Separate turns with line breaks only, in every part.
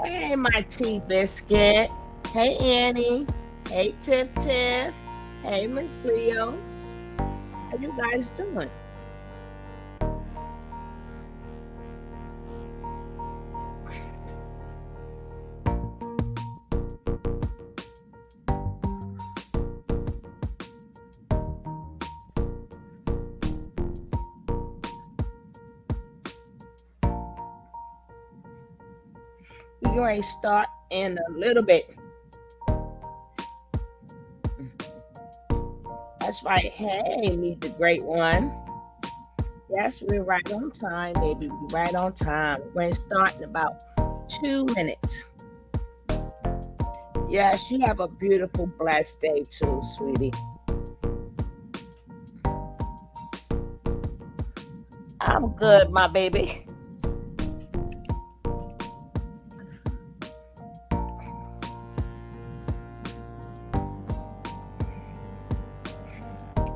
Hey, my tea biscuit. Hey, Annie. Hey, Tiff Tiff. Hey, Miss Leo. How you guys doing? We're going to start in a little bit. That's right. Hey, meet the great one. Yes, we're right on time, baby. We're right on time. We're going to start in about 2 minutes. Yes, you have a beautiful, blessed day too, sweetie. I'm good, my baby.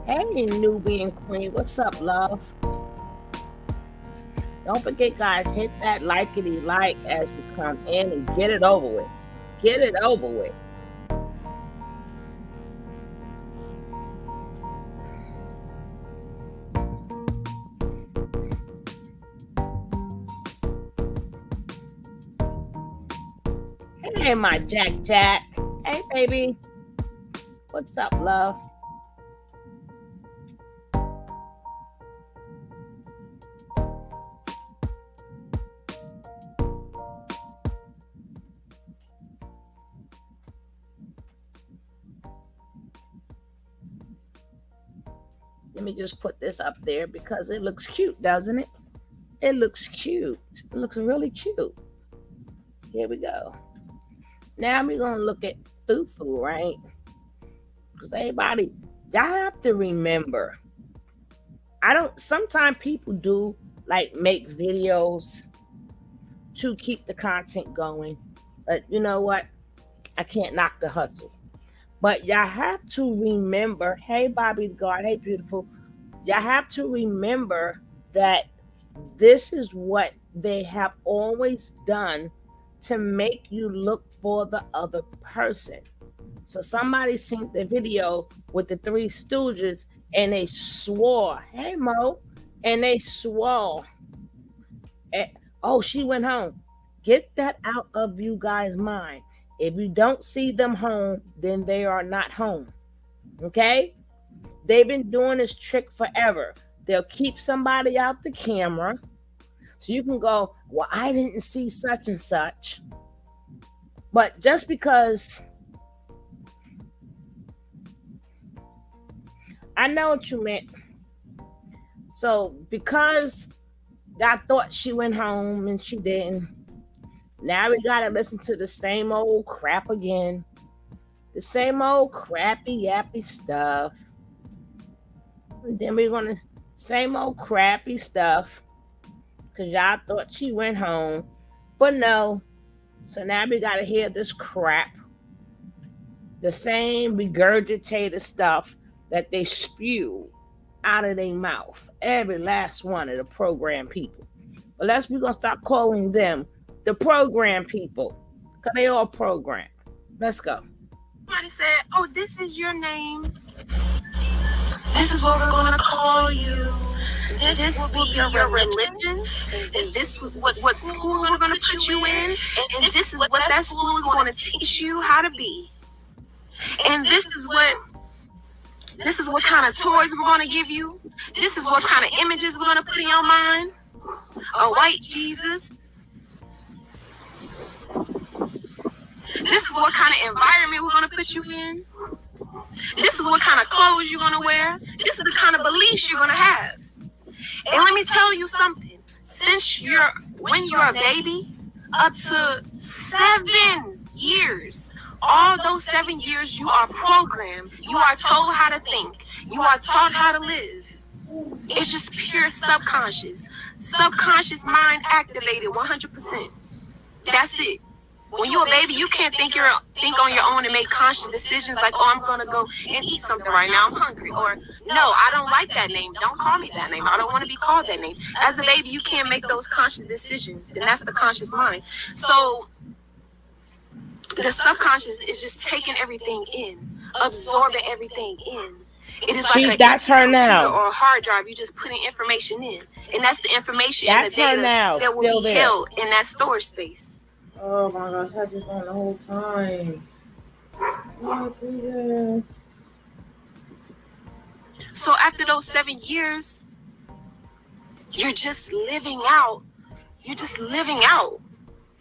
Hey, Nubian Queen. What's up, love? Don't forget, guys, hit that likety like as you come in and get it over with. Get it over with. Hey, my Jack Jack. Hey, baby. What's up, love? Let me just put this up there because it looks cute, doesn't it? It looks cute. It looks really cute. Here we go. Now we're going to look at Fufu, right? Because everybody, y'all have to remember, sometimes people do like make videos to keep the content going. But you know what? I can't knock the hustle. But y'all have to remember, hey, Bobby God, hey, beautiful. Y'all have to remember that this is what they have always done to make you look for the other person. So somebody seen the video with the Three Stooges and they swore, hey, Mo, and they swore, oh, she went home. Get that out of you guys' mind. If you don't see them home, then they are not home. Okay? They've been doing this trick forever. They'll keep somebody out the camera so you can go, well, I didn't see such and such. But just because I know what you meant. So because I thought she went home and she didn't, now we got to listen to the same old crap again. The same old crappy, yappy stuff. And then we're going to, same old crappy stuff. Because y'all thought she went home. But no. So now we got to hear this crap. The same regurgitated stuff that they spew out of their mouth. Every last one of the program people. But we're going to stop calling them the program people, because they all programmed. Let's go.
Somebody said, oh, this is your name. This is what we're going to call you. This will be your religion, and this is what school are going to put you in, and this is what that school is going to teach you how to be. And this is what kind of toys we're going to give you. This is what kind of images we're going to put in your mind. A white Jesus. This is what kind of environment we're going to put you in. This is what kind of clothes you're going to wear. This is the kind of beliefs you're going to have. And let me tell you something. When you're a baby, up to 7 years, all those 7 years you are programmed. You are told how to think. You are taught how to live. It's just pure subconscious. Subconscious mind activated 100%. That's it. When you're a baby, you can't think on your own and make conscious decisions like, oh, I'm going to go and eat something right now. I'm hungry. Or, no, I don't like that name. Don't call me that name. I don't want to be called that name. As a baby, you can't make those conscious decisions. And that's the conscious mind. So the subconscious is just taking everything in, absorbing everything in. It is like
that's her now,
or a hard drive. You just putting information in, and that's the information and the data that will be held in that storage space.
Oh my gosh, I had this on the whole time. Why do this?
So after those 7 years, you're just living out. You're just living out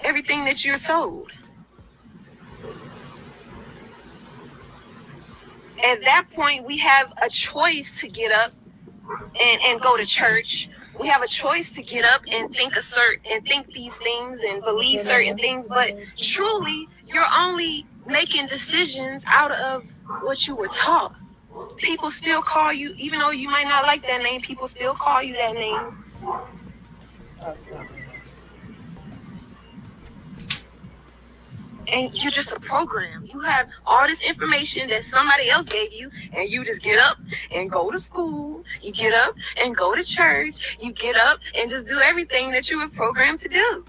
everything that you're told. At that point, we have a choice to get up and go to church. We have a choice to get up and think these things and believe certain things. But truly, you're only making decisions out of what you were taught. People still call you, even though you might not like that name, people still call you that name. And you're just a program. You have all this information that somebody else gave you, and you just get up and go to school. You get up and go to church. You get up and just do everything that you was programmed to do.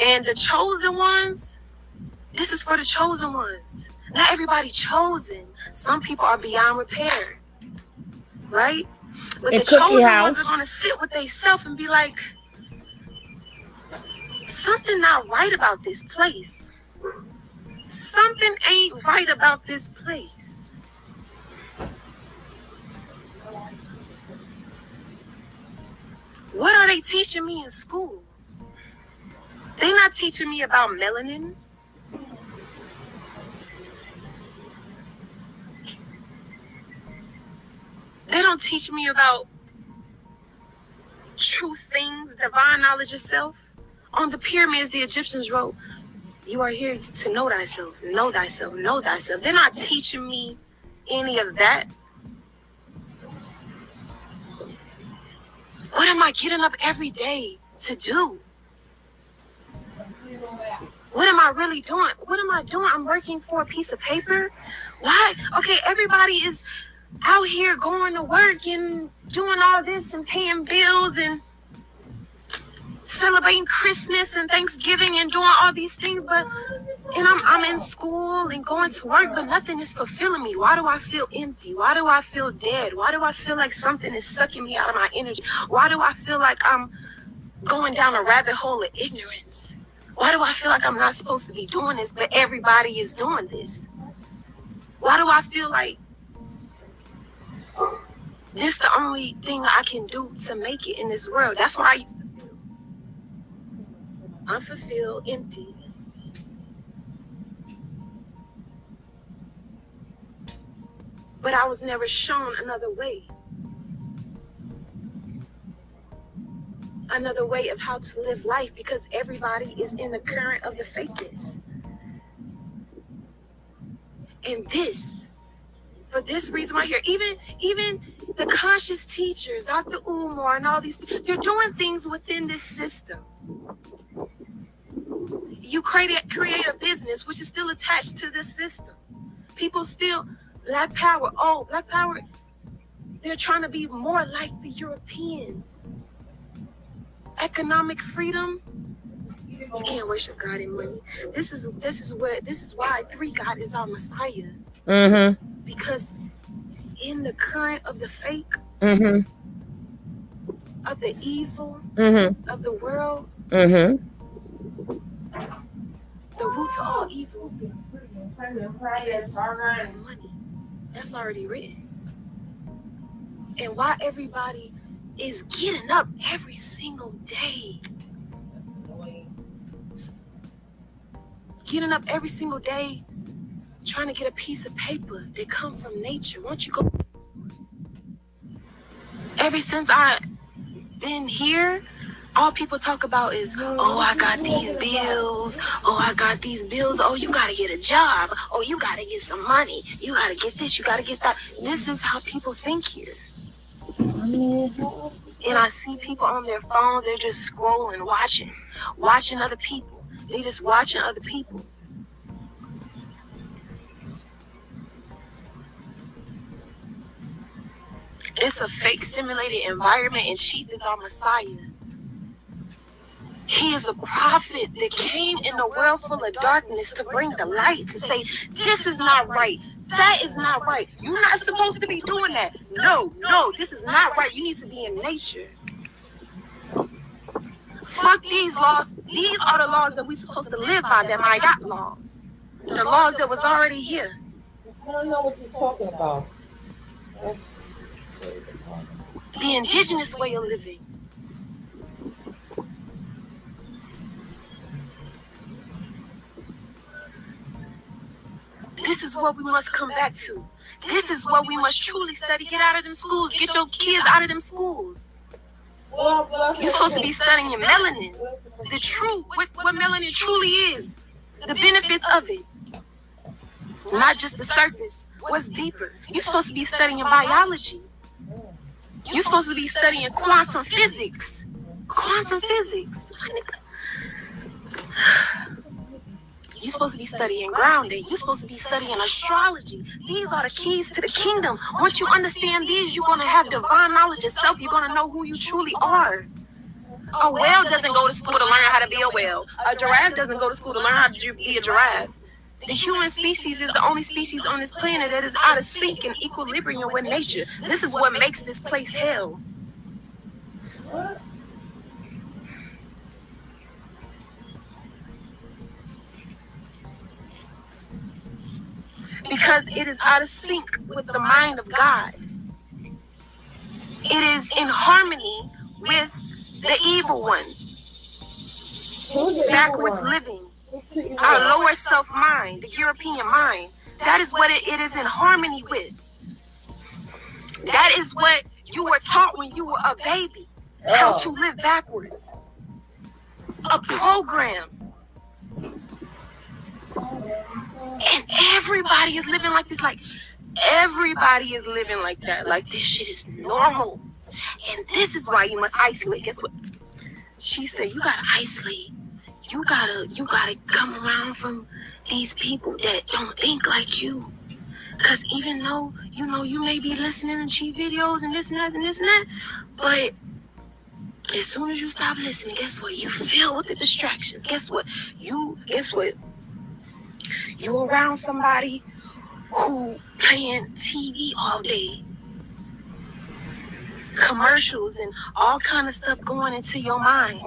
And the chosen ones, this is for the chosen ones. Not everybody chosen. Some people are beyond repair, right? But the chosen ones are going to sit with themselves and be like, something not right about this place. Something ain't right about this place. What are they teaching me in school? They're not teaching me about melanin. They don't teach me about true things, divine knowledge itself. On the pyramids, the Egyptians wrote, you are here to know thyself, know thyself, know thyself. They're not teaching me any of that. What am I getting up every day to do? What am I really doing? What am I doing? I'm working for a piece of paper? Why? Okay, everybody is out here going to work and doing all this and paying bills and celebrating Christmas and Thanksgiving and doing all these things, and I'm in school and going to work, but nothing is fulfilling me. Why do I feel empty? Why do I feel dead? Why do I feel like something is sucking me out of my energy? Why do I feel like I'm going down a rabbit hole of ignorance? Why do I feel like I'm not supposed to be doing this, but everybody is doing this? Why do I feel like this is the only thing I can do to make it in this world? That's why I used to feel unfulfilled, empty. But I was never shown another way. Another way of how to live life, because everybody is in the current of the fakeness. And for this reason right here, even the conscious teachers, Dr. Umar and all these, they're doing things within this system. You create a business which is still attached to this system. People still, Black Power, Black Power, they're trying to be more like the European. Economic freedom, You can't worship God in money. This is why 3 God is our Messiah. Because in the current of the fake, of the evil, of the world, the root to all evil is money. That's already written. And why everybody is getting up every single day. Getting up every single day, trying to get a piece of paper that come from nature. Why don't you go to the source? Ever since I've been here, all people talk about is, oh, I got these bills. Oh, I got these bills. Oh, you got to get a job. Oh, you got to get some money. You got to get this. You got to get that. This is how people think here. And I see people on their phones. They're just scrolling, watching other people. They just watching other people. It's a fake simulated environment, and Chief is our Messiah. He is a prophet that came in a world full of darkness to bring the light, to say, this is not right. That is not right. You're not supposed to be doing that. No, this is not right. You need to be in nature. Fuck these laws. These are the laws that we're supposed to live by, that Mayat laws. The laws that was already here.
I don't know what you're talking about.
The indigenous way of living. This is what we must come back to. This is what we must truly study. Get out of them schools. Get your kids out of them schools. You're supposed to be studying melanin. The true, what melanin truly is. The benefits of it. Not just the surface. What's deeper. You're supposed to be studying biology. You're supposed to be studying quantum physics. Quantum physics. You're supposed to be studying grounding. You're supposed to be studying astrology. These are the keys to the kingdom. Once you understand these, you're going to have divine knowledge of self. You're going to know who you truly are. A whale doesn't go to school to learn how to be a whale. A giraffe doesn't go to school to learn how to be a giraffe. The human species is the only species on this planet that is out of sync and equilibrium with nature. This is what makes this place hell. Because it is out of sync with the mind of God. It is in harmony with the evil one. Backwards living. Our lower self mind, the European mind. That is what it is in harmony with. That is what you were taught when you were a baby. How to live backwards. A program. And everybody is living like this. Like, everybody is living like that. Like, this shit is normal. And this is why you must isolate. Guess what? She said, you gotta isolate. You gotta come around from these people that don't think like you. Because even though, you may be listening to cheap videos and this and that and this and that, but as soon as you stop listening, guess what? You fill with the distractions. Guess what? You around somebody who playing TV all day. Commercials and all kind of stuff going into your mind.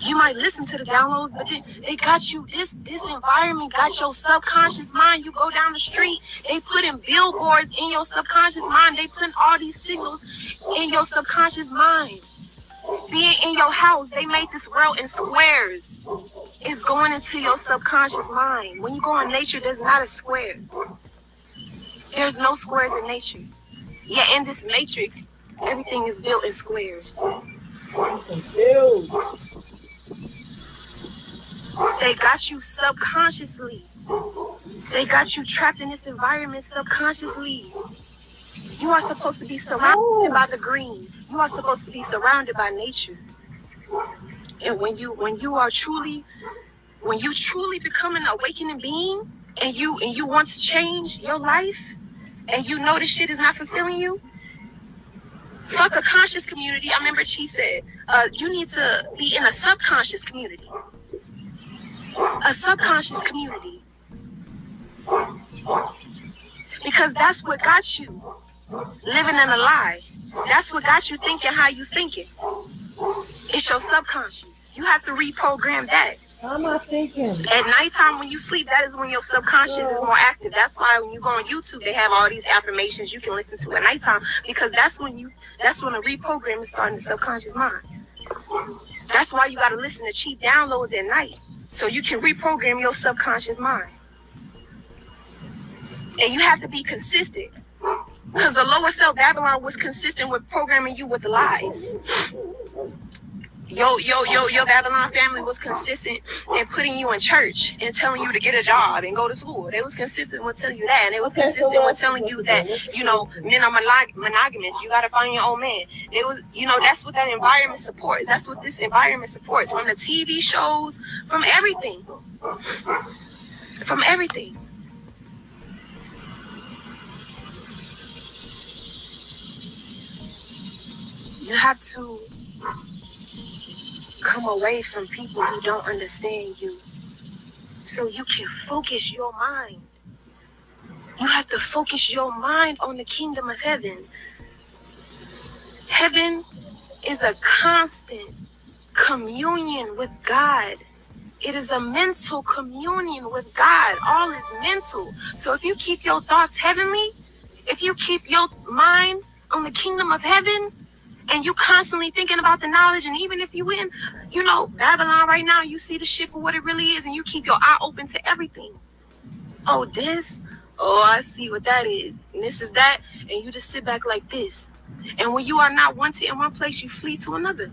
You might listen to the downloads, but they got you, this environment got your subconscious mind. You go down the street, they put in billboards in your subconscious mind. They put all these signals in your subconscious mind. Being in your house, they made this world in squares. It's going into your subconscious mind. When you go in nature, there's not a square. There's no squares in nature. Yeah, in this matrix, everything is built in squares. They got you subconsciously. They got you trapped in this environment subconsciously. You are supposed to be surrounded by the green. You are supposed to be surrounded by nature. And when you truly become an awakening being, and you want to change your life, and you know this shit is not fulfilling you, Fuck a conscious community. I remember she said, you need to be in a subconscious community. A subconscious community. Because that's what got you living in a lie. That's what got you thinking how you thinking. It's your subconscious. You have to reprogram that.
How am I thinking?
At nighttime when you sleep, that is when your subconscious is more active. That's why when you go on YouTube, they have all these affirmations you can listen to at nighttime, because that's when a reprogram is starting the subconscious mind. That's why you got to listen to cheap downloads at night, so you can reprogram your subconscious mind. And you have to be consistent, because the lower self Babylon was consistent with programming you with the lies. Your Babylon family was consistent in putting you in church and telling you to get a job and go to school. They was consistent with telling you that. And they was consistent with telling you that, men are monogamous. You got to find your own man. It was, that's what that environment supports. That's what this environment supports, from the TV shows, from everything. From everything. You have to come away from people who don't understand you, so you can focus your mind. You have to focus your mind on the kingdom of heaven. Heaven is a constant communion with God. It is a mental communion with God. All is mental. So if you keep your thoughts heavenly, if you keep your mind on the kingdom of heaven, and you constantly thinking about the knowledge, and even if you in, Babylon right now, you see the shit for what it really is, and you keep your eye open to everything. Oh, this? Oh, I see what that is. And this is that. And you just sit back like this. And when you are not wanted in one place, you flee to another.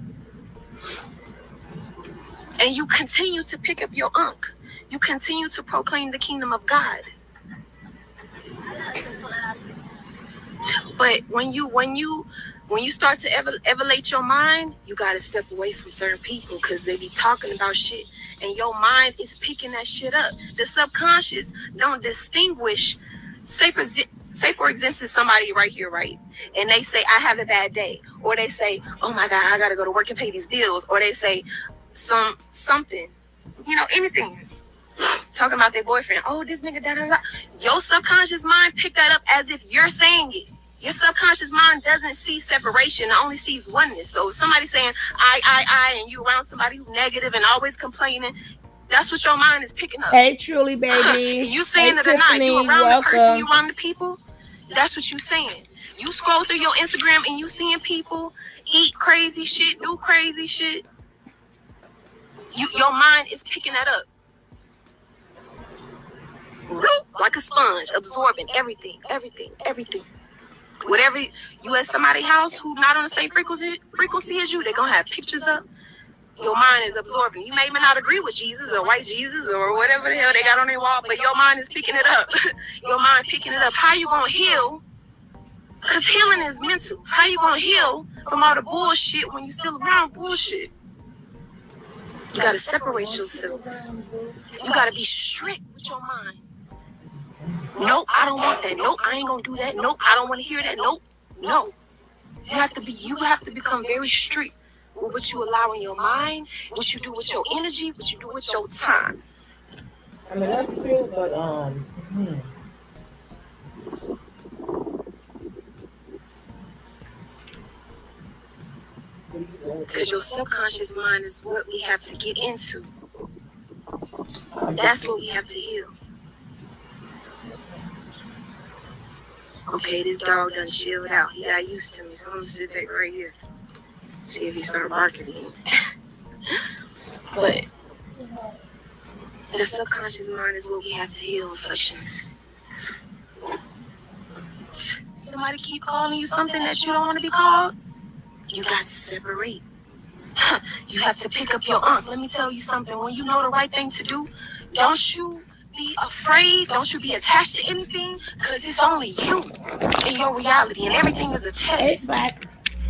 And you continue to pick up your unk. You continue to proclaim the kingdom of God. But when you start to elevate your mind, you got to step away from certain people, because they be talking about shit and your mind is picking that shit up. The subconscious don't distinguish. Say for instance, somebody right here, right? And they say, I have a bad day. Or they say, oh my God, I got to go to work and pay these bills. Or they say something, anything. Talking about their boyfriend. Oh, this nigga, da da da. Your subconscious mind picked that up as if you're saying it. Your subconscious mind doesn't see separation, it only sees oneness. So if somebody's saying I, and you around somebody who's negative and always complaining, that's what your mind is picking up.
Hey, truly, baby.
You saying it or not, you around the person, you around the people, that's what you saying. You scroll through your Instagram and you seeing people eat crazy shit, do crazy shit. Your mind is picking that up. Like a sponge, absorbing everything. Whatever you at somebody's house who not on the same frequency as you, they're gonna have pictures up. Your mind is absorbing. You may even not agree with Jesus or white Jesus or whatever the hell they got on their wall, but your mind is picking it up. Your mind picking it up. How you gonna heal? Because healing is mental. How you gonna heal from all the bullshit when you still around bullshit? You gotta separate yourself. You gotta be strict with your mind. Nope, I don't want that. Nope, I ain't gonna do that. Nope, I don't want to hear that. Nope, no. You have to become very strict with what you allow in your mind, what you do with your energy, what you do with your time.
I mean, that's true, but
Because your subconscious mind is what we have to get into. That's what we have to heal. Okay, this dog done chilled out. He got used to me, so I'm gonna sit back right here. See if he start barking again. But the subconscious mind is what we have to heal, reflections. Somebody keep calling you something that you don't want to be called. You got to separate. You have to pick up your unk. Let me tell you something. When you know the right thing to do, don't you be afraid. Don't you be attached to anything, because it's only you in your reality, and everything is a test.
Hey,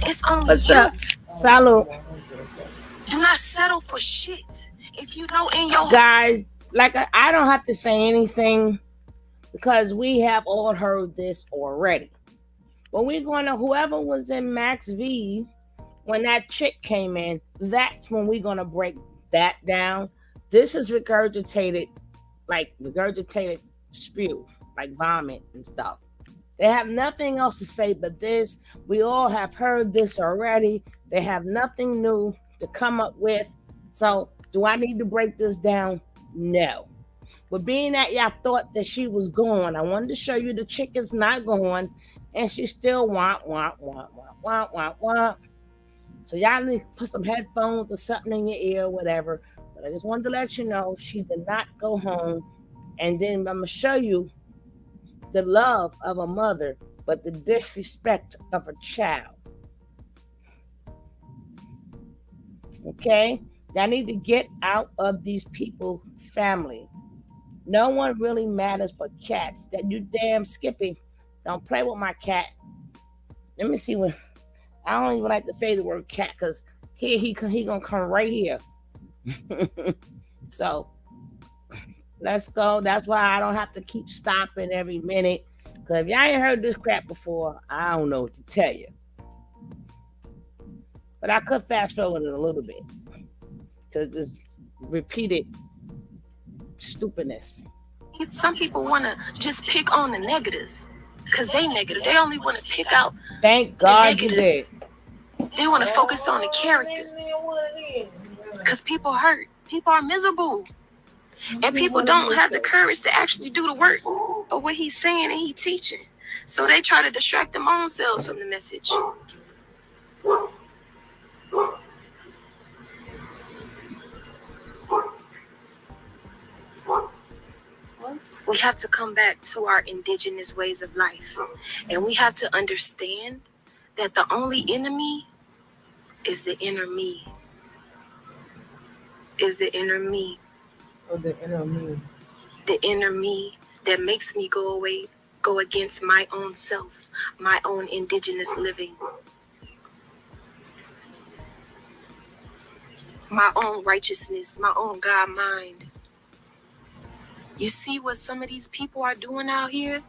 it's only
what's
you.
up? Salud.
Do not settle for shit. If you know in your
guys, like I don't have to say anything, because we have all heard this already. When we're going to, whoever was in Max V, when that chick came in, that's when we're going to break that down. This is regurgitated spew, like vomit and stuff. They have nothing else to say but this. We all have heard this already. They have nothing new to come up with. So, do I need to break this down? No. But being that y'all thought that she was gone, I wanted to show you the chick is not gone, and she still want. So y'all need to put some headphones or something in your ear, whatever. But I just wanted to let you know she did not go home. And then I'm gonna show you the love of a mother, but the disrespect of a child. Okay? Y'all need to get out of these people's family. No one really matters but cats. That you damn Skippy. Don't play with my cat. Let me see what. I don't even like to say the word cat because here he gonna come right here. So let's go. That's why I don't have to keep stopping every minute. Because if y'all ain't heard this crap before, I don't know what to tell you. But I could fast forward it a little bit. Because it's repeated stupidness.
Some people want to just pick on the negative. Because they negative. They only want to pick out
Thank God you did.
They want to focus on the character. Because people hurt. People are miserable. And people don't have the courage to actually do the work of what he's saying and he's teaching. So they try to distract them own selves from the message. We have to come back to our indigenous ways of life. And we have to understand that the only enemy is the inner me. Is the inner me.
Or the inner me.
The inner me that makes me go against my own self, my own indigenous living, my own righteousness, my own God mind. You see what some of these people are doing out here?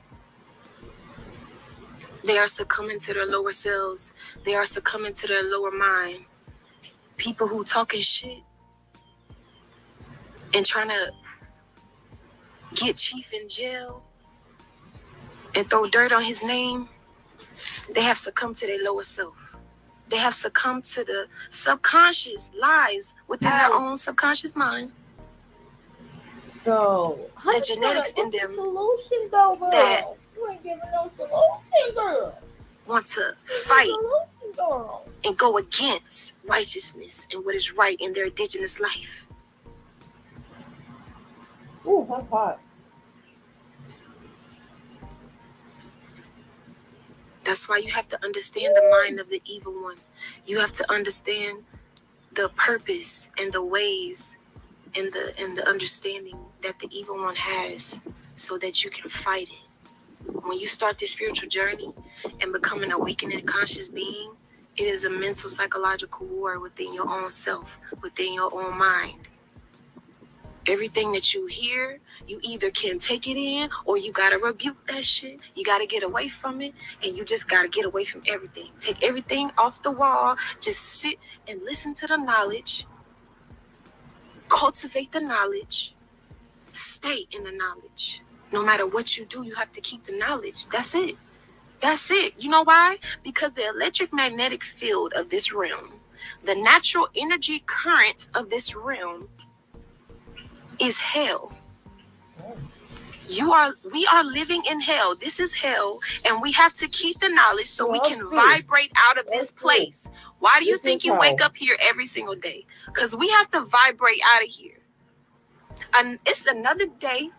They are succumbing to their lower selves. They are succumbing to their lower mind. People who talking shit and trying to get Chief in jail and throw dirt on his name, they have succumbed to their lower self. They have succumbed to the subconscious lies within their own subconscious mind.
So,
The genetics in them
solution, though, girl?
that
You ain't giving no solution, girl.
want to fight
Solution, girl.
and go against righteousness and what is right in their indigenous life.
Ooh, that's hot.
That's why you have to understand the mind of the evil one. You have to understand the purpose and the ways and the understanding that the evil one has so that you can fight it. When you start this spiritual journey and become an awakening conscious being, it is a mental psychological war within your own self, within your own mind. Everything that you hear, you either can take it in or you gotta rebuke that shit. You gotta get away from it, and you just gotta get away from everything. Take everything off the wall, just sit and listen to the knowledge, cultivate the knowledge, stay in the knowledge. No matter what you do, you have to keep the knowledge. That's it. That's it. You know why? Because the electromagnetic field of this realm, the natural energy current of this realm is hell. We are living in hell. This is hell, and we have to keep the knowledge so we can vibrate out of this place. Why do you think you wake up here every single day? Because we have to vibrate out of here. And it's another day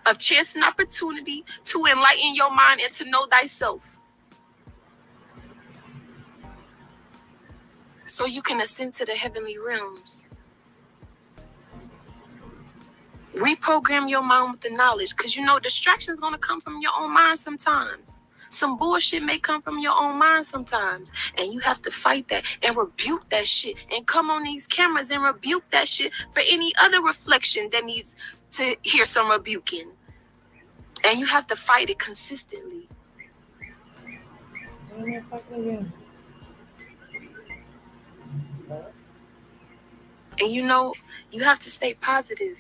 of chance and opportunity to enlighten your mind and to know thyself, so you can ascend to the heavenly realms. Reprogram your mind with the knowledge, because you know distractions going to come from your own mind sometimes. Some bullshit may come from your own mind sometimes, and you have to fight that and rebuke that shit and come on these cameras and rebuke that shit for any other reflection that needs to hear some rebuking. And you have to fight it consistently.
Ain't that fucking again?
And you know, you have to stay positive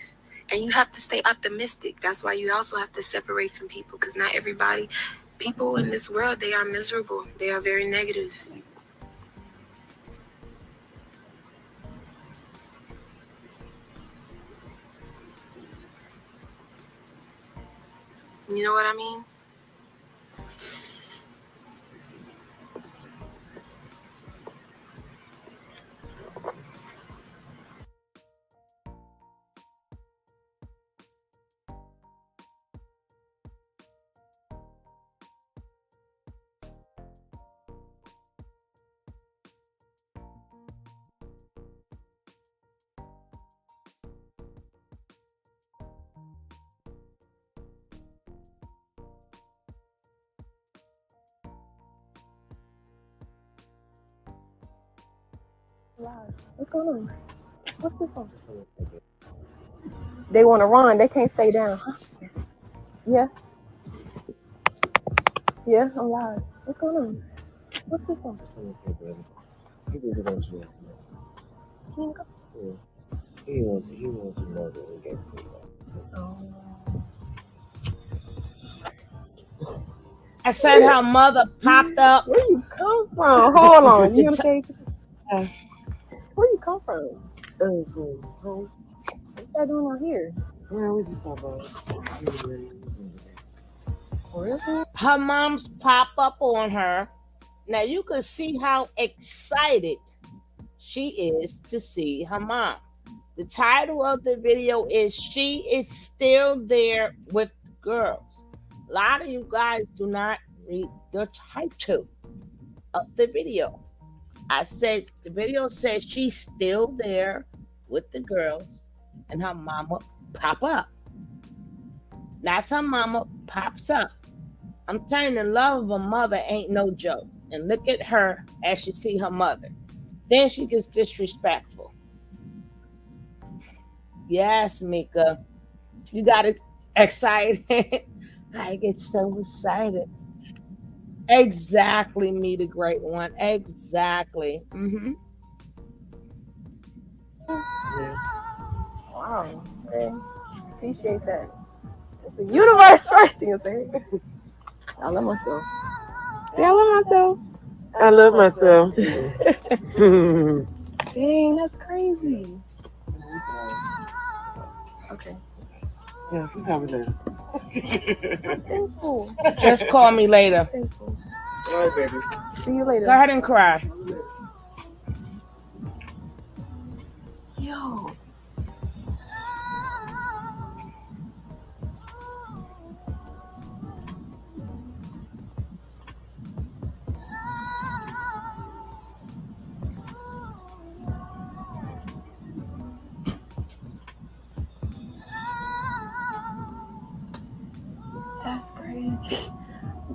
and you have to stay optimistic. That's why you also have to separate from people, because not everybody, people in this world, they are miserable. They are very negative. You know what I mean?
What's going on? What's this on? They want to run. They can't stay down. Huh? Yeah. Yeah, I'm live. What's going on? What's this on?
He just wants to know. He wants to know that we get to
Oh.
I said her mother popped up.
Where you come from? Hold on. You okay? Where you come from?
home.
What y'all doing out here?
Yeah, we just talk about
Really?
Her mom's pop up on her. Now you can see how excited she is to see her mom. The title of the video is "She is Still There with the Girls." A lot of you guys do not read the title of the video. I said the video says she's still there with the girls, and her mama pop up. That's her mama pops up. I'm telling you, the love of a mother ain't no joke. And look at her as you see her mother. Then she gets disrespectful. Yes, Mika. You got excited. I get so excited. Exactly, me, the great one. Exactly. Mm-hmm.
Wow. Man. Appreciate that. It's a universe first thing to say. I love myself. Yeah, I love myself.
I love myself.
Dang, that's crazy. Okay.
Yeah, she's coming down.
Thankful.
Just call me later.
Thankful.
All right, baby.
See you later.
Go ahead and cry.
Yo. That's crazy.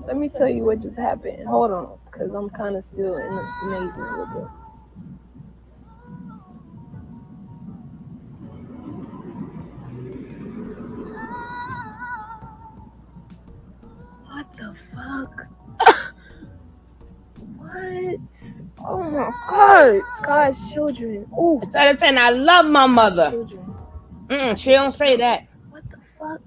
Let me tell you what just happened. Hold on, because I'm kind of still in amazement a little bit. What the fuck? What? Oh my god. God's children. Oh.
Instead of saying I love my mother.
Children.
She don't say that.
What the fuck?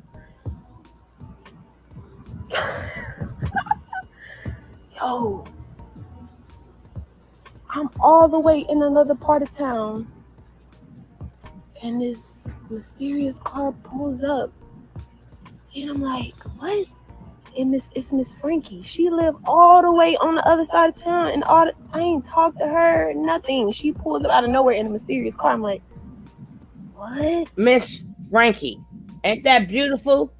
Yo. I'm all the way in another part of town, and this mysterious car pulls up, and I'm like, what? And it's Miss Frankie. She lived all the way on the other side of town, and I ain't talked to her, nothing. She pulls up out of nowhere in a mysterious car. I'm like, what?
Miss Frankie. Ain't that beautiful?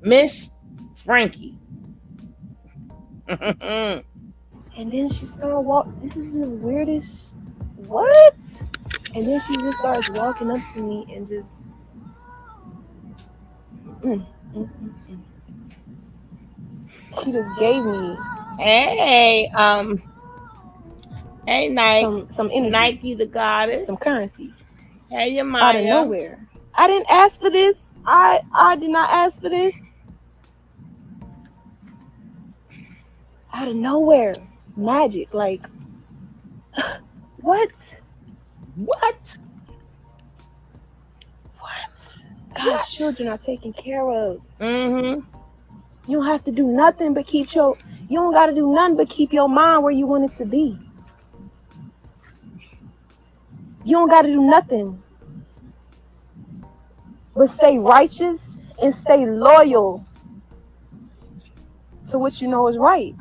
Miss Frankie.
And then she started walking. This is the weirdest. What? And then she just starts walking up to me and just. She just gave me.
Hey, hey, Nike.
Some energy.
Nike the goddess.
Some currency.
Hey, your Maya.
Out of nowhere. I didn't ask for this. I did not ask for this. out of nowhere. Magic. Like, what?
What?
God's children are taken care of.
Mm-hmm.
You don't have to do nothing but you don't got to do nothing but keep your mind where you want it to be. You don't got to do nothing but stay righteous and stay loyal to what you know is right.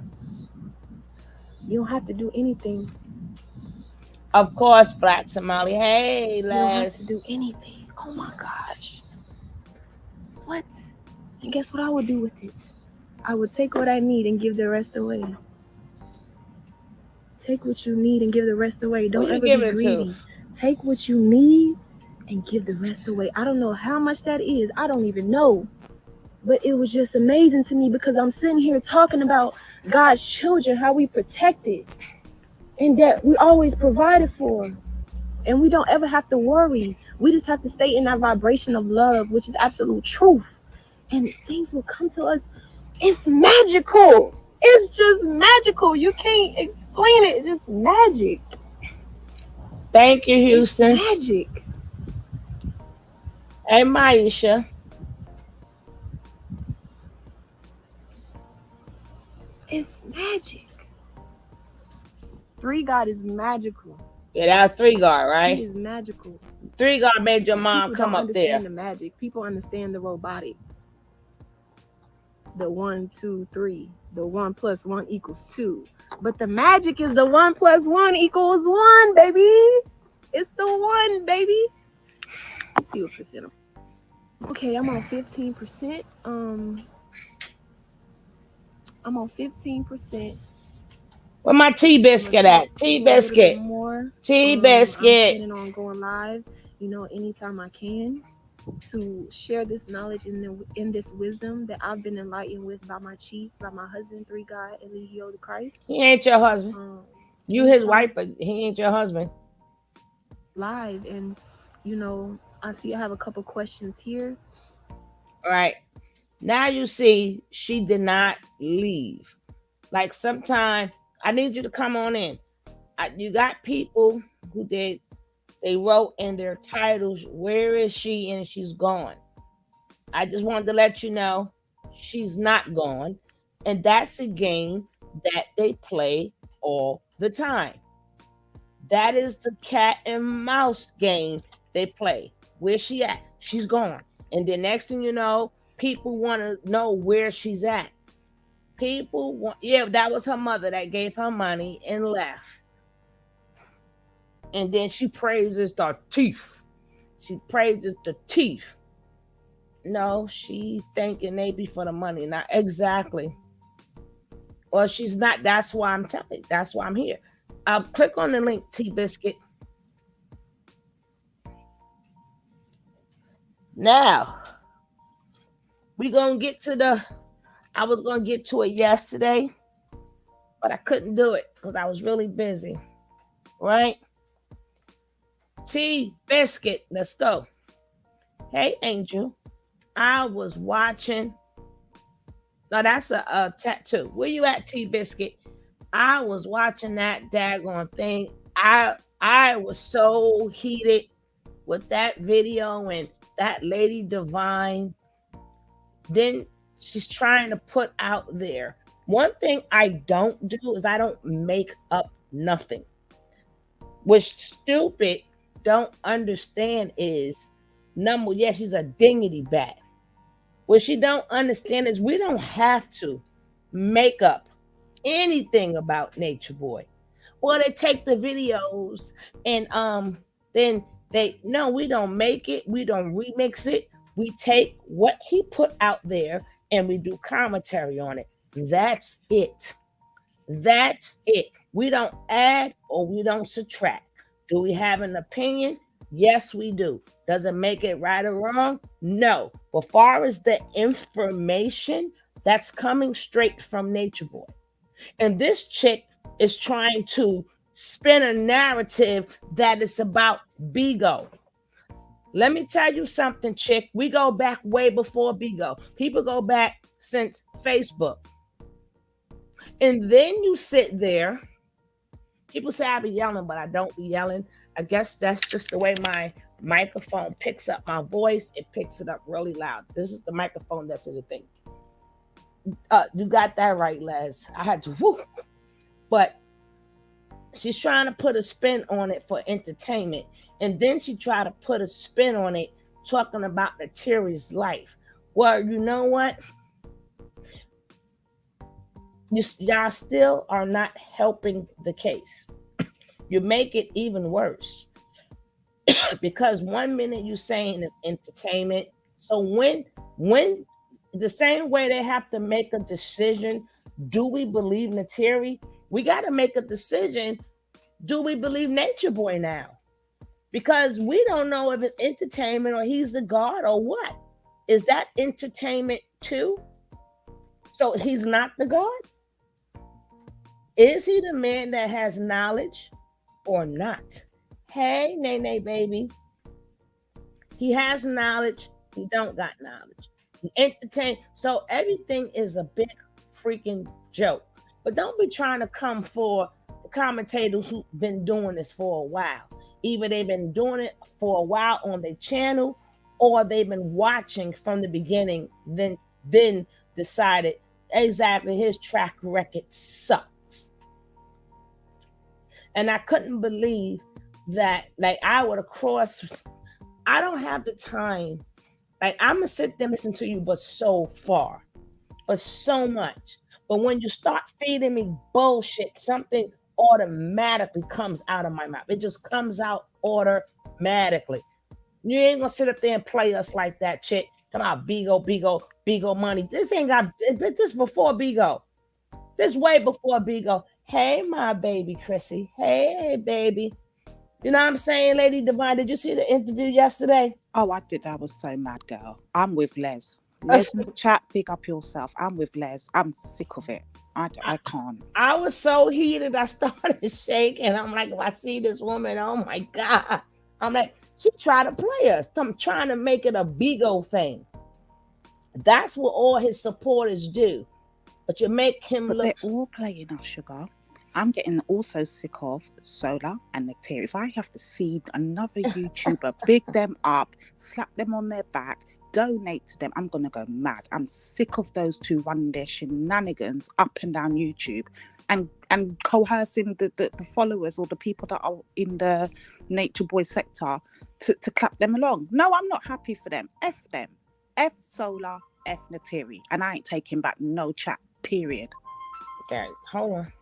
You don't have to do anything.
Of course, Black Somali. Hey,
You don't have to
Les.
do anything. Oh my gosh. What? And guess what I would do with it? I would take what I need and give the rest away. Take what you need and give the rest away. Don't ever be greedy. Take what you need and give the rest away. I don't know how much that is. I don't even know. But it was just amazing to me because I'm sitting here talking about God's children, how we protect it, and that we always provided for. And we don't ever have to worry. We just have to stay in that vibration of love, which is absolute truth. And things will come to us. It's magical. It's just magical. You can't explain it. It's just magic.
Thank you, Houston.
It's magic.
Hey, Maisha.
It's magic. 3 God is magical.
Yeah, that's 3 God, right?
He is magical.
3 God made your mom
People
come
don't
up there.
understand the magic. People understand the robotic. The 1, 2, 3. The 1 + 1 = 2. But the magic is the 1 + 1 = 1, baby. It's the 1, baby. Let's see what percent. Okay, I'm on 15%. I'm on 15%.
Where my tea biscuit at? Tea biscuit. Tea biscuit.
I'm planning on going live, anytime I can, to share this knowledge in this wisdom that I've been enlightened with by my chief, by my husband, 3 God, Eligio the Christ.
He ain't your husband. You his wife, but he ain't your husband.
Live, and I see I have a couple questions here.
All right. Now you see she did not leave. Like sometime I need you to come on in. You got people who they wrote in their titles, where is she? And she's gone. I just wanted to let you know she's not gone. And that's a game that they play all the time. That is the cat and mouse game they play. Where's she at? She's gone. And the next thing you know, people want to know where she's at. That was her mother that gave her money and left. And then she praises the thief. She praises the thief. No, she's thanking maybe for the money. Not exactly. Or she's not. That's why I'm telling you. That's why I'm here. Click on the link, Tea Biscuit. Now, we're going to get to I was going to get to it yesterday, but I couldn't do it because I was really busy. Right? Tea Biscuit, let's go. Hey, Angel. I was watching. No, that's a tattoo. Where you at, Tea Biscuit? I was watching that daggone thing. I was so heated with that video and that lady Devine. Then she's trying to put out there. One thing I don't do is I don't make up nothing. Which stupid don't understand is, she's a dingity bat. What she don't understand is we don't have to make up anything about Nature Boy. Well, they take the videos and then we don't make it, we don't remix it. We take what he put out there and we do commentary on it. That's it. That's it. We don't add or we don't subtract. Do we have an opinion? Yes, we do. Does it make it right or wrong? No. But far as the information, that's coming straight from Nature Boy. And this chick is trying to spin a narrative that is about Bigo. Let me tell you something, chick. We go back way before Bigo. People go back since Facebook. And then you sit there. People say I be yelling, but I don't be yelling. I guess that's just the way my microphone picks up my voice. It picks it up really loud. This is the microphone that's in the thing. You got that right, Les. I had to whoo. But she's trying to put a spin on it for entertainment. And then she tried to put a spin on it talking about Natiri's life. Well, you know what? Y'all still are not helping the case. You make it even worse. Because 1 minute you saying it's entertainment. So when the same way they have to make a decision, do we believe Natiri? We got to make a decision. Do we believe Nature Boy now? Because we don't know if it's entertainment or he's the God or what. Is that entertainment too? So he's not the God? Is he the man that has knowledge or not? Hey, Nene baby. He has knowledge. He don't got knowledge. He entertain. So everything is a big freaking joke. But don't be trying to come for the commentators who've been doing this for a while. Either they've been doing it for a while on their channel, or they've been watching from the beginning, then decided exactly his track record sucks. And I couldn't believe that, like, I would have crossed. I don't have the time. Like, I'm gonna sit there and listen to you, but so far, but so much. But when you start feeding me bullshit, something automatically comes out of my mouth. It just comes out automatically. You ain't gonna sit up there and play us like that, chick. Come on, Bigo money. This ain't got this before Bigo. This way before Bigo. Hey, my baby Chrissy. Hey, baby. You know what I'm saying, Lady Devine? Did you see the interview yesterday?
Oh, I did. I was so mad, girl. I'm with Les. Les in the chat, big up yourself. I'm with Les. I'm sick of it. I can't.
I was so heated. I started shaking. I'm like, if I see this woman, oh my God. I'm like, she tried to play us. I'm trying to make it a Bigo thing. That's what all his supporters do. But you make him
But
look.
they're all playing us, sugar. I'm getting also sick of Solar and Natiri. If I have to see another YouTuber big them up, slap them on their back, donate to them, I'm going to go mad. I'm sick of those two running their shenanigans up and down YouTube and coercing the followers or the people that are in the Nature Boy sector to clap them along. No, I'm not happy for them. F them. F Solar, F Natiri. And I ain't taking back no chat, period.
Okay, hold on.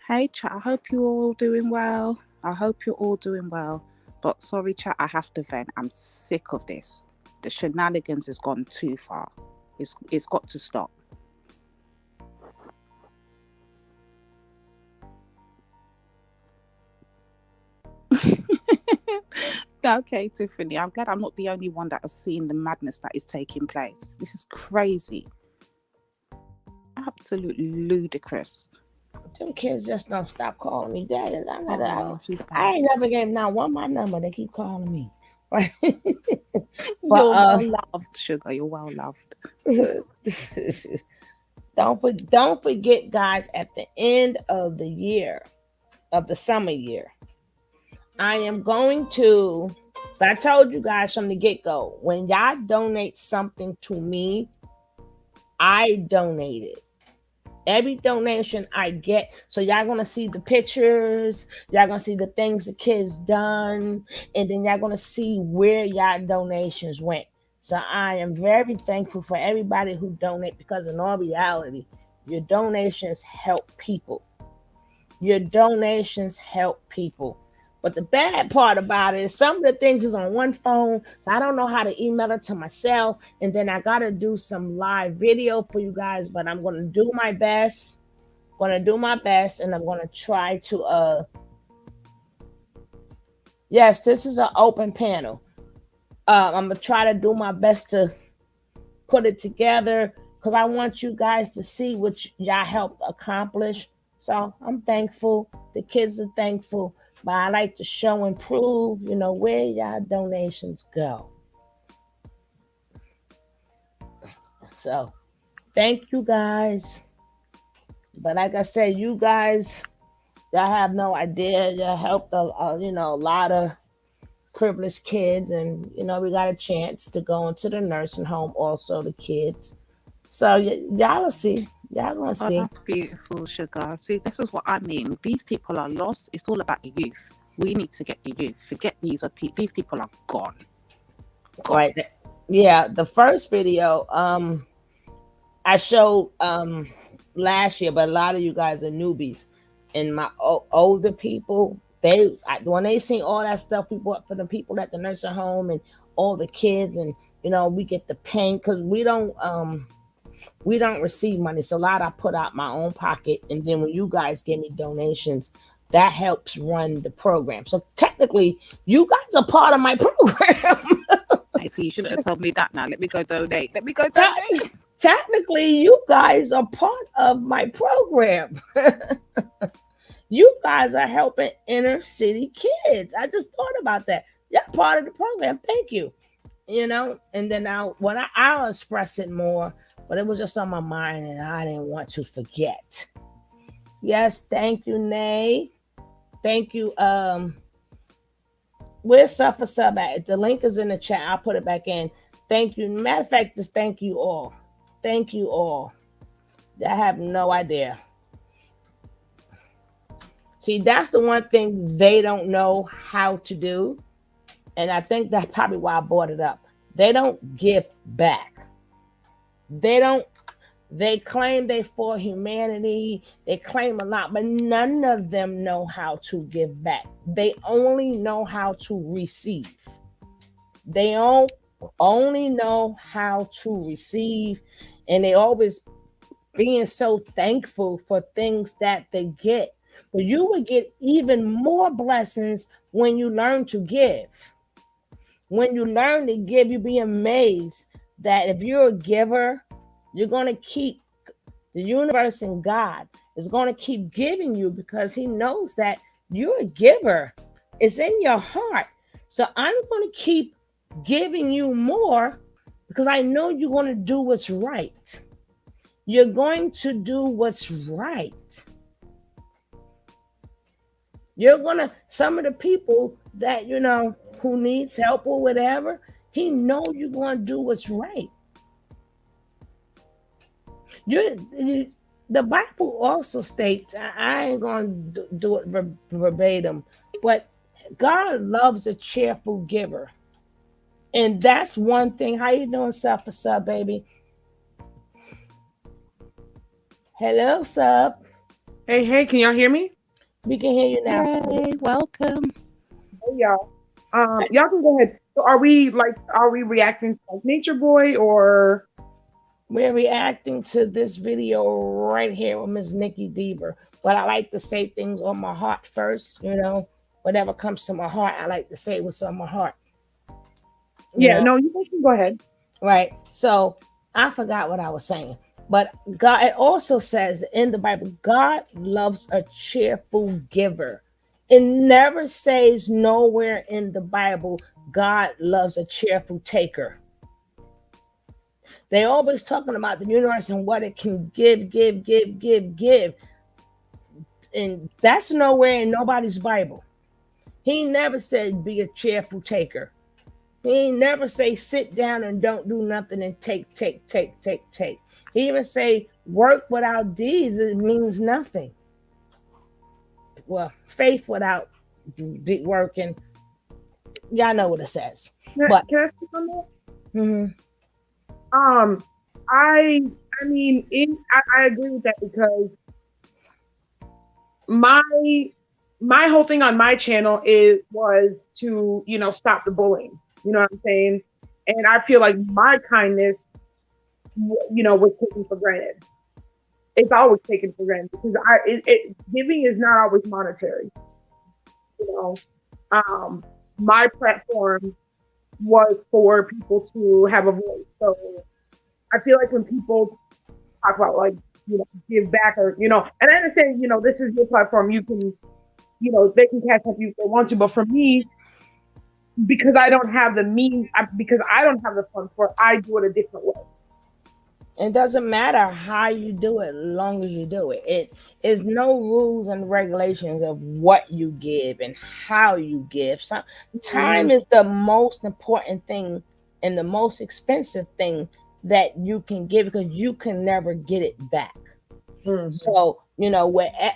Hey chat, I hope you're all doing well. But sorry chat, I have to vent. I'm sick of this. The shenanigans has gone too far. It's got to stop. Okay, Tiffany, I'm glad I'm not the only one that has seen the madness that is taking place. This is crazy. Absolutely ludicrous.
Them kids just don't stop calling me daddy.
She's
I ain't never gave not one my number. They keep calling me. Right?
You're well loved, sugar. You're well loved.
Don't forget, guys, at the end of the year, of the summer year, I am going to, so I told you guys from the get-go, when y'all donate something to me, I donate it. Every donation I get, so y'all gonna see the pictures, y'all gonna see the things the kids done, and then y'all gonna see where y'all donations went. So I am very thankful for everybody who donate, because in all reality, your donations help people. Your donations help people. But the bad part about it is some of the things is on one phone, so I don't know how to email it to myself. And then I got to do some live video for you guys, but I'm going to do my best. And I'm going to try to Yes, this is an open panel. I'm gonna try to do my best to put it together because I want you guys to see what y'all helped accomplish. So I'm thankful. The kids are thankful, but I like to show and prove, where y'all donations go. So thank you guys. But like I said, you guys, y'all have no idea. Y'all helped a lot of privileged kids, and we got a chance to go into the nursing home. Also, the kids. So y'all will see. Y'all gonna
Oh,
see.
that's beautiful, Sugar. See, this is what I mean. These people are lost. It's all about the youth. We need to get the youth. Forget these people are gone.
Right. Yeah. The first video, I showed last year, but a lot of you guys are newbies, and my older people, when they see all that stuff we bought for the people at the nursing home and all the kids, and we get the paint because we don't receive money. So a lot I put out my own pocket, and then when you guys give me donations, that helps run the program. So technically, you guys are part of my program.
I see. You shouldn't have told me that. Now let me go donate. Let me go donate.
Technically, you guys are part of my program. You guys are helping inner city kids. I just thought about that. You're part of the program. Thank you. And then I'll express it more, but it was just on my mind and I didn't want to forget. Yes, thank you, Nay. Thank you. Where's Suffer Sub at? The link is in the chat. I'll put it back in. Thank you. Matter of fact, just thank you all. Thank you all. I have no idea. See, that's the one thing they don't know how to do. And I think that's probably why I brought it up. They don't give back. They claim they for humanity. They claim a lot, but none of them know how to give back. They only know how to receive. They only know how to receive, and they always being so thankful for things that they get. But you will get even more blessings when you learn to give. When you learn to give, you'll be amazed that if you're a giver, you're going to keep the universe and God is going to keep giving you because he knows that you're a giver. It's in your heart. So I'm going to keep giving you more because I know you're going to do what's right. You're going to do what's right. You're going to, some of the people that, who needs help or whatever, he know you're going to do what's right. The Bible also states, I ain't going to do it verbatim, but God loves a cheerful giver. And that's one thing. How you doing, Sub, Sub, baby? Hello, Sub.
Hey, can y'all hear me?
We can hear you now.
Hey, welcome.
Hey, y'all. Y'all can go ahead. So are we reacting to like Nature Boy or?
We're reacting to this video right here with Miss Nikki Deaver. But I like to say things on my heart first, whatever comes to my heart, I like to say what's on my heart.
No, you can go ahead.
Right. So I forgot what I was saying. But God, it also says in the Bible, God loves a cheerful giver. It never says nowhere in the Bible, God loves a cheerful taker. They always talking about the universe and what it can give. And that's nowhere in nobody's Bible. He never said be a cheerful taker. He never say sit down and don't do nothing and take. He even say work without deeds, it means nothing. Well, faith without working, y'all know what it says.
Can I speak on that?
Mm-hmm.
I agree with that because my whole thing on my channel was to stop the bullying. You know what I'm saying? And I feel like my kindness, was taken for granted. It's always taken for granted because giving is not always monetary. my platform was for people to have a voice. So I feel like when people talk about like, give back or, and I understand, this is your platform. You can, they can catch up you if they want to. But for me, because I don't have the means, because I don't have the funds for it, I do it a different way.
It doesn't matter how you do it, as long as you do it. It is no rules and regulations of what you give and how you give. So, time is the most important thing and the most expensive thing that you can give, because you can never get it back. So,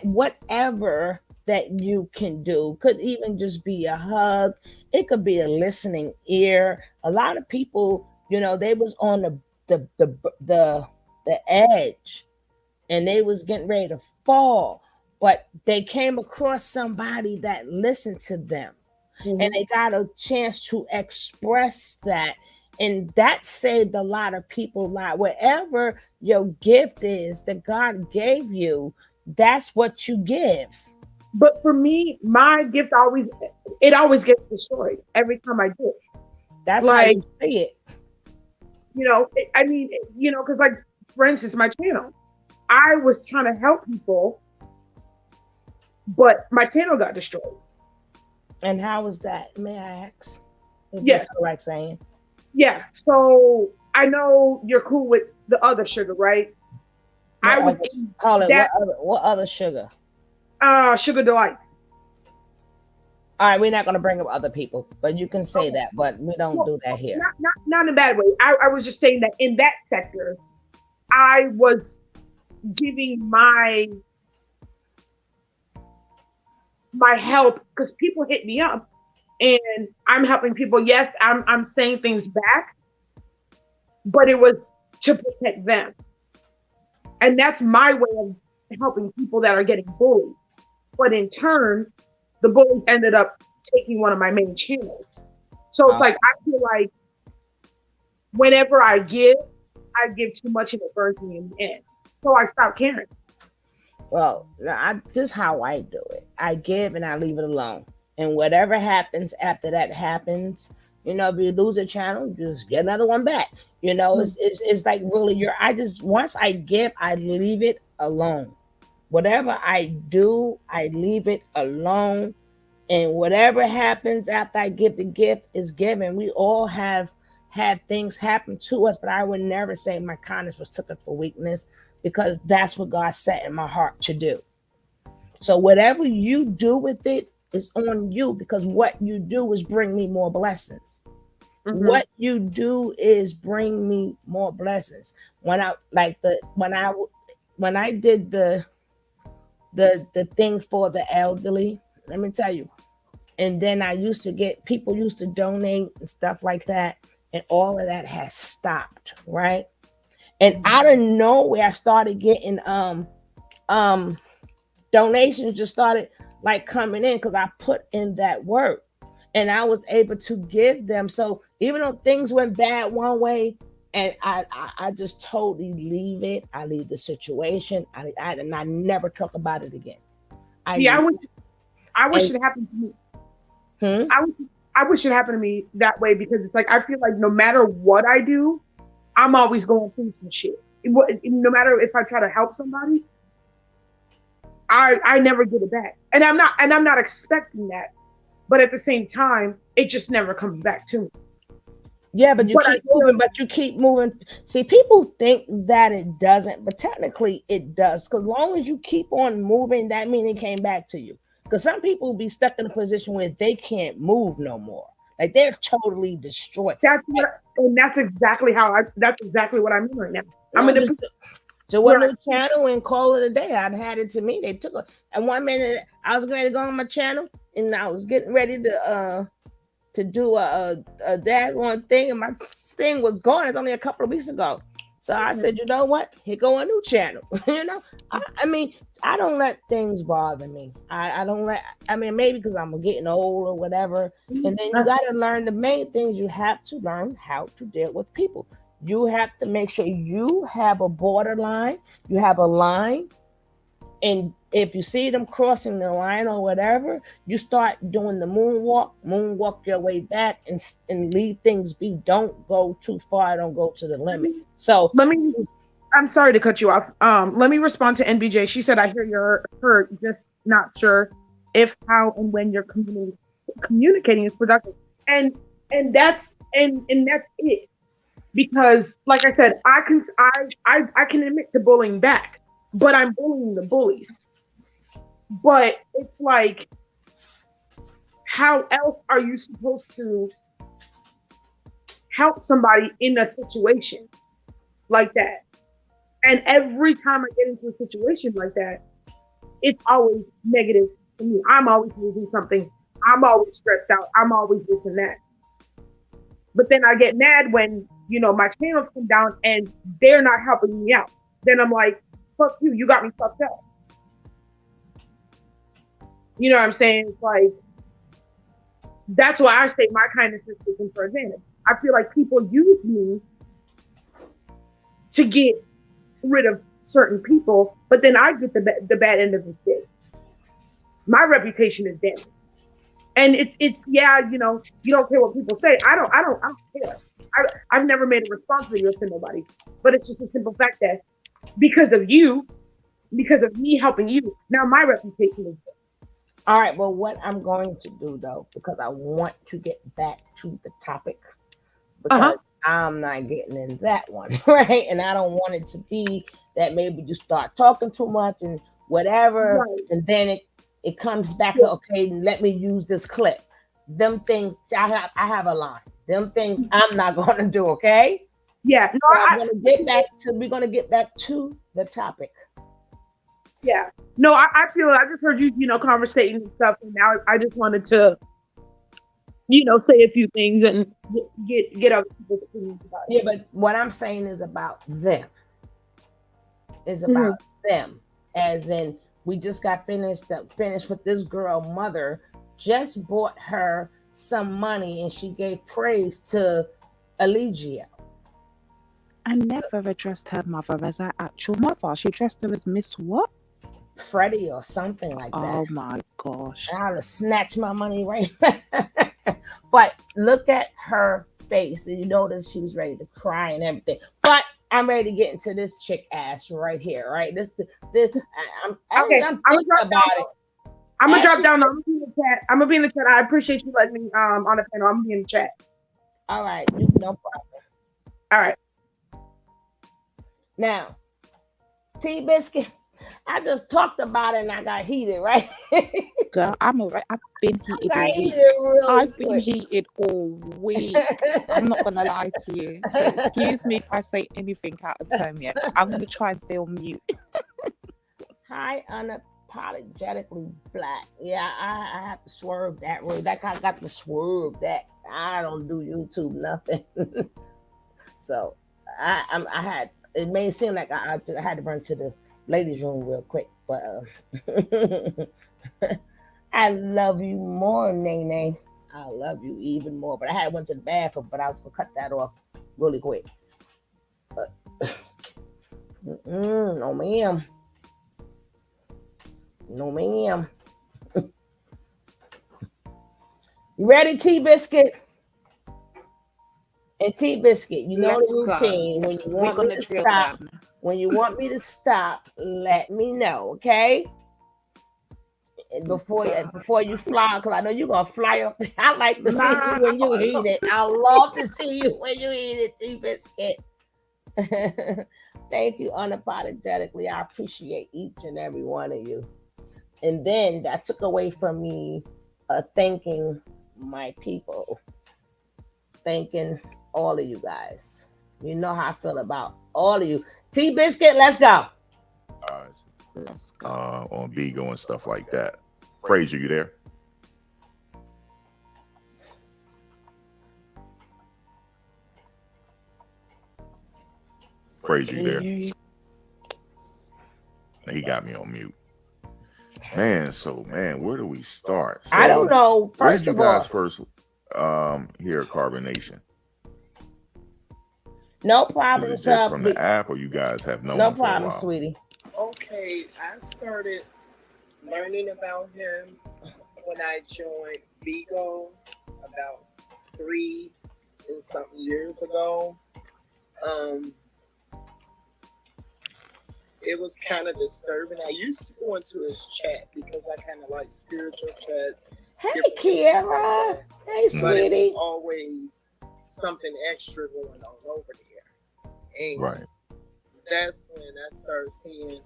whatever that you can do could even just be a hug. It could be a listening ear. A lot of people, they was on the edge, and they was getting ready to fall, but they came across somebody that listened to them, and they got a chance to express that, and that saved a lot of people's lives. Wherever your gift is that God gave you, that's what you give.
But for me, my gift always gets destroyed every time I do it.
That's like, how you see it.
Because like, for instance, my channel, I was trying to help people, but my channel got destroyed.
And how was that? May I ask?
Yes.
Correct saying.
Yeah. So I know you're cool with the other sugar, right? What
other sugar?
Sugar Delights.
All right, we're not going to bring up other people, but you can say that, but we don't do that here.
Not in a bad way. I was just saying that in that sector, I was giving my help, because people hit me up and I'm helping people. Yes, I'm saying things back, but it was to protect them. And that's my way of helping people that are getting bullied. But in turn, the bullies ended up taking one of my main channels. So it's like, I feel like whenever I give too much and it burns me in the end. So I stopped caring.
Well, this is how I do it. I give and I leave it alone. And whatever happens after that happens, if you lose a channel, just get another one back. It's like really once I give, I leave it alone. Whatever I do, I leave it alone. And whatever happens after I give the gift is given. We all have had things happen to us, but I would never say my kindness was taken for weakness, because that's what God set in my heart to do. So whatever you do with it is on you, because what you do is bring me more blessings. What you do is bring me more blessings. When I did the thing for the elderly, let me tell you, and then I used to get, people used to donate and stuff like that, and all of that has stopped, right? And out of nowhere, I started getting donations just started like coming in, because I put in that work and I was able to give them. So even though things went bad one way, and I just totally leave it. I leave the situation. And I never talk about it again.
I wish it happened to me. I wish it happened to me that way, because it's like, I feel like no matter what I do, I'm always going through some shit. No matter if I try to help somebody, I never get it back. And I'm not expecting that. But at the same time, it just never comes back to me.
Yeah, but you keep moving. See, people think that it doesn't, but technically it does. Because as long as you keep on moving, that means it came back to you. Because some people be stuck in a position where they can't move no more. Like, they're totally destroyed.
That's exactly what I'm in right now. I'm in
to a new channel and call it a day. I'd had it to me. They took it. And 1 minute I was ready to go on my channel, and I was getting ready to do a daggone thing, and my thing was gone. It's only a couple of weeks ago. So I said, you know what? Here go a new channel. I mean, I don't let things bother me. I don't let, maybe because I'm getting old or whatever. And then you got to learn the main things. You have to learn how to deal with people. You have to make sure you have a borderline, you have a line, And if you see them crossing the line or whatever, you start doing the moonwalk your way back, and leave things be. Don't go too far. Don't go to the limit. So
Let me. I'm sorry to cut you off. Let me respond to NBJ. She said, "I hear you're hurt, just not sure if, how, and when you're communicating is productive." And that's it. Because, like I said, I can admit to bullying back, but I'm bullying the bullies. But it's like, how else are you supposed to help somebody in a situation like that? And every time I get into a situation like that, it's always negative for me. I'm always losing something. I'm always stressed out. I'm always this and that. But then I get mad when, my channels come down and they're not helping me out. Then I'm like, fuck you. You got me fucked up. You know what I'm saying? It's like, that's why I say my kindness is taken for advantage. I feel like people use me to get rid of certain people, but then I get the bad end of the stick. My reputation is damaged. And it's yeah, you don't care what people say. I don't care. I've never made a response video to nobody, but it's just a simple fact that because of me helping you, now my reputation is good.
All right, well, what I'm going to do though, because I want to get back to the topic, because I'm not getting in that one, right? And I don't want it to be that maybe you start talking too much and whatever, right. And then it comes back to, okay, let me use this clip. Them things, I have a line. Them things I'm not going to do, okay?
Yeah. No,
so we're going to get back to the topic.
Yeah. No, I feel I just heard you, conversating and stuff, and now I just wanted to, say a few things and get other people's opinions about it.
Yeah, but what I'm saying is about them. It's about them. As in, we just got finished with this girl mother, just bought her some money and she gave praise to Allegia.
I never addressed her mother as her actual mother. She addressed her as Miss what?
Freddie or something like that.
Oh my gosh.
I'll snatch my money right back. But look at her face and you notice she was ready to cry and everything. But I'm ready to get into this chick ass right here, right? I'm thinking about it.
I'm gonna drop down. I'm gonna be in the chat. I'm gonna be in the chat. I appreciate you letting me on the panel. I'm gonna be in the chat.
All right, no problem.
All right.
Now, T-Biscuit, I just talked about it and I got heated, right?
Girl, I'm alright. I've been heated all week. I've been heated all week. I'm not gonna lie to you. So excuse me if I say anything out of turn yet. I'm gonna try and stay on mute.
Hi, unapologetically black. Yeah, I have to swerve that word. That guy got to swerve that. I don't do YouTube nothing. So I had. It may seem like I had to run to the ladies' room real quick, but I love you more, Nene. I love you even more. But I went to the bathroom, but I was gonna cut that off really quick. But no ma'am. No ma'am. You ready, T-Biscuit? And T-Biscuit, you know the routine. When you want me to stop, when you want me to stop, let me know, okay? And before you fly, because I know you're gonna fly up. I like to see you when you eat it. I love to see you when you eat it, T-Biscuit. Thank you unapologetically. I appreciate each and every one of you. And then that took away from me thanking my people, thanking all of you guys. You know how I feel about all of you. T-Biscuit, let's go.
Let's go.
On Bigo and stuff like that. Fraser, you there? Fraser, you there? He got me on mute. Man, where do we start? So,
I don't know. First of all,
first hear Carbonation?
No problem,
is it just from the app, or you guys have known?
No problem, sweetie.
Okay, I started learning about him when I joined Vigo about 3 and something years ago. Um, it was kind of disturbing. I used to go into his chat because I kind of like spiritual chats.
Hey,
different things like
Kiara.
that.
Hey,
But it was
sweetie.
always something extra going on over there. And
Right.
that's when I started seeing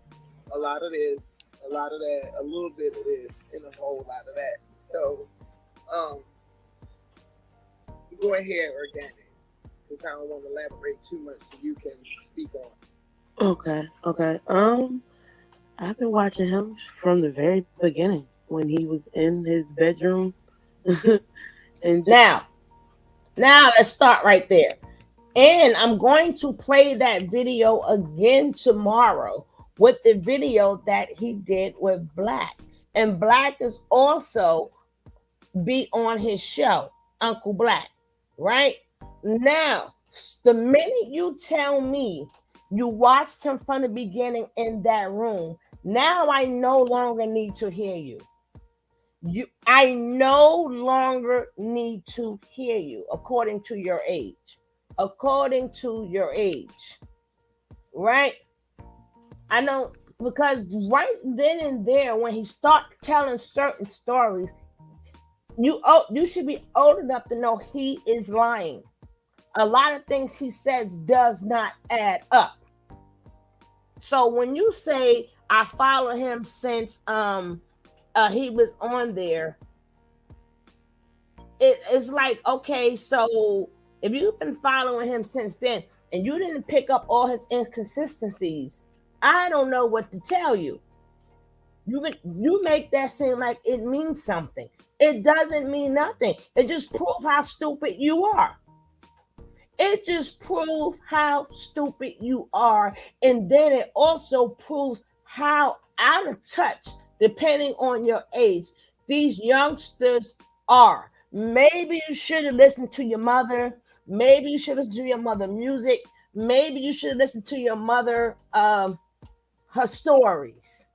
a lot of this, a lot of that, a little bit of this, and a whole lot of that. So, um, go ahead, organic, because I don't want to elaborate too much, so you can speak on.
Okay. I've been watching him from the very beginning when he was in his bedroom, and
Now let's start right there. And I'm going to play that video again tomorrow with the video that he did with Black. And Black is also be on his show, Uncle Black, right? Now, the minute you tell me you watched him from the beginning in that room, now I no longer need to hear you. I no longer need to hear you according to your age. According to your age. Right? I know, because right then and there when he start telling certain stories, you should be old enough to know he is lying. A lot of things he says does not add up. So when you say I follow him since he was on there, it's like, okay, so if you've been following him since then and you didn't pick up all his inconsistencies, I don't know what to tell you. You make that seem like it means something. It doesn't mean nothing. It just proves how stupid you are. It just proves how stupid you are. And then it also proves how out of touch, depending on your age, these youngsters are. Maybe you should have listened to your mother. Maybe you should listen to your mother music. Maybe you should listen to your mother, her stories.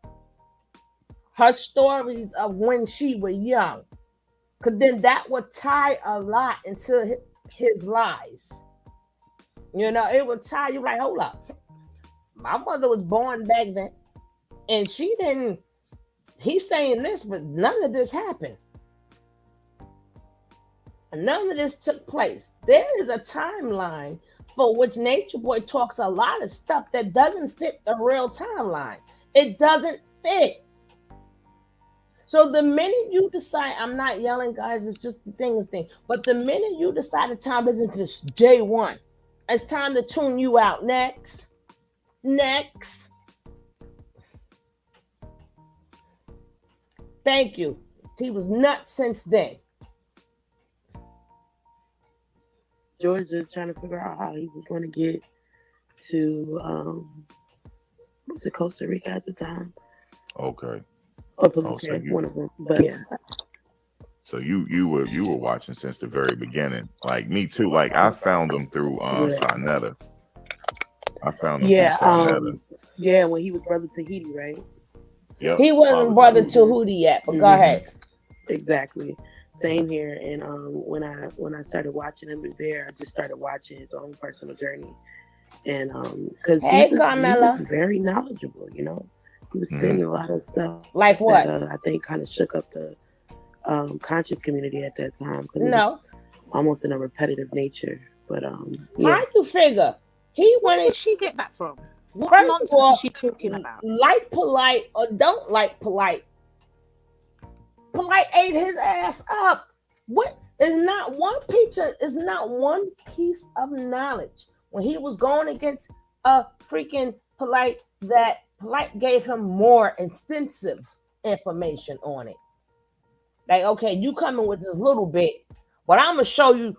Her stories of when she was young. Because then that would tie a lot into his lies. You know, it would tie you like, hold up. My mother was born back then. And she didn't, he's saying this, but none of this happened. None of this took place. There is a timeline for which Nature Boy talks a lot of stuff that doesn't fit the real timeline. It doesn't fit. So the minute you decide, I'm not yelling, guys, it's just the thing. But the minute you decide the time isn't just day one, it's time to tune you out. Next. Thank you. He was nuts since then.
Georgia trying to figure out how he was going to get to was it Costa Rica at the time?
Okay.
Or Paluca, one of them. But yeah.
So you were watching since the very beginning, like me too. Like I found him through Sarnetta. I found him through Sarnetta.
Yeah, when he was brother Tahiti, right?
Yep.
He wasn't brother Tahuti yet, but go ahead.
Exactly. Same here. And when I started watching him there, I just started watching his own personal journey, and because he was very knowledgeable, you know. He was spinning a lot of stuff.
Like what?
That, I think kind of shook up the conscious community at that time. Because it was almost in a repetitive nature. But yeah.
How you figure?
Where did she get that from? What
First
nonsense
of all,
is she talking about?
Like Polite or don't like Polite. Polite ate his ass up. What is not one piece of knowledge when he was going against a freaking Polite that Polite gave him more extensive information on it. Like, okay, you coming with this little bit, but I'm gonna show you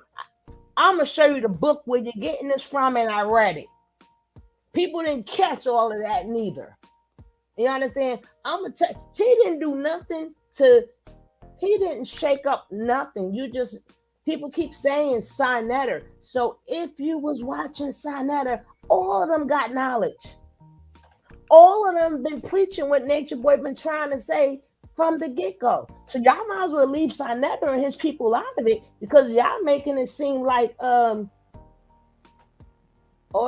the book where you're getting this from, and I read it. People didn't catch all of that neither. You understand? I'm gonna tell you, he didn't do nothing he didn't shake up nothing. People keep saying Sarnetta. So if you was watching Sarnetta, all of them got knowledge. all of them been preaching what Nature Boy been trying to say from the get-go. So y'all might as well leave Sinetta and his people out of it, because y'all making it seem like all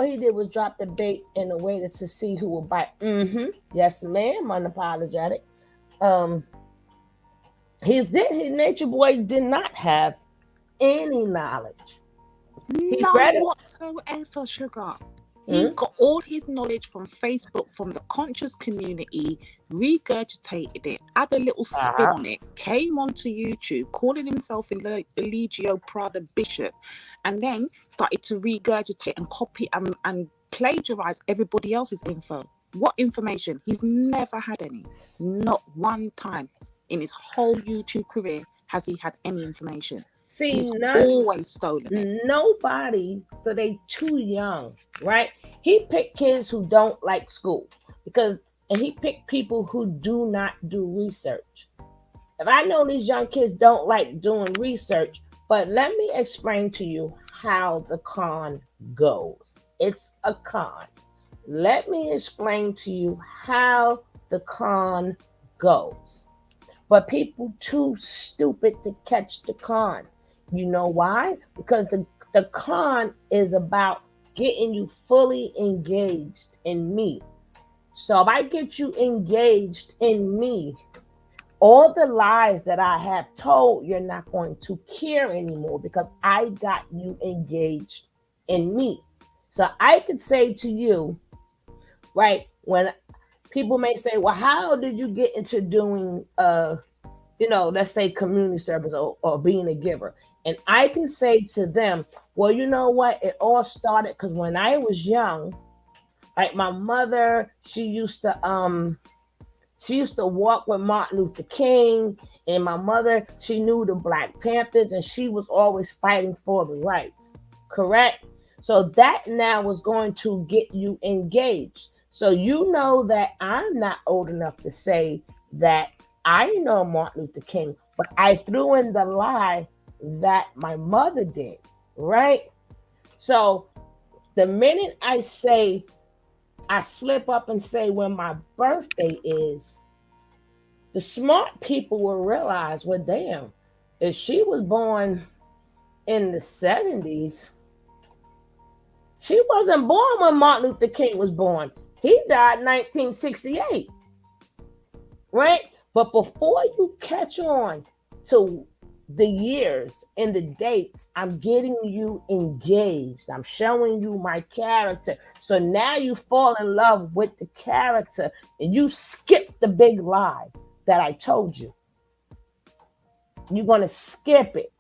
he did was drop the bait and waited to see who would bite. Yes, ma'am, unapologetic. His Nature Boy did not have any knowledge.
None whatsoever, Sugar. He got all his knowledge from Facebook, from the conscious community, regurgitated it, had a little spin on it, came onto YouTube, calling himself Eligio Prada Bishop, and then started to regurgitate and copy and plagiarize everybody else's info. What information? He's never had any. Not one time in his whole YouTube career has he had any information.
See,
he's always stolen it.
Nobody, so they too young, right? He picked kids who don't like school, and he picked people who do not do research. If I know these young kids don't like doing research, but let me explain to you how the con goes. It's a con. Let me explain to you how the con goes. But people too stupid to catch the con. You know why? Because the con is about getting you fully engaged in me. So if I get you engaged in me, all the lies that I have told, you're not going to care anymore, because I got you engaged in me. So I could say to you, right, when people may say, well, how did you get into doing, let's say community service or being a giver? And I can say to them, well, you know what? It all started because when I was young, like my mother, she used to walk with Martin Luther King, and my mother, she knew the Black Panthers, and she was always fighting for the rights. Correct? So that now was going to get you engaged. So you know that I'm not old enough to say that I know Martin Luther King, but I threw in the lie that my mother did, right? So the minute I slip up and say when my birthday is, the smart people will realize, well, damn, if she was born in the 70s, she wasn't born when Martin Luther King was born. He died in 1968, right? But before you catch on to the years and the dates, I'm getting you engaged. I'm showing you my character. So now you fall in love with the character and you skip the big lie that I told you. You're going to skip it.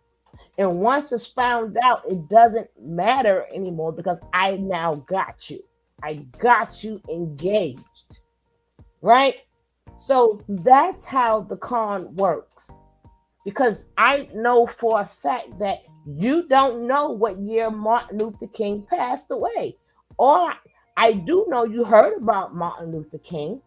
And once it's found out, it doesn't matter anymore, because I now got you. I got you engaged, right? So that's how the con works. Because I know for a fact that you don't know what year Martin Luther King passed away. I do know you heard about Martin Luther King.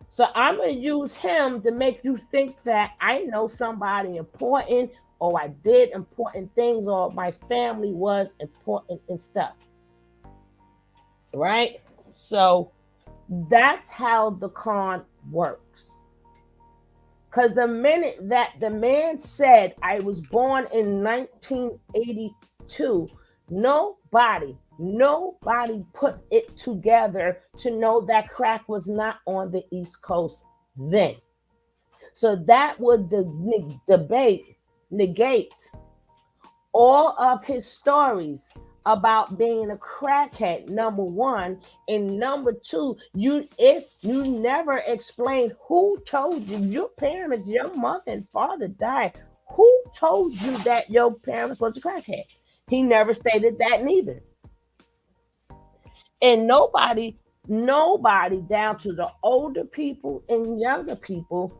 So I'm going to use him to make you think that I know somebody important, or I did important things, or my family was important and stuff. Right? So that's how the con works. Because the minute that the man said I was born in 1982, nobody put it together to know that crack was not on the East Coast then. So that would negate all of his stories about being a crackhead, number one. And number two, if you never explained who told you, your parents, your mother and father died, who told you that your parents was a crackhead? He never stated that neither. And nobody down to the older people and younger people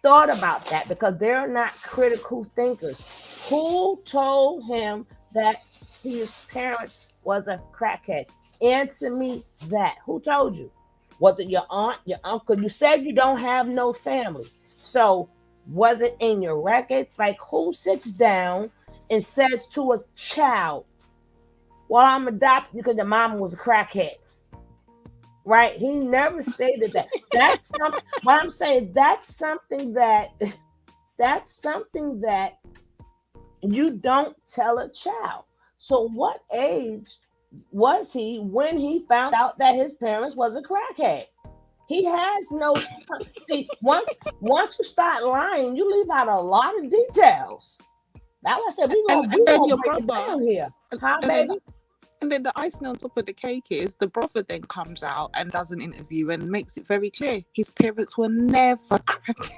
thought about that, because they're not critical thinkers. Who told him that his parents was a crackhead? Answer me that. Who told you? Was it your aunt, your uncle? You said you don't have no family. So was it in your records? Like, who sits down and says to a child, well, I'm adopted because your mama was a crackhead? right? He never stated that. That's something. What I'm saying, that's something that you don't tell a child. So what age was he when he found out that his parents was a crackhead? He has no see. Once you start lying, you leave out a lot of details. That's why I said we gonna break it down here, huh, baby?
And then the icing on top of the cake is the brother then comes out and does an interview and makes it very clear his parents were never crackhead.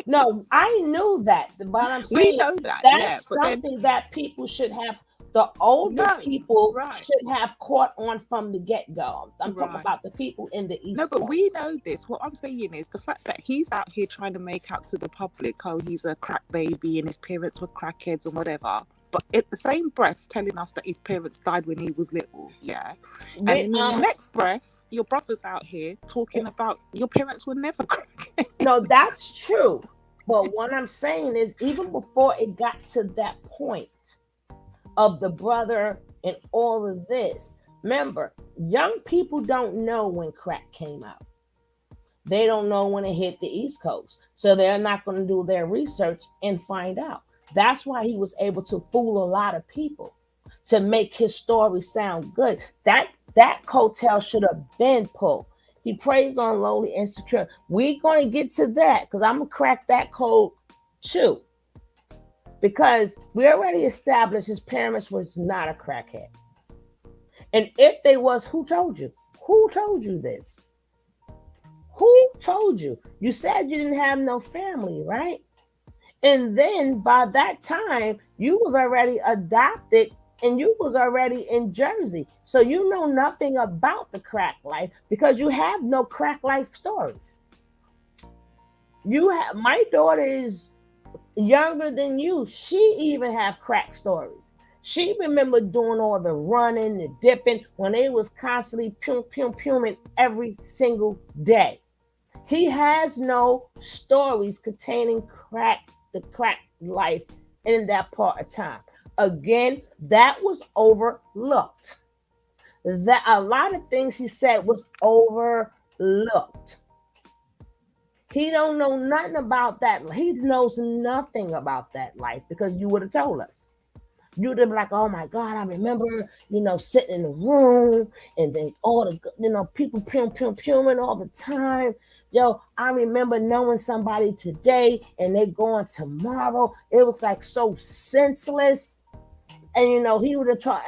No, I knew that, but I'm saying
we know that.
That's something that people should have. The older people should have caught on from the get-go. I'm talking about the people in the East.
No, but we know this. What I'm saying is the fact that he's out here trying to make out to the public, oh, he's a crack baby and his parents were crackheads and whatever. But in the same breath, telling us that his parents died when he was little, and in the next breath, your brother's out here talking about your parents were never crackheads.
No, that's true. But what I'm saying is, even before it got to that point of the brother and all of this, remember, young people don't know when crack came out. They don't know when it hit the East Coast. So they're not going to do their research and find out. That's why he was able to fool a lot of people to make his story sound good. That coattail should have been pulled. He preys on lowly and insecure. We're going to get to that because I'm going to crack that code too. Because we already established his parents was not a crackhead. And if they was, who told you? Who told you this? Who told you? You said you didn't have no family, right? And then by that time, you was already adopted and you was already in Jersey. So you know nothing about the crack life because you have no crack life stories. My daughter is younger than you. She even have crack stories. She remembered doing all the running, the dipping when they was constantly puming every single day. He has no stories containing the crack life in that part of time. Again, that was overlooked. That a lot of things he said was overlooked. He don't know nothing about that. He knows nothing about that life because you would have told us. You would have been like, oh my God, I remember, sitting in the room and then all the, people puming all the time. Yo, I remember knowing somebody today and they going tomorrow. It was like so senseless. And, he would have talked,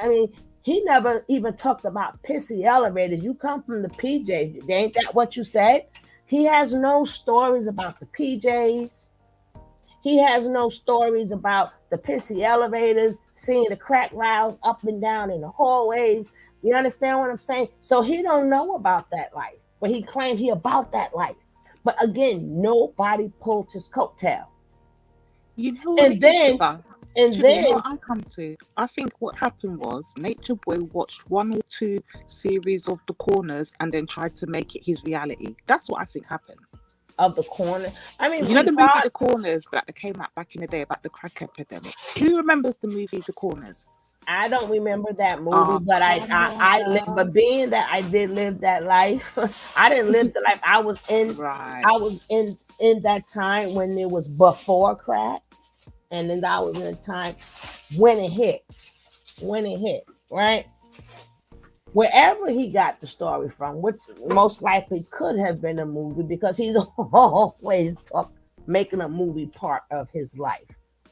he never even talked about pissy elevators. You come from the PJs. Ain't that what you said? He has no stories about the PJs. He has no stories about the pissy elevators, seeing the crack vials up and down in the hallways. You understand what I'm saying? So he don't know about that life, but he claimed he about that life. But again, nobody pulled his coattail.
You know what? What I come to, I think what happened was Nature Boy watched 1 or 2 series of The Corners and then tried to make it his reality. That's what I think happened.
Of The Corner.
The movie The Corners that came out back in the day about the crack epidemic. Who remembers the movie The Corners?
I don't remember that movie, but I lived. But being that I did live that life, I didn't live the life. I was in.
Right.
I was in that time when it was before crack, and then I was in a time when it hit. Right. Wherever he got the story from, which most likely could have been a movie because he's always making a movie part of his life,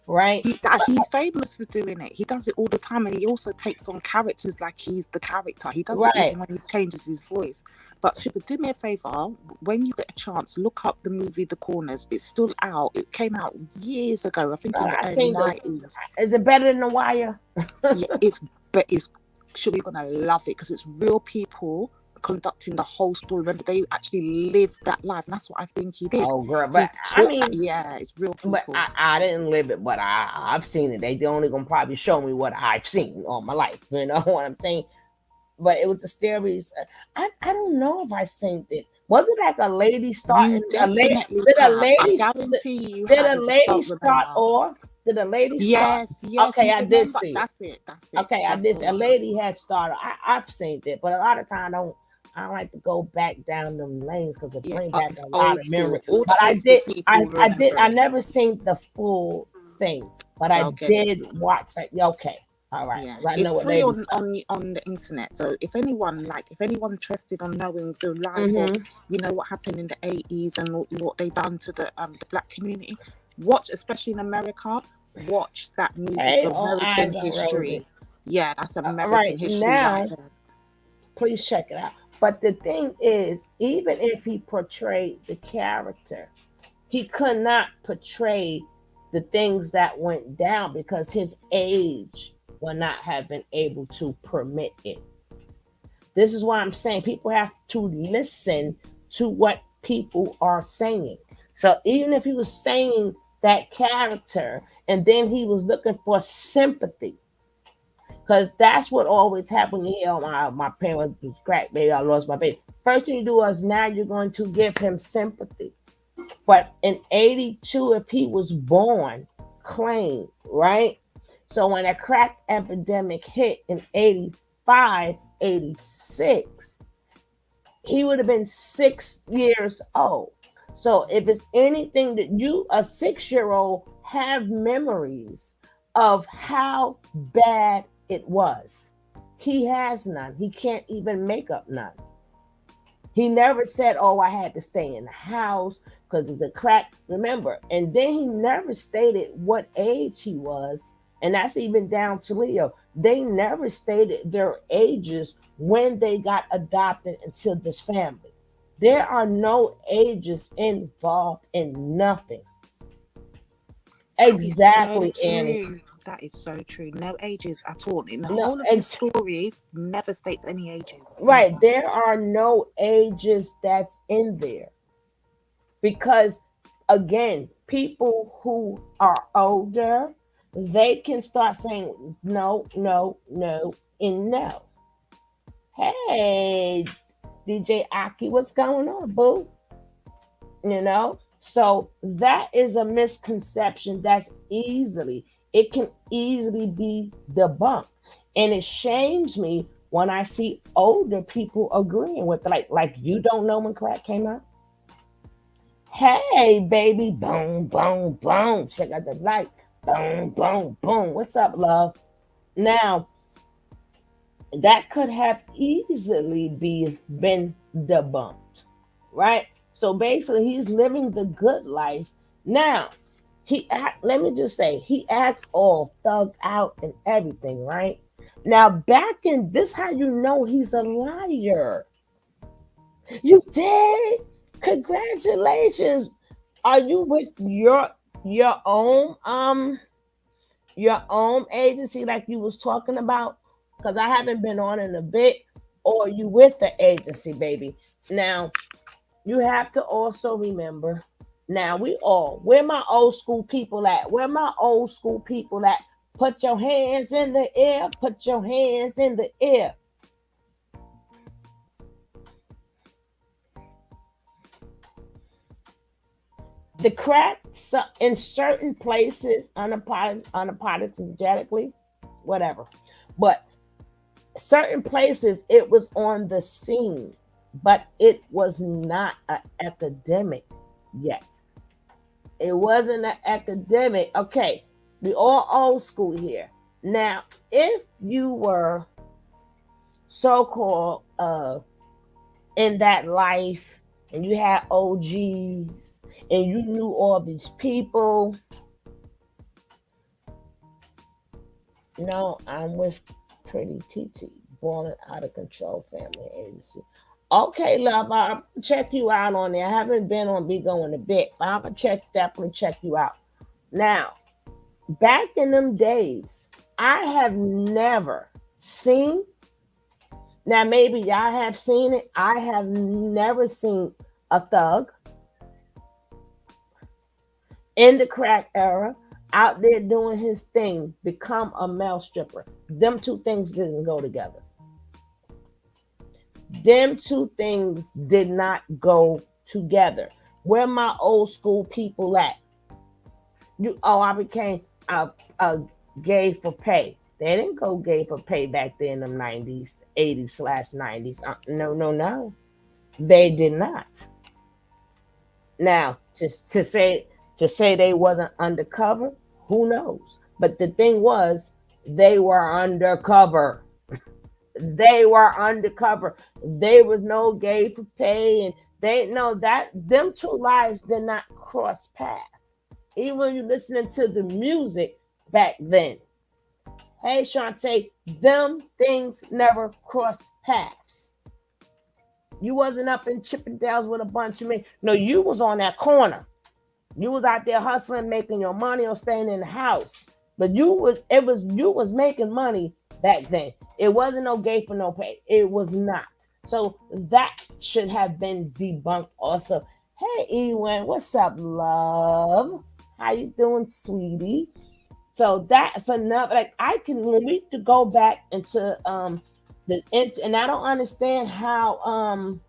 right?
He's famous for doing it. He does it all the time, and he also takes on characters like he's the character. He does it even when he changes his voice. But Sugar, do me a favor, when you get a chance, look up the movie The Corners. It's still out. It came out years ago. I think in the early 90s.
Is it better than The Wire?
it's You're gonna love it because it's real people conducting the whole story. Remember, they actually lived that life, and that's what I think he did.
Oh, girl, but
it's real people.
But I didn't live it, but I've seen it. They only gonna probably show me what I've seen all my life. You know what I'm saying? But it was a series. I don't know if I seen it. Was it like a lady starting? Did a lady start off? Did a lady start?
Yes.
Okay, I did see.
That's it.
Okay, I did. A lady had started. I've seen it, but a lot of time I like to go back down them lanes because it brings back
It's
a lot
old
of
school.
memory.
All the
But I
old school
did,
people remember
I
it.
never seen the full thing, but I
Okay.
did watch it. Okay, all right.
Yeah,
I
it's
know what
free
ladies.
on the internet. So if anyone's interested on knowing the life of,
Mhm.
what happened in the 80s and what they done to the black community, watch, especially in America, watch that movie
Hey,
for
all eyes
American
on Rosie.
history. Yeah, that's American
Right
history right
now,
there.
please check it out. But the thing is, even if he portrayed the character, he could not portray the things that went down because his age would not have been able to permit it. This is why I'm saying people have to listen to what people are saying. So even if he was saying that character and then he was looking for sympathy, because that's what always happened. You hear, oh, my parents was crack, baby, I lost my baby. First thing you do is now you're going to give him sympathy. But in 82, if he was born clean, right? So when a crack epidemic hit in 85, 86, he would have been 6 years old. So if it's anything that you, a 6-year-old, have memories of how bad it was, he has none. He can't even make up none. He never said, oh, I had to stay in the house because of the crack. Remember, and then he never stated what age he was. And that's even down to Leo. They never stated their ages when they got adopted into this family. There are no ages involved in nothing. Exactly, Annie.
That is so true. No ages at all. In the
No,
whole of his stories, never states any ages.
right.
Never.
There are no ages that's in there. Because again, people who are older, they can start saying no, no, no, and no. Hey, DJ Aki, what's going on, boo? So that is a misconception it can easily be debunked. And it shames me when I see older people agreeing with it. Like you don't know when crack came out? Hey, baby, boom, boom, boom. Check out the light. Boom, boom, boom. What's up, love? Now, that could have easily been debunked, right? So basically, he's living the good life. Now, let me just say, he act all thugged out and everything, right? Now, back in this, how you know he's a liar. You did? Congratulations. Are you with your own agency like you was talking about? Because I haven't been on in a bit. Or you with the agency, baby? Now you have to also remember. Now where my old school people at? Where my old school people at? Put your hands in the air. Put your hands in the air. The crack in certain places, unapologetically, whatever, but certain places it was on the scene, but it was not an epidemic yet. It wasn't an epidemic. Okay, we all old school here. Now, if you were so-called in that life and you had OGs and you knew all these people. No, I'm with Pretty TT, born out of control family agency. Okay, love, I'll check you out on there. I haven't been on Be Going a bit, but I'm gonna definitely check you out. Now, back in them days, I have never seen. Now, maybe y'all have seen it. I have never seen a thug in the crack era out there doing his thing become a male stripper. Them two things didn't go together. Them two things did not go together. Where my old school people at? I became a gay for pay. They didn't go gay for pay back then in the 90s, 80s/90s. No. They did not. Now, to say they wasn't undercover, who knows? But the thing was, they were undercover. They were undercover. There was no gay for pay, and they know that them two lives did not cross paths. Even when you listening to the music back then. Hey, Shantae, them things never crossed paths. You wasn't up in Chippendales with a bunch of men. No, you was on that corner. You was out there hustling, making your money, or staying in the house. But you was making money back then. It wasn't no gay for no pay. It was not. So that should have been debunked also. Hey, Ewan, what's up, love? How you doing, sweetie? So that's enough. Like when we could go back into and I don't understand how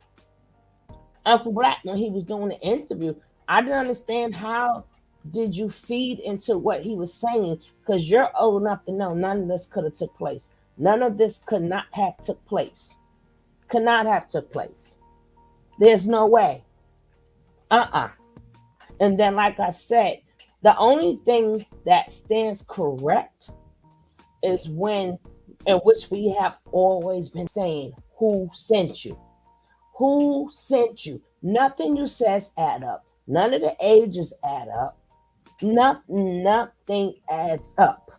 Uncle Black, when he was doing the interview, I didn't understand how did you feed into what he was saying, because you're old enough to know none of this could have took place. None of this could not have took place. Could not have took place. There's no way. And then, like I said, the only thing that stands correct is in which we have always been saying, who sent you? Who sent you? Nothing you says add up. None of the ages add up. Nothing adds up.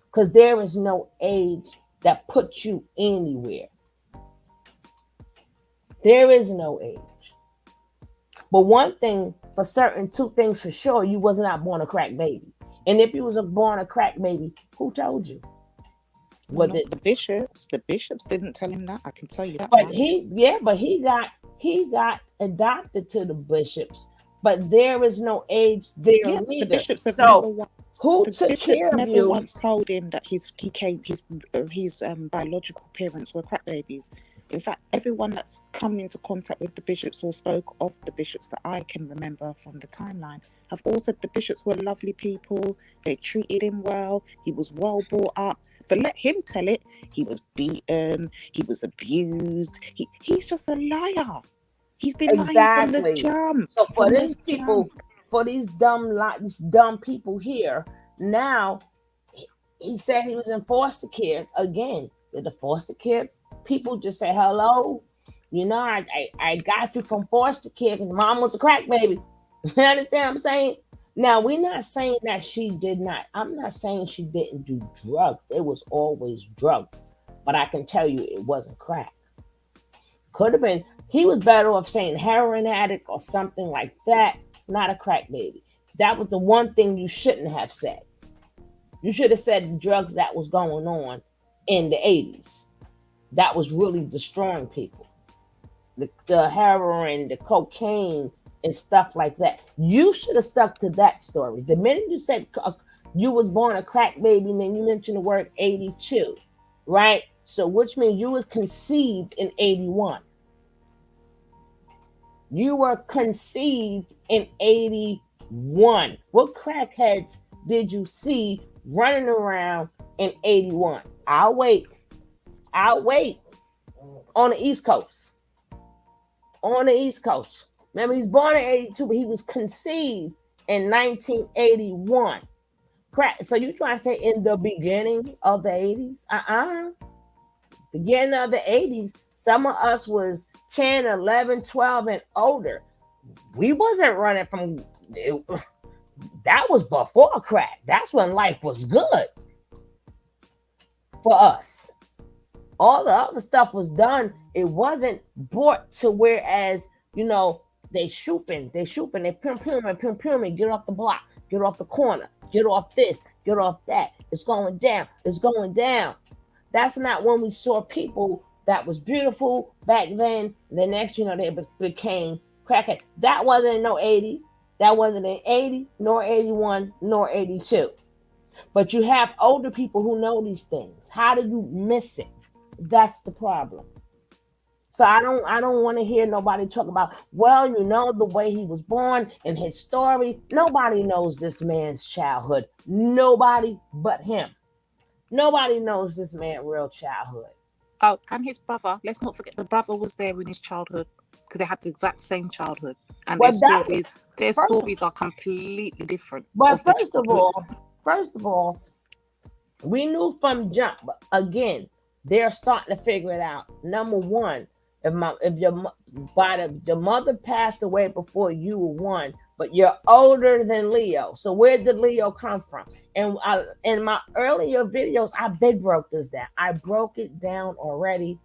Because there is no age that puts you anywhere. There is no age. But one thing for certain, two things for sure, you was not born a crack baby. And if you was born a crack baby, who told you?
The bishops. The bishops didn't tell him that. I can tell you that.
But he got adopted to the bishops. But there is no age there either.
The bishops have
who took care of you?
Once told him that his biological parents were crack babies. In fact, everyone that's come into contact with the bishops or spoke of the bishops that I can remember from the timeline have all said the bishops were lovely people. They treated him well. He was well brought up. But let him tell it. He was beaten. He was abused. He's just a liar. He's been lying from the jump.
So for these people, for these dumb people here, now he said he was in foster care. Again, did the foster care people just say, hello? You know, I got you from foster care because mom was a crack baby. You understand what I'm saying? Now, we're not saying that she did not. I'm not saying she didn't do drugs. It was always drugs. But I can tell you it wasn't crack. Could have been. He was better off saying heroin addict or something like that, not a crack baby. That was the one thing you shouldn't have said. You should have said the drugs that was going on in the 80s. That was really destroying people. The heroin, the cocaine, and stuff like that. You should have stuck to that story. The minute you said you was born a crack baby, and then you mentioned the word 82, right? So which means you was conceived in 81. You were conceived in 81. What crackheads did you see running around in 81? I'll wait. On the East Coast. Remember, he's born in 82, but he was conceived in 1981. So you trying to say in the beginning of the 80s? Beginning of the 80s, some of us was 10, 11, 12, and older. We wasn't running from... That was before crack. That's when life was good for us. All the other stuff was done. It wasn't brought to whereas, you know, they shooping, they pimping, get off the block, get off the corner, get off this, get off that. It's going down. That's not when we saw people that was beautiful back then. The next, you know, they became crackhead. That wasn't in no 80. That wasn't in 80, nor 81, nor 82. But you have older people who know these things. How do you miss it? That's the problem. So I don't want to hear nobody talk about, well, you know, the way he was born and his story. Nobody knows this man's childhood. Nobody but him. Nobody knows this man real childhood.
Oh, and his brother. Let's not forget the brother was there in his childhood because they had the exact same childhood, and
Well, that was
their
first.
stories are completely different
But
of the childhood.
first of all, we knew from jump. Again, they're starting to figure it out. Number one, if your mother passed away before you were one, but you're older than Leo. So where did Leo come from? And in my earlier videos, I big broke this down. I broke it down already.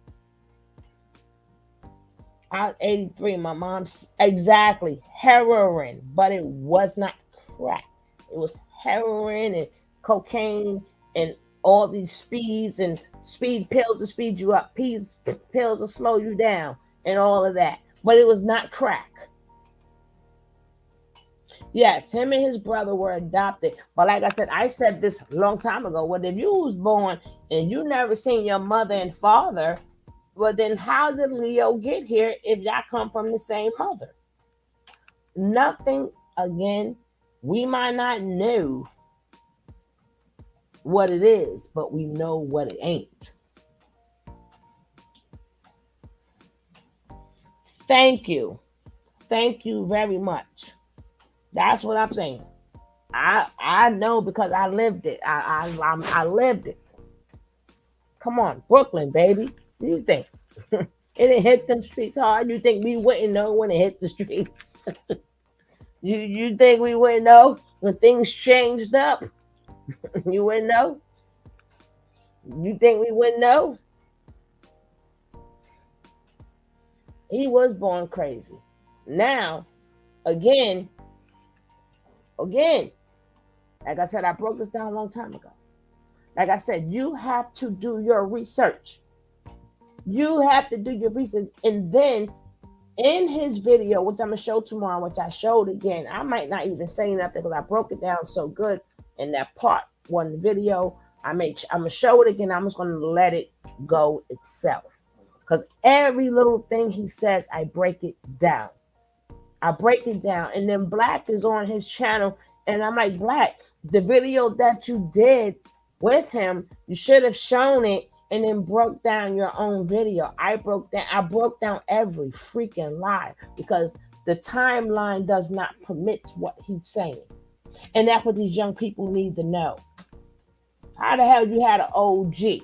I was 83. My mom's exactly heroin, but it was not crack. It was heroin and cocaine and all these speeds and speed pills to speed you up, pills to slow you down, and all of that. But it was not crack. Yes, him and his brother were adopted. But like I said this a long time ago. Well, if you was born and you never seen your mother and father, well, then how did Leo get here if y'all come from the same mother? Nothing, again, we might not know what it is, but we know what it ain't. Thank you. Thank you very much. That's what I'm saying. I know because I lived it. I lived it. Come on, Brooklyn, baby. What do you think? It didn't hit them streets hard. You think we wouldn't know when it hit the streets? you think we wouldn't know when things changed up? You wouldn't know? You think we wouldn't know? He was born crazy. Now, again, like I said, I broke this down a long time ago. Like I said, you have to do your research. You have to do your research. And then in his video, which I'm going to show tomorrow, which I showed again, I might not even say nothing because I broke it down so good in that part one video. I'm going to show it again. I'm just going to let it go itself. Because every little thing he says, I break it down. And then Black is on his channel. And I'm like, Black, the video that you did with him, you should have shown it and then broke down your own video. I broke down every freaking lie because the timeline does not permit what he's saying. And that's what these young people need to know. How the hell you had an OG?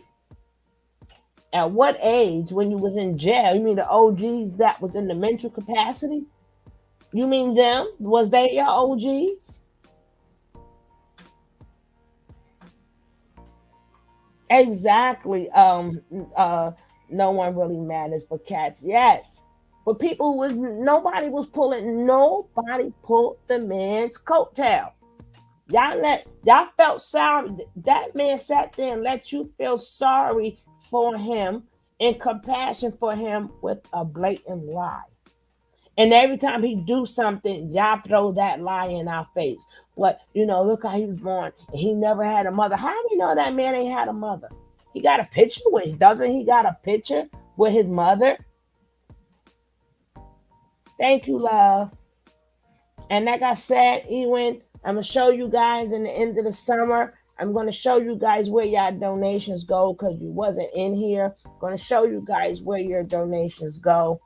At what age when you was in jail? You mean the OGs that was in the mental capacity? You mean them? Was they your OGs? Exactly. No one really matters but cats. Yes. But nobody pulled the man's coattail. Y'all felt sorry. That man sat there and let you feel sorry for him and compassion for him with a blatant lie. And every time he do something, y'all throw that lie in our face. What, look how he was born and he never had a mother. How do you know that man ain't had a mother? He got a picture doesn't he got a picture with his mother? Thank you, love. And like I said, Ewan, I'm going to show you guys in the end of the summer. I'm going to show you guys where your donations go because you wasn't in here. I'm going to show you guys where your donations go.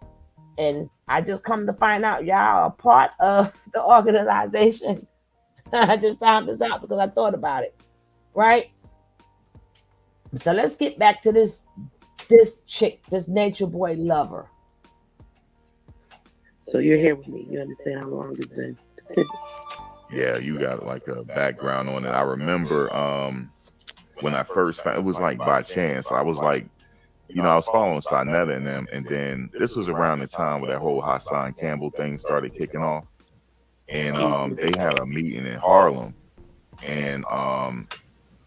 And I just come to find out y'all are part of the organization. I just found this out because I thought about it. Right? So let's get back to this chick, this nature boy lover.
So you're here with me. You understand how long it's been.
Yeah, you got like a background on it. I remember when I first found it was like by chance. I was like, I was following Sinetta and them, and then this was around the time where that whole Hassan Campbell thing started kicking off. And they had a meeting in Harlem, and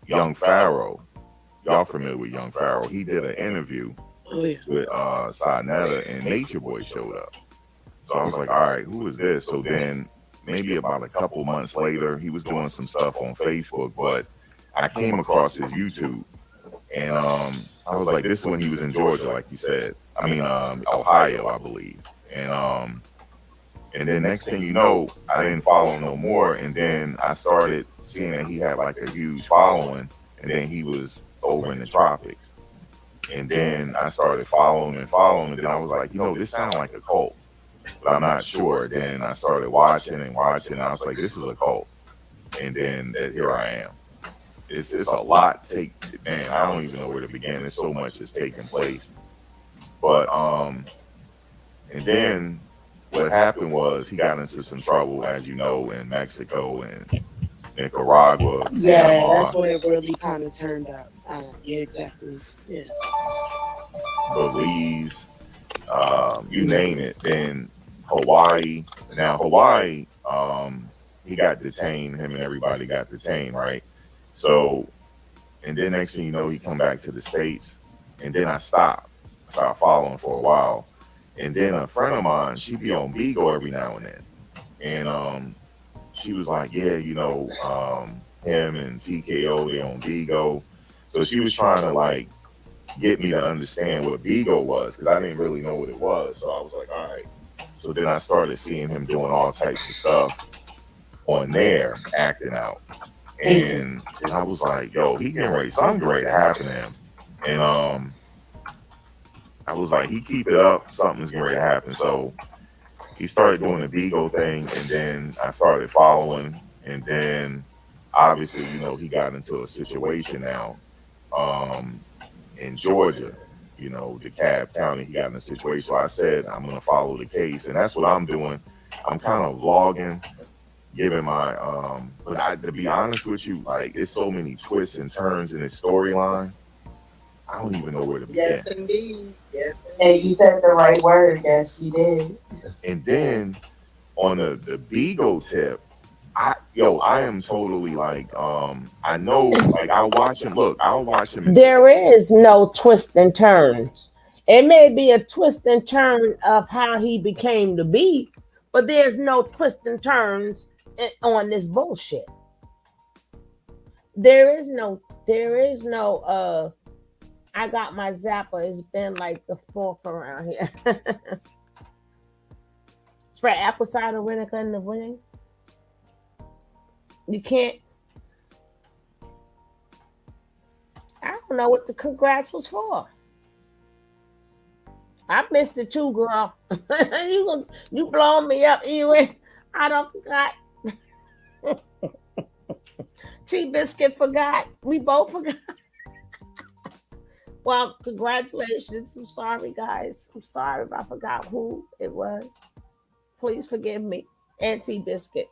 Young Pharaoh, y'all familiar with Young Pharaoh, he did an interview with Sinetta, and Nature Boy showed up. So I was like, all right, who is this? So then maybe about a couple months later, he was doing some stuff on Facebook, but I came across his YouTube, and I was like, this is when he was in Georgia, like you said. Ohio, I believe. And then next thing you know, I didn't follow him no more. And then I started seeing that he had like a huge following. And then he was over in the tropics. And then I started following and following, and then I was like, this sounds like a cult, but I'm not sure. Then I started watching and watching, and I was like, this is a cult. And then here I am. It's a lot to take, man. I don't even know where to begin. There's so much that's taking place. But and then what happened was he got into some trouble, as you know, in Mexico and Nicaragua,
Yeah,
Panama,
that's when it really kind of turned up. Yeah, exactly. Yeah.
Belize, you name it. Then Hawaii. Now Hawaii, he got detained. Him and everybody got detained, right? So, and then next thing you know, he come back to the States, and then I stopped following for a while. And then a friend of mine, she be on Bigo every now and then, and she was like, yeah, him and TKO, they on Bigo. So she was trying to like get me to understand what Bigo was, because I didn't really know what it was. So I was like, all right. So then I started seeing him doing all types of stuff on there, acting out. And I was like, yo, he getting ready, something great to happen to him. And I was like, he keep it up, something's getting ready to happen. So he started doing the Bigo thing, and then I started following, and then obviously, he got into a situation now in Georgia, DeKalb County. He got in a situation. So I said, I'm going to follow the case, and that's what I'm doing. I'm kind of vlogging, giving my, to be honest with you, like, it's so many twists and turns in this storyline. I don't even know where to begin.
Yes, indeed. Yes, indeed.
And you said the right word. Yes, you did.
And then on the Bigo tip, I am totally like, I know, like, I'll watch him. Look, I'll watch him.
There is no twist and turns. It may be a twist and turn of how he became to be, but there's no twist and turns on this bullshit. There is no, I got my zapper. It's been like the fourth around here. Spread apple cider vinegar in the ring. You can't. I don't know what the congrats was for. I missed it too, girl. you blowing me up anyway. I don't forgot. T-Biscuit forgot. We both forgot. Well, congratulations. I'm sorry, guys. I'm sorry if I forgot who it was. Please forgive me. And T-Biscuit.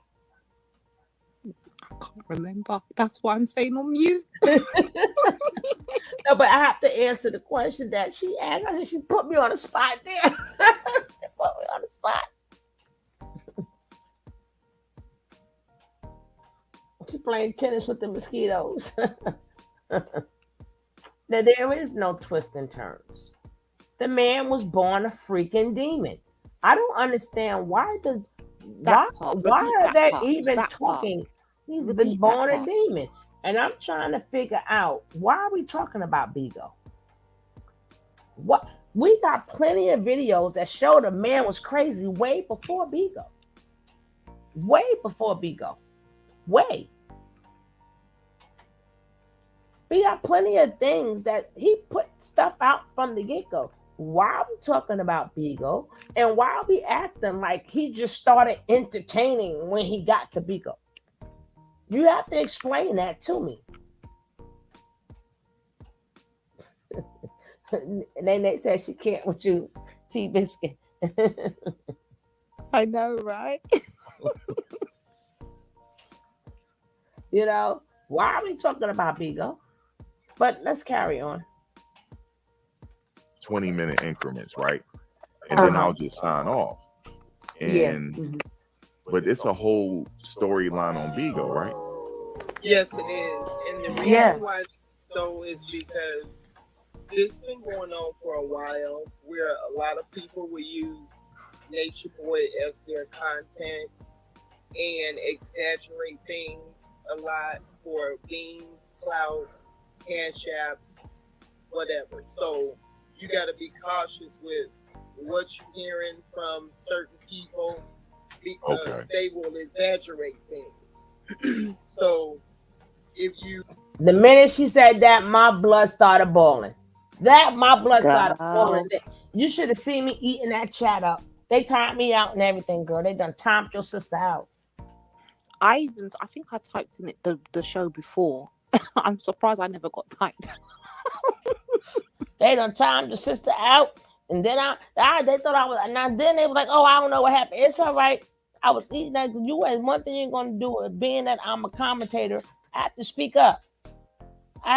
I can't remember. That's why I'm saying on mute.
No, but I have to answer the question that she asked. I said she put me on the spot there. Put me on the spot. She's playing tennis with the mosquitoes. Now, there is no twists and turns. The man was born a freaking demon. I don't understand why are they even talking? He's been born a demon. And I'm trying to figure out, why are we talking about Bigo? What? We got plenty of videos that show the man was crazy way before Bigo. Way before Bigo. Way. We got plenty of things that he put stuff out from the get-go. Why are we talking about Bigo? And why are we acting like he just started entertaining when he got to Bigo? You have to explain that to me. And then they said she can't with you, T-Biscuit.
I know, right?
Why are we talking about Bigo? But let's carry on.
20-minute increments, right? And then I'll just sign off. And but it's a whole storyline on Bigo, right?
Yes, it is. And the reason why so is because this been going on for a while, where a lot of people will use Nature Boy as their content and exaggerate things a lot for beans, clout, cash apps, whatever. So you got to be cautious with what you're hearing from certain people, because they will exaggerate things. So if you
The minute she said that, my blood started boiling. My blood started boiling.
Girl,
You should have seen me eating that chat up. They timed me out and everything, girl. They done timed your sister out.
I think I typed in it the show before. I'm surprised I never got typed.
They done timed your sister out. And then they thought I was, and then they was like, oh, I don't know what happened. It's all right. I was eating that. You had one thing you're going to do is being that I'm a commentator, I have to speak up. So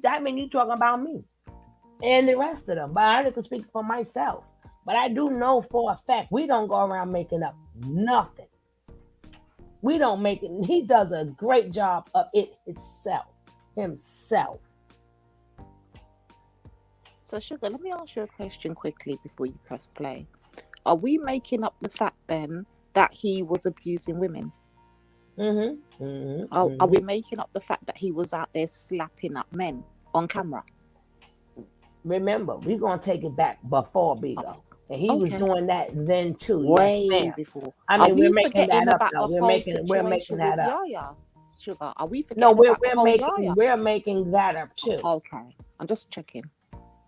that means you talking about me and the rest of them. But I can speak for myself. But I do know for a fact we don't go around making up nothing. We don't make it. He does a great job of it himself.
So, Sugar, let me ask you a question quickly before you press play. Are we making up the fact then that he was abusing women? Are we making up the fact that he was out there slapping up men on camera?
Remember, we're going to take it back before Bigo. And he was doing that then too.
Way before.
I mean, we're making that up now. We're making that up.
Yaya, Sugar, are we forgetting
No,
we're
making that up too.
Okay, I'm just checking.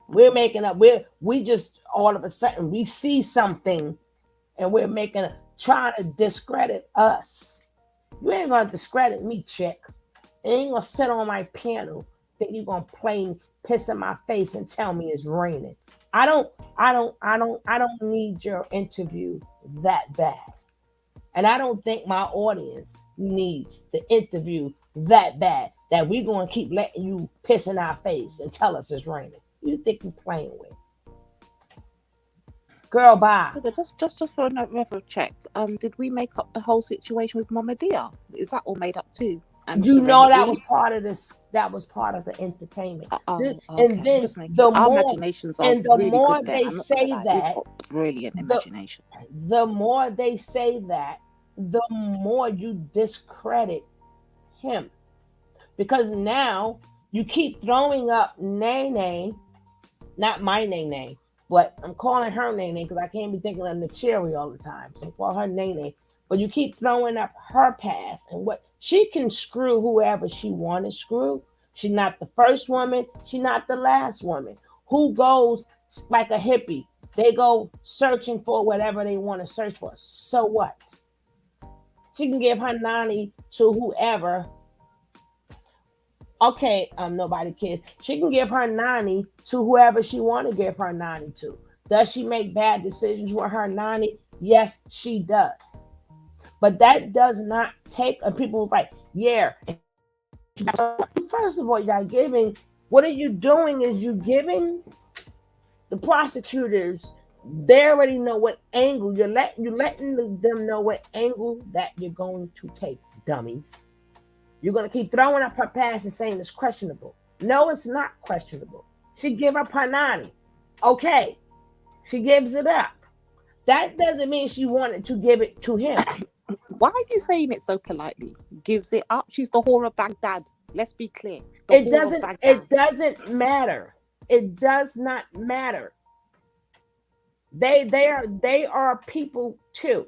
We're making up. We just all of a sudden we see something, and we're trying to discredit us. You ain't gonna discredit me, chick. You ain't gonna sit on my piano. Think you gonna piss in my face and tell me it's raining. I don't need your interview that bad. And I don't think my audience needs the interview that bad that we're going to keep letting you piss in our face and tell us it's raining. You think you're playing with? Girl, bye.
Just for another check, did we make up the whole situation with Mama Dia? Is that all made up too? And
you know that was part of this. That was part of the entertainment.
Okay.
And then
our imaginations are really
more
good there.
they say that,
we've got brilliant imagination.
The more they say that, the more you discredit him, because now you keep throwing up Nene, not my Nene, but I'm calling her Nene because I can't be thinking of Nateri all the time. So I call her Nene. But you keep throwing up her past and what she can screw whoever she want to screw. She's not the first woman. She's not the last woman. Who goes like a hippie? They go searching for whatever they want to search for. So what? She can give her nanny to whoever. Okay, nobody cares. She can give her nanny to whoever she want to give her nanny to. Does she make bad decisions with her nanny? Yes, she does. But that does not take, and people are like, yeah. First of all, you're giving, what are you doing is you giving the prosecutors, they already know what angle, you're letting them know what angle that you're going to take, dummies. You're going to keep throwing up her past and saying it's questionable. No, it's not questionable. She give up her nanny. Okay. She gives it up. That doesn't mean she wanted to give it to him.
Why are you saying it so politely? Gives it up. She's the whore of Baghdad. Let's be clear.
It doesn't matter. It does not matter. They are people too.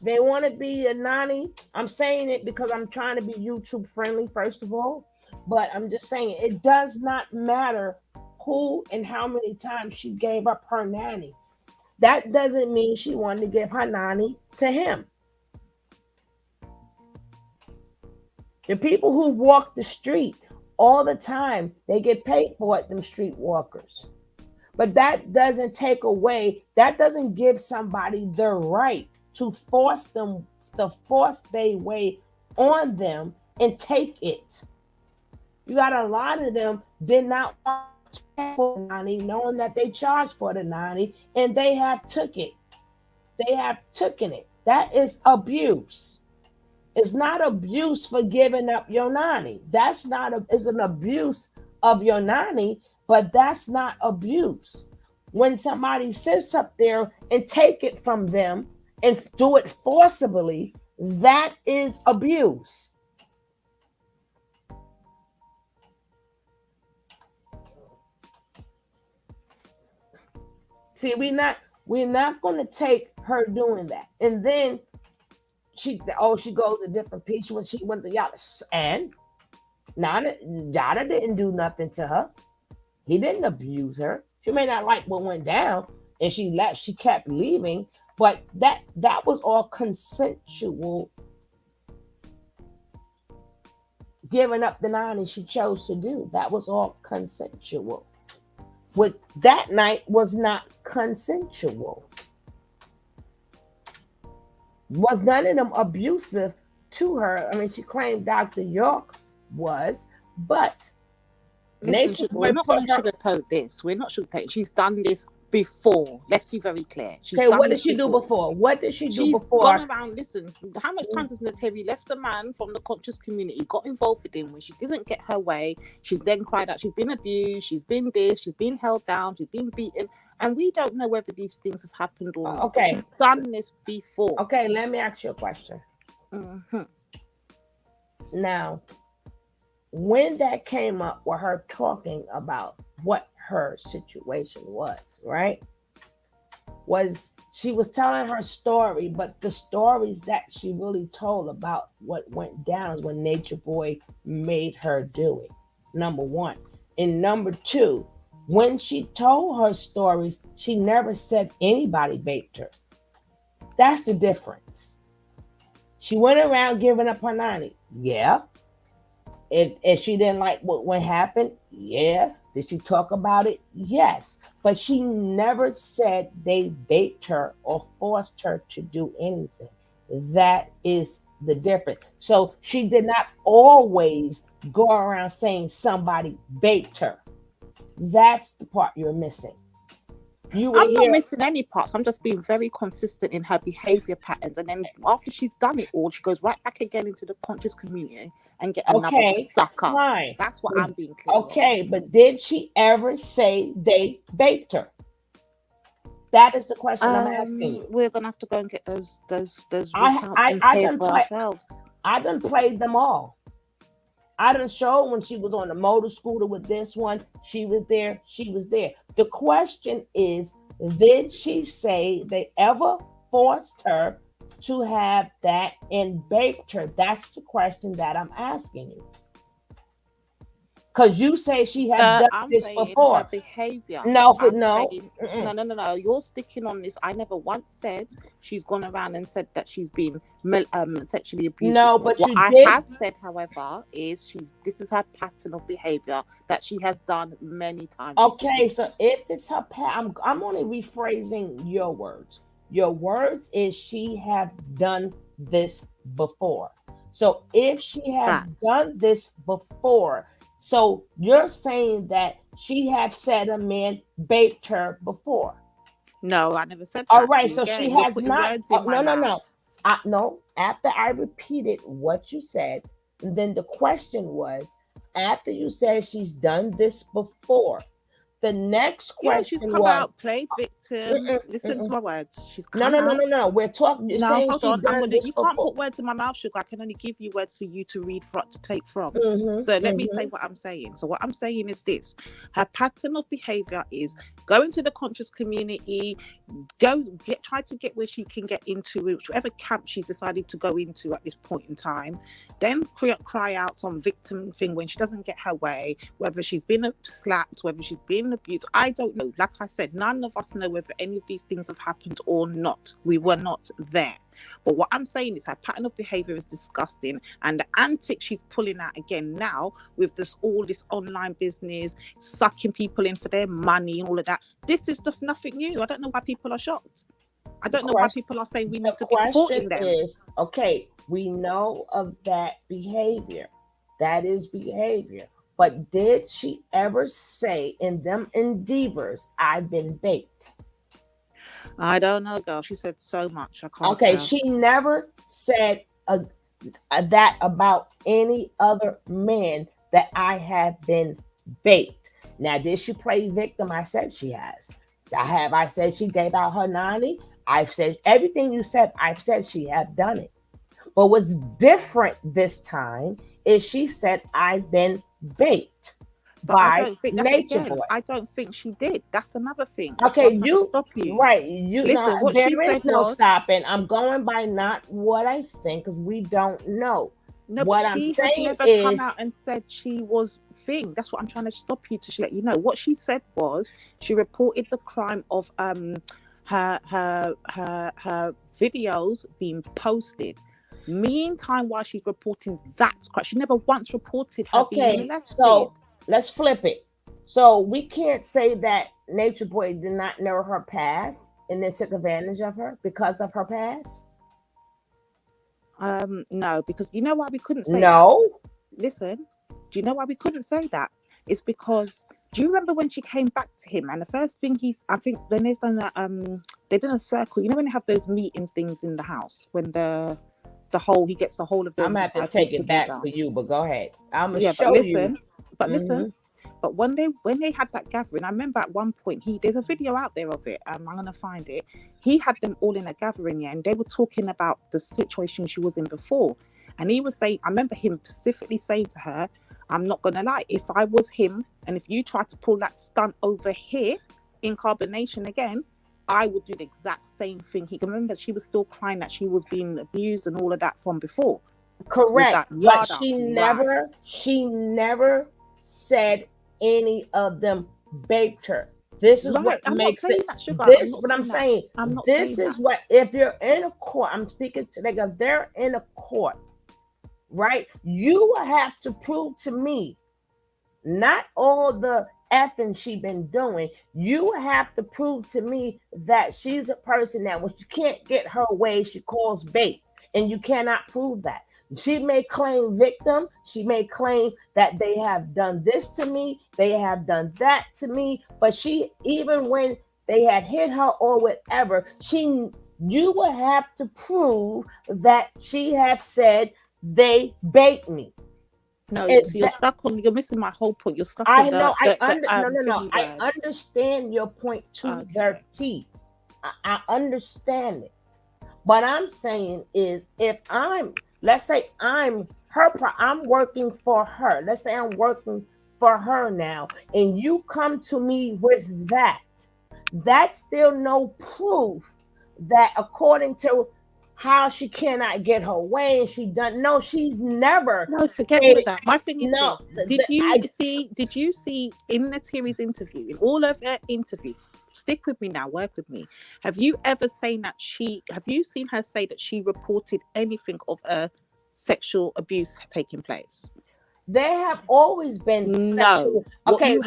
They want to be a nanny. I'm saying it because I'm trying to be YouTube friendly, first of all. But I'm just saying it does not matter who and how many times she gave up her nanny. That doesn't mean she wanted to give her nanny to him. The people who walk the street all the time, they get paid for it, them street walkers. But that doesn't take away, that doesn't give somebody the right to force their way on them and take it. You got a lot of them did not want to pay for the nanny, knowing that they charged for the nanny, and they have took it. They have taken it. That is abuse. It's not abuse for giving up your nanny. It's an abuse of your nanny, but that's not abuse. When somebody sits up there and take it from them and do it forcibly, that is abuse. See, we're not going to take her doing that. And then she goes to different people when she went to Yada, and Yada didn't do nothing to her. He didn't abuse her. She may not like what went down, and she left. She kept leaving, but that was all consensual. Giving up the 90 she chose to do. That was all consensual. What that night was not consensual. Was none of them abusive to her? I mean, she claimed Dr. York was, but
listen, we're not going to sugarcoat this. We're not sugarcoating. She's done this before. Let's be very clear.
Okay, what did she do before? What did she do before?
She's gone around. Listen, how much times has Nateri left a man from the conscious community, got involved with him when she didn't get her way? She's then cried out. She's been abused. She's been this. She's been held down. She's been beaten. And we don't know whether these things have happened or not.
Okay.
She's done this before.
Okay, let me ask you a question.
Mm-hmm.
Now, when that came up with her talking about what her situation was, right? She was telling her story, but the stories that she really told about what went down is when Nature Boy made her do it. Number one. And number two, when she told her stories, she never said anybody baked her. That's the difference. She went around giving up her 90. Yeah. If she didn't like what happened, yeah. Did she talk about it? Yes. But she never said they baked her or forced her to do anything. That is the difference. So she did not always go around saying somebody baked her. That's the part you're missing.
I'm not missing any parts. I'm just being very consistent in her behavior patterns. And then after she's done it all, she goes right back again into the conscious community and get another sucker.
Fine.
That's what I'm being clear
Okay, but did she ever say they baked her? That is the question I'm asking you.
We're gonna have to go and get those recounts here for ourselves.
I done played them all. I done showed when she was on the motor scooter with this one. She was there. She was there. The question is, did she say they ever forced her to have that and baked her? That's the question that I'm asking you. Because you say she had done this before.
Her behavior.
No.
You're sticking on this. I never once said she's gone around and said that she's been sexually abused.
No,
before.
but
what I have said, however, is this is her pattern of behavior that she has done many times.
Okay, so if it's her pattern, I'm only rephrasing your words. Your words is she have done this before. So if she has done this before. So you're saying that she have said a man baked her before?
No, I never said that.
All right, so she has not. No. After I repeated what you said, then the question was, after you said she's done this before, the next question
she's come out, played victim. Listen to my words. She's come out.
No. We're talking. You're saying she's done this before.
Can't put words in my mouth, Sugar. I can only give you words for you to read, to take from. So let me say what I'm saying. So what I'm saying is this: her pattern of behavior is going to the conscious community, try to get where she can get into, whichever camp she decided to go into at this point in time. Then cry out on victim thing when she doesn't get her way, whether she's been slapped, whether she's been abused. I don't know. Like I said, none of us know whether any of these things have happened or not. We were not there. But what I'm saying is her pattern of behavior is disgusting, and the antics she's pulling out again now with all this online business, sucking people in for their money and all of that. This is just nothing new. I don't know why people are shocked. I don't know why people are saying we need to be supporting them.
Okay, we know of that behavior. That is behavior. But did she ever say in them endeavors, I've been baked?
I don't know, girl. She said so much. I can't
tell.
She
never said that about any other man, that I have been baked. Now, did she play victim? I said she has. I said she gave out her 90. I've said everything you said. I've said she have done it. But what's different this time is she said, I've been baked.
But I
by
don't think that's
Nature
again.
Boy.
I don't think she did. That's another thing. That's why
Okay,
I'm trying to
you
stop you.
right. You
Listen,
know
what she
there
said
is no
was
stopping. I'm going by not what I think because we don't know.
no, but
What I'm
she has
saying
never come
is
out and said she was thing. That's what I'm trying to stop you to let you know. What she said was she reported the crime of her videos being posted. Meantime, while she's reporting that crime, she never once reported her being
okay.
molested.
So let's flip it. So we can't say that Nature Boy did not know her past and then took advantage of her because of her past.
No, because you know why we couldn't say that?
No.
Listen, do you know why we couldn't say that? It's because do you remember when she came back to him and the first thing I think when they've done they did a circle, you know when they have those meeting things in the house when he gets the whole of them
I'm gonna have to
disciples
take it back
together.
for you, but go ahead. I'm gonna
Yeah,
show you.
listen. But when they had that gathering, I remember at one point there's a video out there of it. I'm gonna find it. He had them all in a gathering, yeah, and they were talking about the situation she was in before. And he was saying, I remember him specifically saying to her, I'm not gonna lie, if I was him, and if you tried to pull that stunt over here in carbonation again, I would do the exact same thing. He can remember she was still crying that she was being abused and all of that from before.
Correct, but she never said any of them baked her. This is what makes it. This what I'm saying. This is what if you're in a court. I'm speaking to like if they're in a court, right? You will have to prove to me, not all the effing she been doing. You have to prove to me that she's a person that when you can't get her way, she calls bait, and you cannot prove that. She may claim victim. She may claim that they have done this to me, they have done that to me. But she, even when they had hit her or whatever, you will have to prove that she have said they bait me.
No, you're stuck on. You're missing my whole point. You're stuck on
no. I understand your point to their teeth. I understand it. What I'm saying is, if let's say I'm working for her. Let's say I'm working for her now, and you come to me with that. That's still no proof that according to how she cannot get her way and she's never.
No, forget all that. My thing is this. Did you see in Natiri's interview, in all of her interviews, stick with me now, work with me. Have you seen her say that she reported anything of a sexual abuse taking place?
There have always been sexual.
What you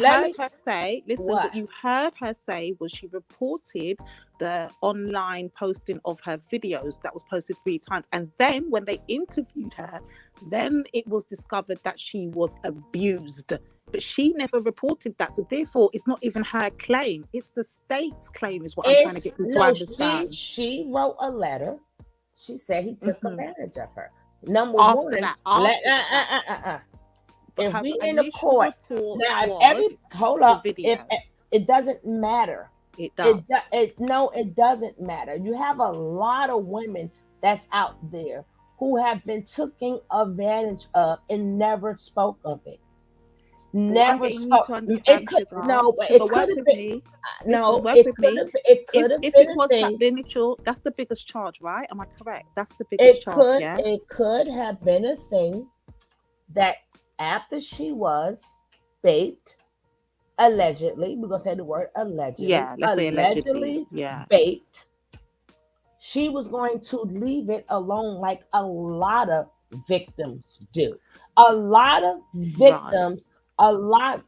heard her say was she reported the online posting of her videos that was posted 3 times. And then when they interviewed her, then it was discovered that she was abused. But she never reported that. So therefore, it's not even her claim. It's the state's claim is what I'm trying to get you to understand.
She wrote a letter. She said he took advantage of her. Number one. If we in the court now, hold up. If it doesn't matter,
it does.
It doesn't matter. You have a lot of women that's out there who have been taken advantage of and never spoke of it. Never spoke. It could have been. No, it could have been.
If it was that initial, that's the biggest charge, right? Am I correct? That's the biggest charge. Yeah.
It could have been a thing that. After she was baked, allegedly, we're gonna say the word allegedly.
Yeah, let's say allegedly. Yeah,
baked. She was going to leave it alone, like a lot of victims do. A lot of victims, a lot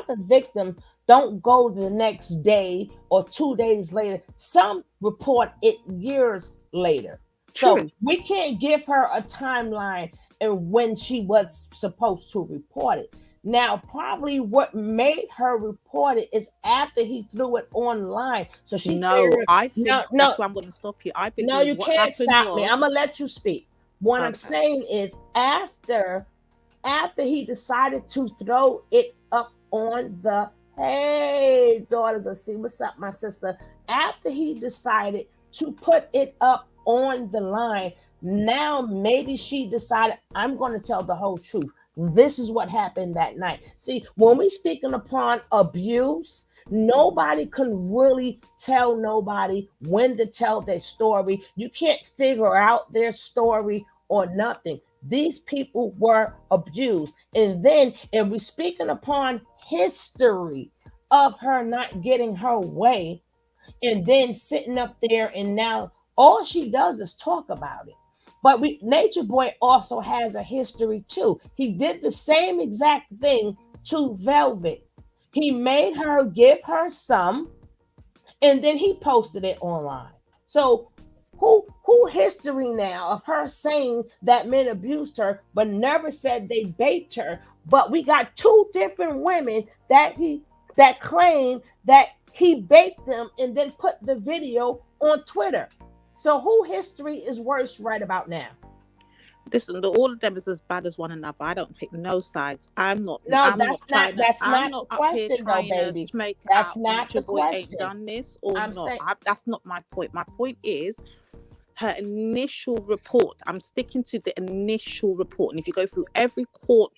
of victims don't go the next day or 2 days later. Some report it years later.
True.
So we can't give her a timeline and when she was supposed to report it. Now, probably what made her report it is after he threw it online. So she
that's why I'm going to stop you. I believe
you can't stop me. I'm gonna let you speak. What I'm saying is after he decided to throw it up on the hey daughters of see what's up, my sister. After he decided to put it up on the line. Now, maybe she decided, I'm going to tell the whole truth. This is what happened that night. See, when we speaking upon abuse, nobody can really tell nobody when to tell their story. You can't figure out their story or nothing. These people were abused. And then if we speaking upon history of her not getting her way, and then sitting up there and now all she does is talk about it. But Nature Boy also has a history too. He did the same exact thing to Velvet. He made her give her some, and then he posted it online. So who history now of her saying that men abused her, but never said they baked her? But we got two different women that claim that he baked them and then put the video on Twitter. So who history is worse right about now?
Listen, all of them is as bad as one another. I don't pick no sides. I'm not.
No,
I'm
that's not. That's
I'm
not the
up here
question, though,
trying
baby.
to make
That's
out
not
Nature
the
Boy
question.
ain't done this or
I'm
not.
saying-
That's not my point. My point is her initial report. I'm sticking to the initial report, and if you go through every court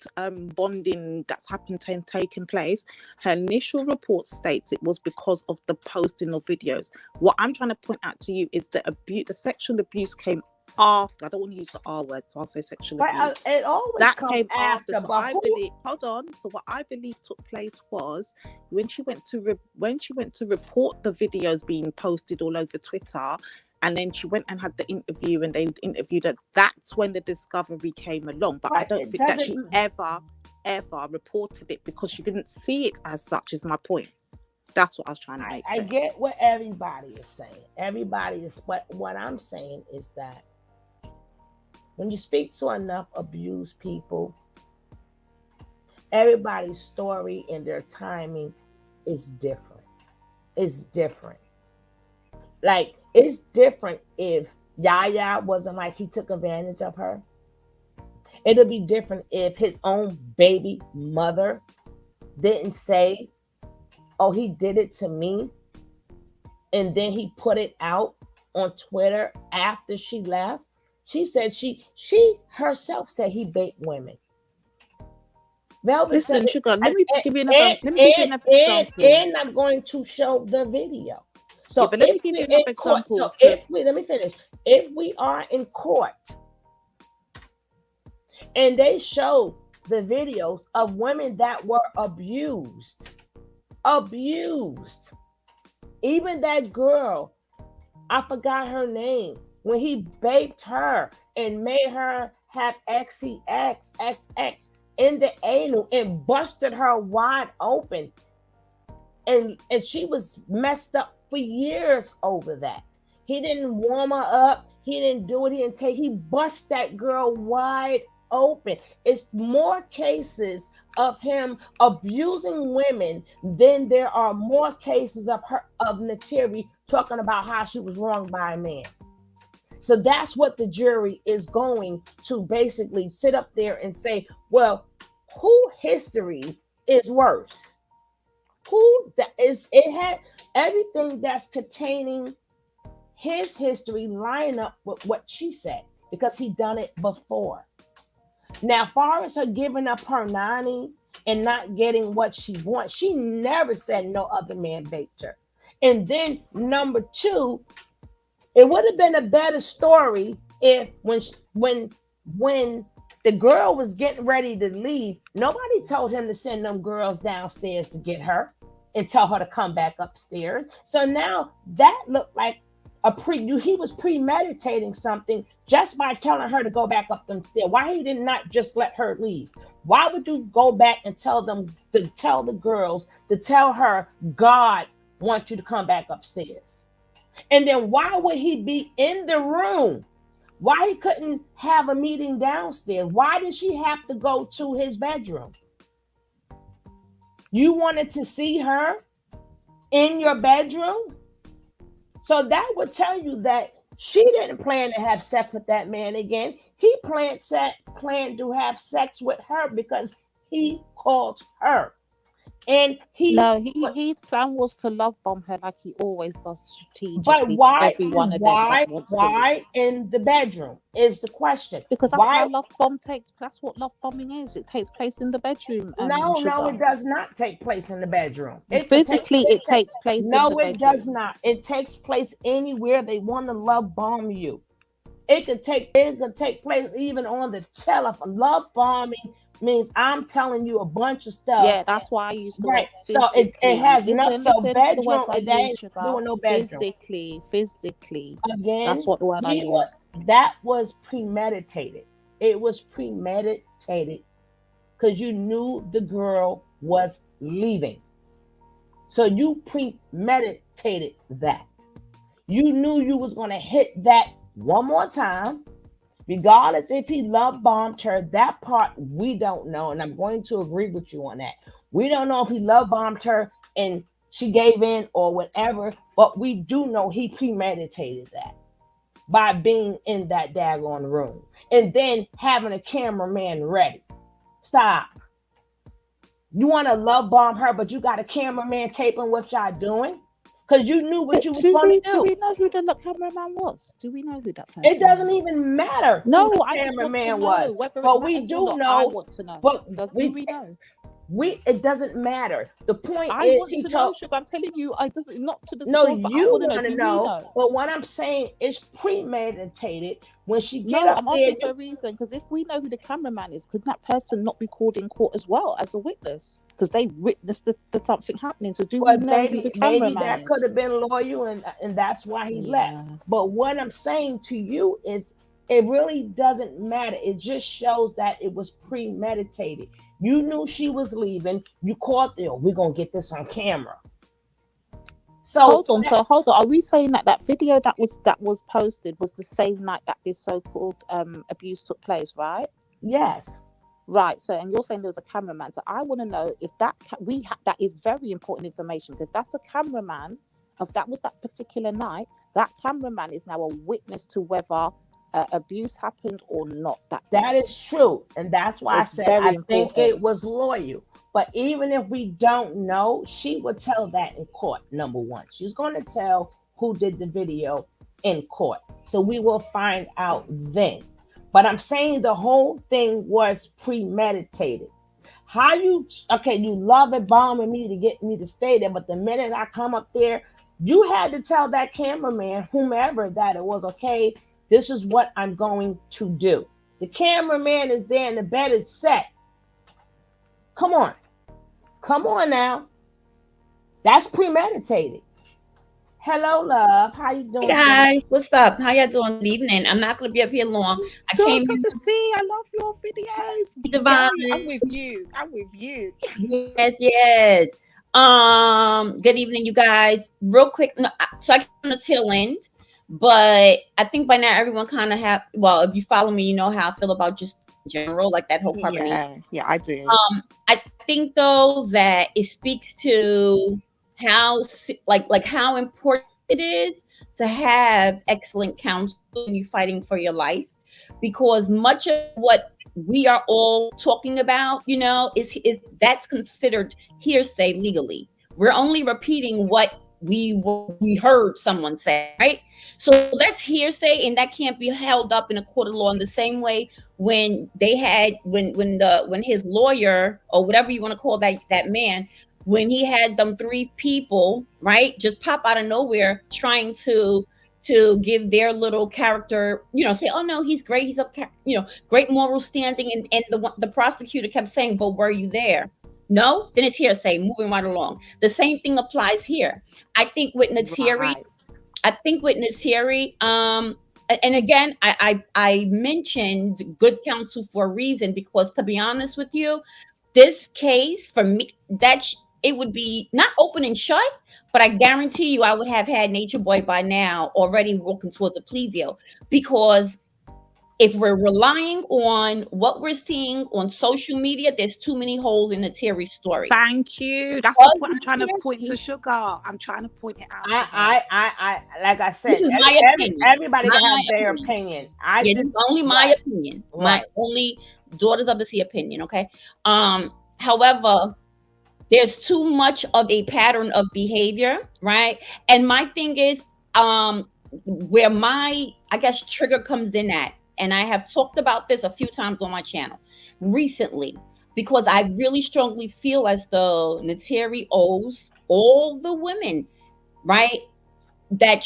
bonding that's happened and taken place, her initial report states it was because of the posting of videos. What I'm trying to point out to you is that the sexual abuse came after. I don't want to use the R word, so I'll say sexual abuse.
It always
That
comes
came after. So
but
I believe. Hold on. So what I believe took place was when she went to report the videos being posted all over Twitter, and then she went and had the interview, and they interviewed her. That's when the discovery came along. But I don't think that she ever reported it because she didn't see it as such. Is my point. That's what I was trying to make sense.
I get what everybody is saying. Everybody is, but what I'm saying is that when you speak to enough abused people, everybody's story and their timing is different. It's different. Like, it's different if Yaya wasn't like he took advantage of her. It'll be different if his own baby mother didn't say, oh, he did it to me, and then he put it out on Twitter after she left. She said she herself said he baked women. Velvet
Listen,
said,
Sugar, let me give you another example.
And I'm going to show the video. So
yeah, but let me give you another example.
Let me finish. If we are in court and they show the videos of women that were abused, even that girl, I forgot her name, when he baked her and made her have XXX in the anal and busted her wide open, and she was messed up for years over that. He didn't warm her up. He didn't do it. He bust that girl wide open. It's more cases of him abusing women than there are more cases of Nateri talking about how she was wronged by a man. So that's what the jury is going to basically sit up there and say, well, who history is worse? It had everything that's containing his history line up with what she said, because he done it before. Now, far as her giving up her nanny and not getting what she wants, she never said no other man baked her. And then number two, it would have been a better story if when the girl was getting ready to leave, nobody told him to send them girls downstairs to get her and tell her to come back upstairs. So now that looked like he was premeditating something just by telling her to go back up them stairs. Why he did not just let her leave? Why would you go back and tell the girls to tell her God wants you to come back upstairs? And then why would he be in the room? Why he couldn't have a meeting downstairs? Why did she have to go to his bedroom? You wanted to see her in your bedroom? So that would tell you that she didn't plan to have sex with that man again. He planned to have sex with her because he called her. And
his plan was to love bomb her like he always does
but
strategically to
why?
every one of them that wants to.
Why in the bedroom is the question?
Because that's
why?
how love bomb takes. That's what love bombing is. It takes place in the bedroom.
No, it does not take place in the bedroom.
Physically, it takes place in the bedroom.
No, it does not. It takes place anywhere they want to love bomb you. It could take place even on the telephone. Love bombing means I'm telling you a bunch of stuff.
Yeah, that's why I used the word
So it has nothing. So bedroom, it ain't doing no bedroom.
Physically.
Again,
that's what the word I used.
That was premeditated. It was premeditated because you knew the girl was leaving. So you premeditated that. You knew you was going to hit that one more time. Regardless if he love bombed her, that part we don't know. And I'm going to agree with you on that. We don't know if he love bombed her and she gave in or whatever, but we do know he premeditated that by being in that daggone room and then having a cameraman ready. Stop. You want to love bomb her, but you got a cameraman taping what y'all doing? Because you knew what you was going to do.
Do we know who the cameraman was? Do we know who that person
It doesn't even matter
who
the
I
cameraman
was.
But we do know.
I want to know.
But
do we know?
It doesn't matter. The point
I
is
want
he
to
told.
know, I'm telling you, I doesn't not to the
No,
score,
you
want
to know. But what I'm saying is premeditated. When she get up
I'm
there,
asking for a reason, because if we know who the cameraman is, could that person not be called in court as well as a witness? Because they witnessed the something happening. So do we know who the cameraman
maybe that could have been loyal, and that's why he left. But what I'm saying to you is, it really doesn't matter. It just shows that it was premeditated. You knew she was leaving. You caught them. We're gonna get this on camera. So
hold on. Are we saying that video that was posted was the same night that this so-called abuse took place, right?
Yes.
Right. So, and you're saying there was a cameraman. So I want to know if that that is very important information. If that's a cameraman, if that was that particular night, that cameraman is now a witness to whether abuse happened or not.
That is true, and that's why I said I think it was loyal. But even if we don't know, she would tell that in court. Number one, she's going to tell who did the video in court, so we will find out then. But I'm saying the whole thing was premeditated. How you love and bombing me to get me to stay there, but the minute I come up there, you had to tell that cameraman, whomever that it was, okay, this is what I'm going to do. The cameraman is there and the bed is set. Come on now. That's premeditated. Hello, love. How you doing?
Hey guys, what's up? How y'all doing? Good evening. I'm not going to be up here long. I came in
to see. I love your videos.
Devine.
I'm with you.
Yes. Good evening, you guys. Real quick. No, so I came on the tail end, but I think by now everyone kind of if you follow me, you know how I feel about just in general, like that whole company.
Yeah, I do.
I think though that it speaks to how how important it is to have excellent counsel when you're fighting for your life, because much of what we are all talking about, is that's considered hearsay legally. We're only repeating what we heard someone say, right? So that's hearsay, and that can't be held up in a court of law. In the same way, when his lawyer, or whatever you want to call that man, when he had them 3 people, right, just pop out of nowhere trying to give their little character, say, oh no, he's great, he's great moral standing, and the prosecutor kept saying, but were you there? No, then it's hearsay. Moving right along. The same thing applies here. I think with Natiri, and again, I mentioned good counsel for a reason, because to be honest with you, this case for me, it would be not open and shut, but I guarantee you I would have had Nature Boy by now already working towards a plea deal, because if we're relying on what we're seeing on social media, there's too many holes in the Terry story.
Thank you. That's the point I'm trying to point to Sugar. I'm trying to point it out.
I like I said,
this is my opinion.
Everybody can have their opinion.
This is only my opinion. Right. My only Daughters of the Sea opinion. Okay. However, There's too much of a pattern of behavior, right? And my thing is, where my, I guess, trigger comes in at, and I have talked about this a few times on my channel recently, because I really strongly feel as though Nateri owes all the women, right, that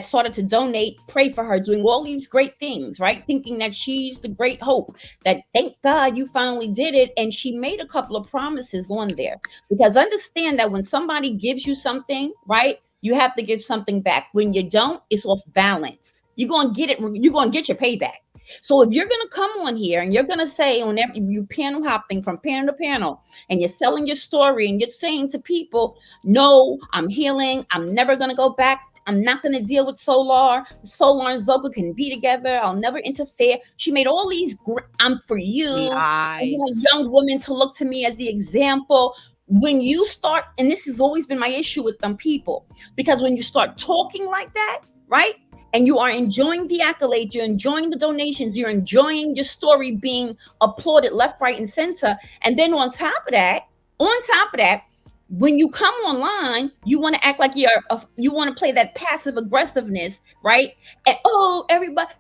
started to donate, pray for her, doing all these great things, right, thinking that she's the great hope, that thank God you finally did it. And she made a couple of promises on there, because understand that when somebody gives you something, right, you have to give something back. When you don't, it's off balance. You're gonna get it, you're gonna get your payback. So if you're gonna come on here and you're gonna say, on every, you panel hopping from panel to panel, and you're selling your story and you're saying to people, no, I'm healing, I'm never gonna go back, I'm not going to deal with Solar. Solar and Zoka can be together. I'll never interfere. She made all these, I'm for you.
Nice.
I want young women to look to me as the example. When you start, and this has always been my issue with them people, because when you start talking like that, right, and you are enjoying the accolades, you're enjoying the donations, you're enjoying your story being applauded left, right, and center, and then on top of that, when you come online, you want to act like you want to play that passive aggressiveness, right? And oh, everybody,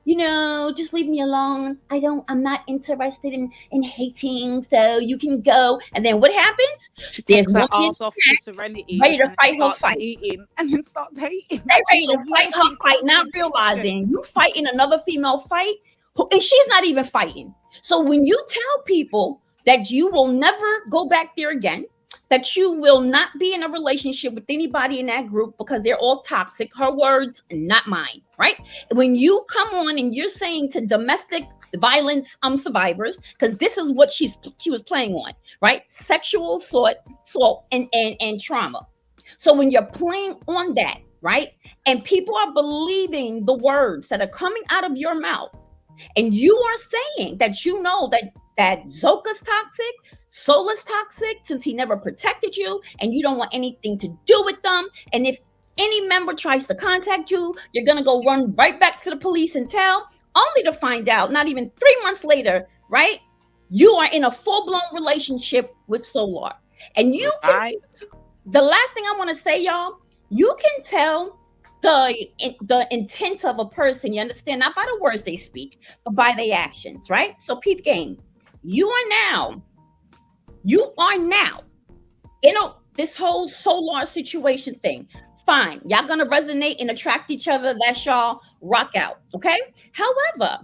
just leave me alone. I'm not interested in hating, so you can go. And then what happens?
She
There's
takes her
one
ass off to Serenity,
ready to fight her
starts
fight.
hating, and then starts hating.
They ready to fight her fight, not realizing you fighting another female fight, and she's not even fighting. So when you tell people that you will never go back there again, that you will not be in a relationship with anybody in that group because they're all toxic, her words, not mine, right? When you come on and you're saying to domestic violence survivors, because this is what she was playing on, right? Sexual assault and trauma. So when you're playing on that, right, and people are believing the words that are coming out of your mouth, and you are saying that that Zoka's toxic, Sola's toxic, since he never protected you, and you don't want anything to do with them. And if any member tries to contact you, you're gonna go run right back to the police and tell, only to find out, not even 3 months later, right, you are in a full-blown relationship with Solar. And you can, the last thing I want to say, y'all, you can tell the intent of a person, you understand, not by the words they speak, but by their actions, right? So peep game, you are now this whole Solar situation thing, fine, y'all gonna resonate and attract each other, that's y'all rock out, okay? However,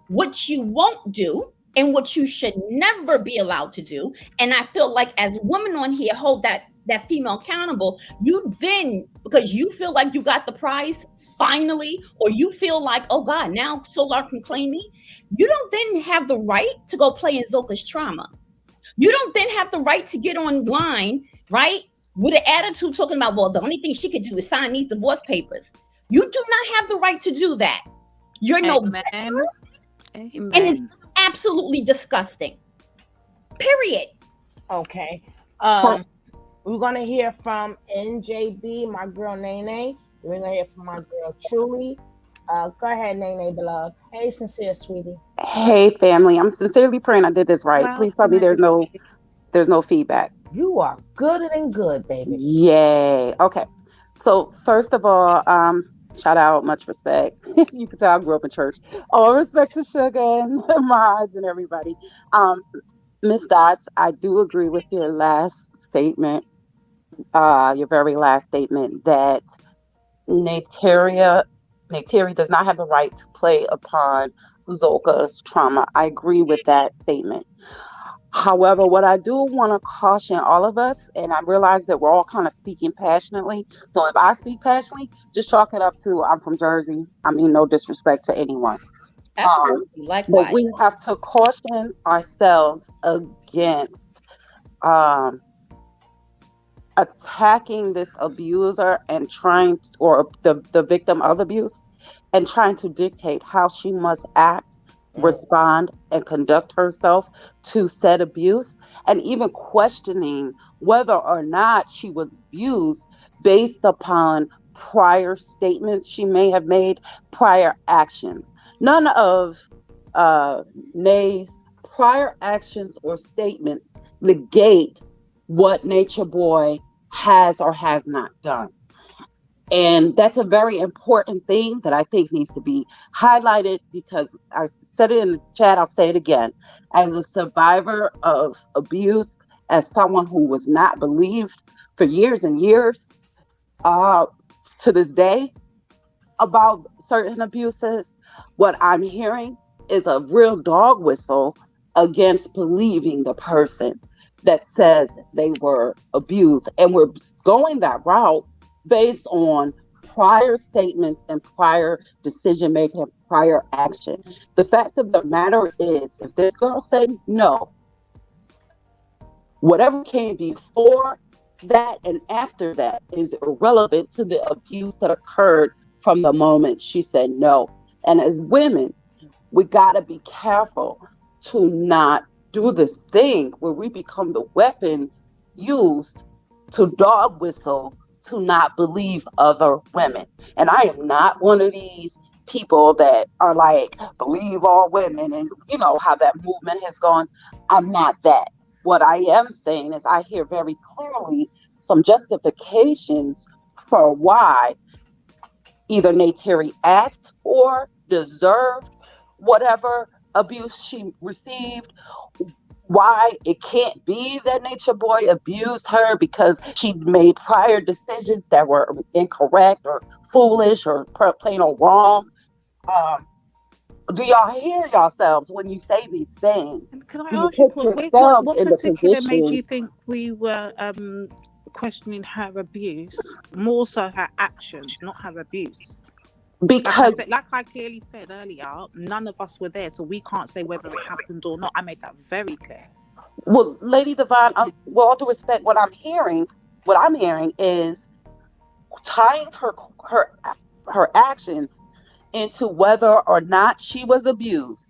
what you won't do and what you should never be allowed to do, and I feel like as women on here hold that female accountable, you then, because you feel like you got the prize finally, or you feel like, oh God, now Solar can claim me, you don't then have the right to go play in Zoka's trauma. You don't then have the right to get online, right, with an attitude talking about, well, the only thing she could do is sign these divorce papers. You do not have the right to do that. You're no better. And it's absolutely disgusting. Period.
Okay. We're going to hear from NJB, my girl Nene. We're going to hear from my girl Truly. Go ahead, Nene, beloved. Hey, sincere sweetie.
Hey, family. I'm sincerely praying I did this right. Please tell me there's no feedback.
You are gooder than good, baby.
Yay. Okay. So first of all, shout out, much respect. You can tell I grew up in church. All respect to Sugar and Mods and everybody. Miss Dots, I do agree with your last statement, your very last statement, that Nateri does not have the right to play upon Zoka's trauma. I agree with that statement. However, what I do want to caution all of us, and I realize that we're all kind of speaking passionately. So if I speak passionately, just chalk it up to I'm from Jersey. I mean, no disrespect to anyone.
Absolutely. Likewise.
But we have to caution ourselves against attacking this abuser and or the victim of abuse, and trying to dictate how she must act, respond, and conduct herself to said abuse, and even questioning whether or not she was abused based upon prior statements she may have made, prior actions. None of Nay's prior actions or statements negate what Nature Boy has or has not done. And that's a very important thing that I think needs to be highlighted, because I said it in the chat, I'll say it again. As a survivor of abuse, as someone who was not believed for years and years, to this day, about certain abuses, what I'm hearing is a real dog whistle against believing the person that says they were abused. And we're going that route based on prior statements and prior decision making and prior action. The fact of the matter is, if this girl said no, whatever came before that and after that is irrelevant to the abuse that occurred from the moment she said no. And as women, we got to be careful to not do this thing where we become the weapons used to dog whistle to not believe other women. And I am not one of these people that are like, believe all women, and you know how that movement has gone. I'm not that. What I am saying is I hear very clearly some justifications for why either Neytiri asked for, deserved whatever abuse she received, why it can't be that Nature Boy abused her because she made prior decisions that were incorrect or foolish or plain or wrong. Do y'all hear yourselves when you say these things?
Can I
Do you
ask you,
put yourselves
what
in the
particular made
position?
you think we were questioning her abuse, more so her actions, not her abuse?
Because,
like I clearly said earlier, none of us were there, so we can't say whether it happened or not. I made that very clear.
well, Lady Devine, with all due respect, what I'm hearing is tying her actions into whether or not she was abused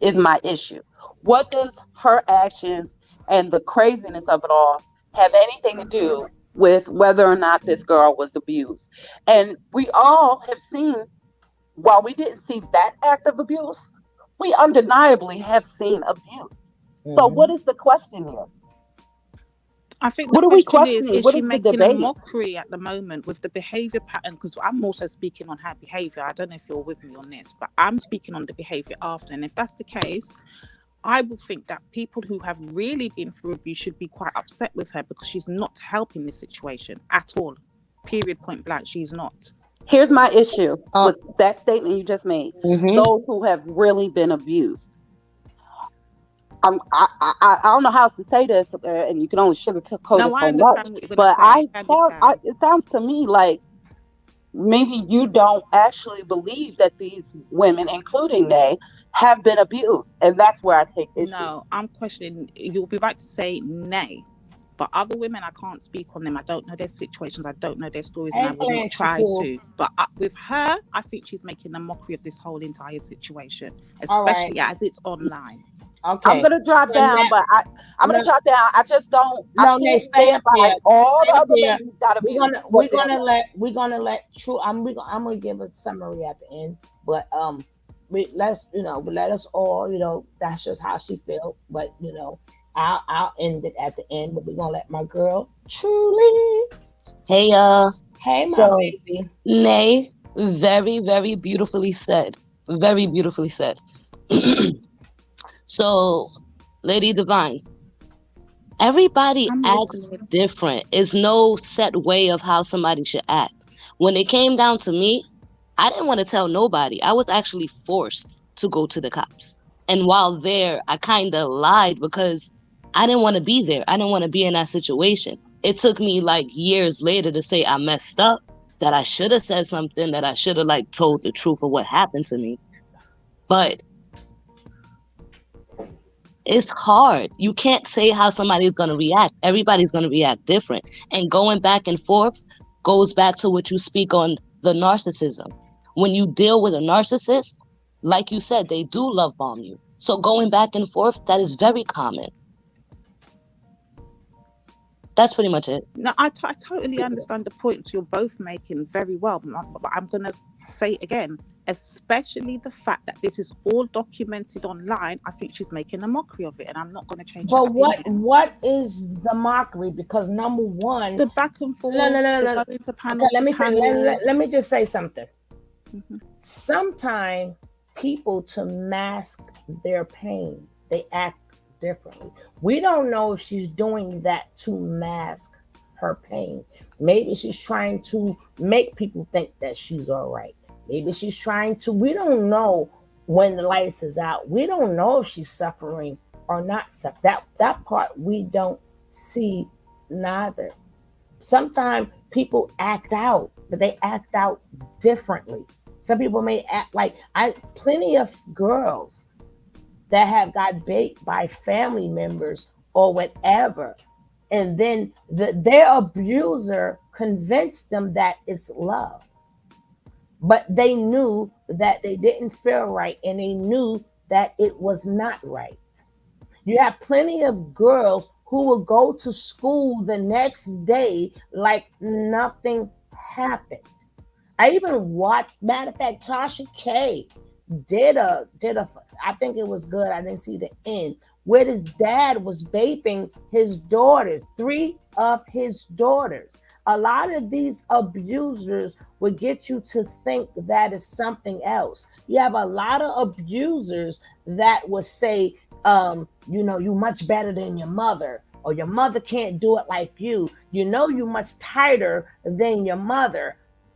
is my issue. What does her actions and the craziness of it all have anything to do with whether or not this girl was abused? And we all have seen, while we didn't see that act of abuse, we undeniably have seen abuse. So what is the question here?
I think
what
the
are we
question is
questioning? What
she
is the
making a
debate?
mockery at the moment with the behavior pattern? Because I'm also speaking on her behavior. I don't know if you're with me on this, but I'm speaking on the behavior after. And if that's the case, I would think that people who have really been through abuse should be quite upset with her, because she's not helping this situation at all. Period, point blank, she's not.
Here's my issue with that statement you just made. Those who have really been abused. I don't know how else to say this, and you can only sugarcoat it so much. But it sounds to me like maybe you don't actually believe that these women, including Nay, have been abused, and that's where I take issue.
No, I'm questioning. You'll be right to say Nay, but other women, I can't speak on them. I don't know their situations. I don't know their stories, and I will not try to. But with her, I think she's making a mockery of this whole entire situation, especially as it's online.
Okay.
I'm gonna drop down, but I'm gonna drop down. I just don't.
No, Nay, stay up there.
All the other men got abused.
We're gonna let True. I'm gonna give a summary at the end, but let us all, that's just how she felt. But I'll end it at the end. But we're gonna let my girl Truly.
Hey
Hey, my baby.
Nay, very, very beautifully said. Very beautifully said. So, Lady Devine, everybody acts different. It's no set way of how somebody should act. When it came down to me, I didn't want to tell nobody. I was actually forced to go to the cops. And while there, I kind of lied because I didn't want to be there. I didn't want to be in that situation. It took me like years later to say I messed up, that I should have said something, that I should have like told the truth of what happened to me. But it's hard. You can't say how somebody's going to react. Everybody's going to react different. And going back and forth goes back to what you speak on, the narcissism. When you deal with a narcissist, like you said, they do love bomb you. So going back and forth, that is very common. That's pretty much it.
No, I totally understand the points you're both making very well. But I'm going to say it again, especially the fact that this is all documented online. I think she's making a mockery of it, and I'm not going to change her
But
opinion.
what is the mockery? Because number one,
The back and forth,
no.
the going to panels,
Okay,
panels.
let me just say something.
Mhm.
Sometimes people, to mask their pain, they act differently. We don't know if she's doing that to mask her pain. Maybe she's trying to make people think that she's all right. Maybe she's trying to, we don't know when the lights is out. We don't know if she's suffering or not suffering. That part we don't see neither. Sometimes people act out, but they act out differently. Some people may act like I plenty of girls that have got bait by family members or whatever. And then their abuser convinced them that it's love. But they knew that they didn't feel right and they knew that it was not right. You have plenty of girls who will go to school the next day like nothing happened. I even watched, matter of fact, Tasha K did a I think it was good. I didn't see the end where his dad was vaping his daughter, three of his daughters. A lot of these abusers would get you to think that is something else. You have a lot of abusers that would say, you know, you much better than your mother, or your mother can't do it like you. You know, you much tighter than your mother.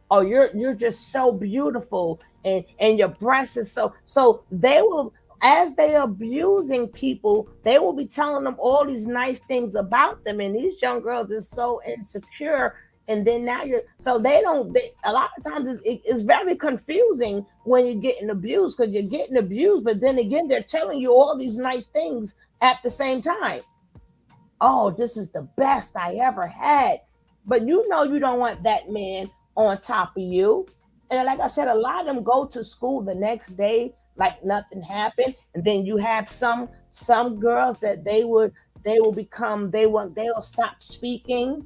Oh, you're just so beautiful, and your breast is so they will, as they abusing people, they will be telling them all these nice things about them, and these young girls is so insecure. And then now you're so a lot of times it's very confusing when you're getting abused, because you're getting abused, but then again they're telling you all these nice things at the same time. Oh, this is the best I ever had. But you know you don't want that man on top of you. And like I said, a lot of them go to school the next day like nothing happened. And then you have some girls that they will become, they'll stop speaking.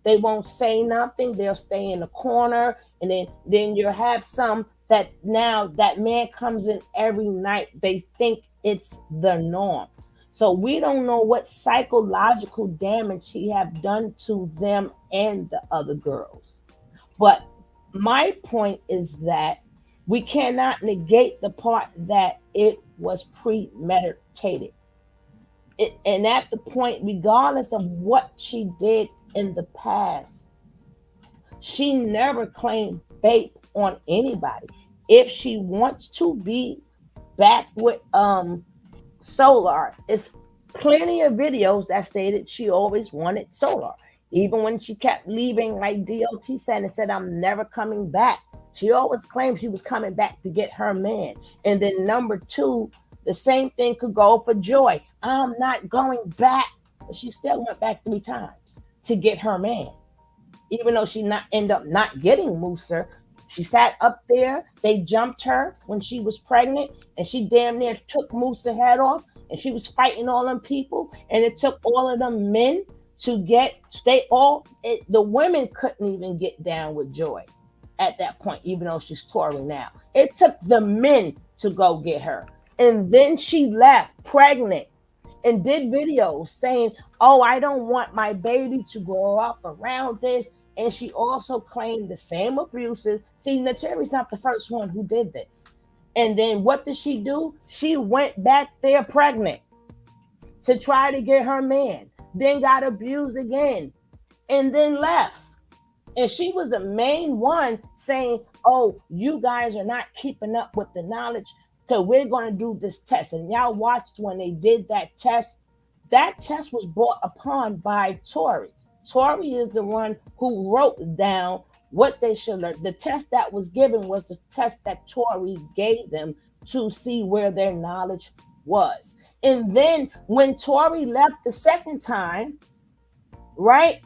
They won't say nothing. They'll stay in the corner. And then you'll have some that now that man comes in every night. They think it's the norm. So we don't know what psychological damage he have done to them and the other girls. But my point is that we cannot negate the part that it was premeditated. And at the point, regardless of what she did in the past, she never claimed bape on anybody. If she wants to be back with Solar, it's plenty of videos that stated she always wanted Solar. Even when she kept leaving, like DLT said, and said, I'm never coming back. She always claimed she was coming back to get her man. And then number two, the same thing could go for Joy. I'm not going back. But she still went back 3 times to get her man. Even though she not end up not getting Musa. She sat up there. They jumped her when she was pregnant, and she damn near took Musa's head off, and she was fighting all them people, and it took all of them men to the women couldn't even get down with Joy at that point, even though she's touring now. It took the men to go get her. And then she left pregnant and did videos saying, oh, I don't want my baby to grow up around this. And she also claimed the same abuses. See, Naturi's not the first one who did this. And then what did she do? She went back there pregnant to try to get her man, then got abused again, and then left. And she was the main one saying, oh, you guys are not keeping up with the knowledge, because we're going to do this test. And y'all watched when they did that test. That test was brought upon by Tori. Tori is the one who wrote down what they should learn. The test that was given was the test that Tori gave them to see where their knowledge was. And then when Tori left the second time, right?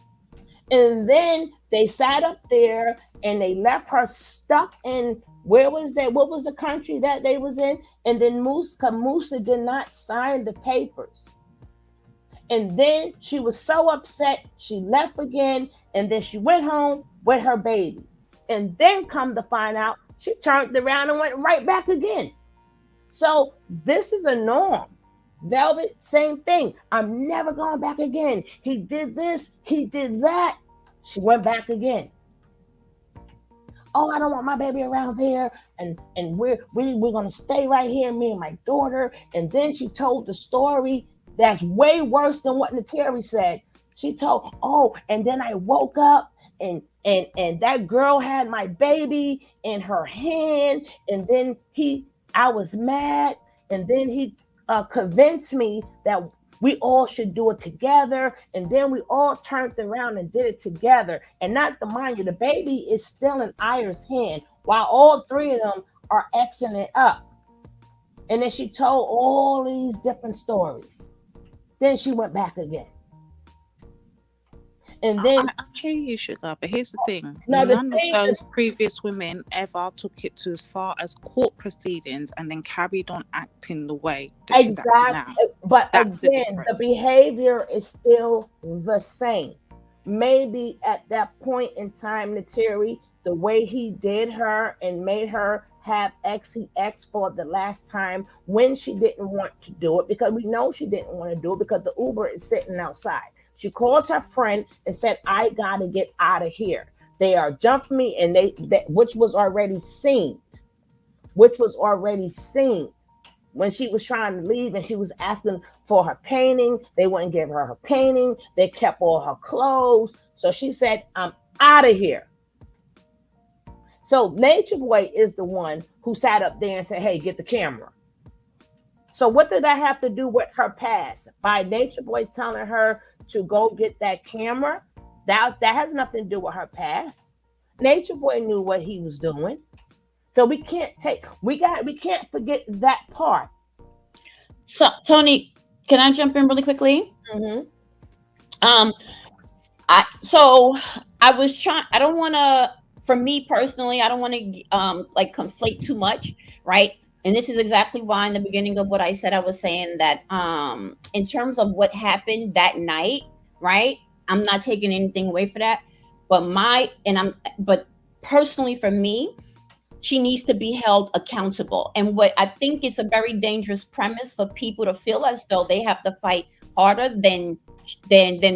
And then they sat up there and they left her stuck in, where was that? What was the country that they was in? And then Musa did not sign the papers. And then she was so upset, she left again, and then she went home with her baby. And then come to find out, She turned around and went right back again. So this is a norm. Velvet, same thing. I'm never going back again. He did this, he did that. She went back again. Oh, I don't want my baby around here, and we're gonna stay right here, me and my daughter. And then she told the story that's way worse than what Nateri said. She told, oh, and then I woke up and that girl had my baby in her hand, and then I was mad, and then he convinced me that we all should do it together, and then we all turned around and did it together. And not to mind you, the baby is still in Ira's hand while all three of them are Xing it up. And then she told all these different stories. Then she went back again. And then
I hear you, Sugar, but here's the thing. None of those previous women ever took it to as far as court proceedings and then carried on acting the way that she's acting now.
But that's again, the behavior is still the same. Maybe at that point in time, Nateri, the way he did her and made her have XEX for the last time when she didn't want to do it, because we know she didn't want to do it because the Uber is sitting outside. She called her friend and said, I gotta get out of here. They are jumping me, and which was already seen. When she was trying to leave and she was asking for her painting, they wouldn't give her her painting. They kept all her clothes. So she said, I'm out of here. So Nature Boy is the one who sat up there and said, hey, get the camera. So what did that have to do with her past? By Nature Boy telling her to go get that camera, that has nothing to do with her past. Nature Boy knew what he was doing. So we can't forget that part.
So Tony, can I jump in really quickly?
Mm-hmm.
I was trying, I don't want to, for me personally, I don't want to like conflate too much, right? And this is exactly why in the beginning of what I said, I was saying that in terms of what happened that night, right? I'm not taking anything away for that. But personally for me, she needs to be held accountable. And what I think is a very dangerous premise for people to feel as though they have to fight harder than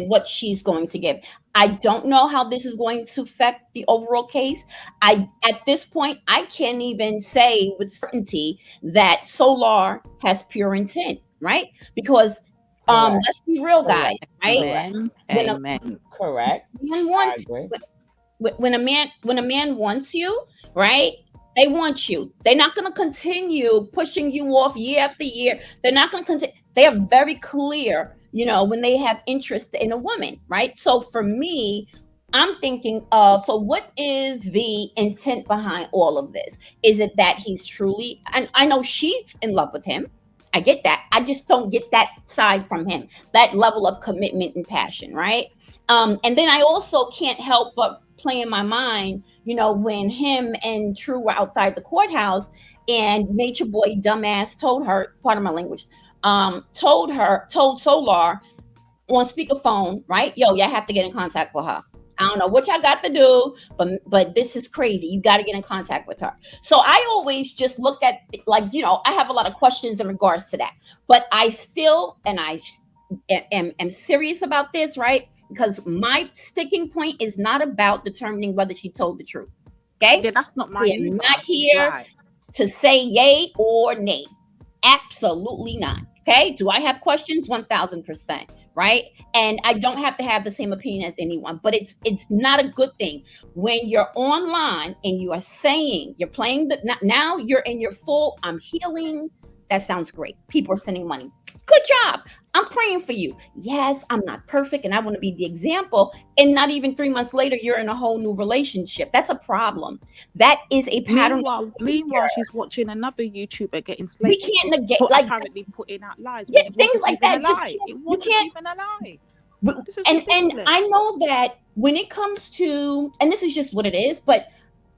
what she's going to give. I don't know how this is going to affect the overall case. At this point, I can't even say with certainty that Solar has pure intent, right? Because let's be real, guys, right?
Amen.
Correct.
When a man wants you, right? They want you. They're not going to continue pushing you off year after year. They're not going to continue. They are very clear, when they have interest in a woman, right? So for me, I'm thinking of, so what is the intent behind all of this? Is it that he's truly, and I know she's in love with him. I get that. I just don't get that side from him, that level of commitment and passion, right? And then I also can't help but play in my mind, when him and True were outside the courthouse and Nature Boy dumbass told her, pardon my language, told Solar on speakerphone, right? Yo, y'all have to get in contact with her. I don't know what y'all got to do, but this is crazy. You got to get in contact with her. So I always just look at, I have a lot of questions in regards to that. But I still, and I am serious about this, right? Because my sticking point is not about determining whether she told the truth. Okay?
Yeah, that's not my.
I'm not here to say yay or nay. Absolutely not. Okay? Do I have questions? 1,000%. Right? And I don't have to have the same opinion as anyone, but it's not a good thing when you're online and you are saying you're playing, now you're in your full, I'm healing. That sounds great. People are sending money. Good job. I'm praying for you. Yes, I'm not perfect and I want to be the example. And not even 3 months later, you're in a whole new relationship. That's a problem. That is a pattern.
Meanwhile, she's watching another YouTuber getting slaved.
We can't negate,
apparently putting out lies.
Yeah, things like that.
It wasn't even a lie.
And I know that when it comes to, and this is just what it is, but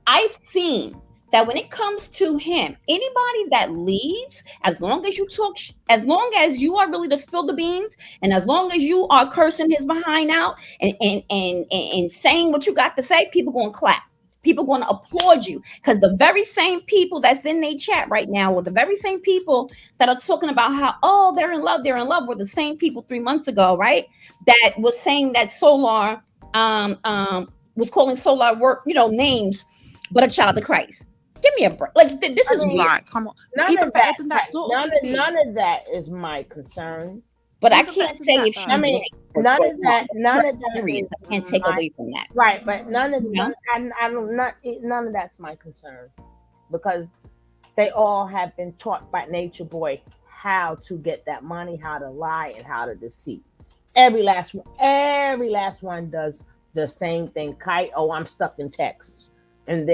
I've seen that when it comes to him, anybody that leaves, as long as you talk, as long as you are really to spill the beans, and as long as you are cursing his behind out and saying what you got to say, people gonna clap. People going to applaud you, because the very same people that's in their chat right now, or the very same people that are talking about how, oh, they're in love, were the same people 3 months ago, right? That was saying that Solar was calling Solar work, names, but a child of Christ. Give me a break. Like this is weird.
Right, come on.
None
Even
of
better
that,
than that.
none of that is my concern.
But I
Even
can't
better
say
than
if
that,
she's
I mean,
right.
none of that
Period.
is
I can't take away from that.
right. But none of
You know?
none of that's my concern, because they all have been taught by Nature Boy how to get that money, how to lie, and how to deceive. Every last one does the same thing. Kite, oh, I'm stuck in Texas, and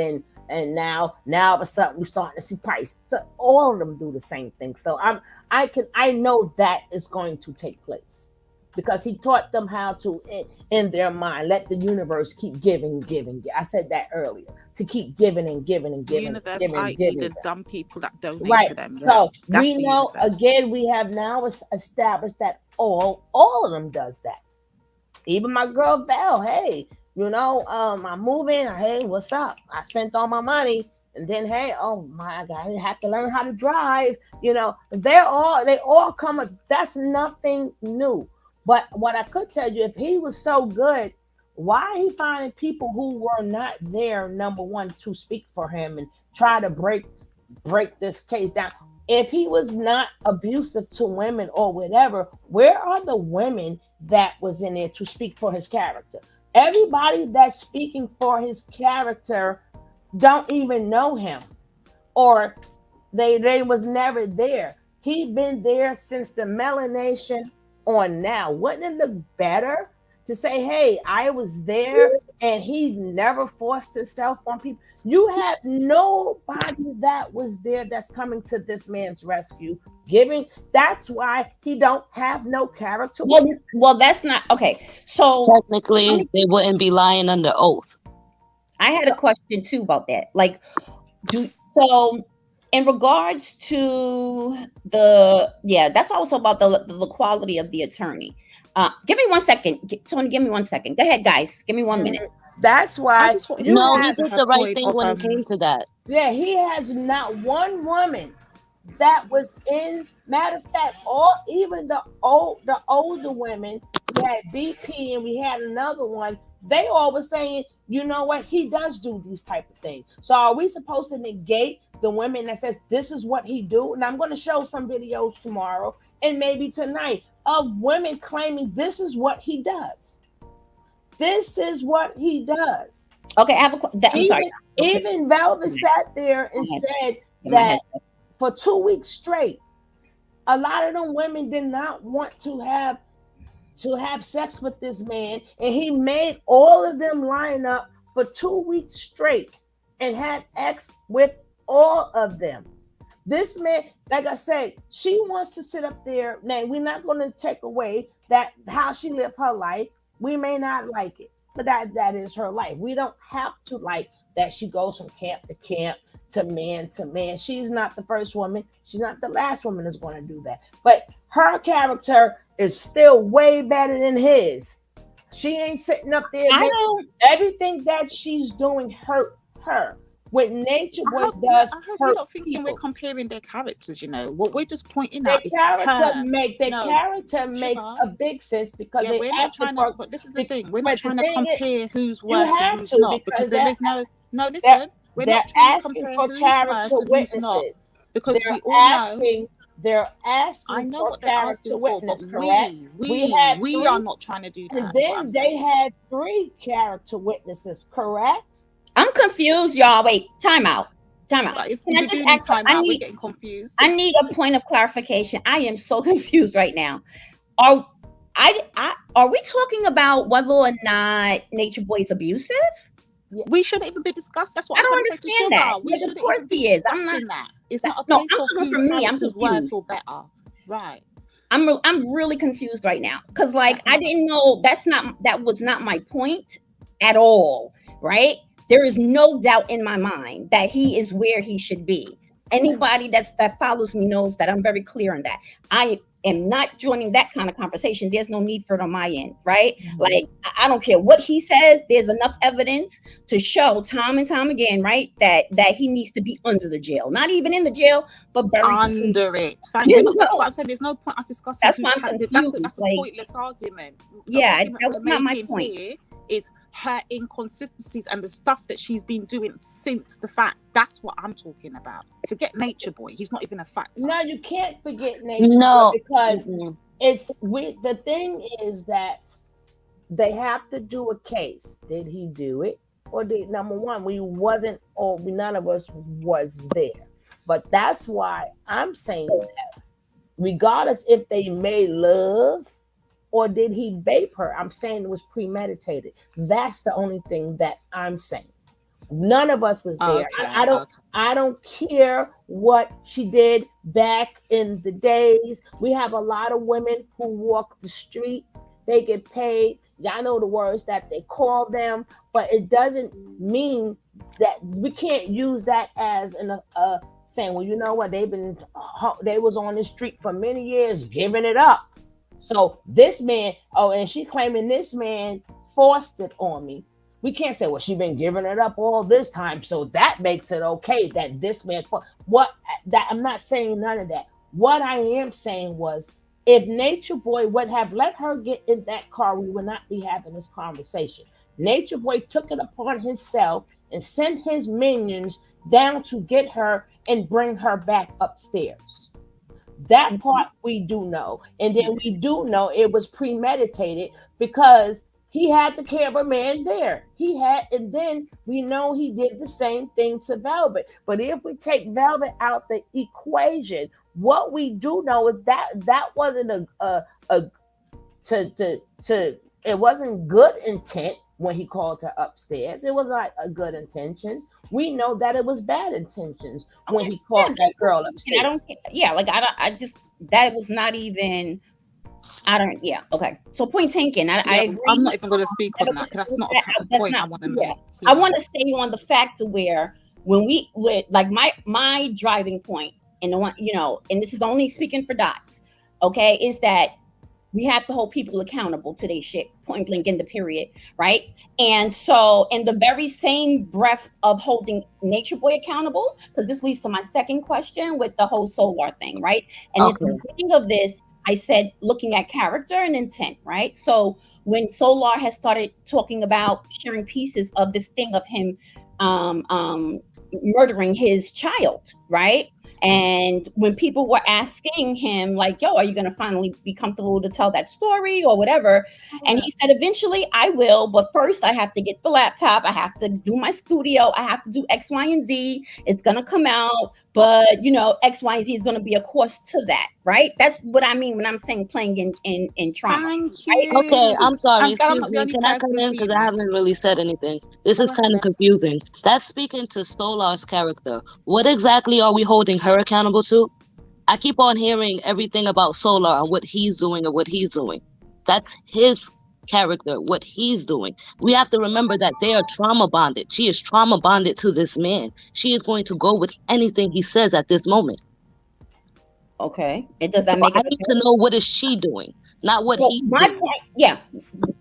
now all of a sudden we're starting to see price. So all of them do the same thing. So I know that is going to take place, because he taught them how to in their mind let the universe keep giving. I said that earlier, to keep giving and giving and
the
giving.
universe,
Giving,
i.e.
giving.
the dumb people that donate
Right.
to them.
So
That's
we
the
know
universe.
again, we have now established that all of them does that. Even my girl Belle, hey, I'm moving. Hey, what's up? I spent all my money, and then hey, oh my God, I have to learn how to drive. They all come up. That's nothing new. But what I could tell you, if he was so good, why he finding people who were not there, number one, to speak for him and try to break this case down? If he was not abusive to women or whatever, where are the women that was in there to speak for his character? Everybody that's speaking for his character don't even know him, or they was never there. He been there since the melanation on now. Wouldn't it look better to say, hey, I was there and he never forced himself on people? You have nobody that was there that's coming to this man's rescue, that's why he don't have no character.
Well, that's not okay. So
technically they wouldn't be lying under oath.
I had a question too about that. Like, in regards to that's also about the quality of the attorney. Give me 1 second, Tony. Give me 1 second. Go ahead, guys. Give me 1 minute.
That's why.
He did the right thing when it came to that.
Yeah, he has not one woman that was in. Matter of fact, even the older women. We had BP and we had another one. They all were saying, you know what, he does do these type of things. So are we supposed to negate the women that says this is what he do? And I'm going to show some videos tomorrow and maybe tonight of women claiming this is what he does. This is what he does.
Okay, I have I'm sorry.
Even Velvet sat there and said that for 2 weeks straight, a lot of them women did not want to have sex with this man, and he made all of them line up for 2 weeks straight and had sex with all of them. This man, like I said, she wants to sit up there. Now, we're not going to take away that how she lived her life. We may not like it, but that is her life. We don't have to like that she goes from camp to camp, to man to man. She's not the first woman. She's not the last woman that's going to do that. But her character is still way better than his. She ain't sitting up there. Everything that she's doing hurt her. What Nature Boy does hurt
you're not thinking people. We're comparing their characters, What we're just pointing out is
character makes a big sense, because
we're not trying to. But this is the thing: we're not trying to compare who's worse and who's not, because there is no. Listen, we're not trying to compare who's worse and who's not, because we all know.
They're asking.
I know what they're asking for, but we are not trying to do that.
And then they had 3 character witnesses, correct?
I'm confused, y'all. Wait, time out.
We're getting confused.
I need a point of clarification. I am so confused right now. Are we talking about whether or not Nature Boy is abusive?
We shouldn't even be discussed. That's what
I don't understand that.
We
of course he is. I'm not.
That. Is that a place of whose character's worse or better? Right.
I'm really confused right now, because I didn't know that was not my point at all. Right. There is no doubt in my mind that he is where he should be. Anybody that follows me knows that I'm very clear on that. I am not joining that kind of conversation, there's no need for it on my end, right? Like, I don't care what he says. There's enough evidence to show time and time again, right, that he needs to be under the jail, not even in the jail, but buried
under it. Fine. That's what I'm saying. There's no point us discussing.
That's why I'm confused.
That's a pointless argument.
The argument
that we're making here is her inconsistencies and the stuff that she's been doing since the fact. That's what I'm talking about. Forget Nature Boy. He's not even a factor.
No, you can't forget Nature Boy because the thing is that they have to do a case. Did he do it? Or did, number one, none of us was there. But that's why I'm saying that regardless if they made love or did he bape her, I'm saying it was premeditated. That's the only thing that I'm saying. None of us was there. I don't care what she did back in the days. We have a lot of women who walk the street. They get paid. Y'all know the words that they call them, but it doesn't mean that we can't use that as saying, well, you know what, they was on the street for many years giving it up. So this man, and she claiming this man forced it on me. We can't say, well, she been giving it up all this time, so that makes it okay that this man I'm not saying none of that. What I am saying was, if Nature Boy would have let her get in that car, we would not be having this conversation. Nature Boy took it upon himself and sent his minions down to get her and bring her back upstairs. That part we do know. And then we do know it was premeditated because he had the cameraman there. And then we know he did the same thing to Velvet. But if we take Velvet out the equation, what we do know is that wasn't it wasn't good intent when he called her upstairs. It was like a good intentions. We know that it was bad intentions when he called that girl upstairs.
That was not even. Okay. So point taken. I agree.
I'm not even going to speak on that because that's not a point I want to make.
I want to stay on the fact where like my driving point, and the one, and this is only speaking for Dots, okay, is that we have to hold people accountable to their shit, point blank in the period, right? And so in the very same breath of holding Nature Boy accountable, because this leads to my second question with the whole Solar thing, right? And at the beginning of this, I said looking at character and intent, right? So when Solar has started talking about sharing pieces of this thing of him murdering his child, right? And when people were asking him, like, yo, are you going to finally be comfortable to tell that story or whatever? And he said, eventually I will. But first I have to get the laptop. I have to do my studio. I have to do X, Y, and Z. It's going to come out. But, X, Y, and Z is going to be a course to that. Right. That's what I mean when I'm saying playing in trauma.
Right? Okay, I'm sorry. Excuse me. Can I come in? Because I haven't really said anything. This is kind of confusing. That's speaking to Solar's character. What exactly are we holding her accountable to? I keep on hearing everything about Solar and what he's doing and what he's doing. That's his character, what he's doing. We have to remember that they are trauma bonded. She is trauma bonded to this man. She is going to go with anything he says at this moment.
Okay. It does that make
I need to know what is she doing, not what he's doing.
My point, yeah.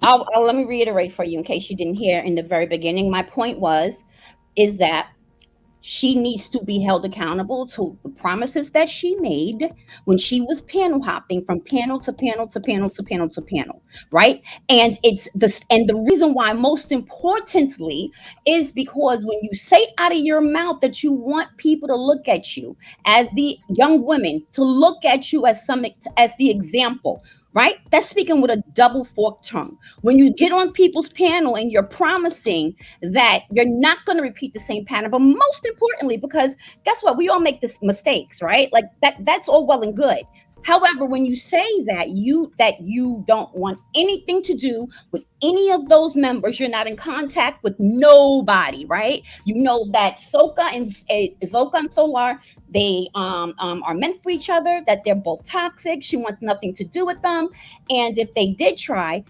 I'll let me reiterate for you in case you didn't hear in the very beginning. My point is that she needs to be held accountable to the promises that she made when she was panel hopping from panel to panel to panel to panel to panel, right? And the reason why, most importantly, is because when you say out of your mouth that you want people to look at you as the young women, to look at you as the example, right? That's speaking with a double forked tongue. When you get on people's panel and you're promising that you're not going to repeat the same pattern, but most importantly, because guess what? We all make this mistakes, right? Like that's all well and good. However, when you say that you don't want anything to do with any of those members, you're not in contact with nobody, right? You know that Zoka and Solar, they are meant for each other, that they're both toxic. She wants nothing to do with them. And if they did try,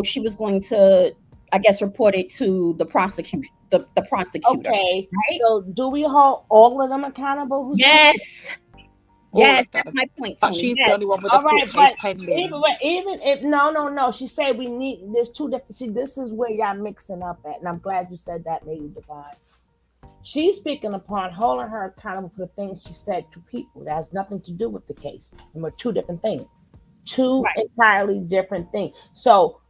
she was going to, I guess, report it to the prosecutor. The prosecutor.
Okay. Right? So do we hold all of them accountable?
Yes. Yes, that's my point,
But
Tony.
she's
Yes.
the only one with
All
a court
right,
case
but
pending.
even if no, she said we need. There's two different. See, this is where y'all mixing up at, and I'm glad you said that, Lady Devine. She's speaking upon holding her accountable for the things she said to people. That has nothing to do with the case. And we're two different things. Two entirely different things. So,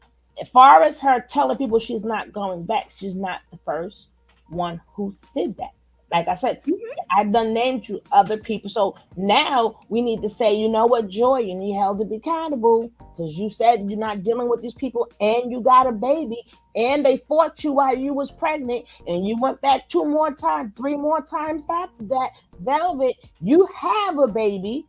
as far as her telling people she's not going back, she's not the first one who did that. Like I said, I've done named you other people. So now we need to say, you know what, Joy, you need held to be accountable because you said you're not dealing with these people and you got a baby and they fought you while you was pregnant and you went back 2 more times, 3 more times after that. Velvet, you have a baby.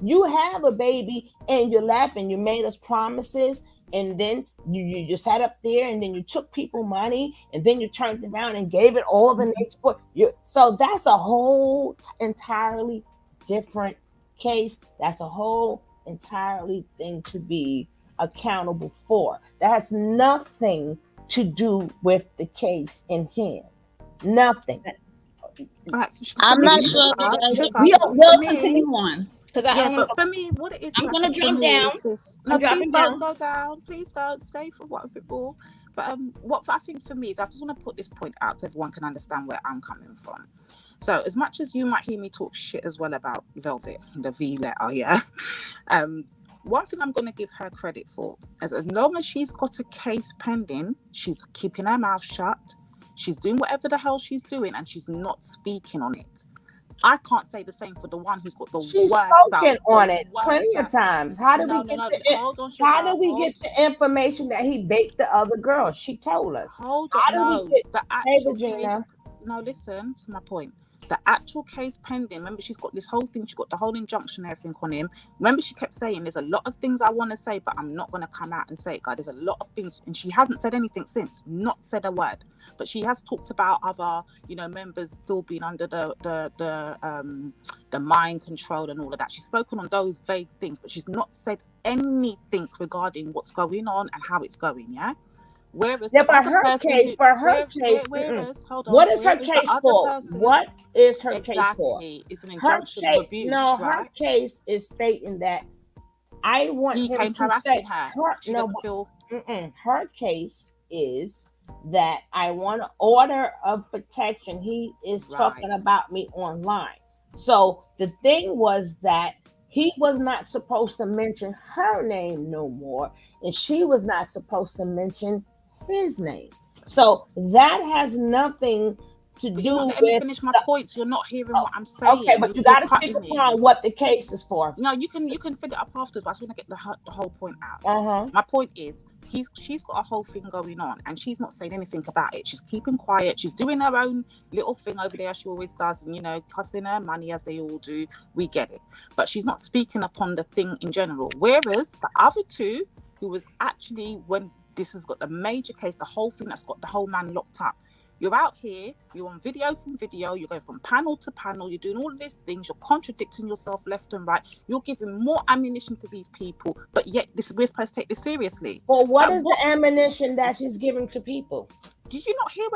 You have a baby and you're laughing. You made us promises and then you just sat up there and then you took people money and then you turned around and gave it all the next book. So that's a whole entirely different case. That's a whole entirely thing to be accountable for. That has nothing to do with the case in hand. Nothing.
I'm not sure.
We'll continue on.
But for me, what it is,
I'm going to drop down.
No, please don't go down. Please don't stay for what people. But what I think for me is I just want to put this point out so everyone can understand where I'm coming from. So as much as you might hear me talk shit as well about Velvet, the V letter, yeah. One thing I'm going to give her credit for is as long as she's got a case pending, she's keeping her mouth shut. She's doing whatever the hell she's doing and she's not speaking on it. I can't say the same for the one who's got the
She's
worst
spoken on it plenty of times. How did we get the information that he baked the other girl? She told us.
Hold on, no, listen to my point. The actual case pending, remember she's got this whole thing, she got the whole injunction and everything on him. Remember she kept saying there's a lot of things I want to say, but I'm not going to come out and say it, God. There's a lot of things, and she hasn't said anything since, not said a word. But she has talked about other, members still being under the mind control and all of that. She's spoken on those vague things, but she's not said anything regarding what's going on and how it's going, yeah? Whereas
hold on. What is her case for? What is her case for?
It's an injunction of abuse.
No, her case is stating that I want him to say her case is that I want an order of protection. He is talking about me online. So the thing was that he was not supposed to mention her name no more, and she was not supposed to mention his name. So that has nothing to do with.
Let me finish my points. You're not hearing what I'm saying.
Okay, but you got to speak upon what the case is for.
No, you can fit it up afterwards, but I just want to get the whole point out. My point is, she's got a whole thing going on, and she's not saying anything about it. She's keeping quiet. She's doing her own little thing over there. She always does, and hustling her money as they all do. We get it, but she's not speaking upon the thing in general. Whereas the other two, who was actually when this has got the major case, the whole thing that's got the whole man locked up. You're out here, you're on video from video, you're going from panel to panel, you're doing all of these things, you're contradicting yourself left and right, you're giving more ammunition to these people, but yet we're supposed to take this seriously.
Well, what is the ammunition that she's giving to people?
Did you not hear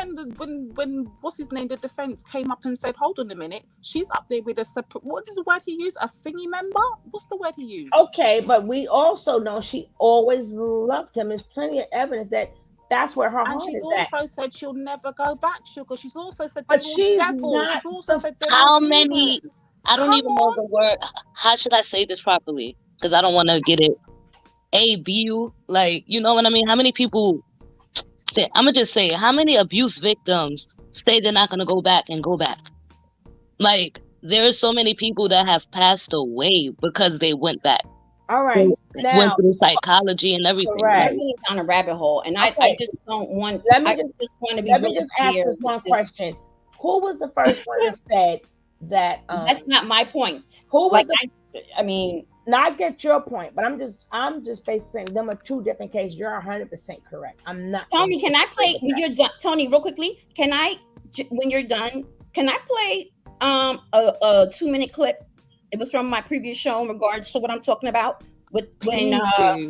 when what's his name, the defense came up and said, hold on a minute, she's up there with a separate, what is the word he used? A thingy member? What's the word he used?
Okay, but we also know she always loved him. There's plenty of evidence that that's where her heart is at.
And she's also said she'll never go back, because she's also said
but she's
devils. She's also said
how many, I don't even know the word, how should I say this properly? Because I don't want to get it ABU, like, you know what I mean? How many people, I'm going to just say, how many abuse victims say they're not going to go back and go back? Like, there are so many people that have passed away because they went back.
All right.
Now, went through psychology and everything.
Right. Down a rabbit hole. And I just don't want,
let me just ask this one question. Who was the first one that said that?
That's not my point.
Who was
I mean,
not get your point, but I'm just basically saying them are two different cases. You're 100% correct. I'm not.
Tony, can I play when you're done? Tony, real quickly, can I, when you're done, can I play a 2-minute clip? It was from my previous show in regards to what I'm talking about. Please.
Okay,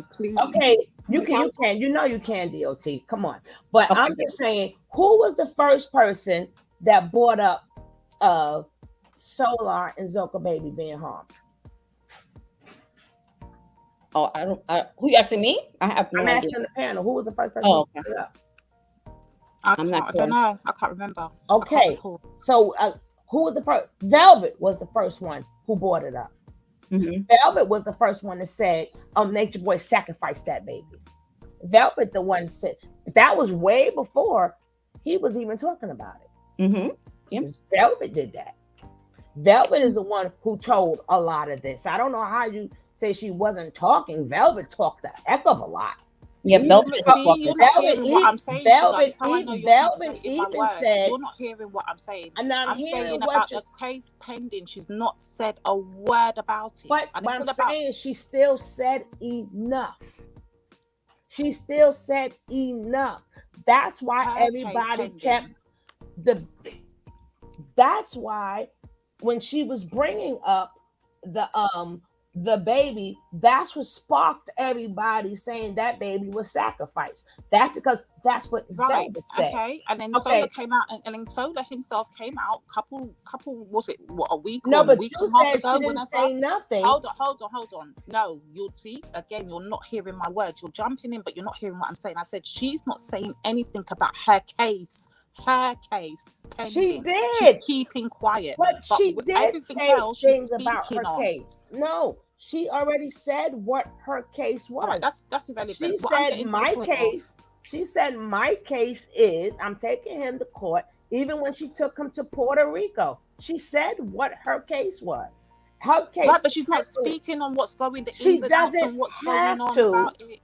you can. You can, DOT. Come on. But okay. I'm just saying, who was the first person that brought up Solar and Zoka Baby being harmed?
Oh, who you asking me? I have no
I'm
idea.
asking the panel. Who was the first person?
Oh,
to
okay.
put it up?
I don't know. I can't remember.
Okay. So who was the first? Velvet was the first one who brought it up.
Mm-hmm.
Velvet was the first one that said, Nature Boy sacrificed that baby. Velvet, the one said, that was way before he was even talking about it.
Mm-hmm. Yep.
Velvet did that. Velvet is the one who told a lot of this. I don't know how you say she wasn't talking. Velvet talked a heck of a lot.
Yeah, Velvet
you're not hearing what I'm saying.
Velvet
even
even said,
you're not hearing what I'm saying.
I'm
saying about the case pending. She's not said a word about it.
But what I'm saying, she still said enough. She still said enough. That's why everybody kept that's why when she was bringing up the baby, that's what sparked everybody saying that baby was sacrificed. That's because that's what Velvet said.
Okay, and then Solar came out, and then Solar himself came out couple was it a week?
No,
but
you said she didn't say nothing.
Hold on. No, you'll see again. You're not hearing my words. You're jumping in, but you're not hearing what I'm saying. I said she's not saying anything about her case. Pending.
She did.
She's keeping quiet,
but she did
everything
say
else
things about her case. No. She already said what her case was.
Right, that's irrelevant.
She said my case. She said my case is I'm taking him to court. Even when she took him to Puerto Rico, she said what her case was. Her case.
Right, but she's not speaking on what's going.
She doesn't have to.
About it.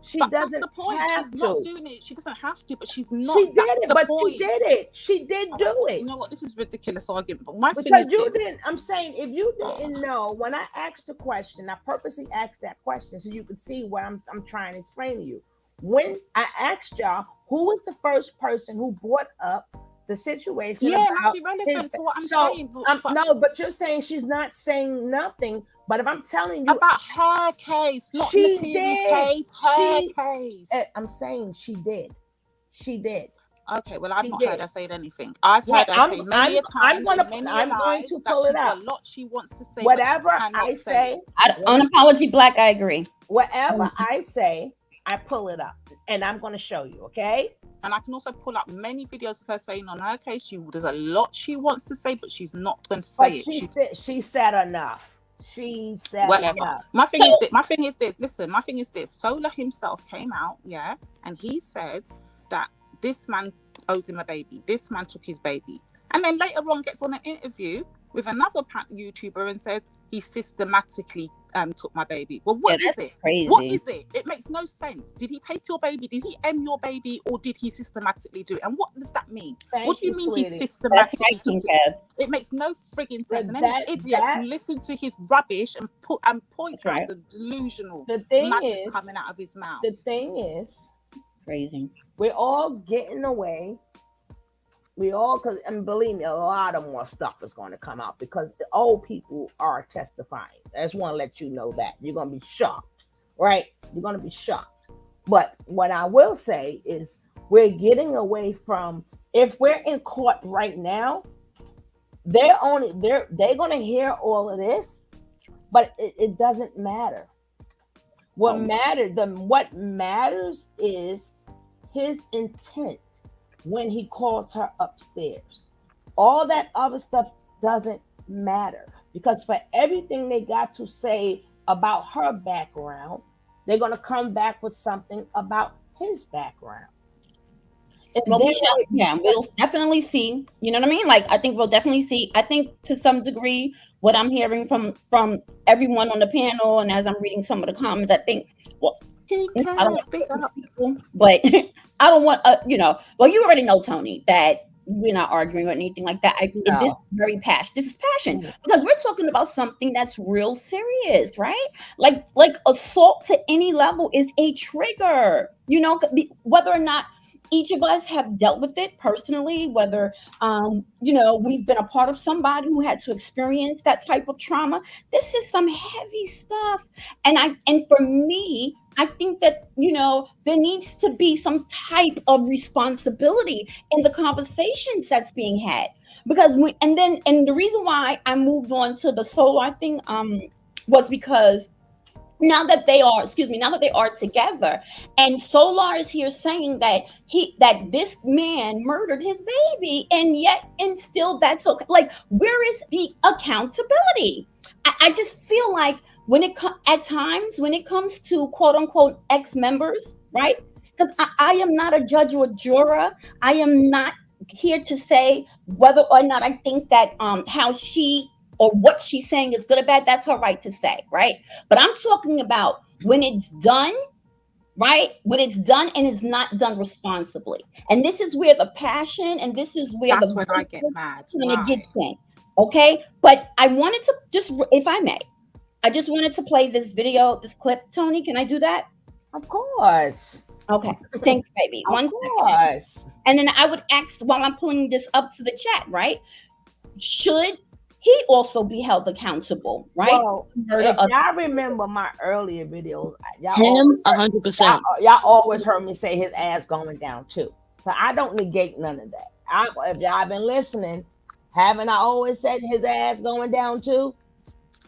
She
but
doesn't
that's the point.
have
she's
to.
Not doing it. She doesn't have to, but she's not.
She did it, but
point.
she did it. She did do it.
You know what? This is ridiculous argument. But my
because
thing is
you didn't. I'm saying if you didn't know when I asked the question, I purposely asked that question so you could see what I'm trying to explain to you. When I asked y'all who was the first person who brought up the situation,
that's irrelevant to what I'm saying.
No, but you're saying she's not saying nothing. But if I'm telling you
about her case, not
she
did. Case, case.
I'm saying she did. She did.
Okay, well, I've not heard her say anything. I've heard her say many a time.
I'm going to pull it up.
A lot she wants to say.
Whatever I say,
unapology black, I agree.
Whatever I say, I pull it up, and I'm going to show you. Okay.
And I can also pull up many videos of her saying on her case, there's a lot she wants to say, but she's not going to say
it. She said enough. She said
whatever.
Enough.
My thing is this. Listen, my thing is this. Solar himself came out, and he said that this man owed him a baby. This man took his baby, and then later on gets on an interview with another YouTuber and says he systematically took my baby. Well, what is it?
Crazy.
What is it? It makes no sense. Did he take your baby? Did he your baby, or did he systematically do it? And what does that mean? What do you mean he systematically took it? It makes no frigging sense. And any idiot can listen to his rubbish and point out the delusional madness coming out of his mouth.
The thing is,
crazy.
We're all getting away. And believe me, a lot of more stuff is going to come out because the old people are testifying. I just want to let you know that. You're going to be shocked, right? You're going to be shocked. But what I will say is we're getting away from, if we're in court right now, they're going to hear all of this, but it doesn't matter. What matters is his intent when he called her upstairs. All that other stuff doesn't matter because for everything they got to say about her background, they're going to come back with something about his background. And
we'll definitely see. You know what I mean? Like, I think we'll definitely see. I think to some degree, what I'm hearing from everyone on the panel, and as I'm reading some of the comments, I think, but I don't want, well, you already know, Tony, that we're not arguing or anything like that. This is very passion. This is passion because we're talking about something that's real serious, right? Like assault to any level is a trigger, whether or not each of us have dealt with it personally, whether, we've been a part of somebody who had to experience that type of trauma. This is some heavy stuff. And for me, I think that, there needs to be some type of responsibility in the conversations that's being had. because and the reason why I moved on to the Solar thing was because now that they are together, and Solar is here saying that this man murdered his baby, and still that's okay. Like, where is the accountability? I just feel like at times when it comes to quote unquote ex members, right? Because I am not a judge or juror. I am not here to say whether or not I think that how she or what she's saying is good or bad. That's her right to say, right? But I'm talking about when it's done, right? When it's done and it's not done responsibly. And this is where the passion and this is where
That's when I get mad.
Right. Get thing. Okay. But I wanted to just, if I may, I just wanted to play this video, this clip. Tony, can I do that?
Of course.
Okay. Thank you, baby.
Of course.
And then I would ask while I'm pulling this up to the chat, right? Should he also be held accountable, right?
Well, if y'all remember my earlier videos,
him 100%.
Y'all always heard me say his ass going down too. So I don't negate none of that. If y'all been listening, haven't I always said his ass going down too?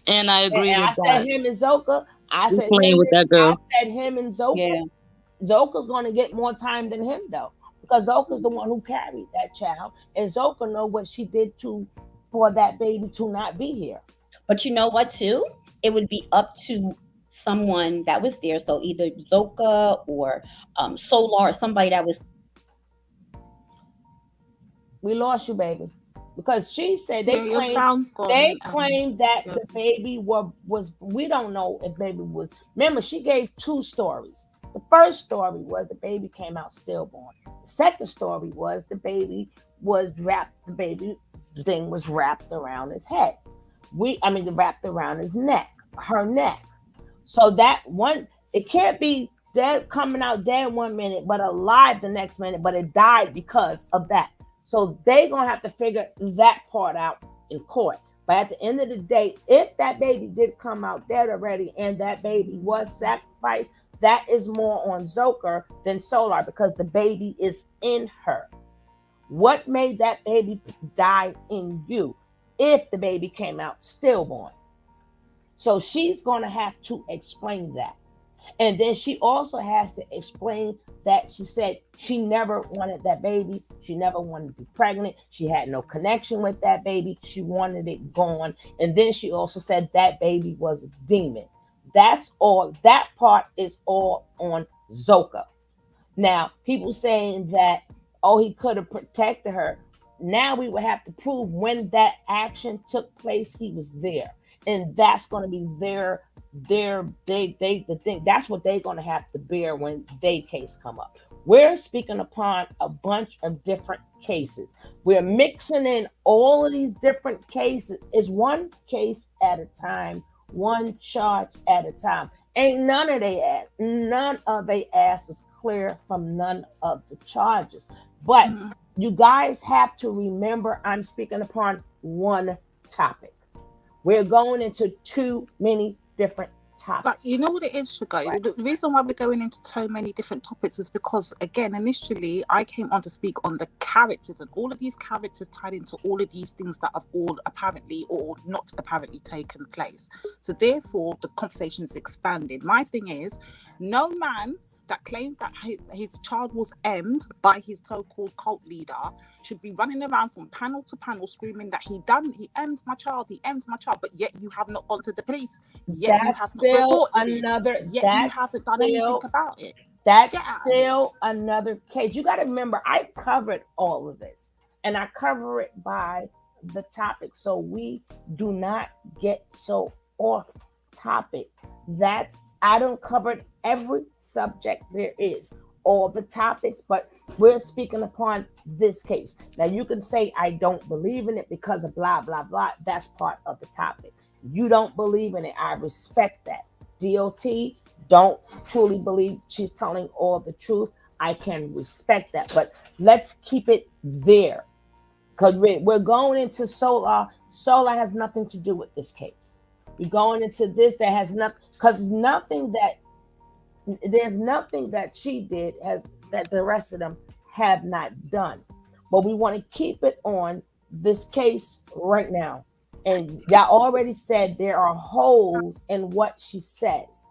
And I agree with
I
that.
said him and Zoka. I said him and Zoka. Yeah. Zoka's going to get more time than him though, because Zoka's the one who carried that child, and Zoka know what she did for that baby to not be here.
But you know what too? It would be up to someone that was there. So either Zoka or Solar or somebody that was.
We lost you, baby. Because she said they claimed that the baby was, we don't know if baby was, remember she gave 2 stories. The first story was the baby came out stillborn. The second story was the baby was wrapped, the baby thing was wrapped around his head. Wrapped around his neck, her neck. So that one, it can't be dead, coming out dead 1 minute, but alive the next minute, but it died because of that. So they're going to have to figure that part out in court. But at the end of the day, if that baby did come out dead already and that baby was sacrificed, that is more on Zoka than Solar, because the baby is in her. What made that baby die in you if the baby came out stillborn? So she's going to have to explain that. And then she also has to explain that she said she never wanted that baby. She never wanted to be pregnant. She had no connection with that baby. She wanted it gone. And then she also said that baby was a demon. That's all. That part is all on Zoka. Now, people saying that, oh, he could have protected her. Now we would have to prove when that action took place, he was there. And that's going to be the thing. That's what they're going to have to bear when their case come up. We're speaking upon a bunch of different cases. We're mixing in all of these different cases. It's one case at a time, one charge at a time. Ain't none of they asses clear from none of the charges. But you guys have to remember, I'm speaking upon one topic. We're going into too many different topics.
But you know what it is, Sugar? Right. The reason why we're going into so many different topics is because, again, initially I came on to speak on the characters, and all of these characters tied into all of these things that have all apparently or not apparently taken place. So therefore, the conversation is expanded. My thing is, no man that claims that his child was emmed by his so-called cult leader should be running around from panel to panel screaming that he emmed my child, but yet you have not gone to the police, yet you have not reported it, yet you haven't done anything about it.
That's still another case. You got to remember, I covered all of this, and I cover it by the topic, so we do not get so off topic. I don't cover every subject there is, all the topics, but we're speaking upon this case. Now you can say I don't believe in it because of blah blah blah. That's part of the topic. You don't believe in it, I respect that. DOT don't truly believe she's telling all the truth. I can respect that, but let's keep it there, because we're going into Solar. Solar has nothing to do with this case. We're going into this that has nothing, because there's nothing that she did that the rest of them have not done. But we want to keep it on this case right now. And y'all already said there are holes in what she says.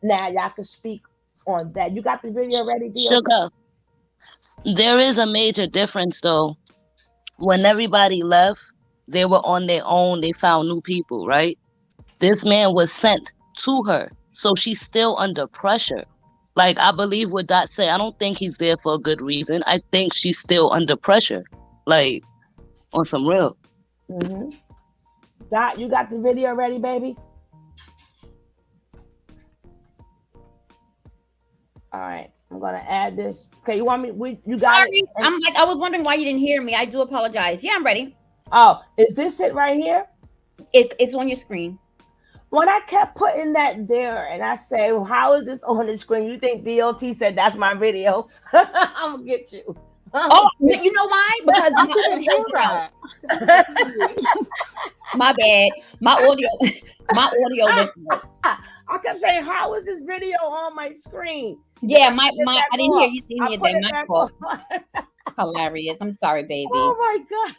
Now y'all can speak on that. You got the video ready, DOT?
Sugar, there is a major difference though. When everybody left, they were on their own. They found new people, right? This man was sent to her, so she's still under pressure. Like, I believe what Dot said. I don't think he's there for a good reason. I think she's still under pressure, like, on some real.
Mm-hmm. Dot, you got the video ready, baby? All right, I'm gonna add this. Okay, you want me? You got
Sorry,
it?
I'm like, I was wondering why you didn't hear me. I do apologize. Yeah, I'm ready.
Oh, is this it right here?
It's on your screen.
When I kept putting that there, and I say, well, "How is this on the screen?" You think DOT said that's my video? I'm gonna get you.
Oh, you know why? Because
I didn't hear that.
My bad. My audio.
I kept saying, "How is this video on my screen?"
Yeah, I didn't hear you saying it. Then my fault. Hilarious. I'm sorry, baby.
Oh my god.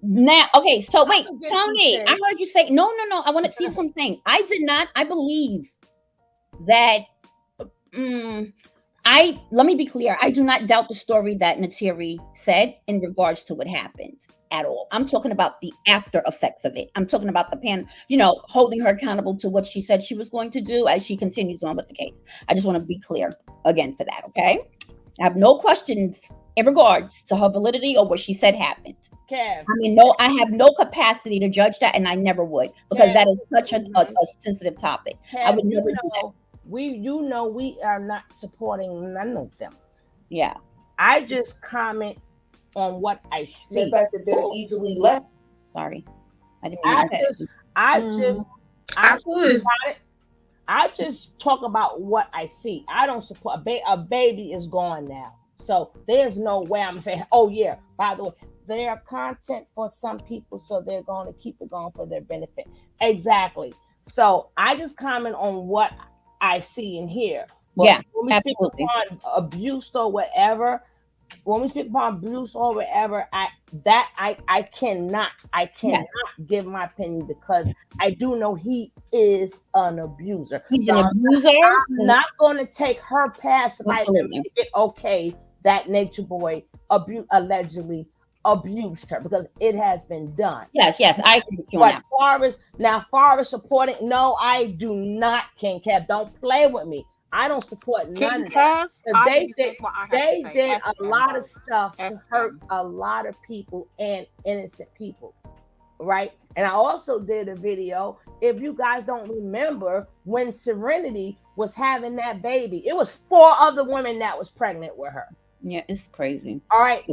Now, okay, so wait, Tony, I heard you say no. I want to see something. I did not. I believe that. Let me be clear. I do not doubt the story that Natiri said in regards to what happened at all. I'm talking about the after effects of it. I'm talking about the holding her accountable to what she said she was going to do as she continues on with the case. I just want to be clear again for that. Okay, I have no questions in regards to her validity or what she said happened.
Kev.
I have no capacity to judge that, and I never would, because Kev, that is such a sensitive topic.
Kev,
I would never do that.
We are not supporting none of them.
Yeah.
I just comment on what I see.
The fact that they're easily left.
Sorry.
I just talk about what I see. I don't support a baby is gone now. So there's no way I'm saying, oh yeah, by the way, they are content for some people, so they're going to keep it going for their benefit. Exactly. So I just comment on what I see and hear. But
yeah,
when we speak upon abuse or whatever, I cannot give my opinion, because I do know he is an abuser.
He's an abuser.
I'm not going to take her past life and make it okay that Nature Boy allegedly abused her, because it has been done.
Yes, I agree with you
on that. Far as supporting, no, I do not, King Kev. Don't play with me. I don't support none of that. They did a lot of stuff to hurt a lot of people and innocent people, right? And I also did a video, if you guys don't remember, when Serenity was having that baby, it was 4 other women that was pregnant with her.
Yeah, it's crazy.
All right,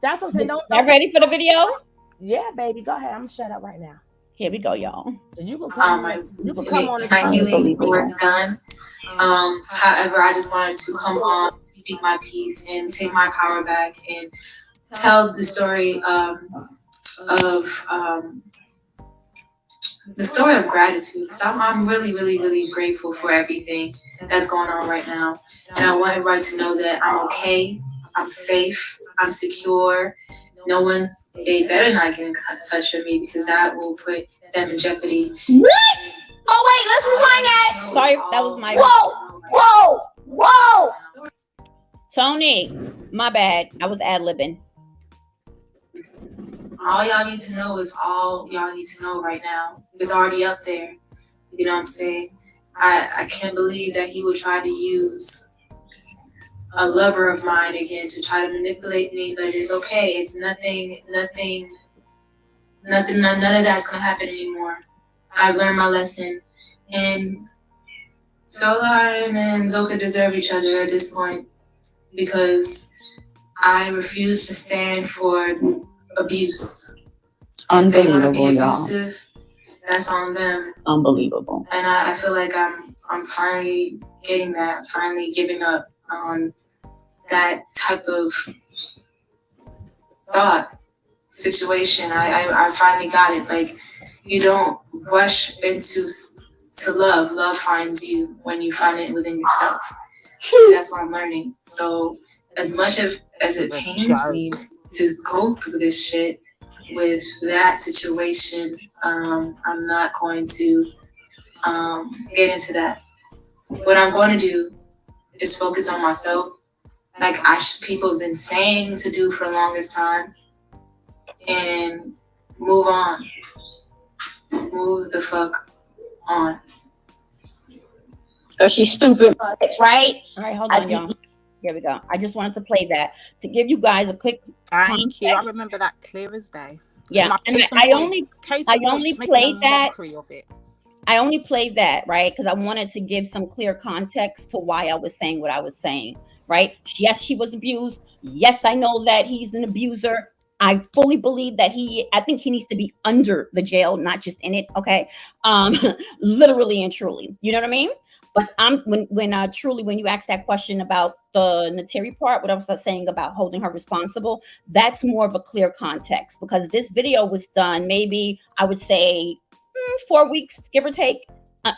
that's what I'm saying. Don't
ready for the video?
Yeah, baby, go ahead. I'm gonna shut up right now.
Here we go, y'all.
You can come on. You can come on.
My healing work done. However, I just wanted to come on, speak my piece, and take my power back, and tell the story of gratitude. Because I'm really, really, really grateful for everything that's going on right now, and I want everybody to know that I'm okay. I'm safe. I'm secure. No one. They better not get in touch with me, because that will put them in jeopardy.
What? Oh wait, let's rewind that. Sorry, that was my.
Whoa!
Tony, my bad. I was ad-libbing.
All y'all need to know is all y'all need to know right now. It's already up there. You know what I'm saying? I can't believe that he would try to use a lover of mine again to try to manipulate me, but it's okay. It's nothing, none of that's gonna happen anymore. I've learned my lesson, and Solar and Zoka deserve each other at this point, because I refuse to stand for abuse.
Unbelievable, y'all.
That's on them.
Unbelievable.
And I feel like I'm finally getting that, finally giving up on that type of thought situation. I finally got it. Like, you don't rush into to love. Love finds you when you find it within yourself. That's what I'm learning. So as much as it pains me to go through this shit, with that situation. I'm not going to get into that. What I'm going to do is focus on myself, like people have been saying to do for the longest time, and move on. Move the fuck on.
So she's stupid, right? All right, hold on, y'all. Here we go. I just wanted to play that to give you guys a quick.
Thank you. I remember that clear as day.
Yeah, and I only played that. Of it. I only played that, right, because I wanted to give some clear context to why I was saying what I was saying, right? Yes, she was abused. Yes, I know that he's an abuser. I fully believe that I think he needs to be under the jail, not just in it. Okay, literally and truly. You know what I mean? But when truly, when you ask that question about the Nateri part, what I was saying about holding her responsible, that's more of a clear context, because this video was done, maybe I would say 4 weeks, give or take,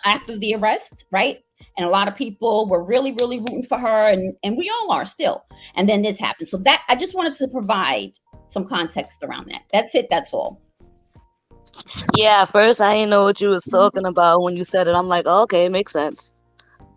after the arrest, right? And a lot of people were really, really rooting for her, and we all are still. And then this happened. So that I just wanted to provide some context around that. That's it. That's all.
Yeah, first I didn't know what you was talking about when you said it. I'm like, oh, okay, it makes sense.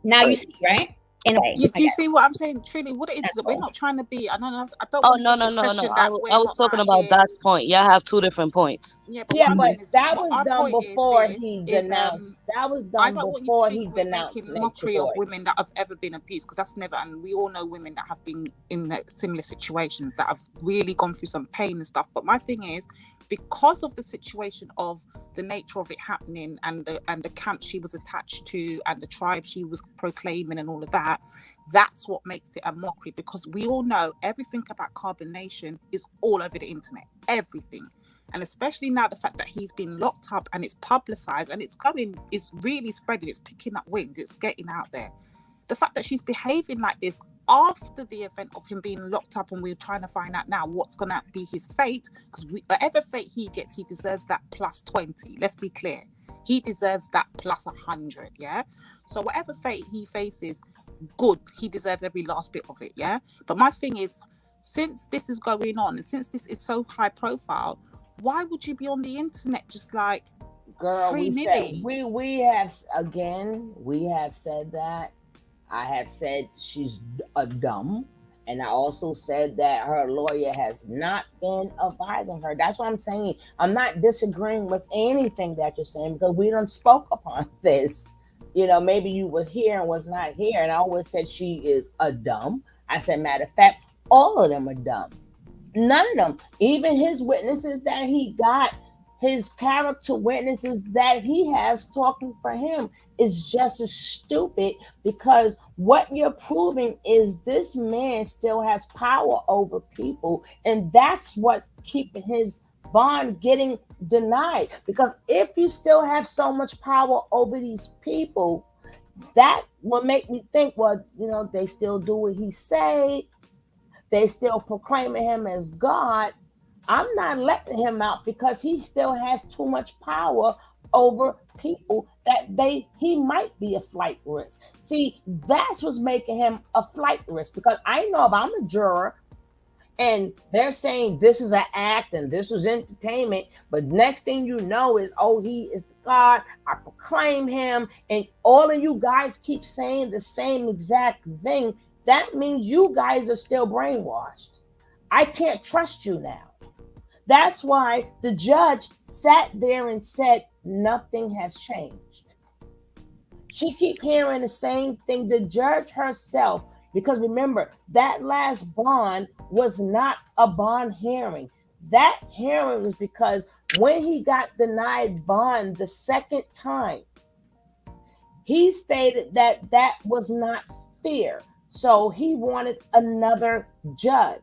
Now you see, right?
Do you see what I'm saying? Truly, what it is that we're not trying to be. I don't know. I don't.
Oh no. I was talking about Doc's point. Yeah, I have two different points.
Yeah, but that was done before he denounced. That was done before he denounced.
Making mockery of women that have ever been abused, because that's never. And we all know women that have been in similar situations that have really gone through some pain and stuff. But my thing is, because of the situation of the nature of it happening and the camp she was attached to and the tribe she was proclaiming and all of that, that's what makes it a mockery, because we all know everything about Carbon Nation is all over the internet, everything. And especially now the fact that he's been locked up and it's publicized and it's really spreading, it's picking up wind, it's getting out there. The fact that she's behaving like this after the event of him being locked up, and we're trying to find out now what's going to be his fate, because whatever fate he gets, he deserves that plus 20. Let's be clear. He deserves that plus 100, yeah? So whatever fate he faces, good, he deserves every last bit of it, yeah? But my thing is, since this is going on and since this is so high profile, why would you be on the internet just like,
girl, we have said that. I have said she's a dumb, and I also said that her lawyer has not been advising her. That's what I'm saying. I'm not disagreeing with anything that you're saying, because we done spoke upon this. You know, maybe you were here and was not here, and I always said she is a dumb. I said, matter of fact, all of them are dumb. None of them, even his witnesses that he got, his character witnesses that he has talking for him, is just as stupid, because what you're proving is this man still has power over people, and that's what's keeping his bond getting denied. Because if you still have so much power over these people, that will make me think, well, you know, they still do what he say, they still proclaiming him as God. I'm not letting him out because he still has too much power over people that he might be a flight risk. See, that's what's making him a flight risk, because I know if I'm a juror and they're saying this is an act and this is entertainment, but next thing you know is, oh, he is the God, I proclaim him, and all of you guys keep saying the same exact thing, that means you guys are still brainwashed. I can't trust you now. That's why the judge sat there and said nothing has changed. She keep hearing the same thing. The judge herself, because remember, that last bond was not a bond hearing. That hearing was because when he got denied bond the second time, he stated that that was not fair. So he wanted another judge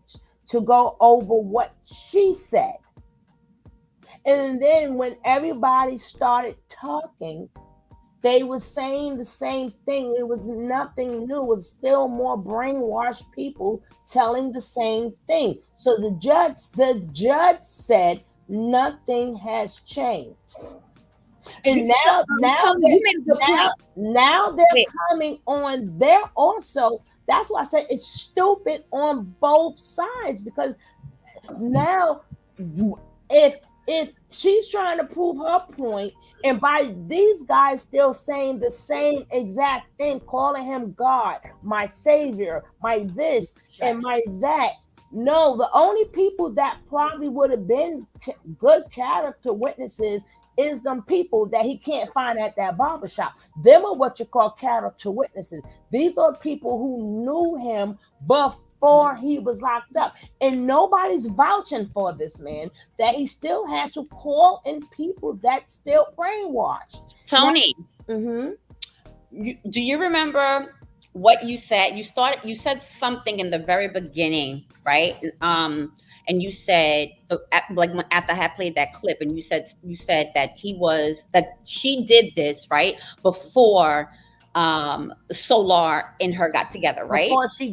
to go over what she said. And then when everybody started talking, they were saying the same thing. It was nothing new. It was still more brainwashed people telling the same thing. So the judge said nothing has changed. And now they're coming on there also. That's why I said it's stupid on both sides, because now if she's trying to prove her point, and by these guys still saying the same exact thing, calling him God, my savior, my this and my that. No, the only people that probably would have been good character witnesses is them people that he can't find at that barbershop. Them are what you call character witnesses. These are people who knew him before he was locked up. And nobody's vouching for this man, that he still had to call in people that still brainwashed.
Tony,
Mm-hmm.
Do you remember what you said? You said something in the very beginning, right? And you said, like after I had played that clip, and you said that she did this right before Solar and her got together, right?
Before he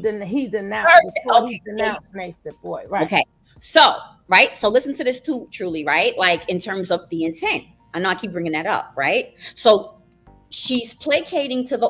denounced Nature Boy, right?
Okay, so right, so listen to this too, truly, right? Like in terms of the intent, I know I keep bringing that up, right? So she's placating to the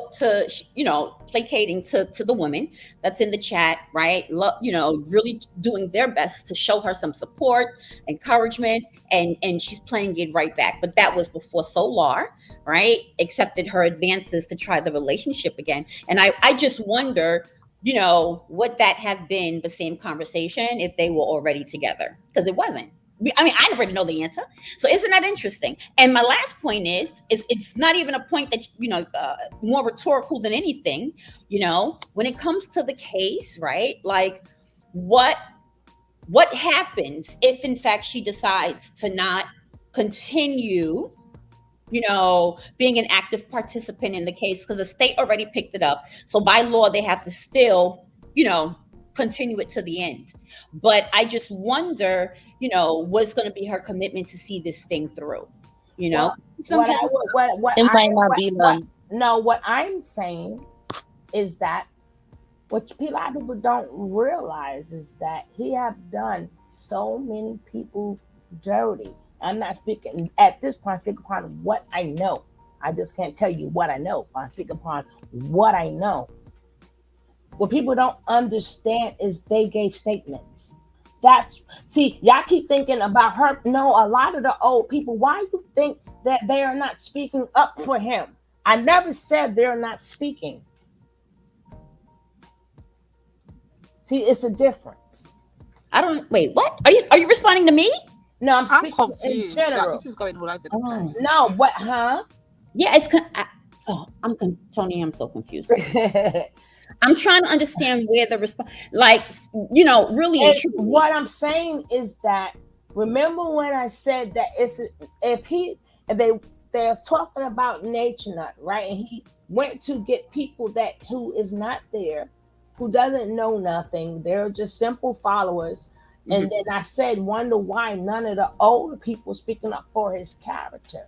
woman that's in the chat, right? Really doing their best to show her some support, encouragement, and she's playing it right back. But that was before Solar, right, accepted her advances to try the relationship again. And I just wonder, would that have been the same conversation if they were already together? Because it wasn't. I mean, I already know the answer. So isn't that interesting? And my last point is it's not even a point that, more rhetorical than anything, when it comes to the case, right? Like what happens if in fact she decides to not continue, being an active participant in the case, because the state already picked it up. So by law, they have to still, continue it to the end. But I just wonder, what's going to be her commitment to see this thing through,
What
might not be done.
No, what I'm saying is that what a lot of people don't realize is that he have done so many people dirty. I'm not speaking at this point. I'm speaking upon what I know. I just can't tell you what I know. I'm speaking upon what I know. What people don't understand is they gave statements. Y'all keep thinking about her. No, a lot of the old people, why do you think that they are not speaking up for him? I never said they're not speaking. See, it's a difference.
Wait, what? Are you responding to me?
No, I'm speaking
confused.
in general.
This is going all over the place.
No, what, huh?
Yeah, Tony, I'm so confused. I'm trying to understand where the response, really.
And what I'm saying is that, remember when I said that they're talking about Nature Nut, right? And he went to get people who is not there, who doesn't know nothing. They're just simple followers. Mm-hmm. And then I said, wonder why none of the older people speaking up for his character.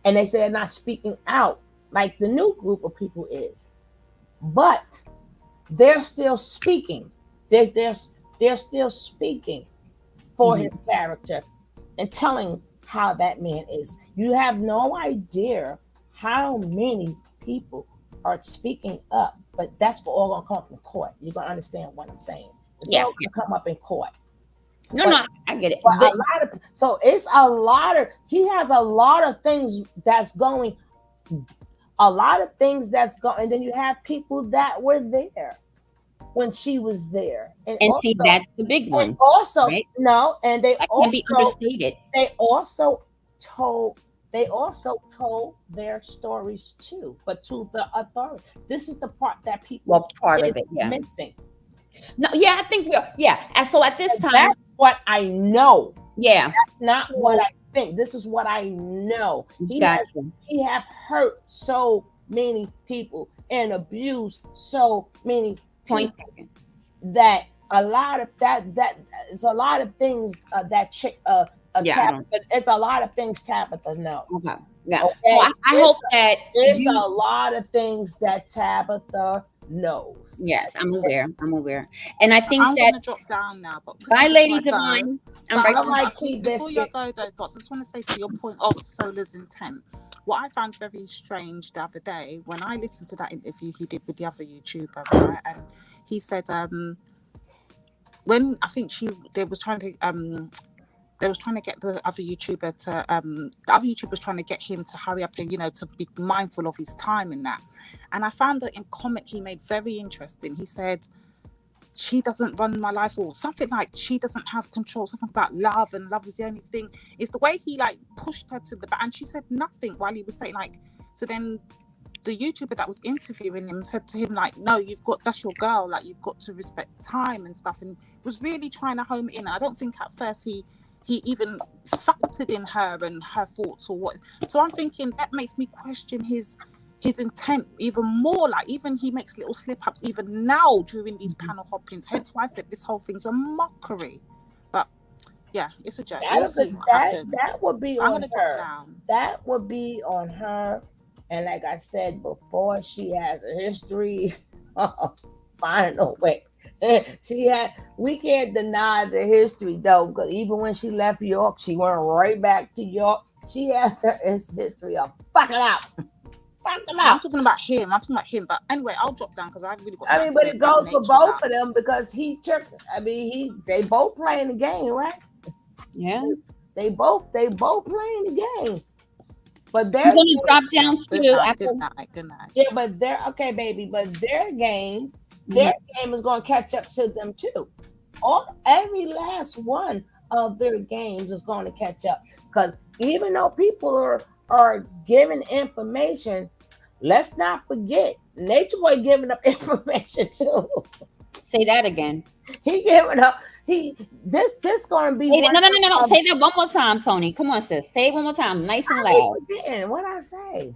And they said they're not speaking out like the new group of people is. But they're still speaking. They're still speaking for his character and telling how that man is. You have no idea how many people are speaking up, but that's for all gonna come up in court. You're gonna understand what I'm saying. It's all gonna come up in court.
No, I get it.
He has a lot of things that's going. And then you have people that were there when she was there, and also,
see, that's the big one.
And also,
right?
No, and they
that
also
can be understated.
They also told their stories too, but to the authority. This is the part that people missing.
No, yeah, I think and so at this time,
that's what I know.
Yeah,
that's not what I think. This is what I know. He have hurt so many people and abused so many people that a lot of that is a lot of things that chick Tabitha, it's a lot of things Tabitha knows.
Okay. Yeah. Okay? Well, I hope that
there's a lot of things that Tabitha knows.
Yes, I'm aware. And I think
I'm gonna drop down now, but
bye, Lady Devine.
Before you go though, Dots, I just want to say to your point of Solar's intent. What I found very strange the other day when I listened to that interview he did with the other YouTuber, right? And he said, when I think they was trying to they was trying to get the other YouTuber to the other YouTuber was trying to get him to hurry up and, you know, to be mindful of his time in that. And I found that in comment he made very interesting. He said, she doesn't run my life, or something like she doesn't have control, something about love, and love is the only thing. It's the way he like pushed her to the back, and she said nothing while he was saying like, so then the YouTuber that was interviewing him said to him like, no, that's your girl, like you've got to respect time and stuff, and was really trying to home in. I don't think at first he even factored in her and her thoughts or what. So I'm thinking that makes me question his intent even more. Like even he makes little slip ups even now during these panel hoppings. Hence why I said this whole thing's a mockery. But yeah, it's a joke. We'll see what happens.
That would be on her. That would be on her. And like I said before, she has a history of finding a way. We can't deny the history though, because even when she left York, she went right back to York. She has her history of fucking out.
I'm talking about him. But anyway, I'll drop down because I've really got.
I mean, but it goes for both of them because he took. I mean, they both playing the game, right?
Yeah.
They both playing the game. But they're
gonna drop down too.
Good night.
Yeah, but they're okay, baby. But their game is going to catch up to them too. Every last one of their games is going to catch up, because even though people are giving information, let's not forget Nature Boy giving up information too.
Say that again.
He giving up. This gonna be.
No. Say that one more time, Tony. Come on, sis. Say it one more time, nice and loud.
What I say?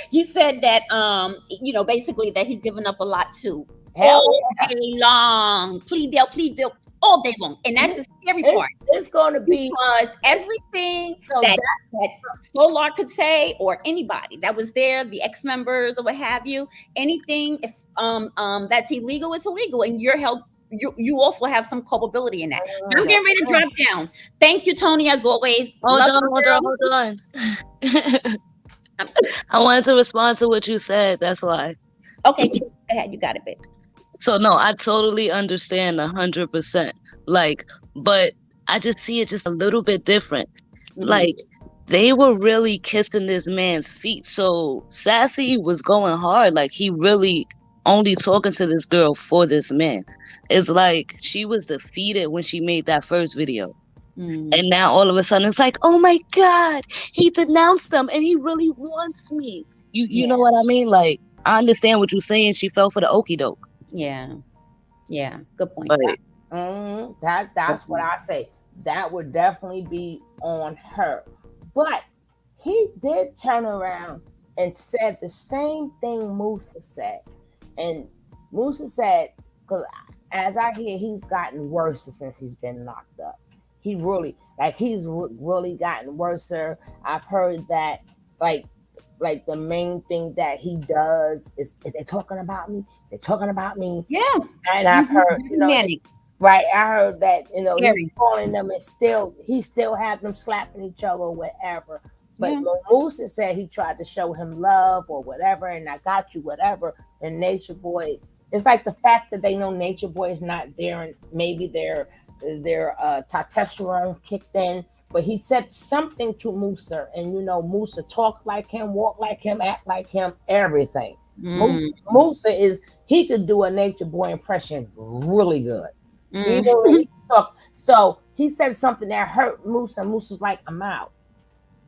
You said that basically that he's given up a lot too. All day long, plead deal, all day long, and that's the scary part.
It's going to be
because everything that Solar could say, or anybody that was there, the ex-members or what have you, anything that's illegal, it's illegal, and you're held. You also have some culpability in that. I'm getting ready to drop down. Thank you, Tony, as always.
Hold on. I wanted to respond to what you said. That's why.
Okay, go ahead. You got it, babe.
So no, I totally understand 100%. Like, but I just see it just a little bit different. Mm-hmm. Like, they were really kissing this man's feet. So Sassy was going hard. Like, he really only talking to this girl for this man. It's like she was defeated when she made that first video. Mm. And now all of a sudden it's like, oh my God, he denounced them and he really wants me. You know what I mean? Like, I understand what you're saying. She fell for the okie doke.
Yeah. Good point.
That's what I say. That would definitely be on her. But he did turn around and said the same thing Musa said. And Musa said, because as I hear, he's gotten worse since he's been locked up. He's really gotten worse. I've heard that like the main thing that he does is they talking about me? They're talking about me.
Yeah.
And I've heard, right. I heard that, he's calling them and he still have them slapping each other or whatever. But Musa said he tried to show him love or whatever, and I got you, whatever. And Nature Boy, it's like the fact that they know Nature Boy is not there, and maybe their testosterone kicked in. But he said something to Musa, and Musa talked like him, walk like him, act like him, everything. Musa he could do a Nature Boy impression really good. He talk. So he said something that hurt Musa. Musa's like, I'm out.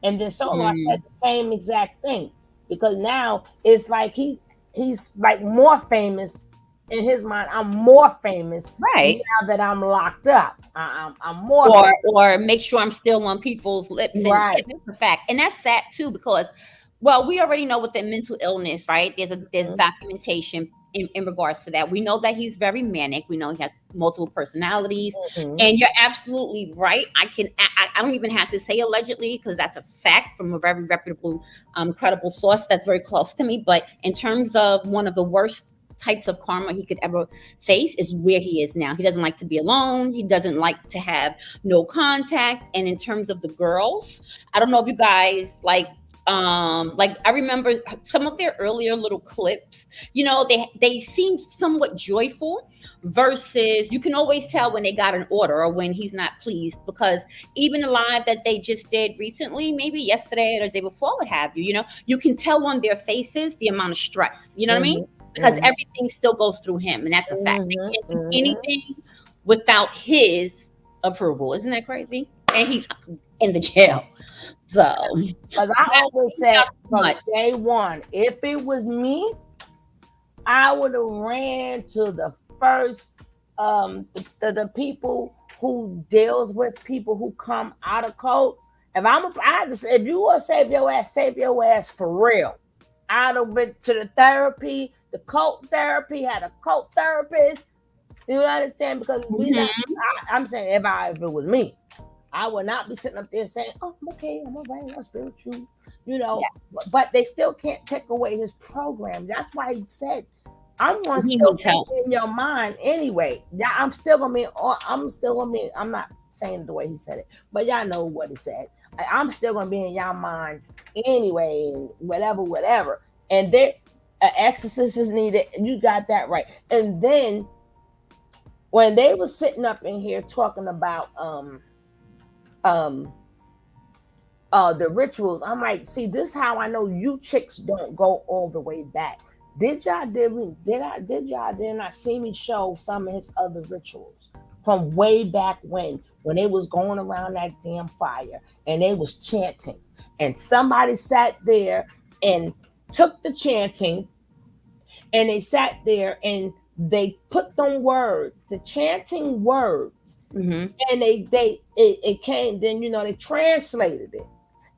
And then Solar said the same exact thing, because now it's like he's like more famous in his mind. I'm more famous
right
now that I'm locked up. I'm more
or make sure I'm still on people's lips.
Right.
And that's a fact, and that's sad too, because we already know with the mental illness, right? There's documentation in regards to that. We know that he's very manic. We know he has multiple personalities, and you're absolutely right. I don't even have to say allegedly, because that's a fact from a very reputable, credible source that's very close to me. But in terms of one of the worst types of karma he could ever face is where he is now. He doesn't like to be alone. He doesn't like to have no contact. And in terms of the girls, I don't know if you guys like I remember some of their earlier little clips, they seem somewhat joyful, versus you can always tell when they got an order or when he's not pleased, because even the live that they just did recently, maybe yesterday or the day before, what have you, you can tell on their faces the amount of stress, you know what I mean? Because everything still goes through him, and that's a fact. They can't do anything without his approval. Isn't that crazy? And he's in the jail. So,
because I always said from day one, if it was me, I would have ran to the first, the people who deals with people who come out of cults. If you want to save your ass for real. I'd have been to the therapy, the cult therapy, had a cult therapist. You understand? Because I'm saying if it was me, I would not be sitting up there saying, "Oh, I'm okay, I'm alright, I'm spiritual," But they still can't take away his program. That's why he said, "I'm gonna still be in your mind anyway." Yeah, I'm still gonna be. I'm not saying it the way he said it, but y'all know what he said. I'm still gonna be in y'all minds anyway, and whatever. And there, exorcist is needed. You got that right. And then when they were sitting up in here talking about the rituals, I'm like, see, this is how I know you chicks don't go all the way back. Did y'all not see me show some of his other rituals from way back when they was going around that damn fire and they was chanting, and somebody sat there and took the chanting and they sat there and they put them words, the chanting words, and it came, then they translated it,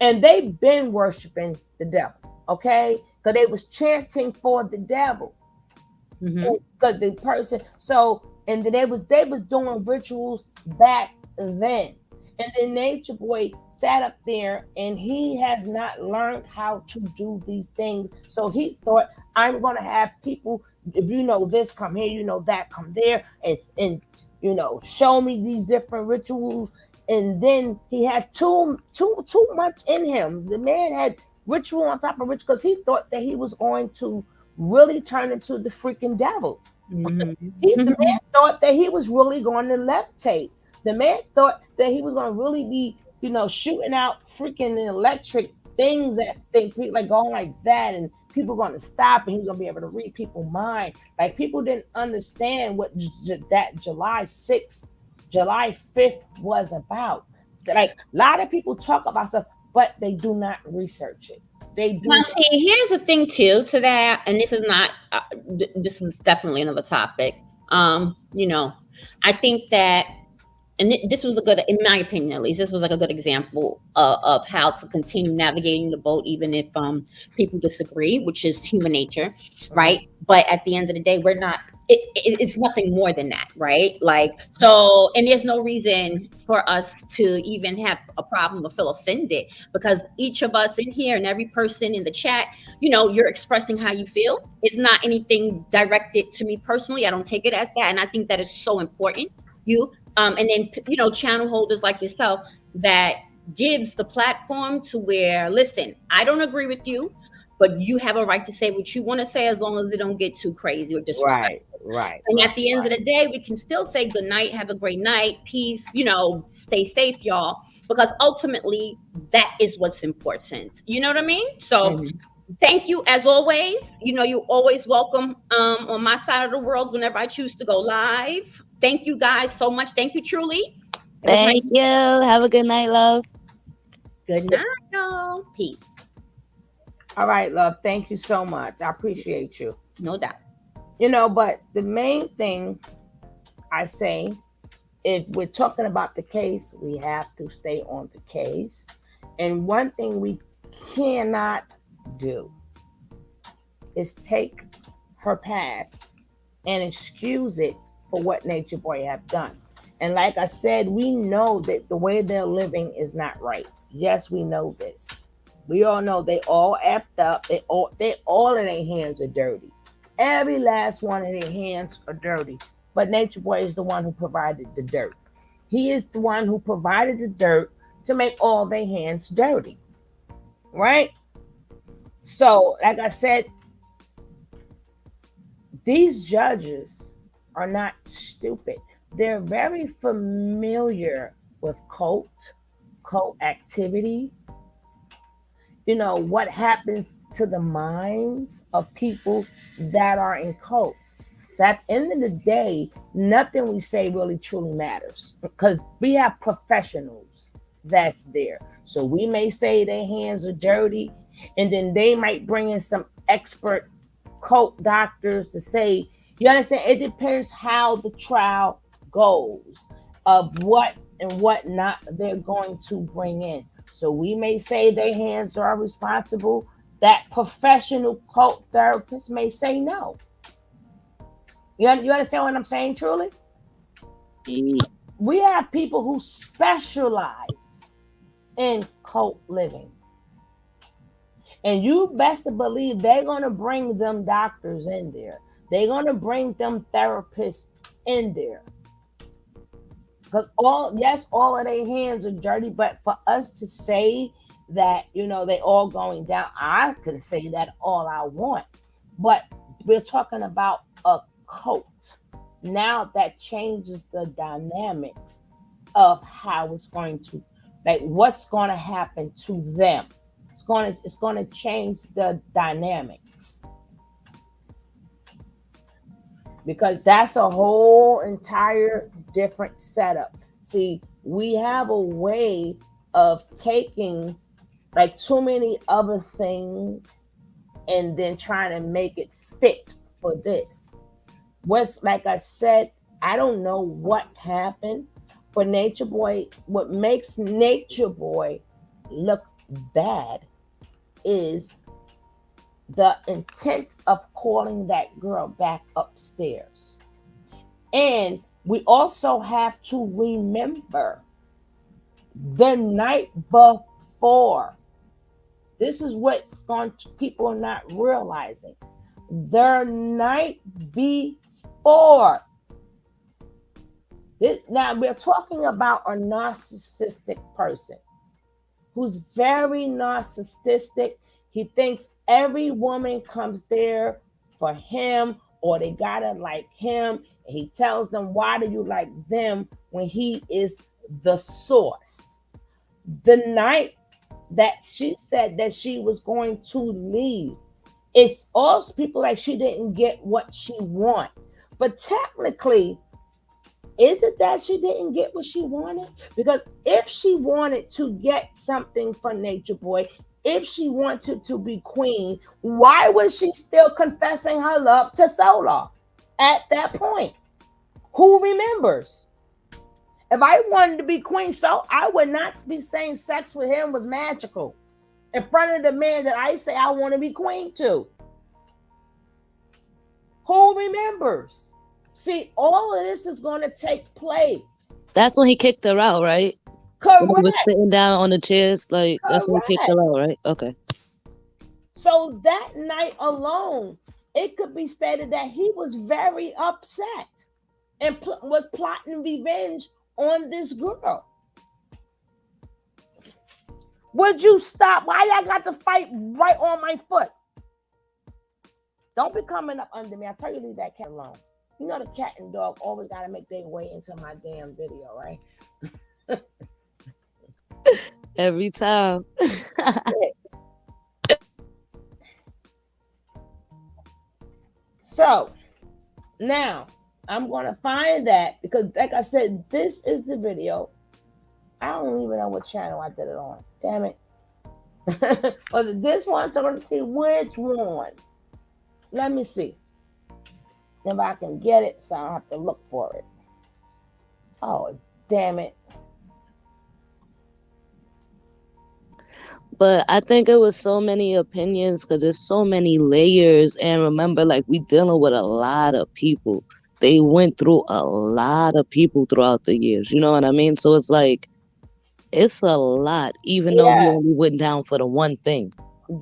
and they've been worshiping the devil, okay? Because they was chanting for the devil, because the person. So, and then they was doing rituals back then, and then Nature Boy sat up there and he has not learned how to do these things. So he thought, I'm going to have people, if you know this, come here, you know that, come there, and show me these different rituals. And then he had too much in him. The man had ritual on top of ritual because he thought that he was going to really turn into the freaking devil. The man thought that he was really going to levitate. The man thought that he was going to really be, shooting out freaking electric things that like going like that, and people going to stop, and he's going to be able to read people's mind. Like, people didn't understand what that July 6th, July 5th was about. Like, a lot of people talk about stuff, but they do not research it. They do.
Now, see, here's the thing too to that, and this is not. This is definitely another topic. I think that, and this was a good, in my opinion at least, this was like a good example of how to continue navigating the boat, even if people disagree, which is human nature, right? But at the end of the day, we're not. It's nothing more than that, right? Like, so, and there's no reason for us to even have a problem or feel offended, because each of us in here and every person in the chat, you're expressing how you feel. It's not anything directed to me personally. I don't take it as that, and I think that is so important. And then channel holders like yourself that gives the platform to where, listen, I don't agree with you, but you have a right to say what you want to say, as long as it don't get too crazy or disrespectful.
Right.
And at the end of the day, we can still say good night, have a great night, peace, stay safe, y'all, because ultimately that is what's important. You know what I mean? So thank you as always. You're always welcome on my side of the world whenever I choose to go live. Thank you guys so much. Thank you, truly.
Thank you. Have a good night, love.
Good night, y'all. Peace.
All right, love. Thank you so much. I appreciate you.
No doubt.
But the main thing I say, if we're talking about the case, we have to stay on the case. And one thing we cannot do is take her past and excuse it for what Nature Boy have done. And like I said, we know that the way they're living is not right. Yes, we know this. We all know they all effed up. They all of their hands are dirty. Every last one of their hands are dirty. But Nature Boy is the one who provided the dirt. He is the one who provided the dirt to make all their hands dirty. Right? So, like I said, these judges are not stupid. They're very familiar with cult activity. You know, what happens to the minds of people that are in cults. So at the end of the day, nothing we say really truly matters because we have professionals that's there. So we may say their hands are dirty, and then they might bring in some expert cult doctors to say, you understand? It depends how the trial goes, of what and what not they're going to bring in. So we may say their hands are responsible. That professional cult therapist may say no. You understand what I'm saying, truly? We have people who specialize in cult living. And you best to believe they're going to bring them doctors in there. They're going to bring them therapists in there. Because all of their hands are dirty, but for us to say that, they all going down, I can say that all I want. But we're talking about a cult. Now that changes the dynamics of how it's going to, like, what's going to happen to them. It's going to change the dynamics. Because that's a whole entire different setup. See, we have a way of taking like too many other things and then trying to make it fit for this. What's, like I said, I don't know what happened, but Nature Boy, what makes Nature Boy look bad is the intent of calling that girl back upstairs. And we also have to remember the night before. This is what's going to, people are not realizing. The night before. Now we're talking about a narcissistic person who's very narcissistic. He thinks every woman comes there for him or they gotta like him. And he tells them, why do you like them when he is the source? The night that she said that she was going to leave, it's also people like she didn't get what she want. But technically, is it that she didn't get what she wanted? Because if she wanted to get something from Nature Boy, if she wanted to be queen, why was she still confessing her love to Solar at that point? Who remembers? If I wanted to be queen, so I would not be saying sex with him was magical in front of the man that I say I want to be queen to. Who remembers? See, all of this is going to take place.
That's when he kicked her out, right?
Correct.
When he was sitting down on the chairs, like, correct. That's when he kicked her out, right? Okay.
So that night alone, it could be stated that he was very upset and was plotting revenge on this girl. Would you stop? Why y'all got to fight right on my foot? Don't be coming up under me. I tell you, leave that cat alone. You know the cat and dog always got to make their way into my damn video, right?
Every time.
So, now, I'm going to find that because, like I said, this is the video. I don't even know what channel I did it on. Damn it. Was it this one? I'm going to see which one. Let me see if I can get it so I don't have to look for it. Oh, damn it.
But I think it was so many opinions because there's so many layers. And remember, like, we dealing with a lot of people. They went through a lot of people throughout the years. You know what I mean? So it's like, it's a lot, even though you only went down for the one thing.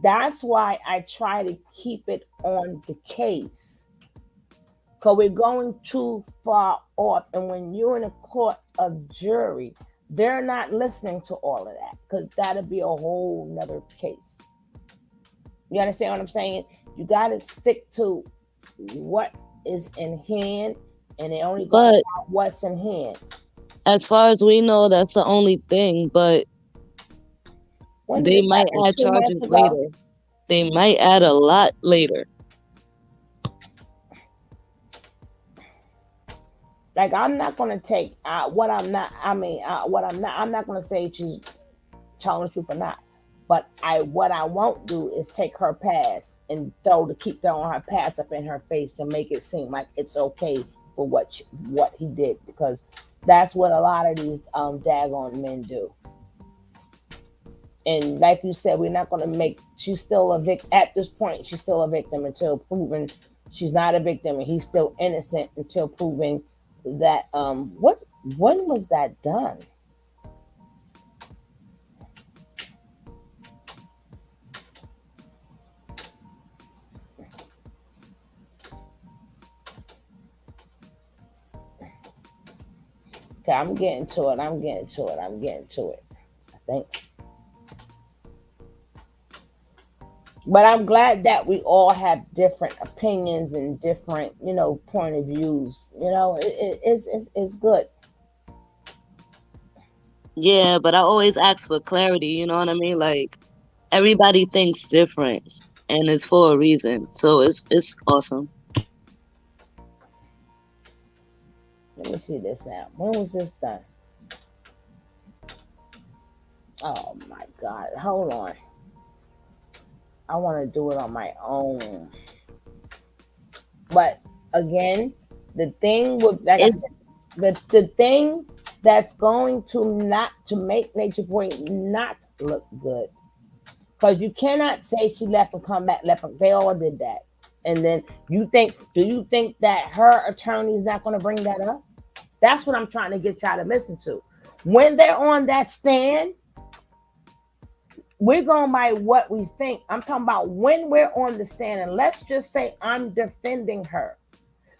That's why I try to keep it on the case. Because we're going too far off. And when you're in a court of jury, they're not listening to all of that because that'll be a whole nother case. You understand what I'm saying? You got to stick to what is in hand, and it only goes
But
out what's in hand.
as far as we know, that's the only thing. But
When did
they
this
might
happen?
add
2 months
charges
ago?
later. They might add a lot later.
Like, I'm not gonna take what I'm not. I mean, what I'm not. I'm not gonna say she's telling the truth or not. But what I won't do is take her past and keep throwing her past up in her face to make it seem like it's okay for what he did, because that's what a lot of these daggone men do. And like you said, we're not going to make. She's still a victim at this point. She's still a victim until proven she's not a victim, and he's still innocent until proven that. When was that done? Okay, I'm getting to it. I think. But I'm glad that we all have different opinions and different, point of views. It's good.
Yeah, but I always ask for clarity, you know what I mean? Like, everybody thinks different, and it's for a reason. So it's awesome.
Let me see this now. When was this done? Oh my God. Hold on. I want to do it on my own. But again, the thing with, like I said, the thing that's going to make Nature Boy not look good, because you cannot say she left and come back. They all did that. And then do you think that her attorney is not going to bring that up? That's what I'm trying to get y'all to listen to. When they're on that stand, we're going by what we think. I'm talking about when we're on the stand, and let's just say I'm defending her.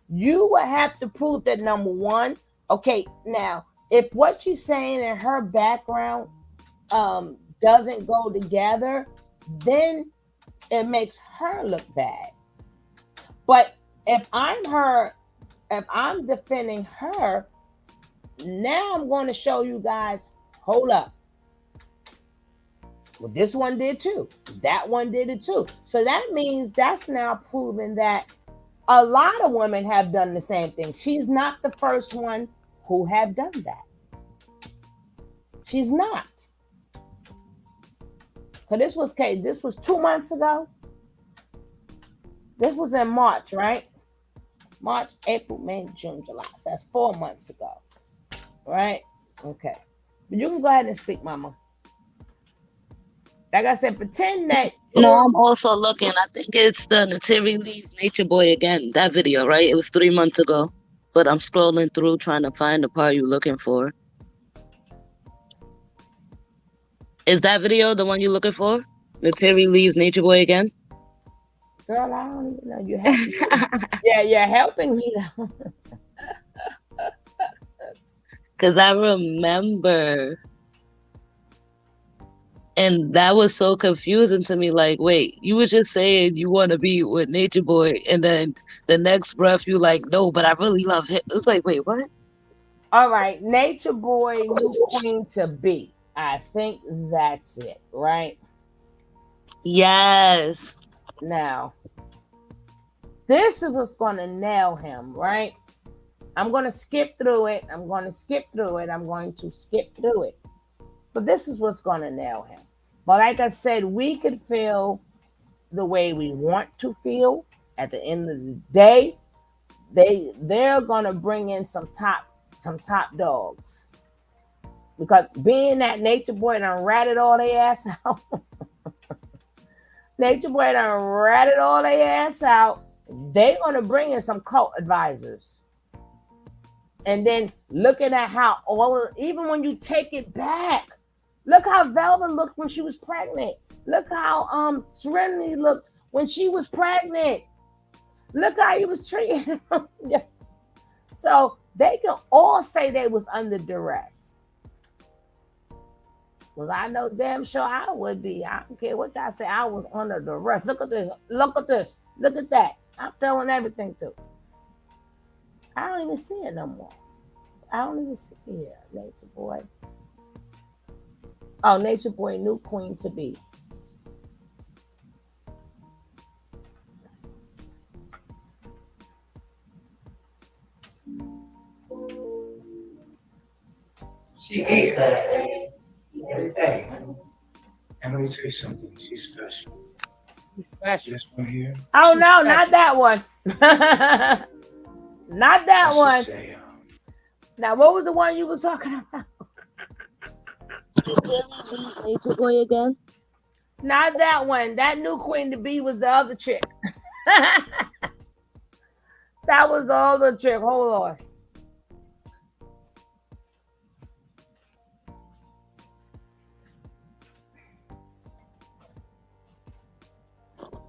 You will have to prove that, number one, okay, now, if what she's saying in her background doesn't go together, then it makes her look bad. But if I'm defending her, now I'm going to show you guys, hold up. Well, this one did too. That one did it too. So that means that's now proven that a lot of women have done the same thing. She's not the first one who have done that. She's not. Because this was 2 months ago. This was in March, right? March, April, May, June, July. So that's 4 months ago. Right? Okay. But you can go ahead and speak, Mama. Like I said, pretend that.
No, I'm also looking. I think it's the Natiri Lee's Nature Boy again. That video, right? It was 3 months ago. But I'm scrolling through trying to find the part you're looking for. Is that video the one you're looking for? Natiri Lee's Nature Boy again?
Girl, I don't even know. You're helping me. Yeah, you're helping me.
Because I remember. And that was so confusing to me. Like, wait, you were just saying you want to be with Nature Boy, and then the next breath you like, no, but I really love him. It was like, wait, what?
All right, Nature Boy, new queen to be. I think that's it, right?
Yes.
Now, this is what's going to nail him, right? I'm going to skip through it. But this is what's going to nail him. But like I said, we could feel the way we want to feel. At the end of the day, they're going to bring in some top dogs. Because being that Nature Boy done ratted all their ass out. Nature Boy done ratted all their ass out. They're going to bring in some cult advisors. And then looking at how even when you take it back, look how Velvet looked when she was pregnant. Look how Serenity looked when she was pregnant. Look how he was treating her. So they can all say they was under duress. Because I know damn sure I would be. I don't care what y'all say. I was under the rush. Look at this. Look at this. Look at that. I'm telling everything too. I don't even see it no more. I don't even see it here. Nature Boy. Oh, Nature Boy, new queen to be.
She is. Hey, and let me tell you something. She's special.
She's special.
This one here.
Oh no, not that one. Not that one.
Say,
now, what was the one you were talking about?
Nature Boy again?
Not that one. That new queen to be was the other chick. That was the other chick. Hold on.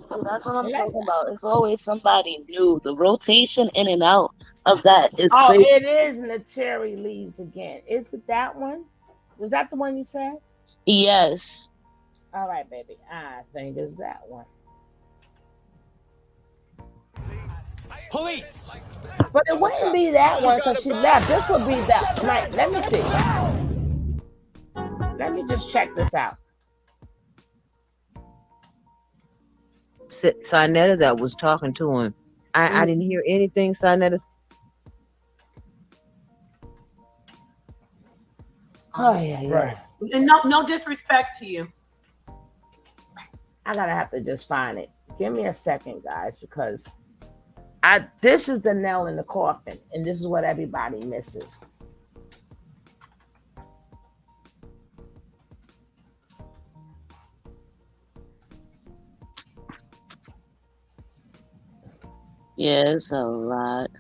So that's what I'm talking about. It's always somebody new. The rotation in and out of that is crazy.
It is Nateri Leaves again. Is it that one? Was that the one you said?
Yes.
All right, baby. I think it's that one.
Police!
But it wouldn't be that one because she left. This would be that night. Let me see. Let me just check this out.
Sinetta that was talking to him. I didn't hear anything Sinetta.
Oh yeah, yeah.
Right. And no disrespect to you.
I gotta have to just find it. Give me a second, guys, because this is the nail in the coffin, and this is what everybody misses.
Yeah, it's a lot.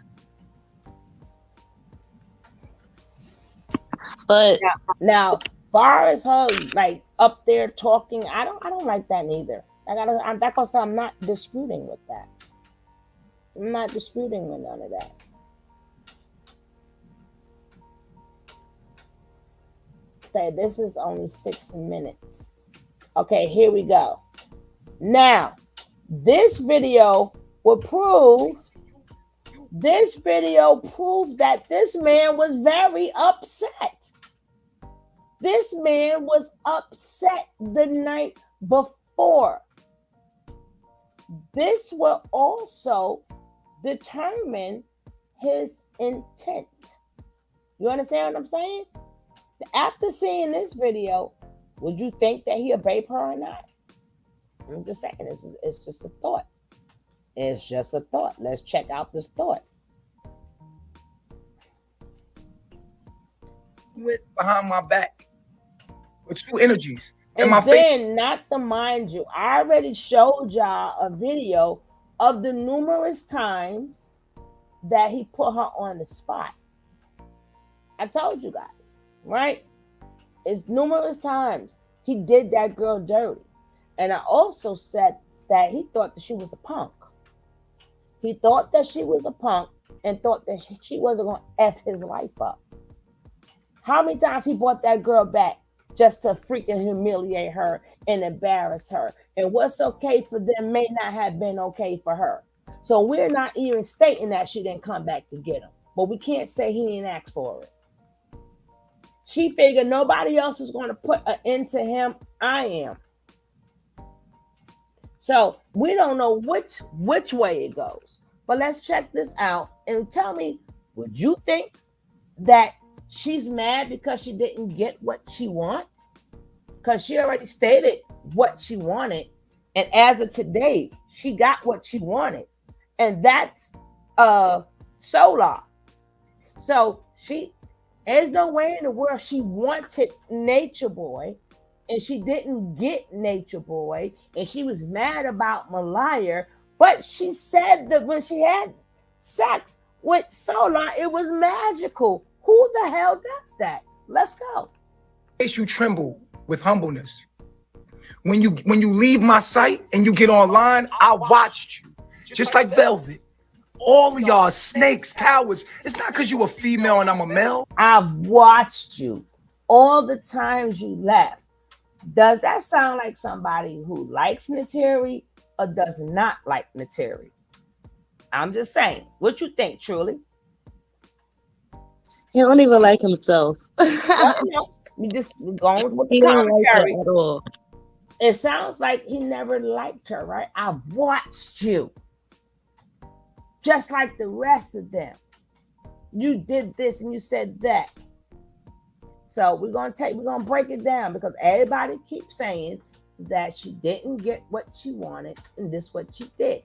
But
now, far as her like up there talking, I don't like that neither. I'm not disputing with that. I'm not disputing with none of that. Okay, this is only 6 minutes. Okay, here we go. Now, this video will prove. This video proved that this man was very upset. This man was upset the night before. This will also determine his intent. You understand what I'm saying? After seeing this video, would you think that he'll rape her or not? I'm just saying, it's just a thought. It's just a thought. Let's check out this thought.
Went behind my back with two energies.
And
my
then,
face.
not to mind you, I already showed y'all a video of the numerous times that he put her on the spot. I told you guys, right? It's numerous times he did that girl dirty. And I also said that he thought that she was a punk. He thought that she was a punk and thought that she wasn't going to F his life up. How many times he brought that girl back just to freaking humiliate her and embarrass her? And what's okay for them may not have been okay for her. So we're not even stating that she didn't come back to get him. But we can't say he didn't ask for it. She figured nobody else is going to put an end to him. I am. So we don't know which way it goes. But let's check this out and tell me, would you think that she's mad because she didn't get what she want? Because she already stated what she wanted. And as of today, she got what she wanted. And that's Solar. So there's no way in the world she wanted Nature Boy. And she didn't get Nature Boy, and she was mad about Malaya, but she said that when she had sex with Solar, it was magical. Who the hell does that? Let's go.
You tremble with humbleness. When you leave my sight and you get online, I watched you, just like Velvet. All of y'all snakes, cowards. It's not because you a female and I'm a male.
I've watched you all the times you left. Does that sound like somebody who likes Nateri or does not like Nateri? I'm just saying. What you think, Truly?
He don't even like himself.
No. We just going with the
He don't like her
commentary.
at all.
It sounds like he never liked her, right? I watched you. Just like the rest of them. You did this and you said that. So we're gonna break it down because everybody keeps saying that she didn't get what she wanted and this what she did.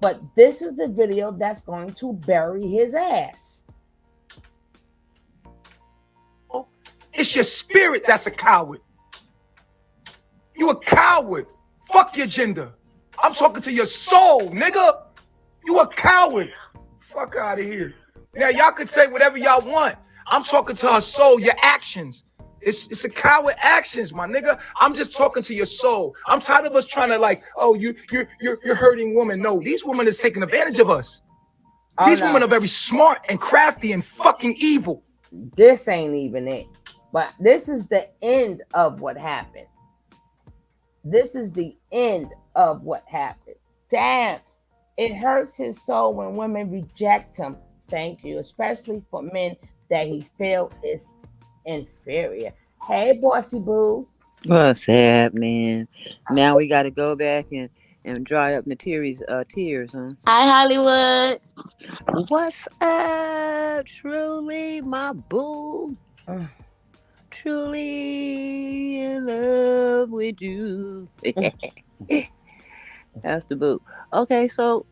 But this is the video that's going to bury his ass.
It's your spirit that's a coward. You a coward. Fuck your gender. I'm talking to your soul, nigga. You a coward. Fuck out of here. Now y'all could say whatever y'all want. I'm talking to her soul, your actions. It's a coward actions, my nigga. I'm just talking to your soul. I'm tired of us trying to like, oh, you're hurting women. No, these women is taking advantage of us. These women are very smart and crafty and fucking evil.
This ain't even it. But this is the end of what happened. This is the end of what happened. Damn. It hurts his soul when women reject him. Thank you. Especially for men that he felt is inferior. Hey, bossy boo.
What's happening? Now we got to go back and dry up Nateri's tears, huh?
Hi, Hollywood.
What's up, Truly, my boo? Truly in love with you. That's the boo. Okay, so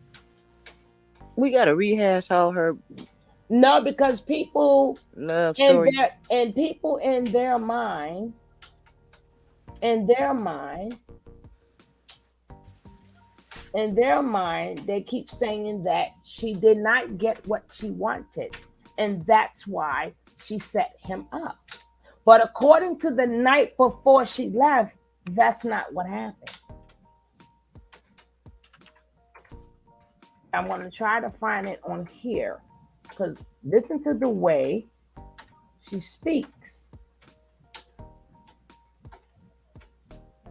we got to rehash all her.
No, because people
love story
and people in their mind, they keep saying that she did not get what she wanted, and that's why she set him up. But according to the night before she left, that's not what happened. I'm going to try to find it on here because listen to the way she speaks.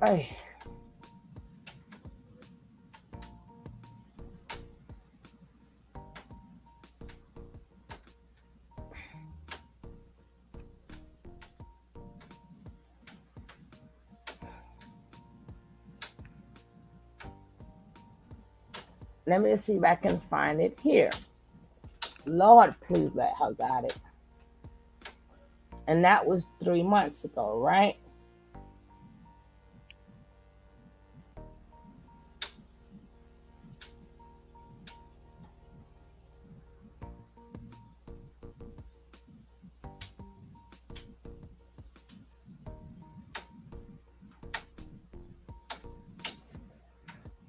Ay. Let me see if I can find it here. Lord, please let her got it. And that was 3 months ago, right?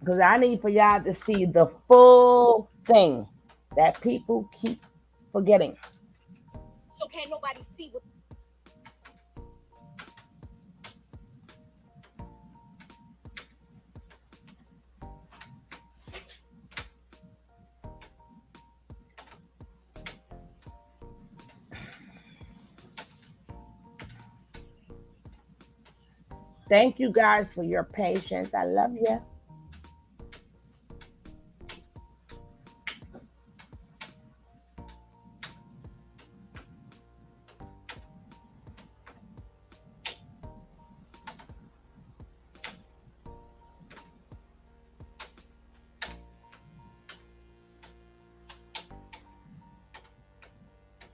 Because I need for y'all to see the full thing that people keep forgetting.
So can't nobody see what.
Thank you guys for your patience. I love you.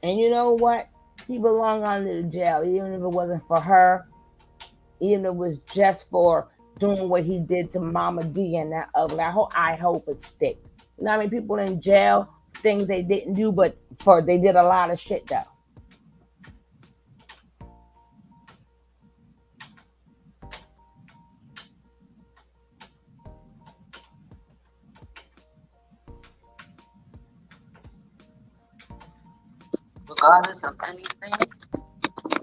And you know what? He belonged under the jail, even if it wasn't for her, even if it was just for doing what he did to Mama D and that ugly. I hope it stick. You know how many people in jail, things they didn't do, but they did a lot of shit though.
Regardless of anything,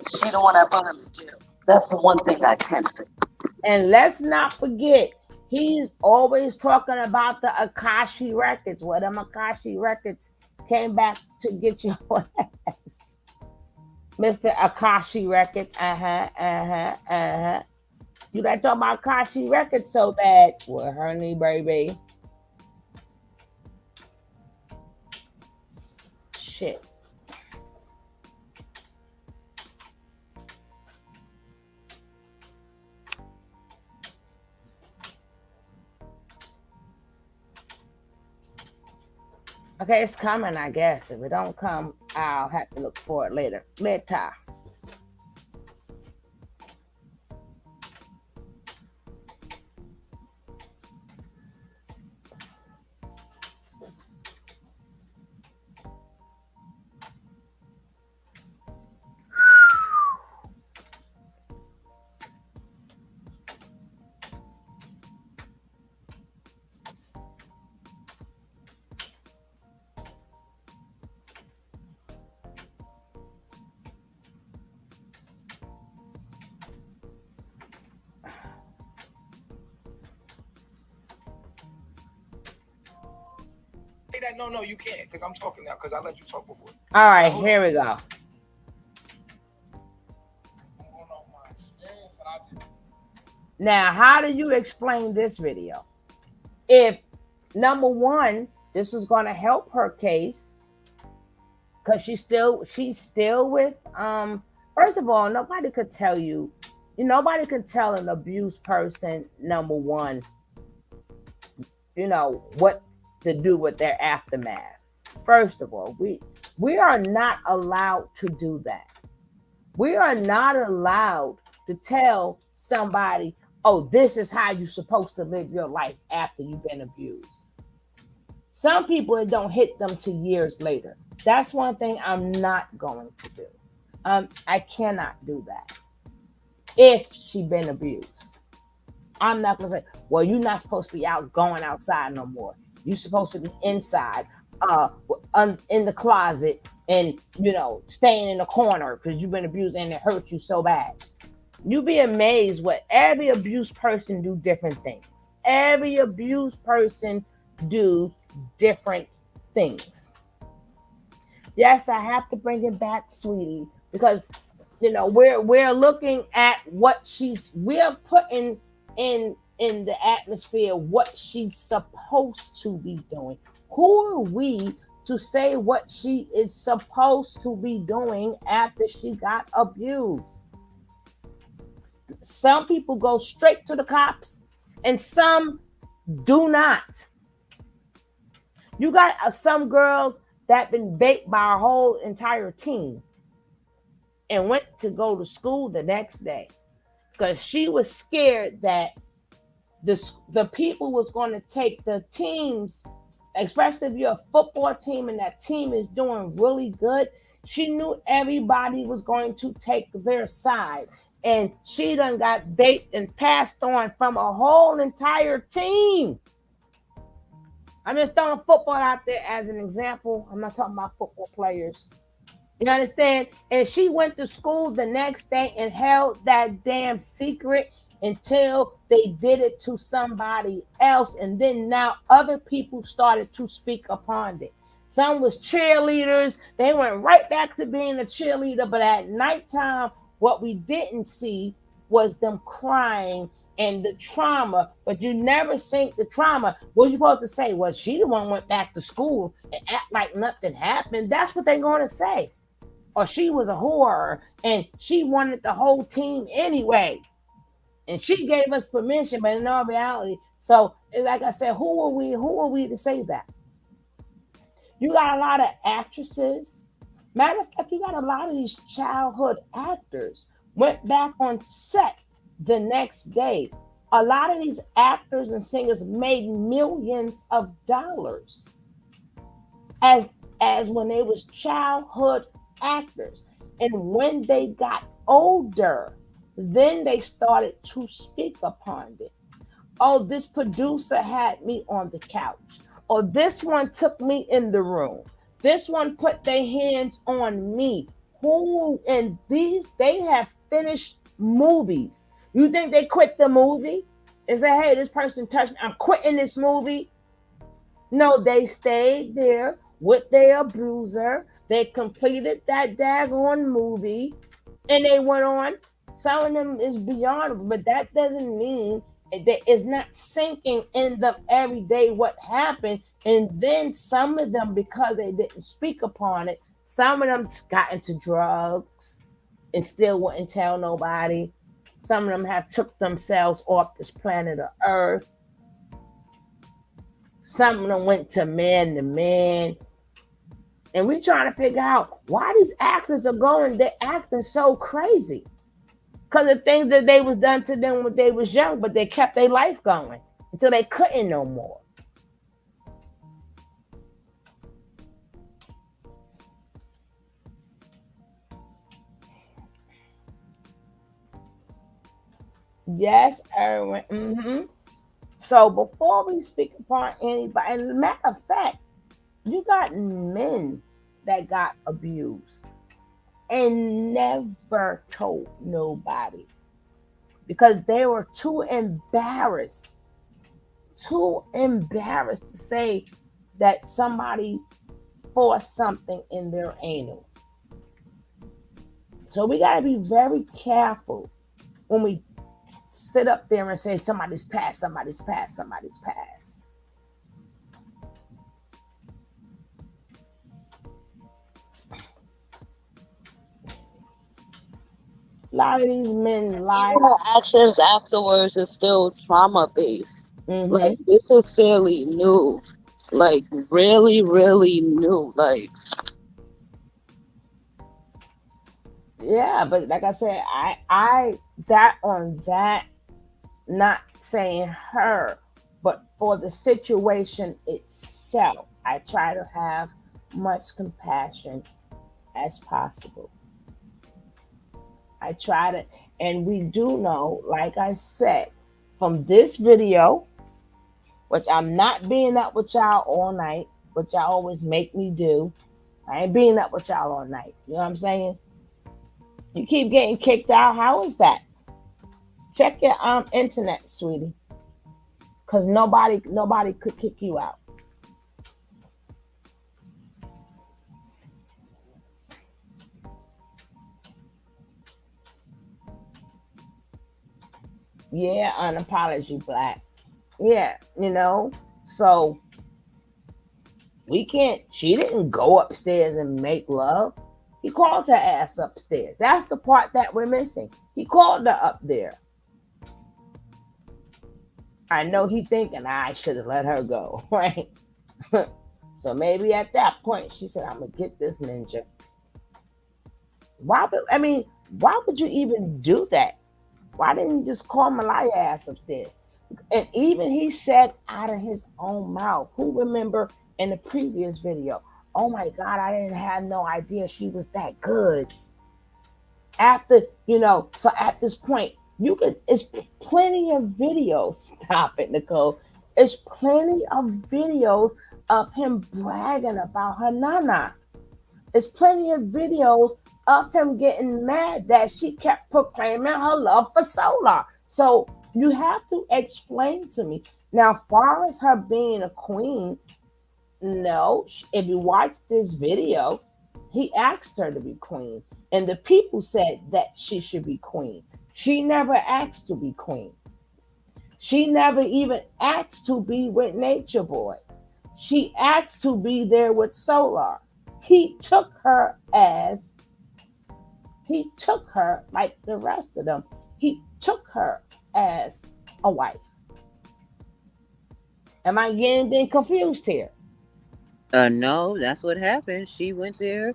she the one that put him in jail. That's the one thing I can say.
And let's not forget, he's always talking about the Akashi records. Well, them Akashi records came back to get your ass. Mr. Akashi records. You got to talk about Kashi Records so bad. Well, honey, baby. Shit. Okay, it's coming, I guess. If it don't come, I'll have to look for it later. Later.
That no, you can't, because I'm talking now, because I let you talk before.
All right, here we go. Now, how do you explain this video? If number one, this is going to help her case, because she's still with first of all, nobody could tell you, nobody can tell an abused person, number one, what to do with their aftermath. First of all, we are not allowed to do that. We are not allowed to tell somebody, oh, this is how you're supposed to live your life after you've been abused. Some people, it don't hit them till years later. That's one thing I'm not going to do. I cannot do that. If she's been abused, I'm not going to say, well, you're not supposed to be out going outside no more. You're supposed to be inside, in the closet, and staying in the corner because you've been abused and it hurt you so bad. You'd be amazed what every abused person do different things. Every abused person do different things. Yes, I have to bring it back, sweetie, because we're looking at what we're putting in the atmosphere what she's supposed to be doing. Who are we to say what she is supposed to be doing after she got abused? Some people go straight to the cops and some do not. You got some girls that been baked by a whole entire team and went to go to school the next day because she was scared that the people was going to take the teams, especially if you're a football team and that team is doing really good. She knew everybody was going to take their side. And she done got baked and passed on from a whole entire team. I'm just throwing football out there as an example. I'm not talking about football players. You understand? And she went to school the next day and held that damn secret until they did it to somebody else. And then now other people started to speak upon it. Some was cheerleaders. They went right back to being a cheerleader. But at nighttime, what we didn't see was them crying and the trauma, but you never seen the trauma. What you supposed to say? Well, she the one went back to school and act like nothing happened. That's what they're going to say. Or she was a whore and she wanted the whole team anyway. And she gave us permission, but in all reality, so like I said, who are we to say that? You got a lot of actresses. Matter of fact, you got a lot of these childhood actors went back on set the next day. A lot of these actors and singers made millions of dollars as when they was childhood actors. And when they got older, then they started to speak upon it. Oh, this producer had me on the couch. Or this one took me in the room. This one put their hands on me. Who and these, they have finished movies. You think they quit the movie and say, hey, this person touched me, I'm quitting this movie? No, they stayed there with their abuser. They completed that daggone movie and they went on Some of them is beyond, but that doesn't mean that it's not sinking in them every day what happened. And then some of them, because they didn't speak upon it, some of them got into drugs and still wouldn't tell nobody. Some of them have took themselves off this planet of Earth. Some of them went to men. And we trying to figure out why these actors are going, they're acting so crazy. Because the things that they was done to them when they was young, but they kept their life going until they couldn't no more. Yes, Erwin. So before we speak upon anybody, and matter of fact, you got men that got abused and never told nobody because they were too embarrassed to say that somebody forced something in their anal. So we got to be very careful when we sit up there and say somebody's past. A lot of these men lie.
Even the actions afterwards is still trauma based. Like this is fairly new. Like really, really new. Like
yeah, but like I said, I that on that, not saying her, but for the situation itself, I try to have much compassion as possible. I try to, and we do know, like I said, from this video, which I'm not being up with y'all all night, which y'all always make me do. I ain't being up with y'all all night. You know what I'm saying? You keep getting kicked out. How is that? Check your internet, sweetie. Cause nobody could kick you out. Yeah, an apology, Black. Yeah, so we can't, she didn't go upstairs and make love. He called her ass upstairs. That's the part that we're missing. He called her up there. I know he thinking I should have let her go, right? So maybe at that point she said, I'm gonna get this ninja. Why would you even do that? Why didn't you just call Malaya ass upstairs? And even he said out of his own mouth, who remember in the previous video, oh my God, I didn't have no idea she was that good. After, so at this point, it's plenty of videos. Stop it, Nicole. It's plenty of videos of him bragging about her nana. There's plenty of videos of him getting mad that she kept proclaiming her love for Solar. So you have to explain to me. Now, far as her being a queen, no, if you watch this video, he asked her to be queen. And the people said that she should be queen. She never asked to be queen. She never even asked to be with Nature Boy. She asked to be there with Solar. He took her like the rest of them. He took her as a wife. Am I getting anything confused here?
No, that's what happened. She went there.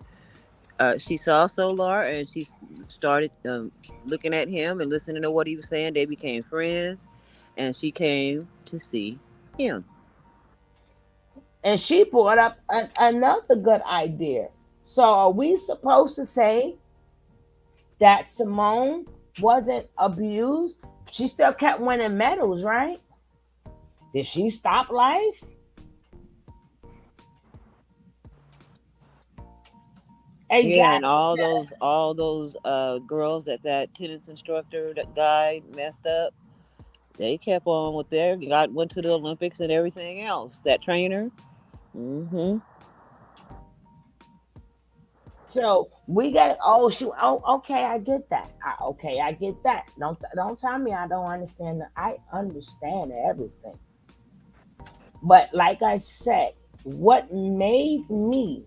She saw Solar and she started looking at him and listening to what he was saying. They became friends, and she came to see him.
And she brought up another good idea. So are we supposed to say that Simone wasn't abused? She still kept winning medals, right? Did she stop life?
Exactly. Yeah, and all those girls that tennis instructor, that guy messed up, they kept on with went to the Olympics and everything else. That trainer.
So we got. Oh, she. Oh, okay. I get that. Okay, I get that. Don't tell me I don't understand. I understand everything. But like I said, what made me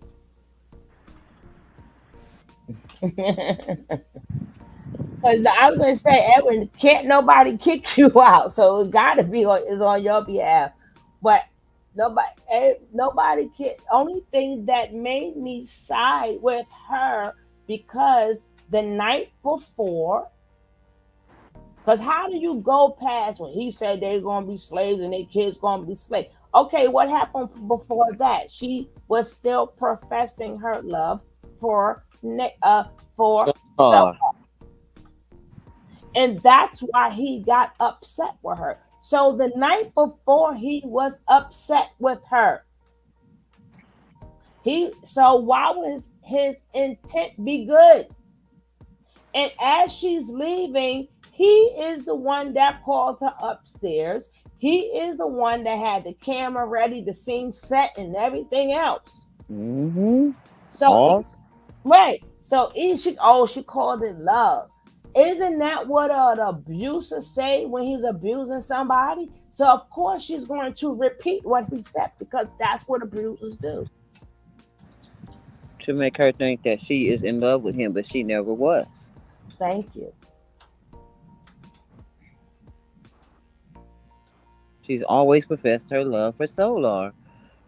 because I was gonna say, Edwin, can't nobody kick you out, so it's got to be on is on your behalf. But nobody can. Only thing that made me side with her because the night before. Because how do you go past when he said they're gonna be slaves and their kids gonna be slaves? Okay, what happened before that? She was still professing her love for
Or
and that's why he got upset with her. So the night before he was upset with her. So why was his intent be good? And as she's leaving, he is the one that called her upstairs. He is the one that had the camera ready, the scene set, and everything else. So right. So she called it love. Isn't that what an abuser say when he's abusing somebody? So of course she's going to repeat what he said because that's what abusers do.
to make her think that she is in love with him, but she never was.
Thank you.
She's always professed her love for Solar.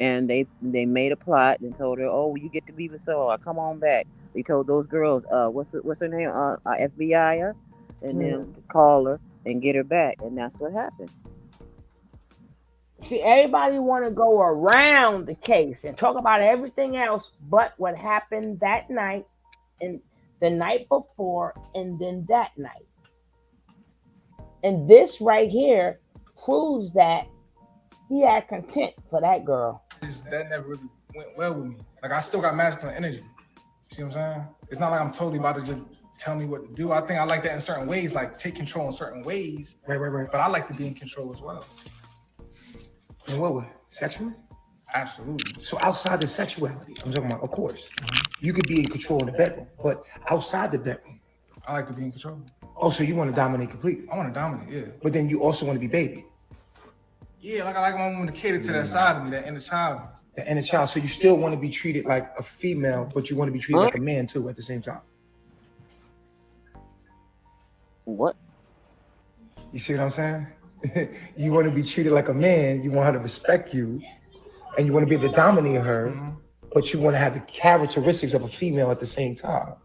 And they made a plot and told her, "Oh, you get to be with Solar. Come on back." They told those girls, what's her name? FBI, and then to call her and get her back, and that's what happened.
See, everybody want to go around the case and talk about everything else but what happened that night and the night before and then that night. And this right here proves that he had content for that girl.
That never really went well with me. Like, I still got masculine energy. See what I'm saying? It's not like I'm totally about to just tell me what to do. I think I like that in certain ways, like take control in certain ways. Right. But I like to be in control as well.
In what way? Sexually?
Absolutely.
So outside the sexuality, I'm talking about, of course, you could be in control in the bedroom, but outside the bedroom,
I like to be in control.
Oh, so you want to dominate completely?
I want to dominate, yeah.
But then you also want to be baby.
Yeah, like I like my woman to cater to that side of me, that inner child.
The inner child. So you still want to be treated like a female, but you want to be treated like a man too at the same time.
What?
You see what I'm saying? You want to be treated like a man, you want her to respect you, and you want to be able to dominate her, but you want to have the characteristics of a female at the same time.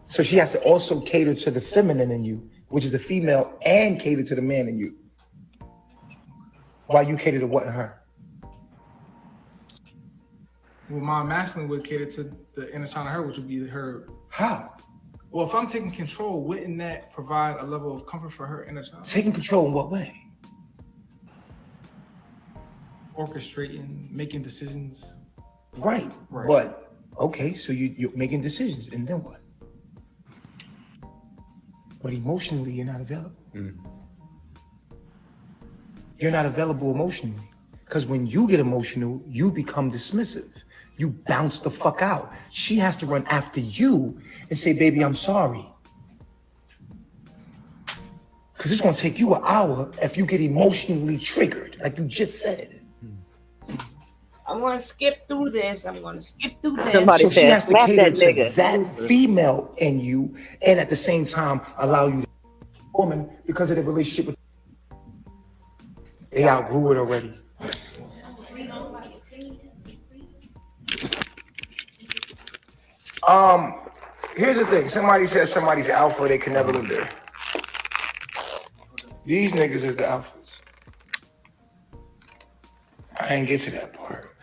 So she has to also cater to the feminine in you, which is the female, and cater to the man in you. While you cater to what in her?
Well, my masculine would cater to the inner child in her, which would be her.
How?
Well, if I'm taking control, wouldn't that provide a level of comfort for her inner child?
Taking control in what way?
Orchestrating, making decisions.
Right. But, okay, so you're making decisions, and then what? But emotionally, you're not available. You're not available emotionally. Because when you get emotional, you become dismissive. You bounce the fuck out. She has to run after you and say, baby, I'm sorry. Because it's going to take you an hour if you get emotionally triggered, like you just said.
I'm going to skip through this. So
she has to cater to that female in you and at the same time allow you to be a woman because of the relationship with they outgrew it already. Here's the thing. Somebody says somebody's alpha, they can never live there. These niggas is the alphas. I ain't get to that part.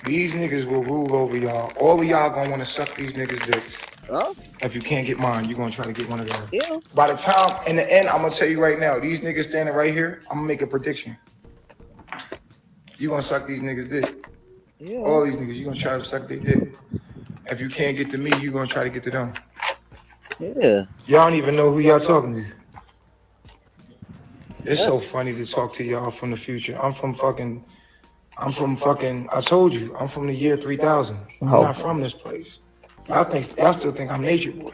These niggas will rule over y'all. All of y'all gonna want to suck these niggas' dicks.
Oh.
If you can't get mine, you're gonna try to get one of them.
Yeah.
By the time, in the end, I'm gonna tell you right now, these niggas standing right here, I'm gonna make a prediction. You gonna suck these niggas' dick.
Yeah.
All these niggas, you gonna try to suck their dick. If you can't get to me, you gonna try to get to them.
Yeah.
Y'all don't even know who y'all talking to. It's so funny to talk to y'all from the future. I'm from fucking I'm from fucking, I told you, I'm from the year 3000. I'm
Oh.
not from this place. Y'all still think I'm Nature Boy.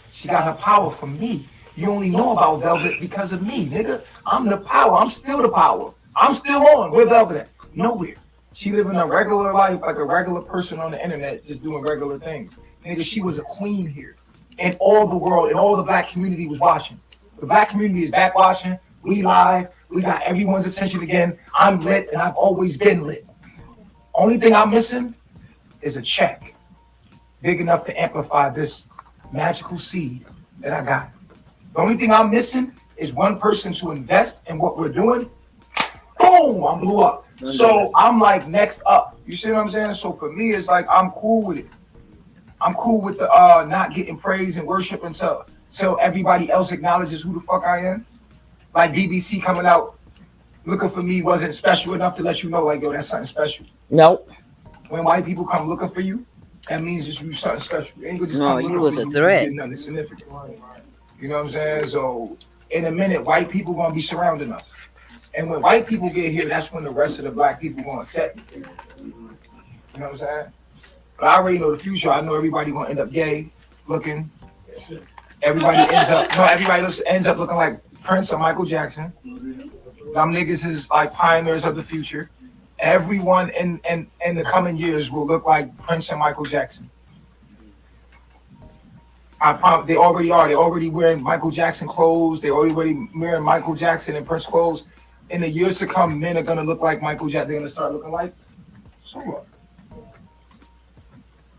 She got her power from me. You only know about Velvet because of me, nigga. I'm the power. I'm still the power. I'm still on. Where Velvet at? Nowhere. She living a regular life like a regular person on the internet, just doing regular things. Nigga, she was a queen here. And all the world and all the black community was watching. The black community is back watching. We live. We got everyone's attention again. I'm lit and I've always been lit. Only thing I'm missing is a check big enough to amplify this magical seed that I got. The only thing I'm missing is one person to invest in what we're doing. Boom, I blew up. So I'm like next up. You see what I'm saying? So for me, it's like I'm cool with it. I'm cool with the not getting praise and worship until everybody else acknowledges who the fuck I am. Like BBC coming out looking for me wasn't special enough to let you know, like, yo, that's something special.
Nope.
When white people come looking for you, that means just you something special. You ain't gonna just
No,
come
you
looking
was
for
a
you,
threat.
you get nothing significant. You know what I'm saying? So in a minute, white people gonna be surrounding us. And when white people get here, that's when the rest of the black people gonna accept us. You know what I'm saying? But I already know the future. I know everybody gonna end up gay looking. Everybody ends up looking like Prince or Michael Jackson. Them niggas is like pioneers of the future. Everyone in the coming years will look like Prince and Michael Jackson. I promise they already are. They're already wearing Michael Jackson clothes. They're already wearing Michael Jackson and Prince clothes. In the years to come, men are gonna look like Michael Jackson. They're gonna start looking like Solar.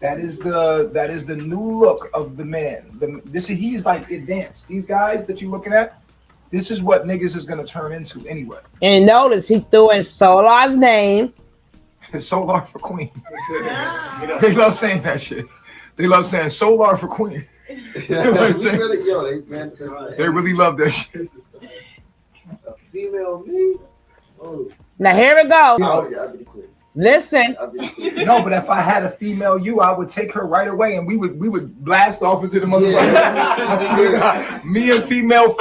That is the new look of the man. He's like advanced. These guys that you're looking at, this is what niggas is gonna turn into anyway.
And notice he threw in Solar's name.
Solar for Queen. They love saying that shit. They love saying Solar for Queen. You know what I'm saying? They really love that shit.
A female me? Oh.
Now here we go.
Oh, yeah, I'll be quick.
Listen.
No, but if I had a female you, I would take her right away and we would blast off into the motherfucker. Yeah. Me and female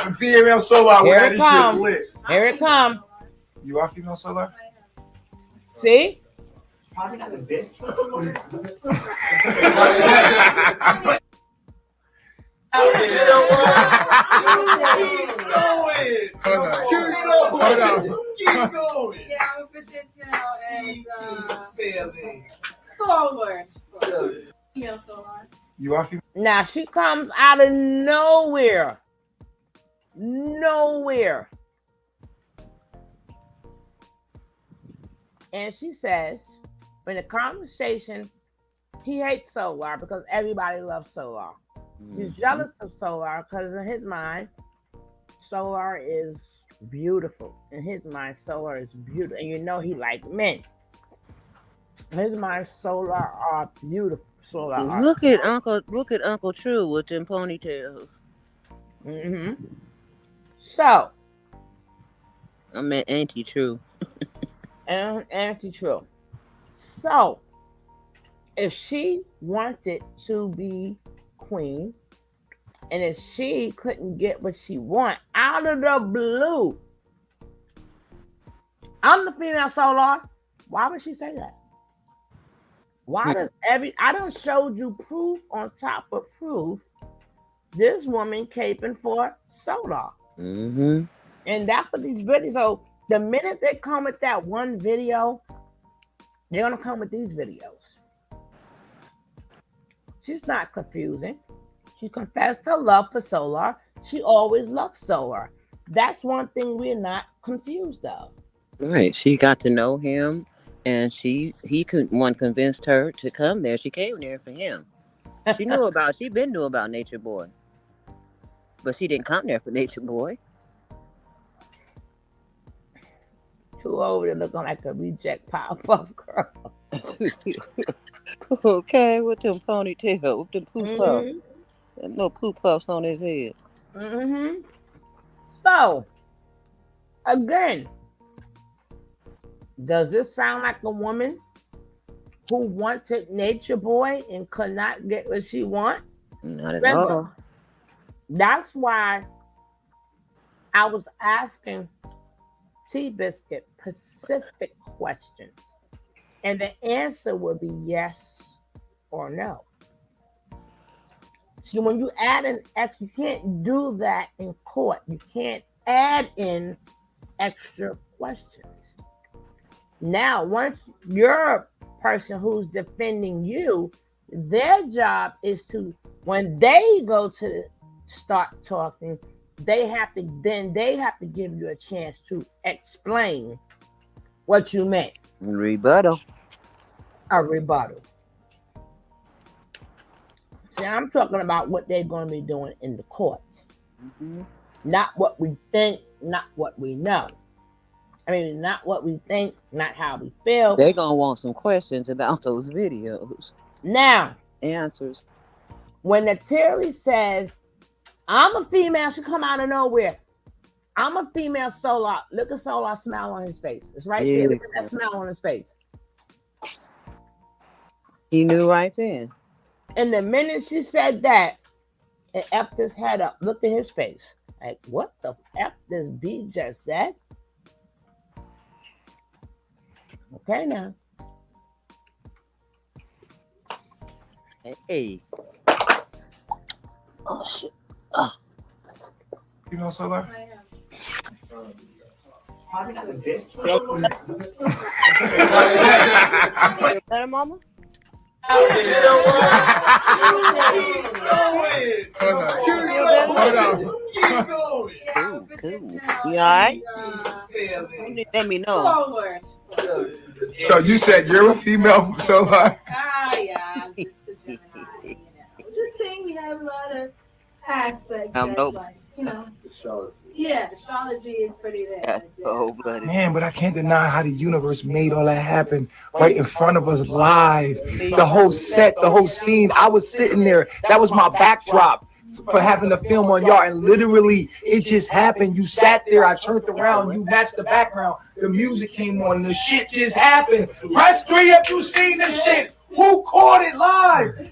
Solar would have this shit lit.
Here it come.
You are female Solar?
See?
Probably not the best.
Keep going.
Yeah, I'm efficient, Solar. Female Solar.
You are female?
Now she comes out of nowhere. Nowhere. And she says, in the conversation, he hates Solar because everybody loves Solar. He's jealous of Solar because in his mind, Solar is beautiful. In his mind, Solar is beautiful. And you know he like men. In his mind, Solar are beautiful. Solar
Look at Uncle True with them ponytails.
Mm-hmm. So.
I meant Auntie True.
Auntie True. So, if she wanted to be queen, and if she couldn't get what she want out of the blue, I'm the female Solar. Why would she say that? Why does I done showed you proof on top of proof. This woman caping for Solar.
Mm-hmm.
And that's what these videos. So the minute they come with that one video, they're gonna come with these videos. She's not confusing. She confessed her love for Solar. She always loved Solar. That's one thing we're not confused of.
Right. She got to know him, and he convinced her to come there. She came there for him. She been knew about Nature Boy, but she didn't come there for Nature Boy.
Too over there looking like a reject Powerpuff Girl.
Okay, with them ponytail, with them poo puffs. No poo puffs on his head.
Mm-hmm. So, again, does this sound like a woman who wanted Nature Boy and could not get what she want?
Not at all.
That's why I was asking T-Biscuit specific questions. And the answer will be yes or no. So when you add an X, you can't do that in court. You can't add in extra questions. Now, once you're a person who's defending you, their job is to, when they go to start talking, they have to give you a chance to explain what you meant.
Rebuttal.
A rebuttal. See, I'm talking about what they're going to be doing in the courts.
Mm-hmm.
Not what we think, not what we know. I mean, not what we think, not how we feel.
They're going to want some questions about those videos.
Now,
answers.
When Nateri says, I'm a female, she come out of nowhere. I'm a female Solar. Look at Solar smile on his face. It's right there. Look at that smile on his face.
He knew right then.
And the minute she said that, and effed his head up, looked at his face. Like, what the F this B just said? Okay, now.
Hey.
Oh, shit.
You know, Solar?
Is that a mama?
Hold
on. Cool. You alright? Let me know.
So you said you're a female Solar?
Yeah. I'm just a Gemini. Just saying we have a lot of aspects. Yeah, astrology is pretty there.
Man, but I can't deny how the universe made all that happen right in front of us live. The whole set, the whole scene. I was sitting there. That was my backdrop for having the film on y'all. And literally, it just happened. You sat there. I turned around. You matched the background. The music came on. The shit just happened. Press 3 if you seen this shit. Who caught it live?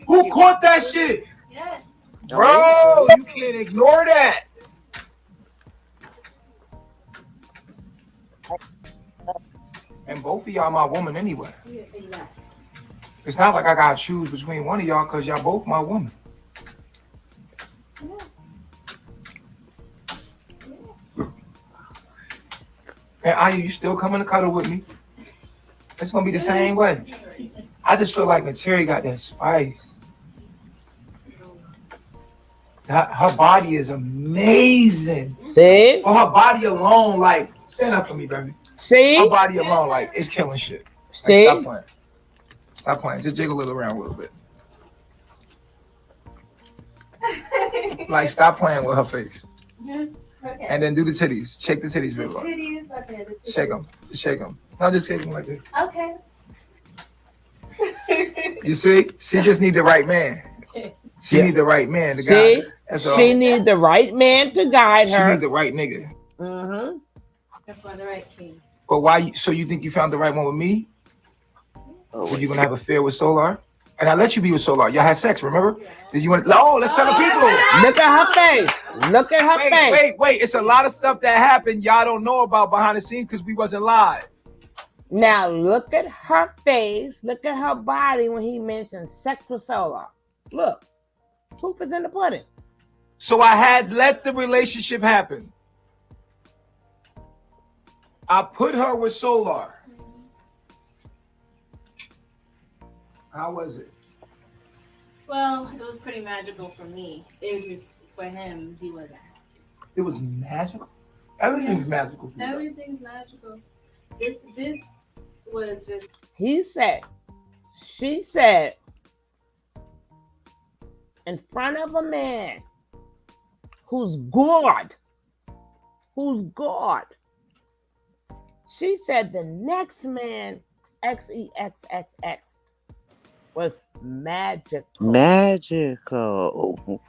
Who caught that shit?
Yes.
Bro, you can't ignore that. And both of y'all my woman anyway.
Yeah, exactly.
It's not like I gotta choose between one of y'all because y'all both my woman. And Aya, you still coming to cuddle with me? It's gonna be the same way. I just feel like Nateri got that spice. Her body is amazing.
See?
For her body alone, like, stand up for me, baby.
See?
Her body alone, like, it's killing shit. Like,
See?
stop playing. Stop playing. Just jiggle it around a little bit. Like, stop playing with her face.
Okay.
And then do the titties. Shake the titties real
The
low.
titties, okay. The titties.
Shake them. Just shake them. No, just shake them like this.
Okay.
You see? She just need the right man. She need the right man to guide
See?
her. That's all.
She need the right man to guide her.
She need the right nigga.
Mm-hmm.
That's why the right king.
But why? So you think you found the right one with me? Or you gonna have an affair with Solar? And I let you be with Solar. Y'all had sex, remember? Did you want? Oh, let's tell the people.
Look at her face. Look at her face.
Wait. It's a lot of stuff that happened y'all don't know about behind the scenes because we wasn't live.
Now look at her face. Look at her body when he mentioned sex with Solar. Look, proof is in the pudding.
So I had let the relationship happen. I put her with Solar. How was it?
Well, it was pretty magical for me. It was just for him, he wasn't happy.
It was magical. Everything's magical. For you.
Everything's magical. This was just.
She said, in front of a man who's God, she said the next man, XEXXX, was magical.
Magical.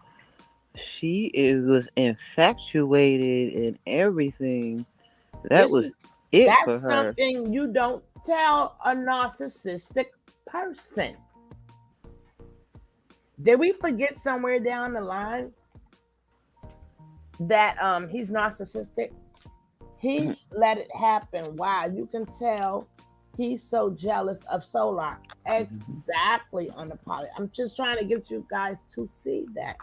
She was infatuated in everything. That was it for her.
That's something you don't tell a narcissistic person. Did we forget somewhere down the line that he's narcissistic? He let it happen. Wow, you can tell he's so jealous of Solar. Exactly, unapologetic. I'm just trying to get you guys to see that.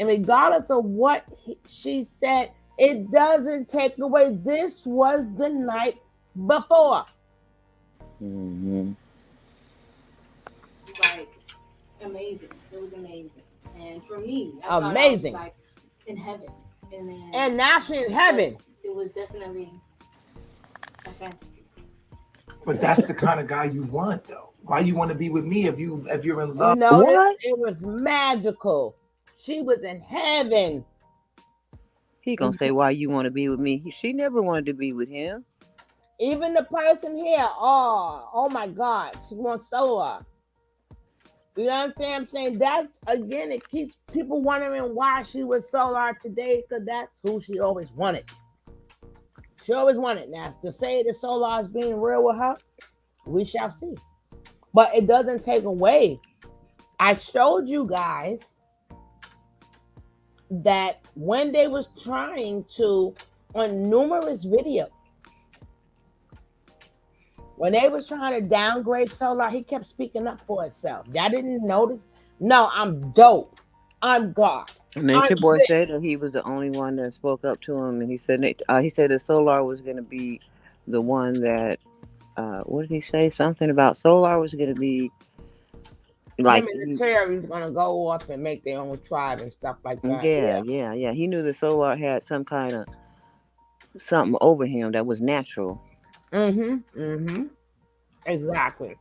And regardless of what she said, it doesn't take away. This was the night before.
It's like amazing. It was amazing. And for me, I
amazing.
thought I was like in heaven.
And now she's in heaven.
It was definitely a fantasy.
But that's the kind of guy you want, though. Why you want to be with me if you're in love?
No, it was magical. She was in heaven.
He gonna say why you want to be with me. She never wanted to be with him.
Even the person here, oh my God, she wants Solar. You understand what I'm saying? That's, again, it keeps people wondering why she was Solar today, because that's who she always wanted. She always wanted. Now, to say that Solar is being real with her, we shall see. But it doesn't take away. I showed you guys that when they was trying to, on numerous videos, when they was trying to downgrade Solar, he kept speaking up for himself. Y'all didn't notice? No, I'm dope. I'm God.
Nature Boy said that he was the only one that spoke up to him, and he said that Solar was going to be the one that, what did he say? Something about Solar was going to be like,
him and the Terry's gonna go off and make their own tribe and stuff like that.
Yeah. He knew that Solar had some kind of something over him that was natural.
Exactly.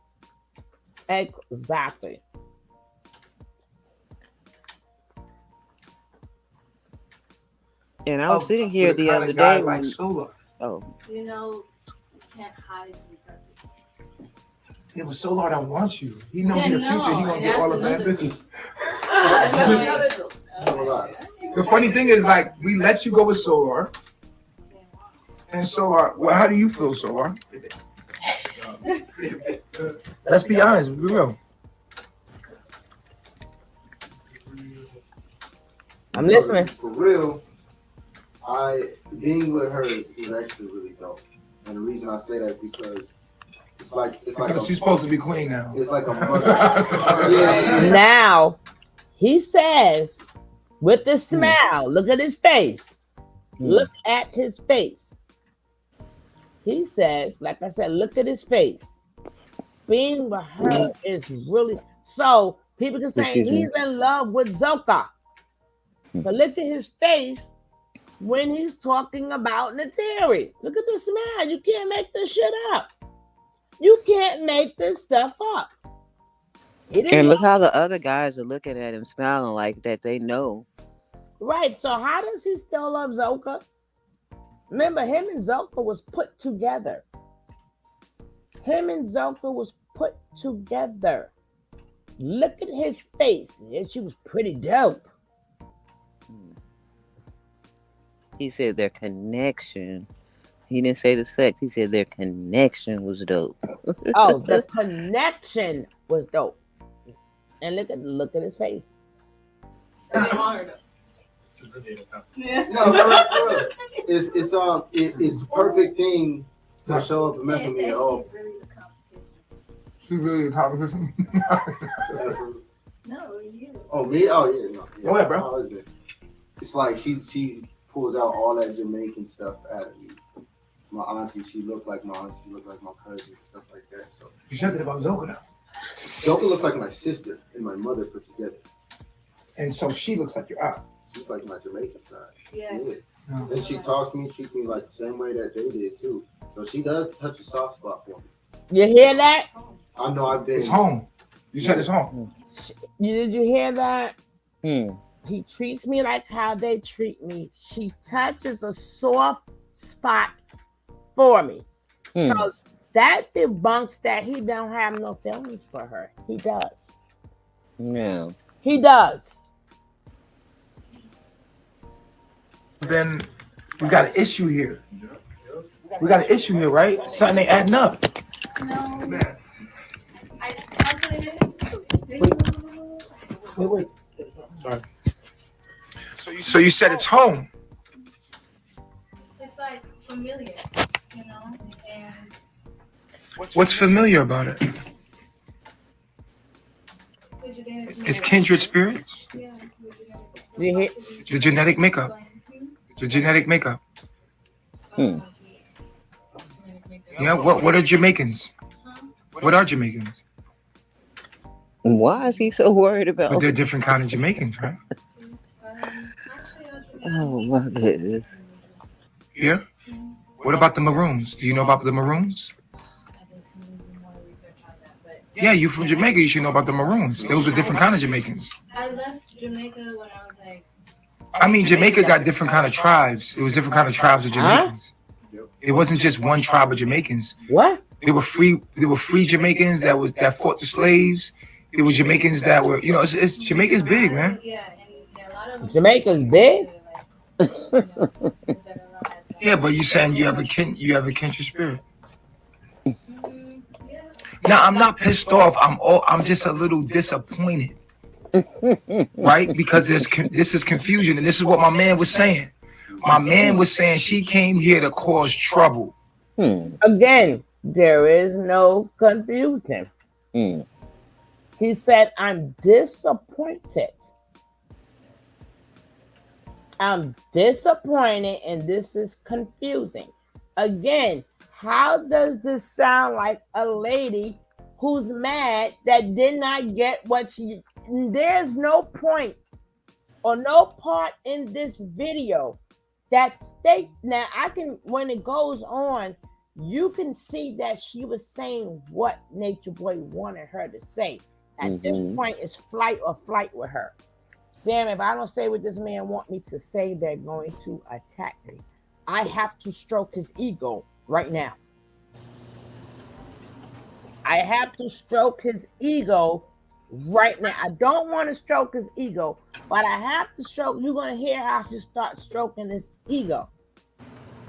And I was sitting here the other day
like Solar.
You know, you can't hide your purpose.
Yeah, but Solar don't want you. He knows your future. He gonna get all the bad bitches. The funny thing is, like, we let you go with Solar. And Solar, well, how do you feel, Solar? Let's be honest, be real.
I'm listening.
For real, being with her is actually really dope. And the reason I say that is because it's like
she's supposed to be queen now.
It's like a mother.
Now he says with the smile, look at his face. Look at his face. He says, like I said, look at his face. Being with her is really so. People can say he's in love with Zoka, but look at his face when he's talking about Nateri. Look at the smile. You can't make this shit up. You can't make this stuff up.
And look how the other guys are looking at him, smiling like that. They know.
Right. So how does he still love Zoka? Remember, him and Zoka was put together. Look at his face. And she was pretty dope.
He said their connection. He didn't say the sex. He said their connection was dope.
Oh, the connection was dope. And look at his face.
No, it's the perfect thing to show up and mess with me at all.
She's really a competition.
No, you.
Oh, me? Oh, yeah. No, yeah.
Go ahead, bro.
It's like she pulls out all that Jamaican stuff out of me. My auntie, she looked like my auntie, she looked like my cousin, and stuff like that. So
You said that about Zoka now.
Zoka looks like my sister and my mother put together.
And so she looks like your aunt.
She's like my Jamaican side.
Yeah.
Oh. And she treats me like the same way that they did too. So she does touch a soft spot for me.
You hear that?
I know I've been.
It's home. You said it's home.
Did you hear that? He treats me like how they treat me. She touches a soft spot for me. So that debunks that he don't have no feelings for her. He does.
No.
He does.
Then we got an issue here. We got an issue here, right? Something ain't adding up.
No.
Wait. Sorry. So you said it's home.
It's like
What's familiar about it? It's kindred spirits. The genetic makeup. The genetic makeup. Yeah. What are Jamaicans? What are Jamaicans?
Why is he so worried about?
But they're different kind of Jamaicans, right?
Oh my goodness.
Yeah. What about the Maroons? Do you know about the Maroons? Yeah, you from Jamaica. You should know about the Maroons. Those were different kind of Jamaicans.
I left Jamaica when I was like.
I mean, Jamaica got different kind of tribes. It was different kind of tribes of Jamaicans. It wasn't just one tribe of Jamaicans.
What?
There were free Jamaicans that fought the slaves. There were Jamaicans that were, it's Jamaica's big, man.
Jamaica's big.
Yeah, but you're saying you have a kindred spirit. Now I'm not pissed off. I'm just a little disappointed, right? Because this is confusion, and this is what my man was saying. My man was saying she came here to cause trouble.
Again, there is no confusion. He said, "I'm disappointed. I'm disappointed, and this is confusing." Again, how does this sound like a lady who's mad that did not get what she... There's no point or no part in this video that states... Now, when it goes on, you can see that she was saying what Nature Boy wanted her to say. At this point, it's flight or flight with her. Damn, if I don't say what this man want me to say, they're going to attack me. I have to stroke his ego right now. I have to stroke his ego right now. I don't want to stroke his ego, but I have to stroke. You're going to hear how she starts stroking his ego.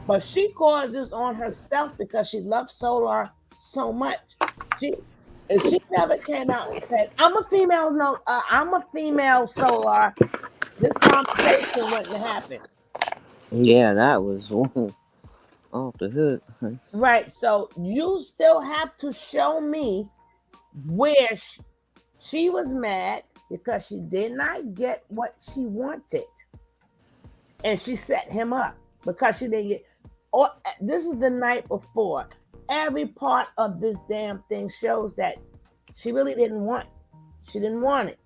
But she caused this on herself because she loves Solar so much. She never came out and said, I'm a female Solar. This conversation wouldn't happen.
Yeah, that was off the hook.
Right. So you still have to show me where she was mad because she did not get what she wanted. And she set him up because she didn't get... this is the night before. Every part of this damn thing shows that she really didn't want it. She didn't want it.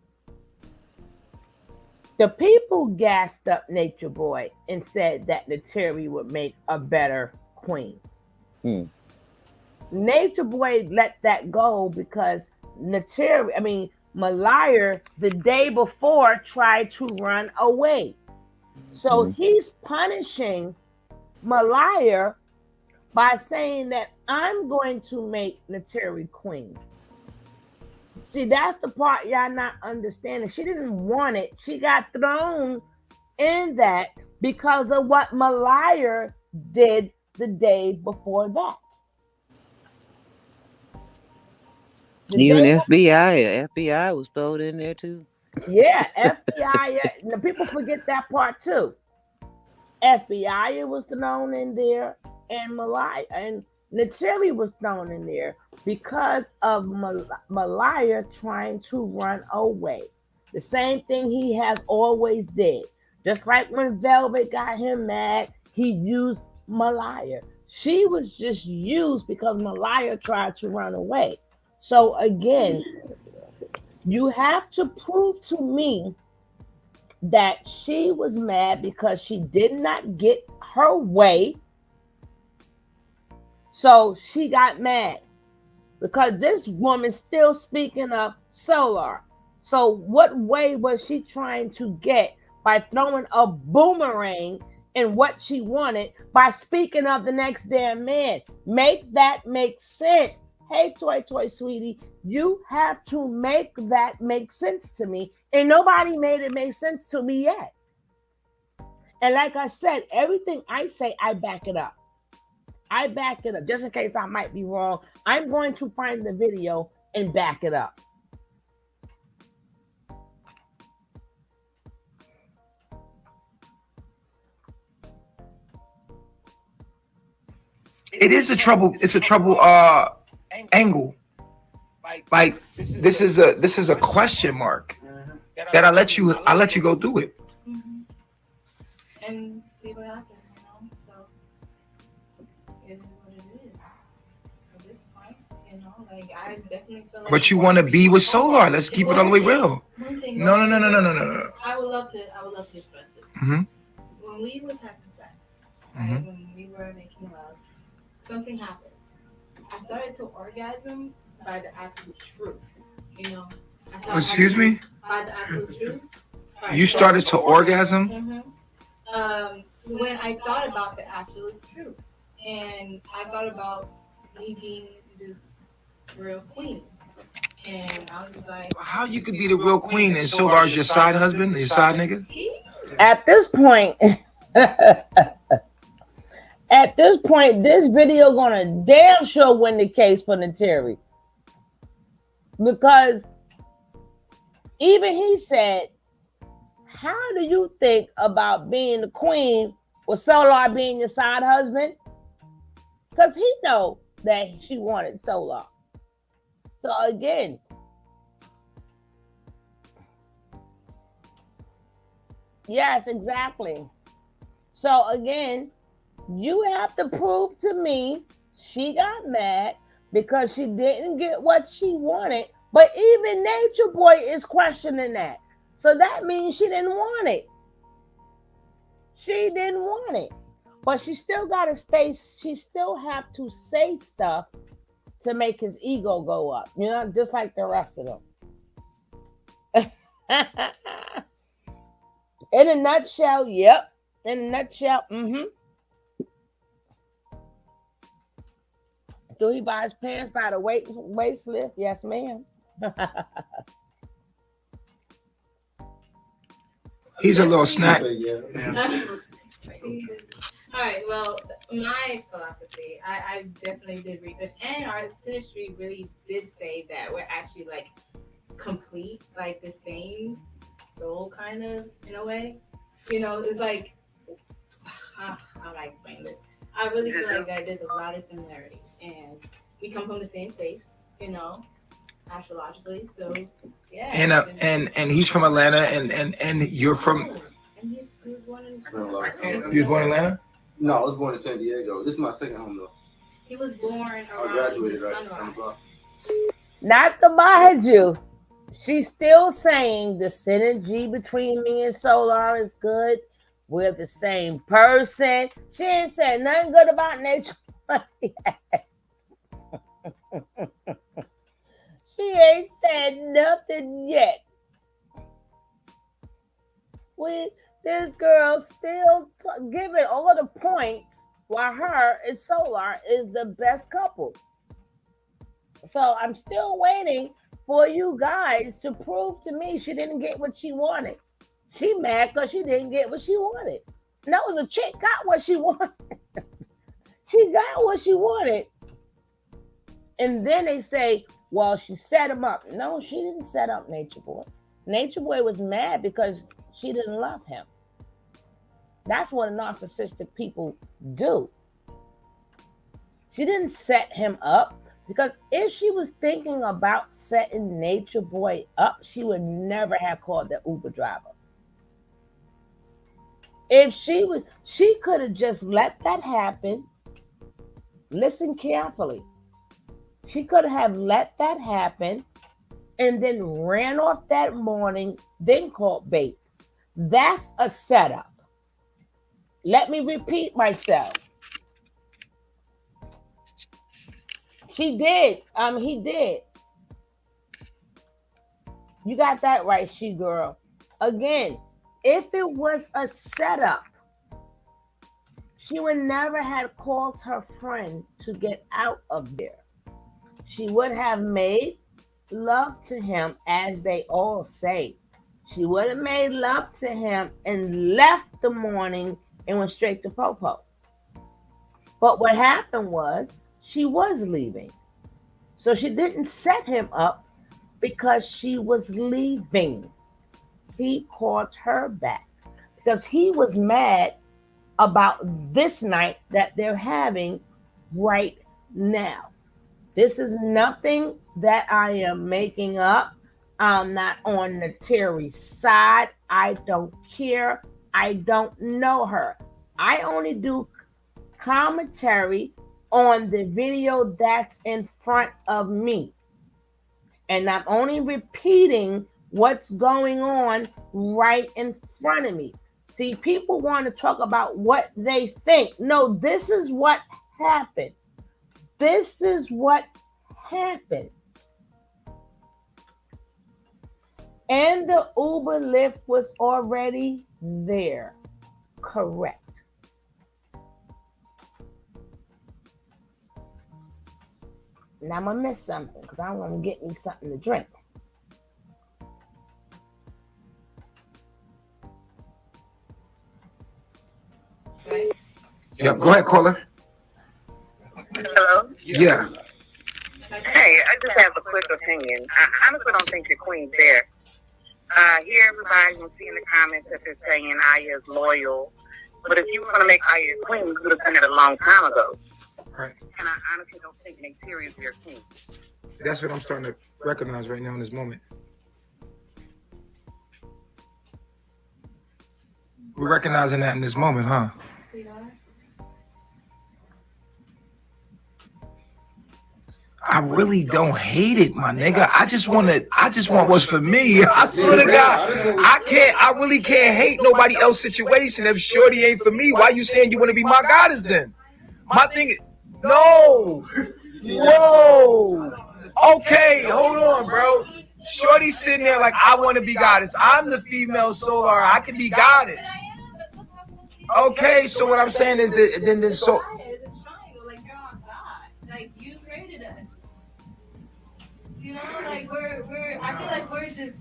The people gassed up Nature Boy and said that Nateri would make a better queen. Nature Boy let that go because Malaya the day before tried to run away. So he's punishing Malaya by saying that I'm going to make Nateri queen. See, that's the part y'all not understanding. She didn't want it. She got thrown in that because of what Malaya did the day before that.
Even FBI was thrown in there too.
Yeah, FBI. The people forget that part too. FBI was thrown in there, and Malaya and Nateri was thrown in there because of Malaya trying to run away. The same thing he has always did. Just like when Velvet got him mad, he used Malaya. She was just used because Malaya tried to run away. So again, you have to prove to me that she was mad because she did not get her way. So she got mad because this woman's still speaking of Solar. So what way was she trying to get by throwing a boomerang in what she wanted by speaking of the next damn man? Make that make sense. Hey, Toy Sweetie, you have to make that make sense to me. And nobody made it make sense to me yet. And like I said, everything I say, I back it up. I back it up. Just in case I might be wrong, I'm going to find the video and back it up.
It is a trouble. It's a trouble angle. Like this is a question mark that I let you go through it.
And see what happens, So it is what it is at this point, Like I definitely feel like.
But you want to be with Solar. Let's keep it all the way real.
One thing.
No.
I would love to express this.
Mm-hmm.
When we was having sex, right?
Mm-hmm.
When we were making love, something happened. I started to orgasm by the absolute truth.
Excuse me?
By the absolute truth. Right.
You started to orgasm?
When I thought about the absolute truth, and I thought about me being the real queen, and I was just like,
how you could be the real queen and Solar's your side husband, your side nigga?
At this point, this video gonna damn sure win the case for Nateri, because even he said, "How do you think about being the queen with Solar being your side husband?" Because he know that she wanted Solar. So again, yes, exactly. So again, you have to prove to me she got mad because she didn't get what she wanted. But even Nature Boy is questioning that. So that means she didn't want it. She didn't want it. But she still got to stay, she still have to say stuff to make his ego go up. Just like the rest of them. In a nutshell, yep. In a nutshell, Do he buy his pants by the waist lift? Yes, ma'am.
He's a little snack.
All right, well, my philosophy, I definitely did research, and our synastry really did say that we're actually like complete, like the same soul, kind of, in a way. It's like, how do I explain this? I really feel like that there's a lot of similarities, and we come from the same place, astrologically. So yeah.
And he's from Atlanta, and you're from.
And he was born in.
You was born in Atlanta?
No, I was born in San Diego. This is my second home though.
He was born around
I graduated
the
right on the
sunrise.
block.
Not to mind you, she's still saying the synergy between me and Solar is good. We're the same person. She ain't said nothing good about Nature. She ain't said nothing yet. This girl still giving all the points while her and Solar is the best couple. So I'm still waiting for you guys to prove to me she didn't get what she wanted. She mad because she didn't get what she wanted. No, the chick got what she wanted. She got what she wanted. And then they say, well, she set him up. No, she didn't set up Nature Boy. Nature Boy was mad because she didn't love him. That's what narcissistic people do. She didn't set him up, because if she was thinking about setting Nature Boy up, she would never have called the Uber driver. If she could have just let that happen. Listen carefully. She could have let that happen and then ran off that morning, then called babe. That's a setup. Let me repeat myself. She did. He did. You got that right, she girl. Again, if it was a setup, she would never have called her friend to get out of there. She would have made love to him, as they all say. She would have made love to him and left the morning and went straight to Popo. But what happened was she was leaving. So she didn't set him up because she was leaving. He called her back because he was mad about this night that they're having right now. This is nothing that I am making up. I'm not on the Terry's side. I don't care. I don't know her. I only do commentary on the video that's in front of me. And I'm only repeating what's going on right in front of me. See, people want to talk about what they think. No, this is what happened. This is what happened. And the Uber Lyft was already there. Correct. Now I'm going to miss something because I'm going to get me something to drink.
Yep, go ahead, caller.
Hello?
Yeah.
Hey, I just have a quick opinion. I honestly don't think the queen's there. Here, everybody can see in the comments that they're saying Aya is loyal. But if you were going to make Aya a queen, you would have done it a long time ago.
Right.
And I honestly don't think Nate is your queen.
That's what I'm starting to recognize right now in this moment. We're recognizing that in this moment, huh? I really don't hate it, my nigga. I just want what's for me. I swear to God, I really can't hate nobody else's situation. If Shorty ain't for me, why you saying you want to be my goddess then? My thing is, no. Whoa. Okay, hold on, bro. Shorty sitting there like, I want to be goddess. I'm the female solar. I can be goddess. Okay, so what I'm saying is that then there's so.
Like you created us. You know, like we're I feel like we're just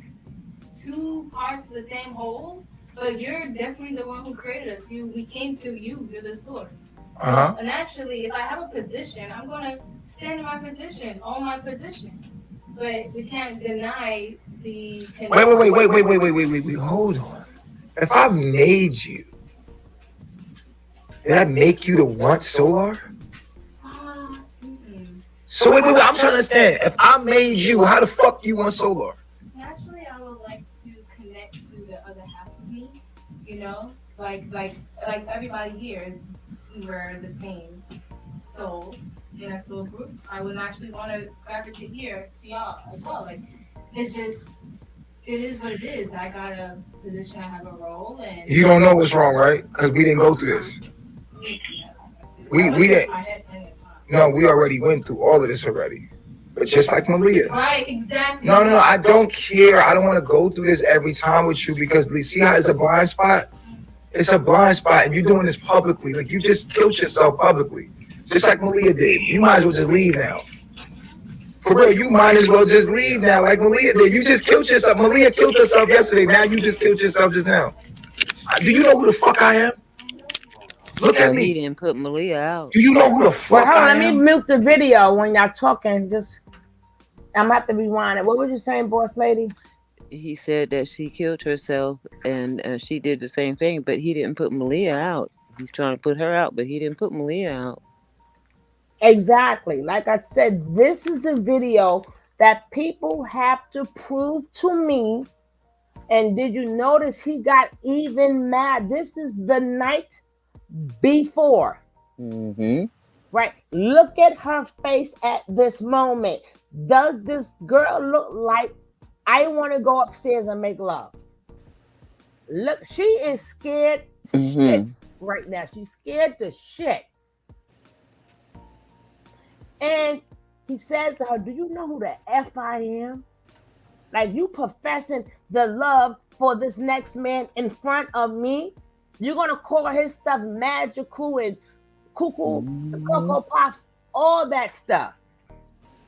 two parts of the same whole, but you're definitely the one who created us. We came through you, you're the source. So naturally, if I have a position, I'm gonna stand in my position, own my position. But we can't deny the
Wait, hold on. If I made you, did I make you to want solar? So wait, I'm trying to understand. If I made you, how the fuck you want solar?
Naturally, I would like to connect to the other half of me. You know, like everybody here is, we're the same souls in a soul group. I would naturally want to gravitate here to y'all as well. Like, it's just, it is what it is. I got a position, I have a role, and
you don't know what's wrong, right? Because we didn't go through this. We didn't. No, we already went through all of this already. But just like Malia.
Right, exactly.
No, I don't care. I don't want to go through this every time with you because see how it's a blind spot? It's a blind spot and you're doing this publicly. Like you just killed yourself publicly. Just like Malia did. You might as well just leave now. For real, you might as well just leave now like Malia did. You just killed yourself. Malia killed herself yesterday. Now you just killed yourself just now. Do you know who the fuck I am? Look at me.
He didn't put Malia out.
Do you know who the fuck I am?
Let me mute the video when y'all talking. Just, I'm about to rewind it. What was you saying, boss lady?
He said that she killed herself and she did the same thing, but he didn't put Malia out. He's trying to put her out, but he didn't put Malia out.
Exactly. Like I said, this is the video that people have to prove to me. And did you notice he got even mad? This is the night before. Right? Look at her face at this moment. Does this girl look like I want to go upstairs and make love? Look, she is scared to shit right now. She's scared to shit. And he says to her, do you know who the F I am? Like, you professing the love for this next man in front of me? You're going to call his stuff magical and cuckoo, Cocoa Pops, all that stuff.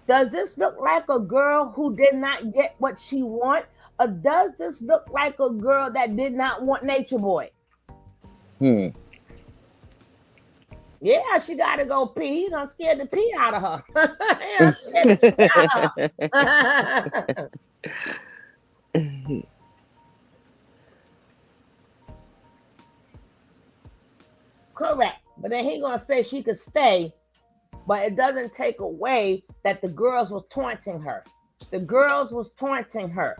Does this look like a girl who did not get what she want? Or does this look like a girl that did not want Nature Boy? Yeah, she got to go pee. I'm scared to pee out of her. I'm scared to pee out of her. Correct. But then he going to say she could stay but it doesn't take away that the girls was taunting her. The girls was taunting her,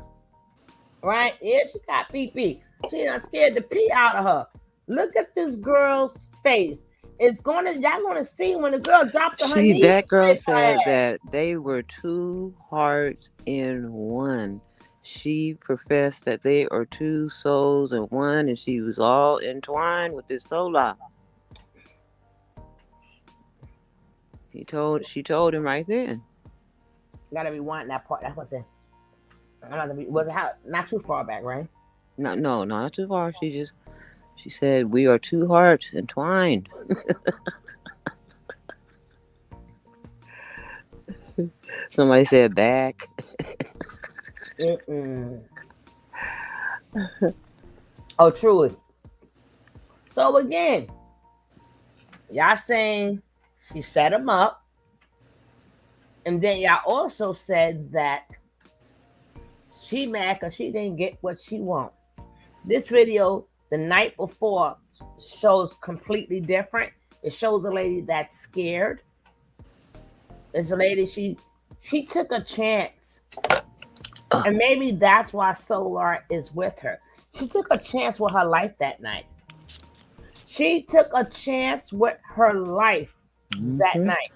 right? Yeah, she got pee. She done scared the pee out of her. Look at this girl's face. Y'all gonna see when the girl dropped to her knees.
That girl said that they were two hearts in one. She professed that they are two souls in one, and she was all entwined with this solar. She told him right then.
Gotta rewind that part. That's what I said. Was it not too far back, right?
No, not too far. She said we are two hearts entwined. Somebody said back.
Oh, truly. So again, y'all saying she set him up, and then y'all also said that she mad because she didn't get what she want. This video the night before shows completely different. It shows a lady that's scared. It's a lady, she took a chance. And maybe that's why Solar is with her. She took a chance with her life that night. She took a chance with her life that night.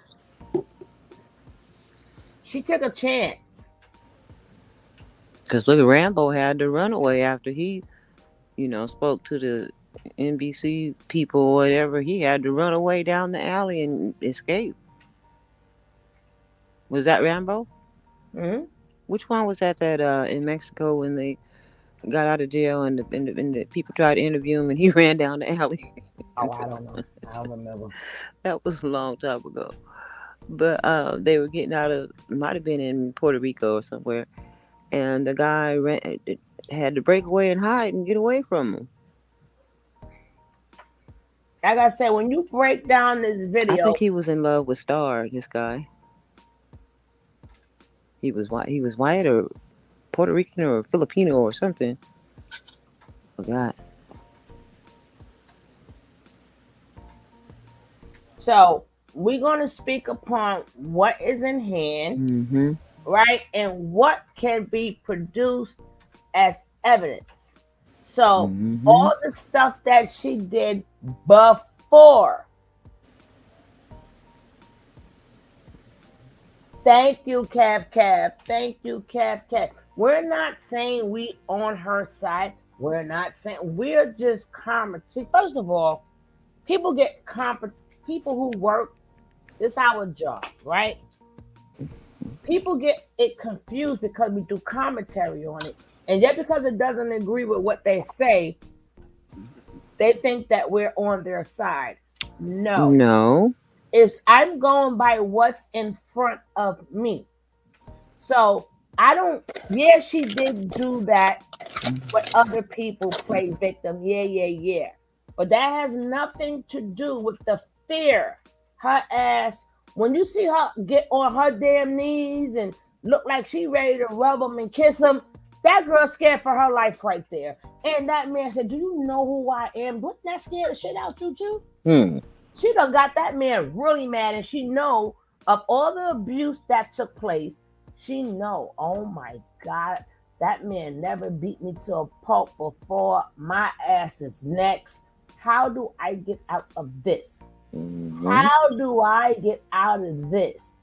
She took a chance.
Because look, Rambo had to run away after he, spoke to the NBC people or whatever. He had to run away down the alley and escape. Was that Rambo?
Mm-hmm.
Which one was that in Mexico when they got out of jail and the people tried to interview him and he ran down the alley?
Oh, I don't know. I don't remember.
That was a long time ago. But they were getting out of, might have been in Puerto Rico or somewhere, and the guy had to break away and hide and get away from him.
Like I said, when you break down this video,
I think he was in love with Star. This guy. He was white or Puerto Rican or Filipino or something. Forgot.
So we're going to speak upon what is in hand, right? And what can be produced as evidence. So all the stuff that she did before. Thank you, Cav. Thank you, Cav. We're not saying we on her side. We're not saying, we're just commenting. See, first of all, people get people who work, this is our job, right? People get it confused because we do commentary on it. And just because it doesn't agree with what they say, they think that we're on their side. No. I'm going by what's in front of me. So she did do that when other people play victim. Yeah. But that has nothing to do with the fear. Her ass, when you see her get on her damn knees and look like she ready to rub them and kiss them, that girl's scared for her life right there. And that man said, do you know who I am? Wouldn't that scare the shit out you too? She done got that man really mad, and she know of all the abuse that took place. She know, oh my God, that man never beat me to a pulp before. My ass is next. How do I get out of this? How do I get out of this?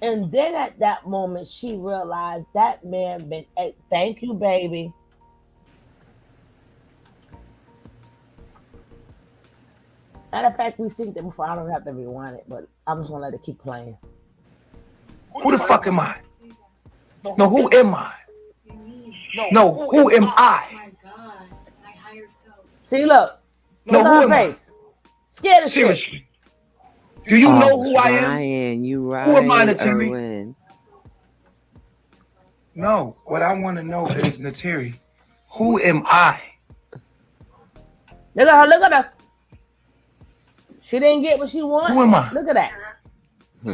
And then at that moment, she realized that man been, hey, thank you, baby. Matter of fact, we synced it before. I don't have to rewind it, but I'm just gonna let it keep playing.
Who the fuck am I? No, who am I? No, who am I?
See, look.
No, who am I?
Scared of
seriously. Do you know who I am?
Ryan, you right.
Who am I, Natiri? No, what I want to know is, Natiri, who am I?
Look at her. She didn't get what she wanted.
Who am I?
Look at that.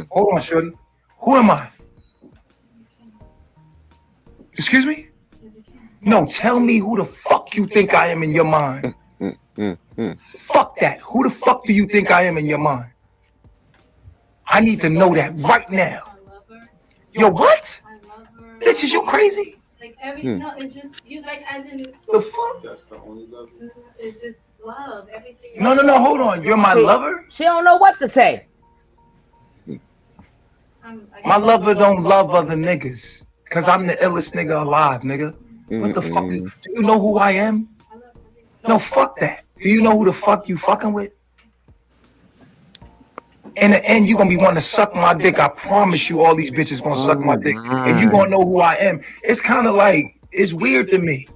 Hold on, shorty. Who am I? Excuse me? No, tell me who the fuck you think I am in your mind. Fuck that. Who the fuck do you think I am in your mind? I need to know that right now. Yo, what? Bitch, is you crazy?
Like no, it's just you like as in
the fuck.
That's the only love.
It's just love. Everything.
No, hold on. You're my lover.
She don't know what to say.
My lover don't love other niggas, cause I'm the illest nigga alive, nigga. What the fuck? Do you know who I am? No, fuck that. Do you know who the fuck you fucking with? In the end, you gonna be wanting to suck my dick. I promise you, all these bitches gonna suck my dick, and you gonna know who I am. It's kind of like, it's weird to me.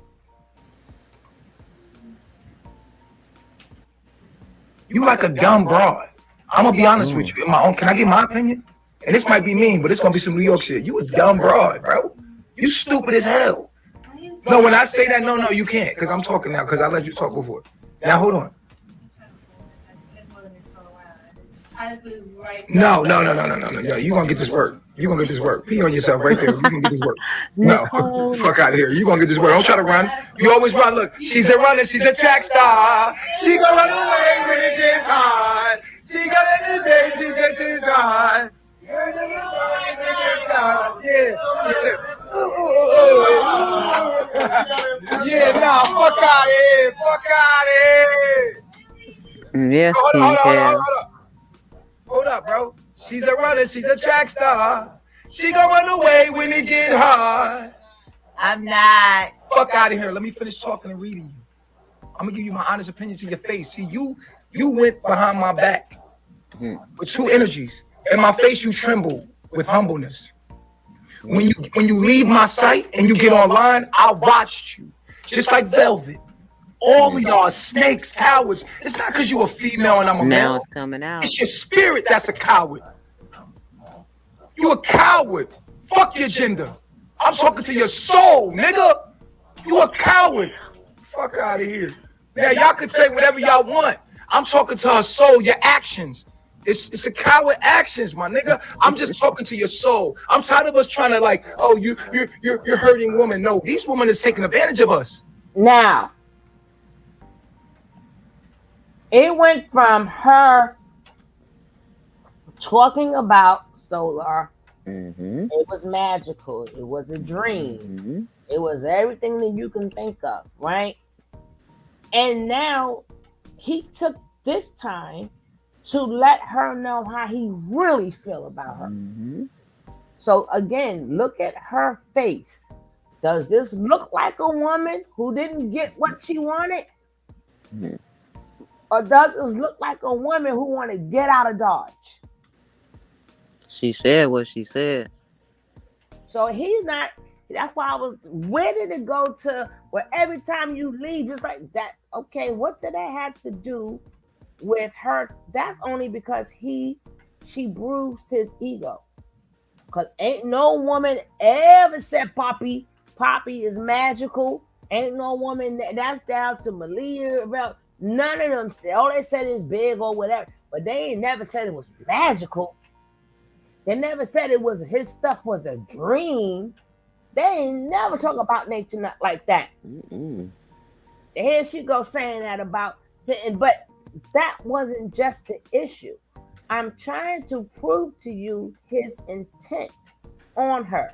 You like a dumb broad. I'm gonna be honest with you. In my own, can I get my opinion? And this might be mean, but it's gonna be some New York shit. You a dumb broad, bro. You stupid as hell. No, when I say that, no, you can't, because I'm talking now, because I let you talk before. Now, hold on. No. You gonna get this work. You gonna get this work. Pee on yourself right there. You gonna get this work. No, fuck out of here. You gonna get this work. Don't try to run. You always run. Look, she's a runner. She's a track star. She gonna run away when it gets hard. She got in the day. She gets this hard. Yeah, she said. Yeah, nah, fuck out of here. Fuck out of here.
Yes,
Hold up, bro. She's a runner. She's a track star. She gonna run away when it get hard.
I'm not.
Fuck out of here. Let me finish talking and reading you. I'm gonna give you my honest opinion to your face. See, you went behind my back with two energies. In my face, you tremble with humbleness. When you leave my sight and you get online, I watched you, just like Velvet. All of y'all are snakes, cowards. It's not because you a female and I'm a male.
Now it's coming out.
It's your spirit that's a coward. You a coward. Fuck your gender. I'm talking to your soul, nigga. You a coward. Fuck out of here. Now y'all can say whatever y'all want. I'm talking to her soul, your actions. It's a coward actions, my nigga. I'm just talking to your soul. I'm tired of us trying to like, oh, you're hurting women. No, these women is taking advantage of us.
Now, it went from her talking about Solar. It was magical. It was a dream. It was everything that you can think of, right? And now he took this time to let her know how he really feel about her. So again, look at her face. Does this look like a woman who didn't get what she wanted? Or does this look like a woman who want to get out of Dodge?
She said what she said.
So he's not, that's why where did it go to where every time you leave, just like that, okay, what did that have to do with her? That's only because she bruised his ego. Because ain't no woman ever said Poppy is magical. Ain't no woman that's down to Malia. None of them said, all they said is big or whatever. But they ain't never said it was magical. They never said his stuff was a dream. They ain't never talk about nature not like that. Here she goes saying that about, but that wasn't just the issue. I'm trying to prove to you his intent on her.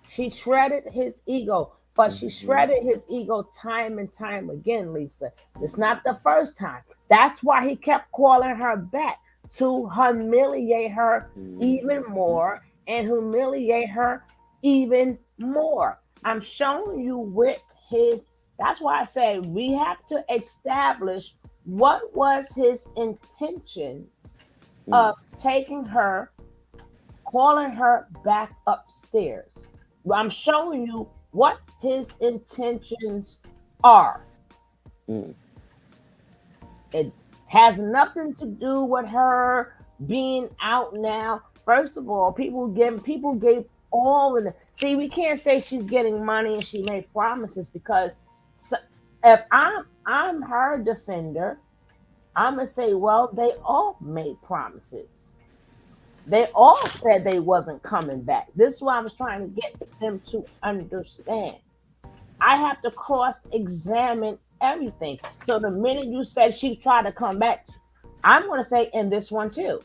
She shredded his ego, but she shredded his ego time and time again, Lisa. It's not the first time. That's why he kept calling her back, to humiliate her even more and humiliate her even more. I'm showing you with that's why I say we have to establish what was his intentions of taking her, calling her back upstairs. I'm showing you what his intentions are. It has nothing to do with her being out now. First of all, people gave all of the, see, we can't say she's getting money and she made promises, because if I'm her defender, I'm gonna say, well, they all made promises. They all said they wasn't coming back. This is why I was trying to get them to understand. I have to cross-examine everything. So the minute you said she tried to come back, I'm going to say in this one too.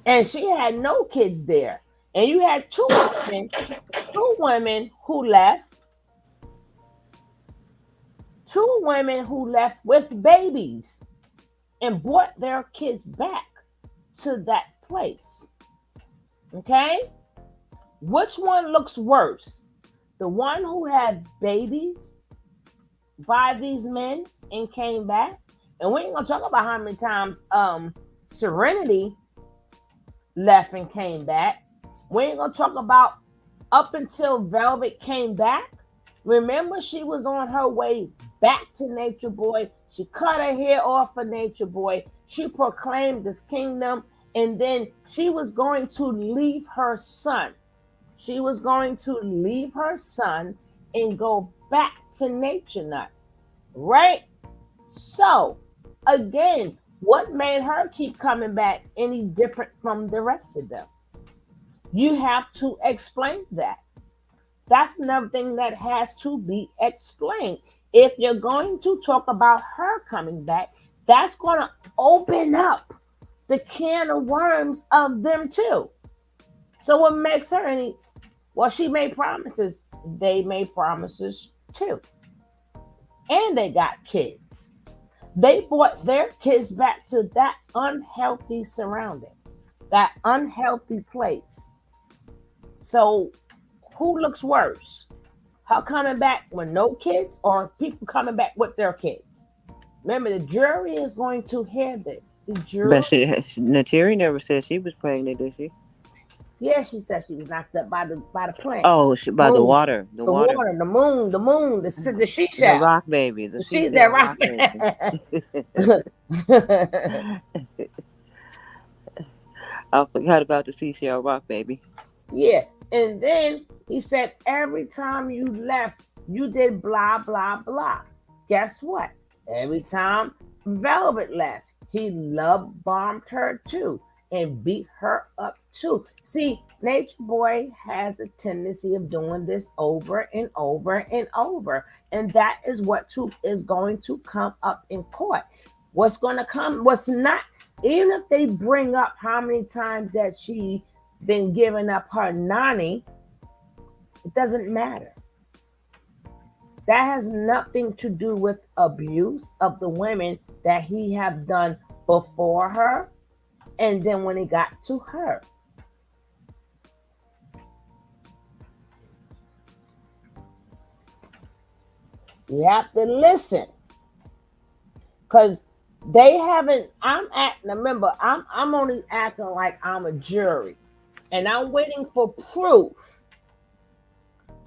and she had no kids there. And you had two women who left, with babies and brought their kids back to that place. Okay? Which one looks worse? The one who had babies by these men and came back? And we ain't gonna talk about how many times Serenity left and came back. We ain't gonna talk about up until Velvet came back. Remember, she was on her way back to Nature Boy. She cut her hair off for Nature Boy. She proclaimed this kingdom, and then she was going to leave her son. She was going to leave her son and go back to Nature Nut, right? So, again, what made her keep coming back any different from the rest of them? You have to explain that. That's another thing that has to be explained. If you're going to talk about her coming back, that's going to open up the can of worms of them too. So what makes her any? Well, she made promises. They made promises too. And they got kids. They brought their kids back to that unhealthy surroundings, that unhealthy place. So who looks worse? Her coming back with no kids or people coming back with their kids? Remember, the jury is going to hear that. The jury.
But Nateri never said she was pregnant, did she?
Yeah, she said she was knocked up by the plane.
Oh, by the water.
The water, the moon, the shisha.
The rock baby.
She's that rock
baby. I forgot about the seashell rock baby.
Yeah. And then he said, every time you left, you did blah, blah, blah. Guess what? Every time Velvet left, he love-bombed her too and beat her up too. See, Nature Boy has a tendency of doing this over and over and over. And that is what is going to come up in court. What's going to come, what's not, even if they bring up how many times that she been giving up her nanny, it doesn't matter. That has nothing to do with abuse of the women that he have done before her and then when it got to her. You have to listen, because they haven't. Remember, I'm only acting like I'm a jury, and I'm waiting for proof.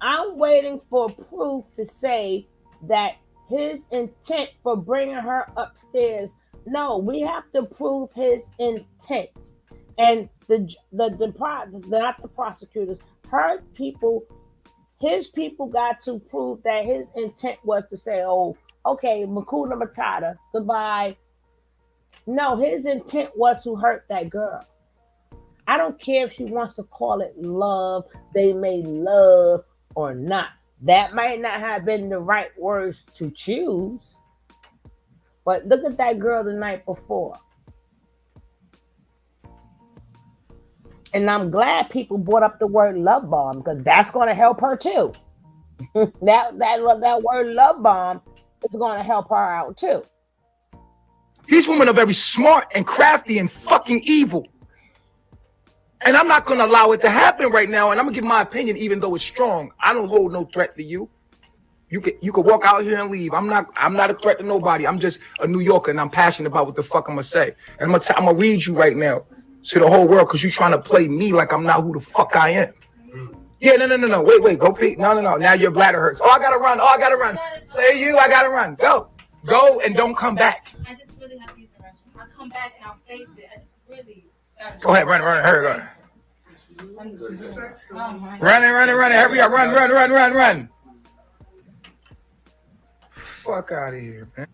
I'm waiting for proof to say that his intent for bringing her upstairs. No, we have to prove his intent, and not the prosecutors, her people. His people got to prove that his intent was to say, oh, okay, Makuna Matata, goodbye. No, his intent was to hurt that girl. I don't care if she wants to call it love, they made love or not. That might not have been the right words to choose. But look at that girl the night before. And I'm glad people brought up the word love bomb, because that's going to help her too. that word love bomb is going to help her out too.
These women are very smart and crafty and fucking evil. And I'm not going to allow it to happen right now. And I'm going to give my opinion, even though it's strong. I don't hold no threat to you. You could walk out here and leave. I'm not a threat to nobody. I'm just a New Yorker, and I'm passionate about what the fuck I'm going to say. And I'm going to read you right now to the whole world, because you're trying to play me like I'm not who the fuck I am. Yeah, no. Wait, go pee. No. Now your bladder hurts. Oh, I gotta run. Play you, I gotta run. Go and don't come back.
I just really have to use the restroom. I'll come back and I'll face it. I just really
go ahead, run. Hurry, go. Running. Hurry up, run. Fuck out of here, man.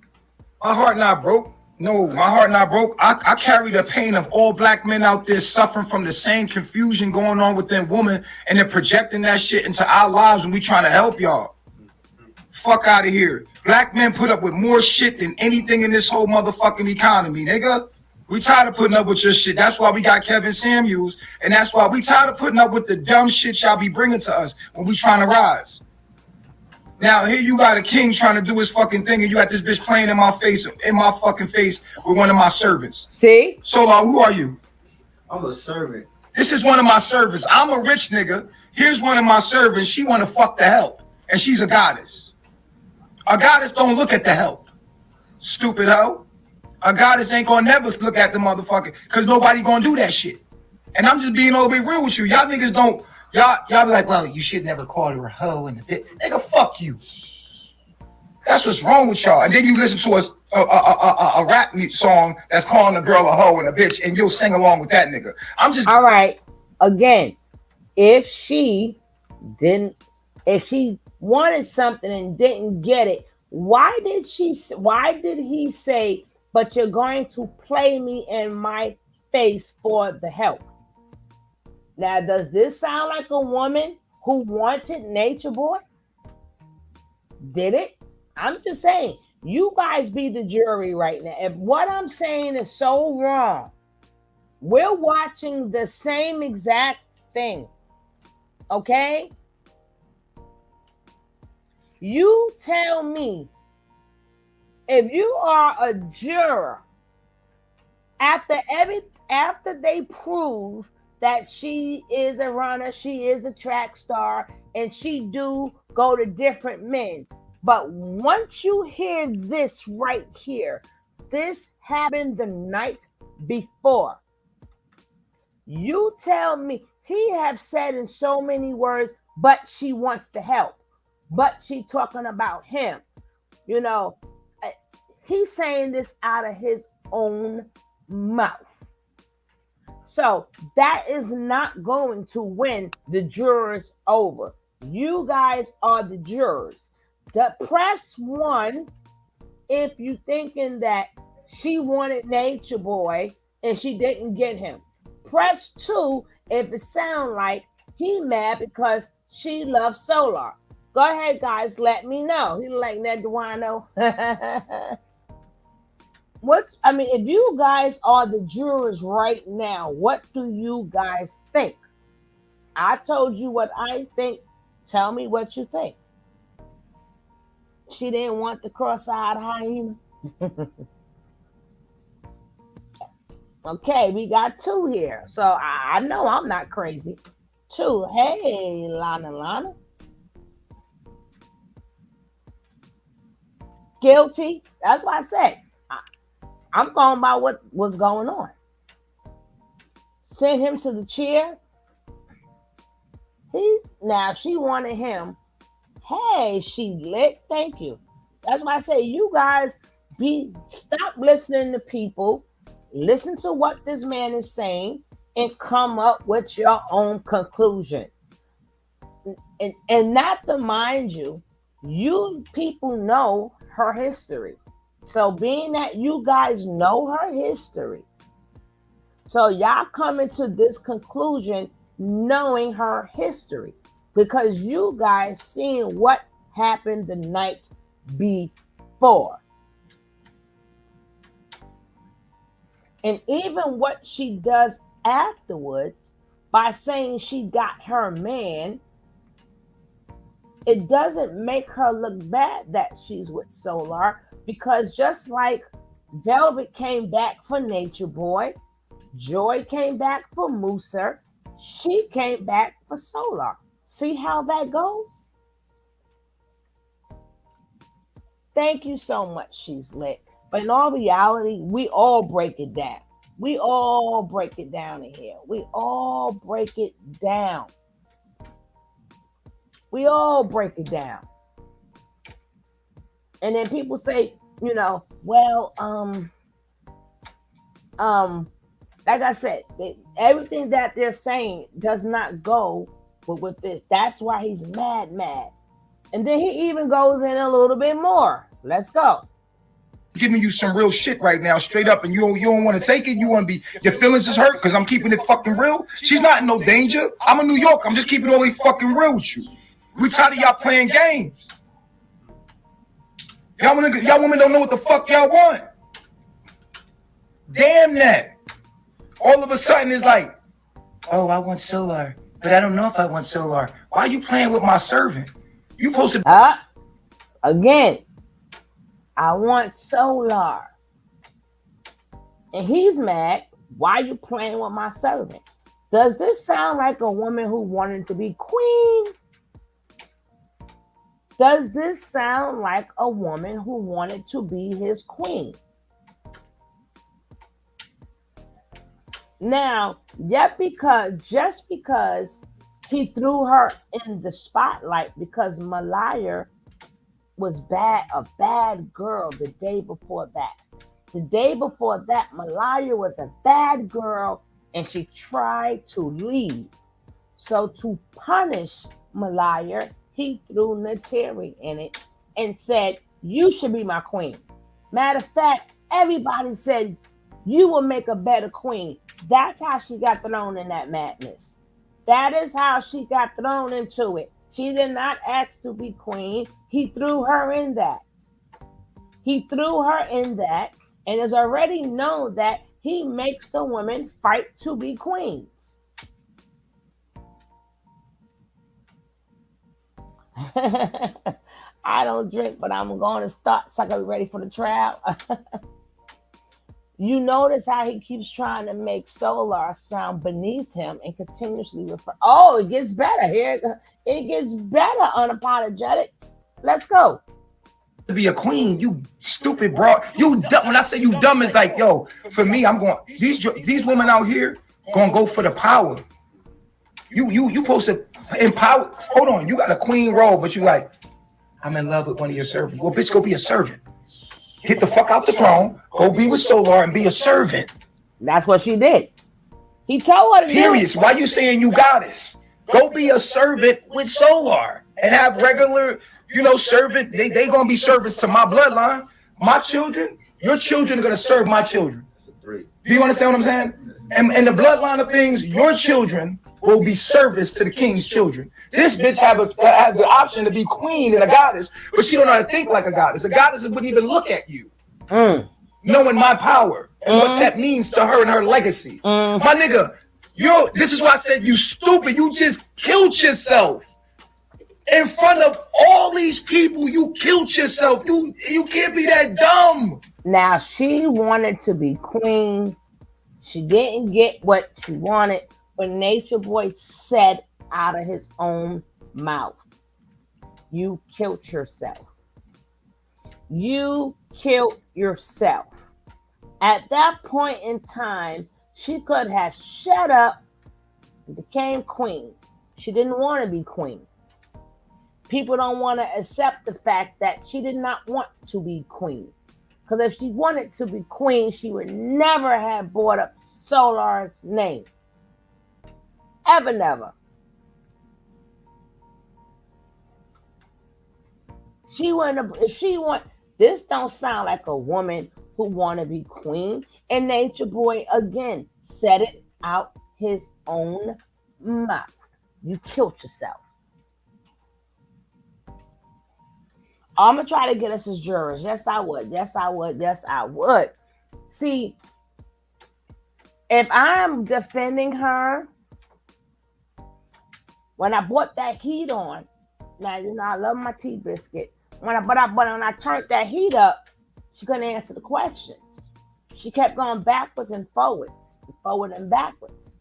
My heart not broke. No, my heart not broke. I carry the pain of all black men out there suffering from the same confusion going on within women, and they're projecting that shit into our lives when we trying to help y'all. Fuck out of here. Black men put up with more shit than anything in this whole motherfucking economy, nigga. We tired of putting up with your shit. That's why we got Kevin Samuels, and that's why we tired of putting up with the dumb shit y'all be bringing to us when we trying to rise. Now here you got a king trying to do his fucking thing, and you got this bitch playing in my fucking face with one of my servants.
See?
Solar, who are you?
I'm a servant.
This is one of my servants. I'm a rich nigga. Here's one of my servants. She want to fuck the help, and she's a goddess. A goddess don't look at the help. Stupid hoe. A goddess ain't gonna never look at the motherfucker, because nobody gonna do that shit. And I'm just being all the way real with you. Y'all niggas don't. Y'all be like, well, you should never call her a hoe in the pit. Nigga, fuck you. That's what's wrong with y'all. And then you listen to a rap song that's calling a girl a hoe and a bitch, and you'll sing along with that nigga. I'm just
all right. Again, if she wanted something and didn't get it, why did he say, but you're going to play me in my face for the help? Now, does this sound like a woman who wanted Nature Boy? Did it? I'm just saying, you guys be the jury right now. If what I'm saying is so wrong, we're watching the same exact thing. Okay? You tell me, if you are a juror, after they prove that she is a runner, she is a track star, and she do go to different men. But once you hear this right here, this happened the night before. You tell me, he have said in so many words, but she wants to help. But she talking about him. You know, he's saying this out of his own mouth. So that is not going to win the jurors over. You guys are the jurors. Press 1 if you thinking that she wanted Nature Boy and she didn't get him. Press 2 if it sound like he mad because she loves Solar. Go ahead, guys. Let me know. He like that Duano. If you guys are the jurors right now, what do you guys think? I told you what I think. Tell me what you think. She didn't want the cross-eyed hyena. Okay, we got 2 here. So I know I'm not crazy. 2. Hey, Lana. Guilty. That's what I said. I'm going by what was going on. Send him to the chair. Now she wanted him. Hey, she lit. Thank you. That's why I say you guys stop listening to people. Listen to what this man is saying and come up with your own conclusion. And not to mind you people know her history. So being that you guys know her history, so y'all coming to this conclusion knowing her history because you guys seen what happened the night before. And even what she does afterwards by saying she got her man, it doesn't make her look bad that she's with Solar, because just like Velvet came back for Nature Boy, Joy came back for Musa, she came back for Solar. See how that goes? Thank you so much, she's lit. But in all reality, we all break it down. We all break it down in here. We all break it down. We all break it down. And then people say, well, like I said, everything that they're saying does not go with this. That's why he's mad. And then he even goes in a little bit more. Let's go.
Giving you some real shit right now, straight up, and you don't want to take it. You want to your feelings is hurt because I'm keeping it fucking real. She's not in no danger. I'm in New York. I'm just keeping it all fucking real with you. We tired of y'all playing games. Y'all women don't know what the fuck y'all want.
Damn that. All of a sudden it's like, oh, I want Solar, but I don't know if I want Solar. Why are you playing with my servant? You supposed to
again, I want Solar. And he's mad. Why are you playing with my servant? Does this sound like a woman who wanted to be queen? Does this sound like a woman who wanted to be his queen? Now, just because he threw her in the spotlight because Malaya was a bad girl the day before that. The day before that, Malaya was a bad girl and she tried to leave. So to punish Malaya, he threw Nateri in it and said, you should be my queen. Matter of fact, everybody said, you will make a better queen. That's how she got thrown in that madness. That is how she got thrown into it. She did not ask to be queen. He threw her in that. He threw her in that, and it's already known that he makes the women fight to be queens. I don't drink, but I'm going to start so I can be ready for the trial. You notice how he keeps trying to make Solar sound beneath him and continuously refer. Oh, it gets better here. It gets better, unapologetic. Let's go.
To be a queen, you stupid bro. You dumb. When I say you dumb, it's like, yo, for me, I'm going, these women out here gonna go for the power. You supposed to empower. Hold on, you got a queen role, but you like, I'm in love with one of your servants. Well, bitch, go be a servant. Get the fuck out the throne, go be with Solar and be a servant.
That's what she did. He told her to
Period.
do it.
So why you saying you goddess? Go be a servant with Solar and have regular, servant. They gonna be servants to my bloodline. My children, your children are gonna serve my children. Do you understand what I'm saying? And the bloodline of things, your children will be service to the king's children. This bitch has the option to be queen and a goddess, but she don't know how to think like a goddess. A goddess wouldn't even look at you, knowing my power and what that means to her and her legacy. My nigga, this is why I said you stupid. You just killed yourself. In front of all these people, you killed yourself. You can't be that dumb.
Now, she wanted to be queen. She didn't get what she wanted, but Nature Boy said out of his own mouth, you killed yourself. You killed yourself. At that point in time, she could have shut up and became queen. She didn't want to be queen. People don't want to accept the fact that she did not want to be queen. Because if she wanted to be queen, she would never have brought up Solar's name. Ever, never. She wouldn't have, this don't sound like a woman who want to be queen. And Nature Boy, again, said it out his own mouth. You killed yourself. I'm going to try to get us as jurors. Yes, I would. Yes, I would. Yes, I would. See, if I'm defending her, when I bought that heat on, now, I love my tea biscuit. When I turned that heat up, she couldn't answer the questions. She kept going backwards and forwards, forward and backwards.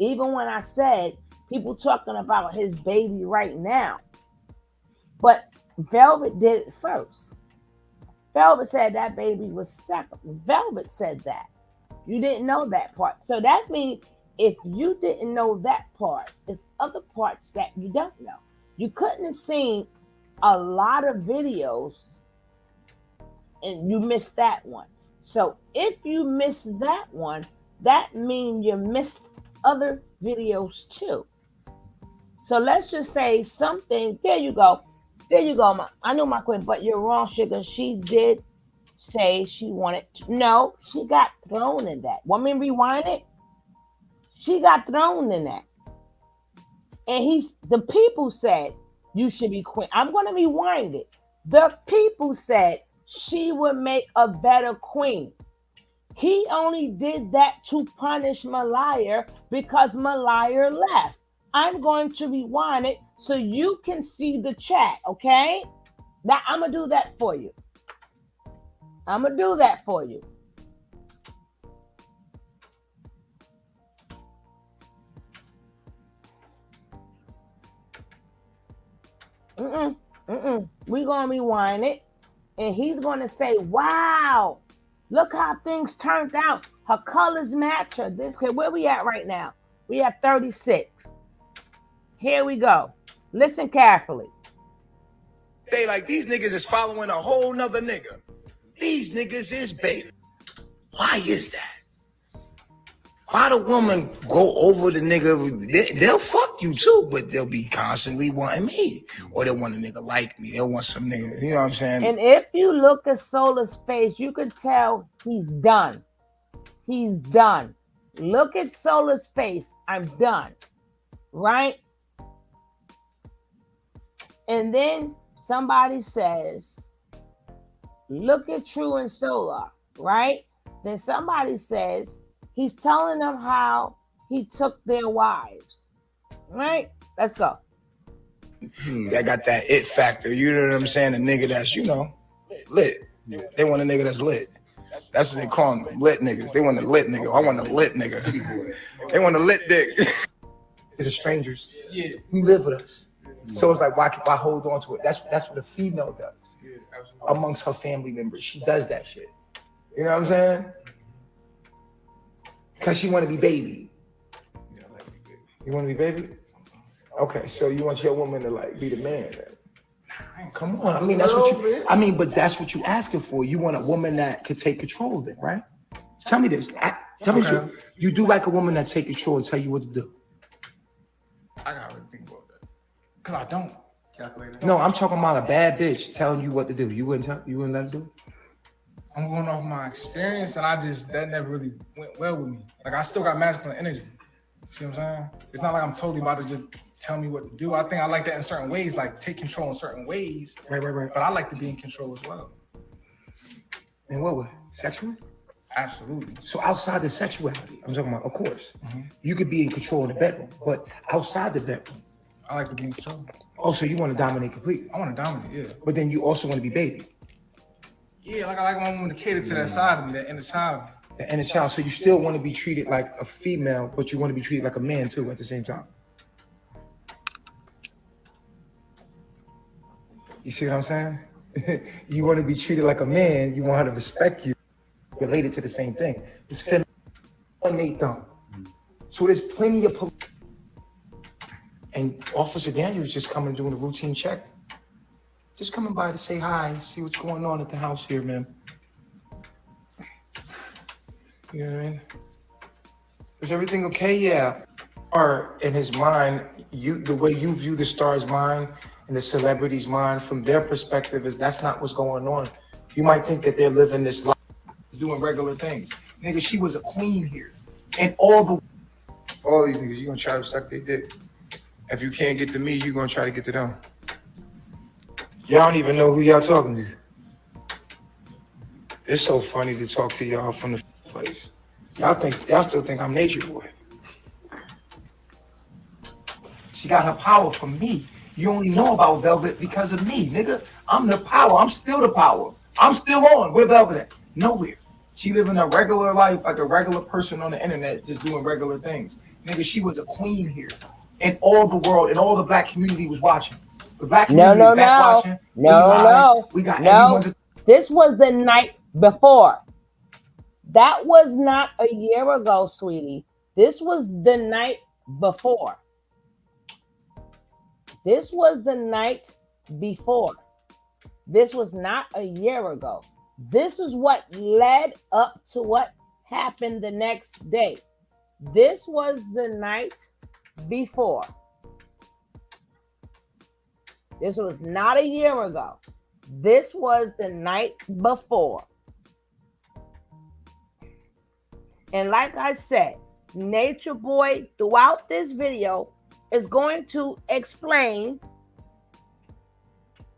Even when I said, people talking about his baby right now. But Velvet did it first. Velvet said that baby was second. Velvet said that. You didn't know that part. So that means if you didn't know that part, there's other parts that you don't know. You couldn't have seen a lot of videos and you missed that one. So if you missed that one, that means you missed other videos too. So let's just say something. There you go. There you go. I knew my queen, but you're wrong, Sugar. She did say she wanted to. No, she got thrown in that. Want me to rewind it? She got thrown in that. And the people said, you should be queen. I'm going to rewind it. The people said she would make a better queen. He only did that to punish Malaya because Malaya left. I'm going to rewind it so you can see the chat, okay? Now I'm going to do that for you. I'm going to do that for you. We're going to rewind it. And he's going to say, wow, look how things turned out. Her colors match her. Where we at right now? We at 36. Here we go. Listen carefully.
They like, these niggas is following a whole nother nigga. These niggas is bait. Why is that? Why the woman go over the nigga? They'll fuck you too, but they'll be constantly wanting me. Or they'll want a nigga like me. They'll want some nigga, you know what I'm saying?
And if you look at Solar's face, you can tell he's done. He's done. Look at Solar's face. I'm done. Right? And then somebody says, look at True and Solar. Right? Then somebody says, he's telling them how he took their wives. Right? Let's go.
They got that it factor. You know what I'm saying? A nigga that's, you know, lit. They want a nigga that's lit. That's what they call them, lit niggas. They want a lit nigga. I want a lit nigga. They want a lit dick. These are strangers who live with us. So it's like, why hold on to it? That's what a female does amongst her family members. She does that shit. You know what I'm saying? Because she want to be baby. You want to be baby? Okay, so you want your woman to like be the man then? Come on, I mean that's what you. I mean, but that's what you asking for. You want a woman that could take control of it, right? Tell me this. Tell me you do like a woman that take control and tell you what to do.
I gotta really think about that. Cause I don't.
No, I'm talking about a bad bitch telling you what to do. You wouldn't let her do it?
I'm going off my experience, and that never really went well with me. Like I still got masculine energy. See what I'm saying? It's not like I'm totally about to just tell me what to do. I think I like that in certain ways, like take control in certain ways.
Right.
But I like to be in control as well.
In what way? Sexually?
Absolutely.
So outside the sexuality, I'm talking about, of course, you could be in control in the bedroom, but outside the bedroom,
I like to be in control.
Oh, so you want to dominate completely?
I want to dominate, yeah.
But then you also want to be baby.
Yeah, like I like my woman to cater to that side of me, that inner child.
The inner child. So you still want to be treated like a female, but you want to be treated like a man too at the same time. You see what I'm saying? You want to be treated like a man. You want her to respect you. Related to the same thing. It's feminine dumb. So there's plenty of and Officer Daniel's just coming doing a routine check. Just coming by to say hi, see what's going on at the house here, man. You know what I mean? Is everything okay? Yeah. Or in his mind, the way you view the star's mind and the celebrity's mind from their perspective is that's not what's going on. You might think that they're living this life, doing regular things. Nigga, she was a queen here. And all these niggas, you gonna try to suck their dick. If you can't get to me, you gonna try to get to them. Y'all don't even know who y'all talking to. It's so funny to talk to y'all from the place. Y'all still think I'm Nature Boy. She got her power from me. You only know about Velvet because of me, nigga. I'm the power. I'm still the power. I'm still on. Where Velvet at? Nowhere. She living a regular life like a regular person on the internet, just doing regular things. Nigga, she was a queen here. And all the world and all the black community was watching. The black community was watching.
No.
We got everyone's.
This was the night before. That was not a year ago, sweetie. This was the night before. This was the night before. This was not a year ago. This is what led up to what happened the next day. This was the night before. This was not a year ago. This was the night before. And like I said, Nature Boy throughout this video is going to explain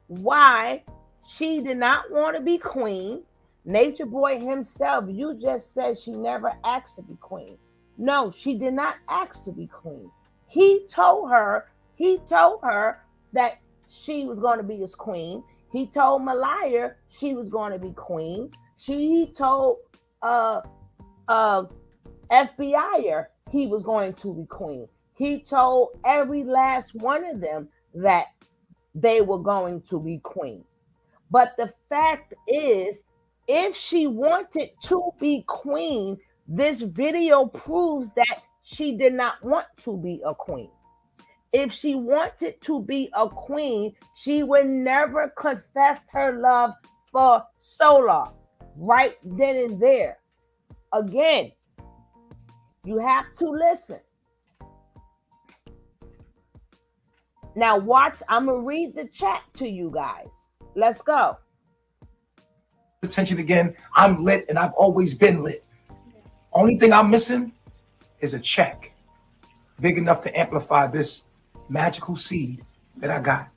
why she did not want to be queen. Nature Boy himself, you just said she never asked to be queen. No, she did not ask to be queen. He told her that she was going to be his queen. He told Malaya she was going to be queen. He told FBI'er he was going to be queen. He told every last one of them that they were going to be queen. But the fact is, if she wanted to be queen, this video proves that she did not want to be a queen. If she wanted to be a queen, she would never confess her love for Solar right then and there. Again, you have to listen. Now watch, I'm going to read the chat to you guys. Let's go.
Attention again. I'm lit and I've always been lit. Only thing I'm missing is a check big enough to amplify this magical seed that I got.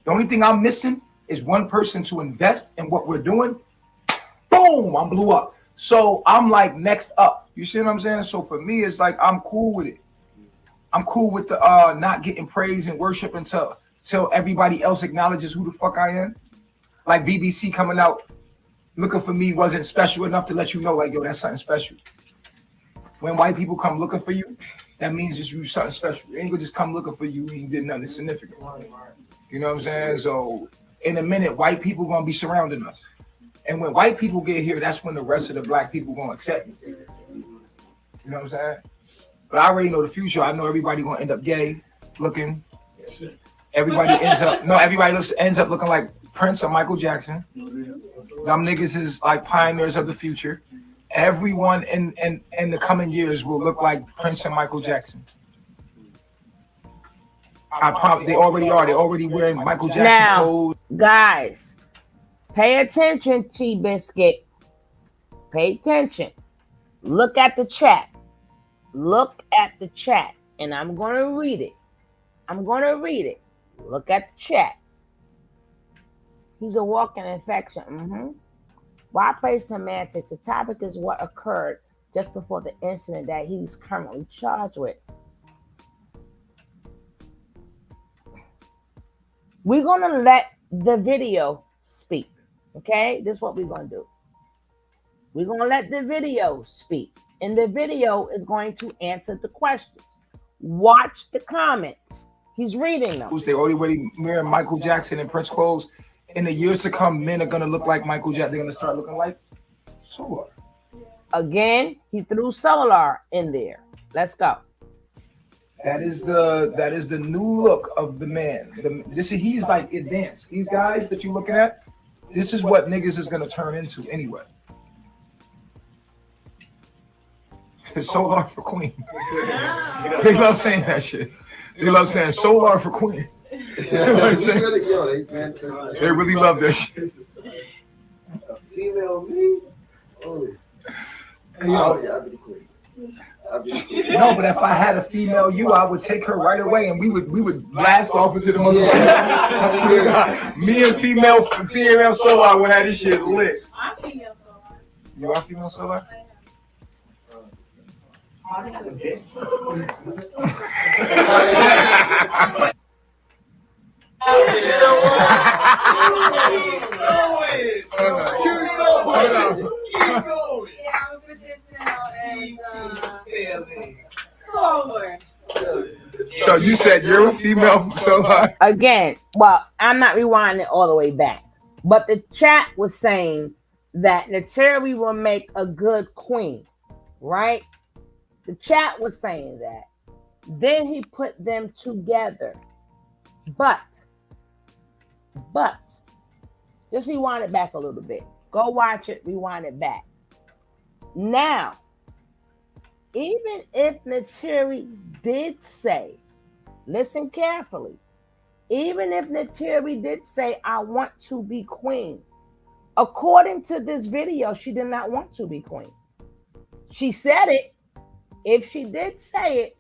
The only thing I'm missing is one person to invest in what we're doing. Boom, I blew up. So I'm like next up. You see what I'm saying? So for me, it's like I'm cool with it. I'm cool with the not getting praise and worship until everybody else acknowledges who the fuck I am. Like BBC coming out looking for me wasn't special enough to let you know, like, yo, that's something special. When white people come looking for you, that means just you something special. They ain't gonna just come looking for you and you did nothing significant. You know what I'm saying? So in a minute, white people gonna be surrounding us. And when white people get here, that's when the rest of the black people gonna accept us. You know what I'm saying? But I already know the future. I know everybody gonna end up gay looking. Everybody ends up looking like Prince or Michael Jackson. Them niggas is like pioneers of the future. Everyone in the coming years will look like Prince and Michael Jackson. I promise they already are. They're already wearing Michael Jackson clothes.
Guys, pay attention, T-Biscuit. Pay attention. Look at the chat. Look at the chat. And I'm going to read it. Look at the chat. He's a walking infection. Why play semantics? The topic is what occurred just before the incident that he's currently charged with. We're going to let the video speak. Okay? This is what we're going to do. We're going to let the video speak. And the video is going to answer the questions. Watch the comments. He's reading them.
They already wearing Michael Jackson and Prince clothes. In the years to come, men are going to look like Michael Jackson. They're going to start looking like Solar.
Again, he threw Solar in there. Let's go.
That is the new look of the man. He's like advanced. These guys that you're looking at, this is what niggas is going to turn into anyway. Solar for queen. They love saying that shit. They love saying Solar for queen. You know what I'm saying? They really love that shit.
A female me? Oh, yeah, I'd be the queen.
No, but if I had a female you, I would take her right away and we would blast off into the most. Me and female Solar would have this shit lit.
I'm female Solar.
You are female Solar? So you said you're a female Solar?
Again, well, I'm not rewinding all the way back, but the chat was saying that Nateri will make a good queen, right? The chat was saying that. Then he put them together. But, just rewind it back a little bit. Go watch it, rewind it back. Now, even if Nateri did say, listen carefully, even if Nateri did say, I want to be queen, according to this video, she did not want to be queen. She said it. If she did say it,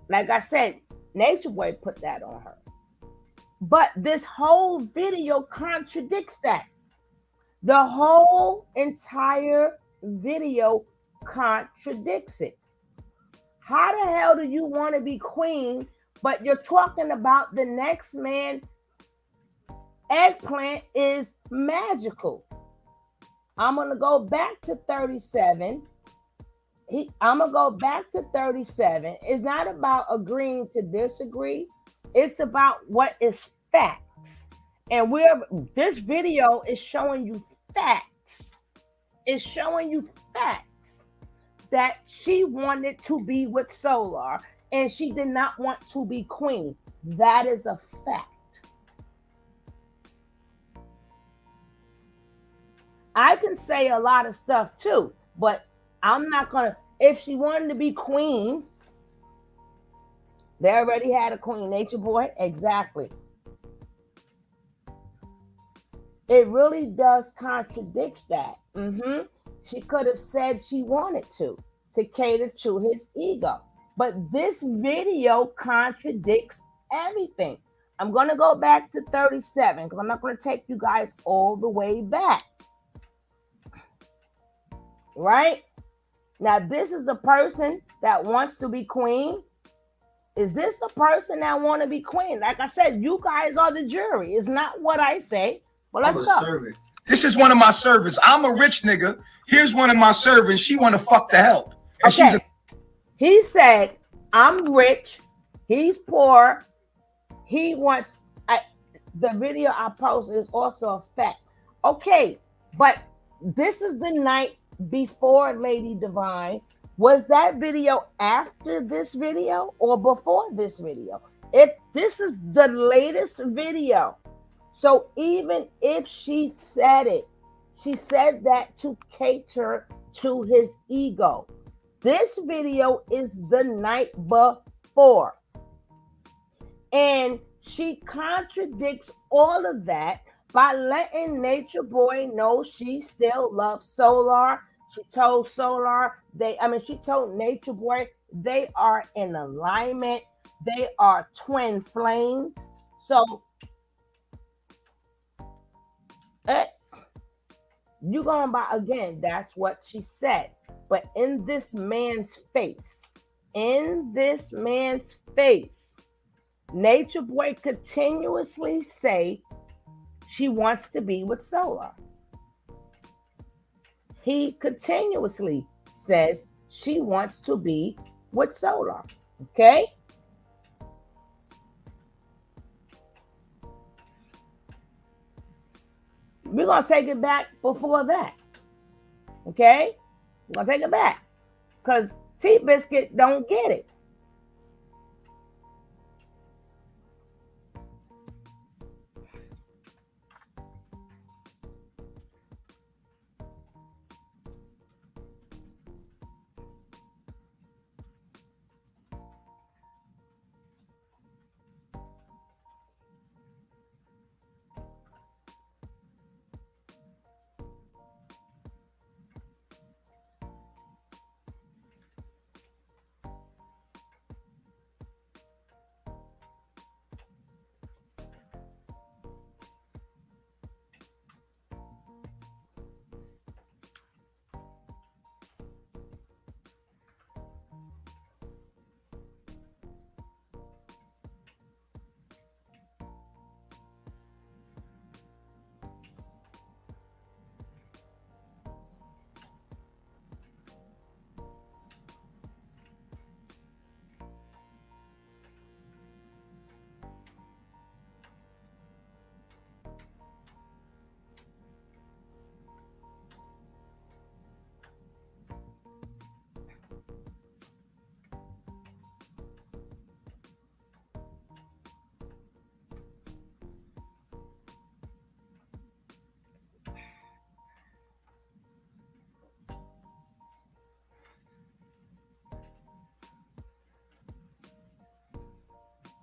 like I said, Nature Boy put that on her. But this whole video contradicts that. The whole entire video contradicts it. How the hell do you want to be queen, but you're talking about the next man? Eggplant is magical. I'm going to go back to 37. I'm going to go back to 37. It's not about agreeing to disagree. It's about what is facts. And this video is showing you facts. It's showing you facts that she wanted to be with Solar and she did not want to be queen. That is a fact. I can say a lot of stuff too, but I'm not going to. If she wanted to be queen, they already had a queen. Nature Boy, exactly. It really does contradict that. She could have said she wanted to cater to his ego. But this video contradicts everything. I'm going to go back to 37 because I'm not going to take you guys all the way back. Right? Now, this is a person that wants to be queen. Is this a person that want to be queen? Like I said, you guys are the jury. It's not what I say. But let's go.
Servant. This is one of my servants. I'm a rich nigga. Here's one of my servants. She want to fuck the help. And
okay. He said, I'm rich. He's poor. He wants... the video I posted is also a fact. Okay, but this is the night before Lady Devine. Was that video after this video or before this video? If this is the latest video, so even if she said it, she said that to cater to his ego. This video is the night before. And she contradicts all of that by letting Nature Boy know she still loves Solar. She told Solar, she told Nature Boy they are in alignment. They are twin flames. So, you going by, again, that's what she said. But in this man's face, Nature Boy continuously say she wants to be with Solar. He continuously says she wants to be with Solar. Okay? We're going to take it back before that. Okay? We're going to take it back. Because T-Biscuit don't get it.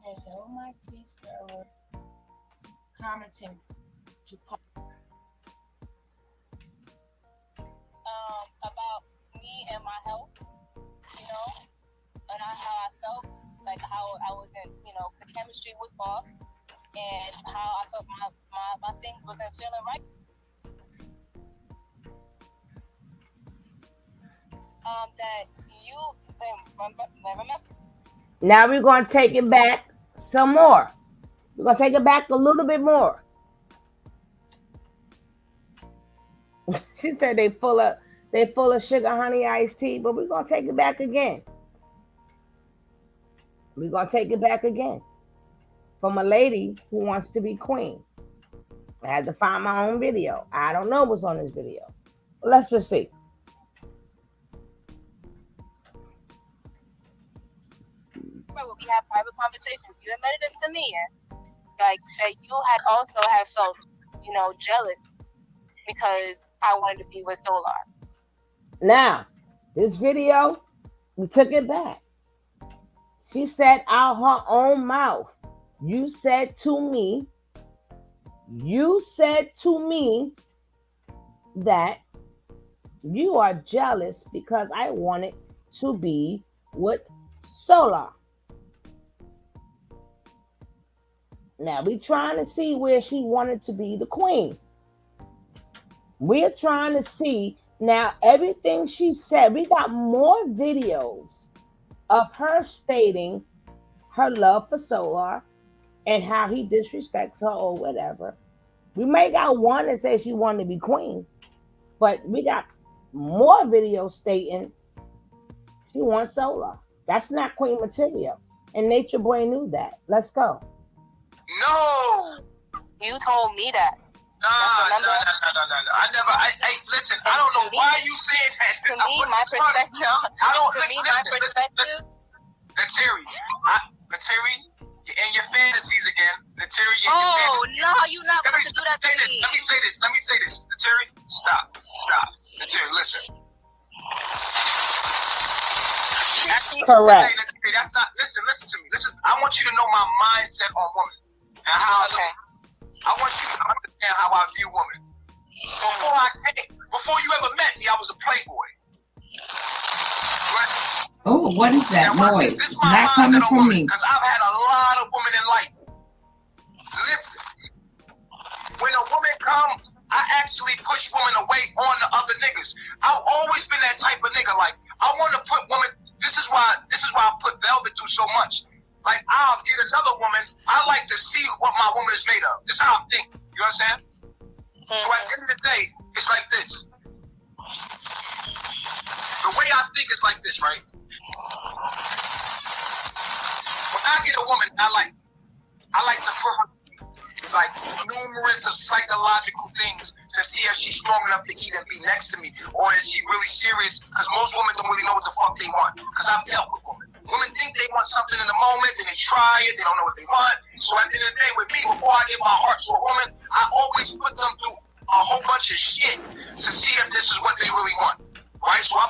Hello, my sister. Commenting to
about me and my health, and how I felt, like how I wasn't, the chemistry was off, and how I felt my things wasn't feeling right. that you remember.
Now we're gonna take it back some more. We're gonna take it back a little bit more. She said they full of sugar honey iced tea, but we're gonna take it back again. We're gonna take it back again. From a lady who wants to be queen. I had to find my own video. I don't know what's on this video. Let's just see.
We had private conversations. You admitted this to me, like that you had also had felt, jealous because I wanted to be with Solar.
Now, this video, we took it back. She said out her own mouth, you said to me that you are jealous because I wanted to be with Solar. Now we trying to see where she wanted to be the queen. We're trying to see now everything she said. We got more videos of her stating her love for Solar and how he disrespects her or whatever. We may got one that says she wanted to be queen, but we got more videos stating she wants Solar. That's not queen material. And Nature Boy knew that. Let's go.
No. You told me that.
No. I never. Listen. I don't know why you saying that.
To me, my perspective.
Terry, in your fantasies again. Terry.
Oh no, you're not supposed to do that to me.
Let me say this. Terry, stop. Terry, listen.
Correct.
That's not. Listen to me. I want you to know my mindset on women and how.
Okay.
I want you to understand how I view women. Before you ever met me, I was a playboy. Right?
Oh, what is that noise? It's not coming from me.
Because I've had a lot of women in life. Listen, when a woman comes, I actually push women away on the other niggas. I've always been that type of nigga. Like, I want to put women. This is why I put Velvet through so much. Like, I'll get another woman. I like to see what my woman is made of. This is how I think. You understand? So at the end of the day, it's like this. The way I think is like this, right? When I get a woman I like to put her like numerous of psychological things to see if she's strong enough to even be next to me, or is she really serious? Because most women don't really know what the fuck they want. Because I've dealt with women. Women think they want something in the moment, then they try it, they don't know what they want. So at the end of the day, with me, before I give my heart to a woman, I always put them through a whole bunch of shit to see if this is what they really want. Right? So I'm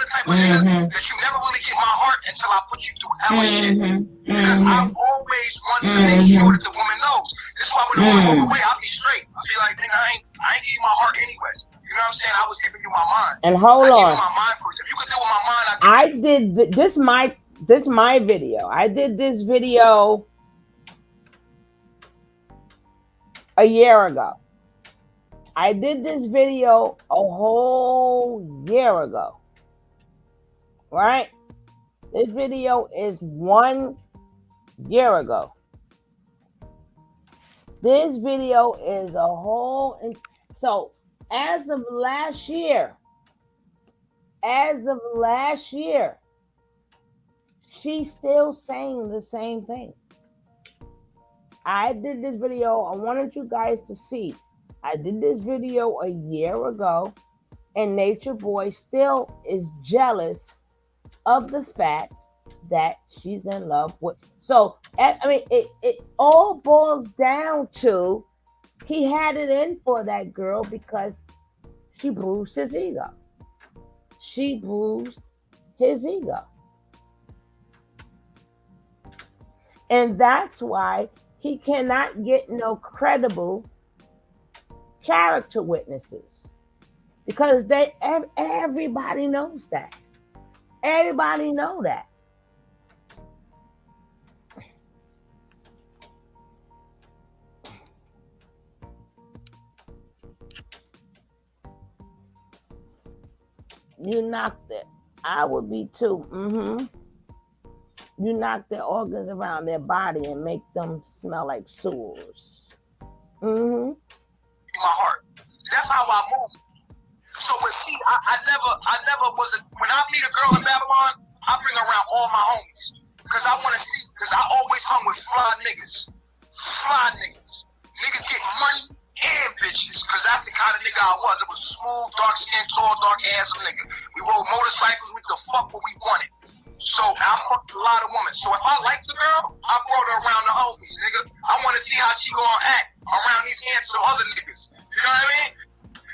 the type of nigga that you never really get my heart until I put you through hella shit. Because I always want to make sure that the woman knows. This is why when the woman walk away, I'll be straight. I'll be like, nigga, I ain't give you my heart anyway. You know what I'm saying? I was giving you my mind.
And hold on.
I gave you my mind first. If you could deal with my mind,
I did this my video. I did this video a year ago. I did this video a whole year ago. Right? This video is 1 year ago. This video is a whole... So, as of last year, she's still saying the same thing. I did this video. I wanted you guys to see. I did this video a year ago, and Nature Boy still is jealous of the fact that she's in love with. So, I mean, it all boils down to he had it in for that girl because she bruised his ego. She bruised his ego. And that's why he cannot get no credible character witnesses. Because everybody knows that. Everybody know that. You knocked it. I would be too. You knock their organs around their body and make them smell like sewers.
My heart. That's how I move. So with me, I never was when I meet a girl in Babylon, I bring around all my homies. Cause I wanna see, cause I always hung with fly niggas. Niggas getting money and bitches. Cause that's the kind of nigga I was. It was smooth, dark skin, tall, dark handsome nigga. We rode motorcycles, we could fuck what we wanted. So I fucked a lot of women. So if I like the girl, I brought her around the homies, nigga. I wanna see how she gonna act around these handsome other niggas. You know what I mean?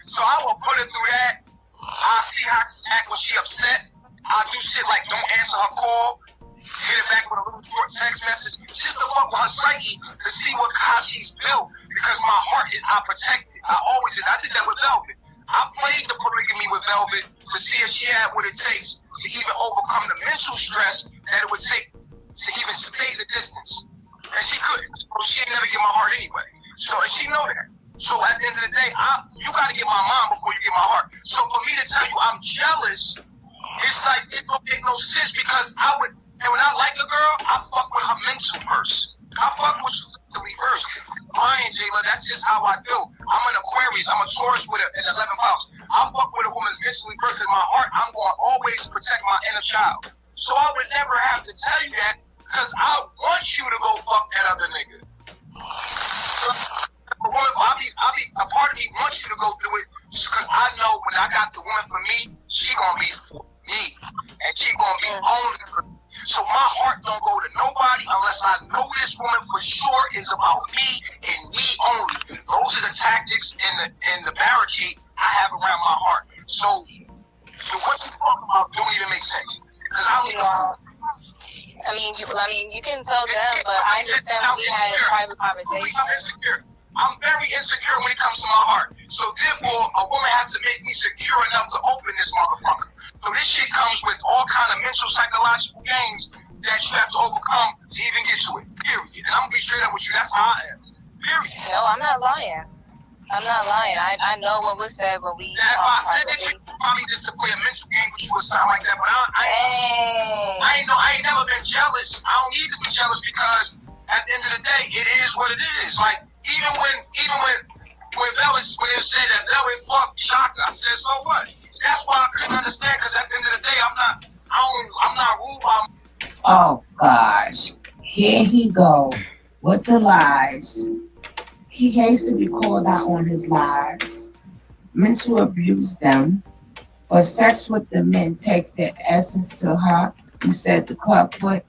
So I will put her through that. I'll see how she act when she upset. I'll do shit like don't answer her call. Hit it back with a little short text message. Just to fuck with her psyche to see how she's built. Because my heart is, I protect it. I always did. I did that with Velvet. I played the polygamy with Velvet to see if she had what it takes to even overcome the mental stress that it would take to even stay the distance. And she couldn't. So she ain't never get my heart anyway. So and she know that. So at the end of the day, you gotta get my mind before you get my heart. So for me to tell you I'm jealous, it's like it don't make no sense because I would. And when I like a girl, I fuck with her mental first. I fuck with mentally first. Brian, Jayla, that's just how I do. I'm an Aquarius. I'm a Taurus with an 11th house. I fuck with a woman's mentally first. In my heart, I'm going to always protect my inner child. So I would never have to tell you that because I want you to go fuck that other nigga. A part of me wants you to go do it because I know when I got the woman for me, she gonna be for me. And she gonna be only for me. So my heart don't go to nobody unless I know this woman for sure is about me and me only. Those are the tactics and the barricade I have around my heart. So what you talking about don't even make sense. Because I don't even
you can tell them, but I understand we had a private conversation.
I'm very insecure when it comes to my heart. So therefore, a woman has to make me secure enough to open this motherfucker. So this shit comes with all kind of mental, psychological games that you have to overcome to even get to it. Period. And I'm gonna be straight up with you. That's how I am. Period.
No, I'm not lying. I know what was said when we
talked. If I said this, you probably just to play a mental game with you or something like that. But I ain't never been jealous. I don't need to be jealous because at the end of the day, it is what it is. Like even when Velvet said that Velvet fucked Shaka, I said, so what? That's why I couldn't understand because at the end of the day, I'm not ruled by.
Oh gosh, here he go with the lies. He hates to be called out on his lies, mental abuse them, or sex with the men takes their essence to her. He said the clubfoot,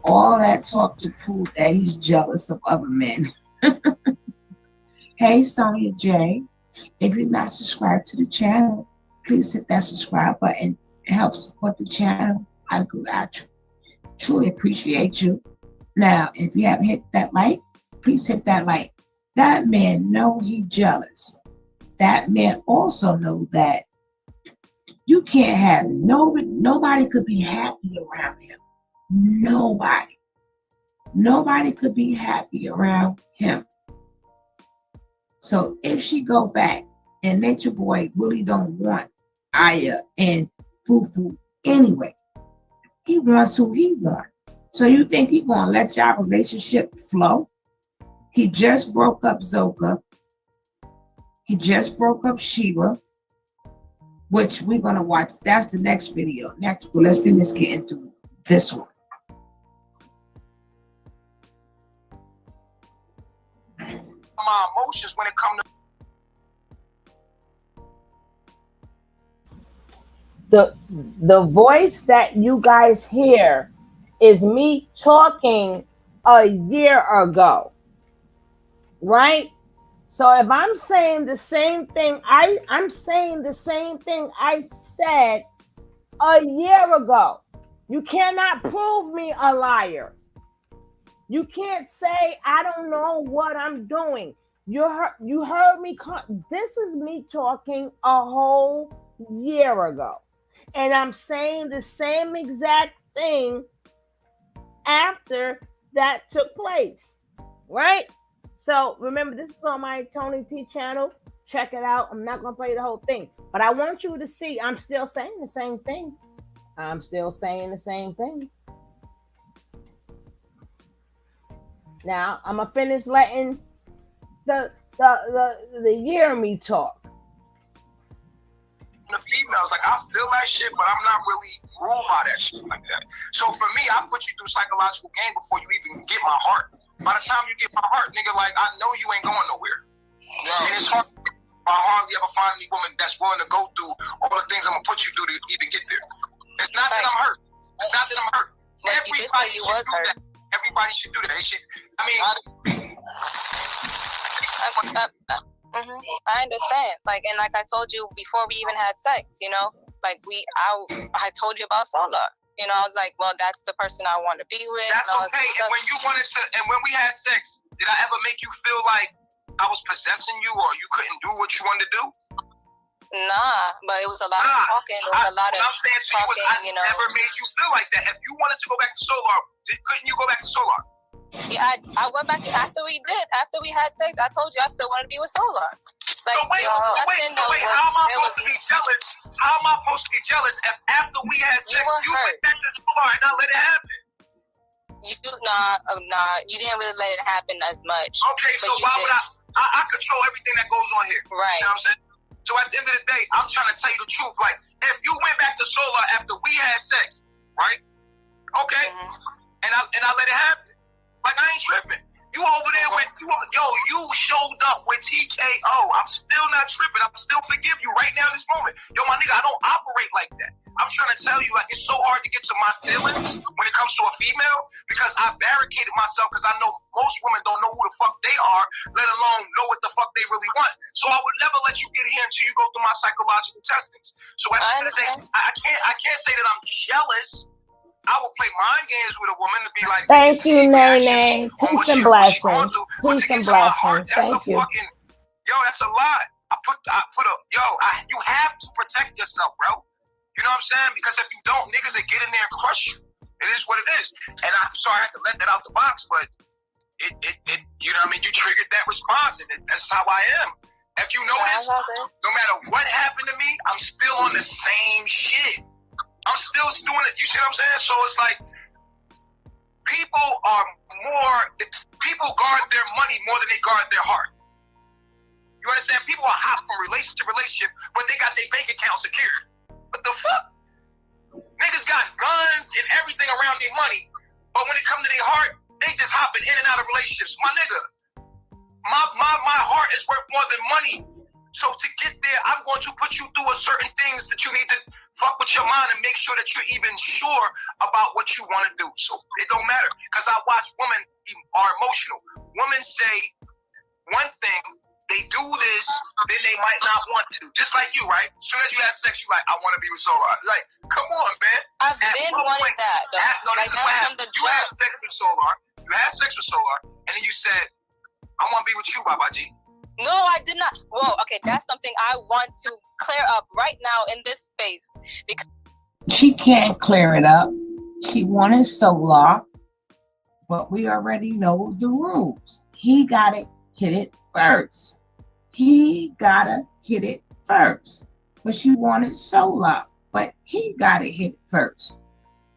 all that talk to prove that he's jealous of other men. Hey, Sonia J, if you're not subscribed to the channel, please hit that subscribe button. It helps support the channel. I truly appreciate you. Now, if you haven't hit that like, please hit that like. That man know he jealous. That man also know that you can't have it. Nobody could be happy around him. Nobody could be happy around him. So if she go back and Nature Boy really don't want Aya and Fufu anyway, he wants who he wants. So you think he gonna let y'all relationship flow? He just broke up Zoka. He just broke up Sheba, which we're gonna watch. That's the next video. Next, but let's get into this one.
My emotions when it comes
to the voice that you guys hear is me talking a year ago, right? So if I'm saying the same thing, I'm saying the same thing I said a year ago. You cannot prove me a liar. You can't say I don't know what I'm doing. You heard me. This is me talking a whole year ago. And I'm saying the same exact thing after that took place, right? So remember, this is on my Tony T channel. Check it out. I'm not going to play the whole thing. But I want you to see I'm still saying the same thing. I'm still saying the same thing. Now I'm gonna finish letting the year me talk.
The females, like, I feel that shit, but I'm not really ruled by that shit like that. So for me, I put you through psychological game before you even get my heart. By the time you get my heart, nigga, like, I know you ain't going nowhere. And it's hard. I hardly ever find any woman that's willing to go through all the things I'm gonna put you through to even get there. It's not that I'm hurt. It's not that I'm hurt. Everybody should do that. Everybody should do that. They should. I mean,
I understand. Like, and like I told you before we even had sex, you know, like I told you about Solar. You know, I was like, well, that's the person I want to be with.
That's okay. And when you wanted to, and when we had sex, did I ever make you feel like I was possessing you or you couldn't do what you wanted to do?
Nah, but it was a lot of talking. It was a lot of
I'm saying to
talking,
you, I never made you feel like that. If you wanted to go back to Solar, couldn't you go back to Solar?
Yeah, I went back after we had sex. I told you I still wanted to be with Solar. Like,
so wait, how am I supposed to be jealous? How am I supposed to be jealous if after we had sex, you went back to Solar and I let it happen?
Nah, you didn't really let it happen as much.
Okay, so why would I control everything that goes on here?
Right.
You know what I'm saying? So at the end of the day, I'm trying to tell you the truth. Like, if you went back to Solar after we had sex, right? Okay. And I let it happen. Like, I ain't tripping. You over there with you showed up with TKO. I'm still not tripping. I'm still forgive you right now in this moment. Yo, my nigga, I don't operate like that. I'm trying to tell you, like, it's so hard to get to my feelings when it comes to a female because I barricaded myself because I know most women don't know who the fuck they are, let alone know what the fuck they really want. So I would never let you get here until you go through my psychological testings. So at the end of the day, I can't say that I'm jealous. I will play mind games with a woman to be like,
thank you, Nene. Peace and blessings. Peace and blessings. Thank you.
That's a lot. You have to protect yourself, bro. You know what I'm saying? Because if you don't, niggas will get in there and crush you. It is what it is. And I'm sorry I had to let that out the box, but it you know what I mean? You triggered that response, and that's how I am. If you notice, no matter what happened to me, I'm still on the same shit. I'm still doing it. You see what I'm saying? So it's like people guard their money more than they guard their heart. You understand? People are hot from relationship to relationship, but they got their bank account secured. What the fuck? Niggas got guns and everything around their money, but when it comes to their heart, they just hopping in and out of relationships. My nigga, my heart is worth more than money. So to get there, I'm going to put you through certain things that you need to fuck with your mind and make sure that you're even sure about what you want to do. So it don't matter. Because I watch women are emotional. Women say one thing, they do this, then they might not want to. Just like you, right? As soon as you have sex, you're like, I want to be with Solar. Like, come on, man.
I've been wanting that, though.
You had sex with Solar. You had sex with Solar, and then you said, I want to be with you, Babaji.
No, I did not. Whoa, okay, that's something I want to clear up right now in this space. Because
she can't clear it up. She wanted Solar, but we already know the rules. He gotta hit it first. But she wanted Solar, but he gotta hit it first.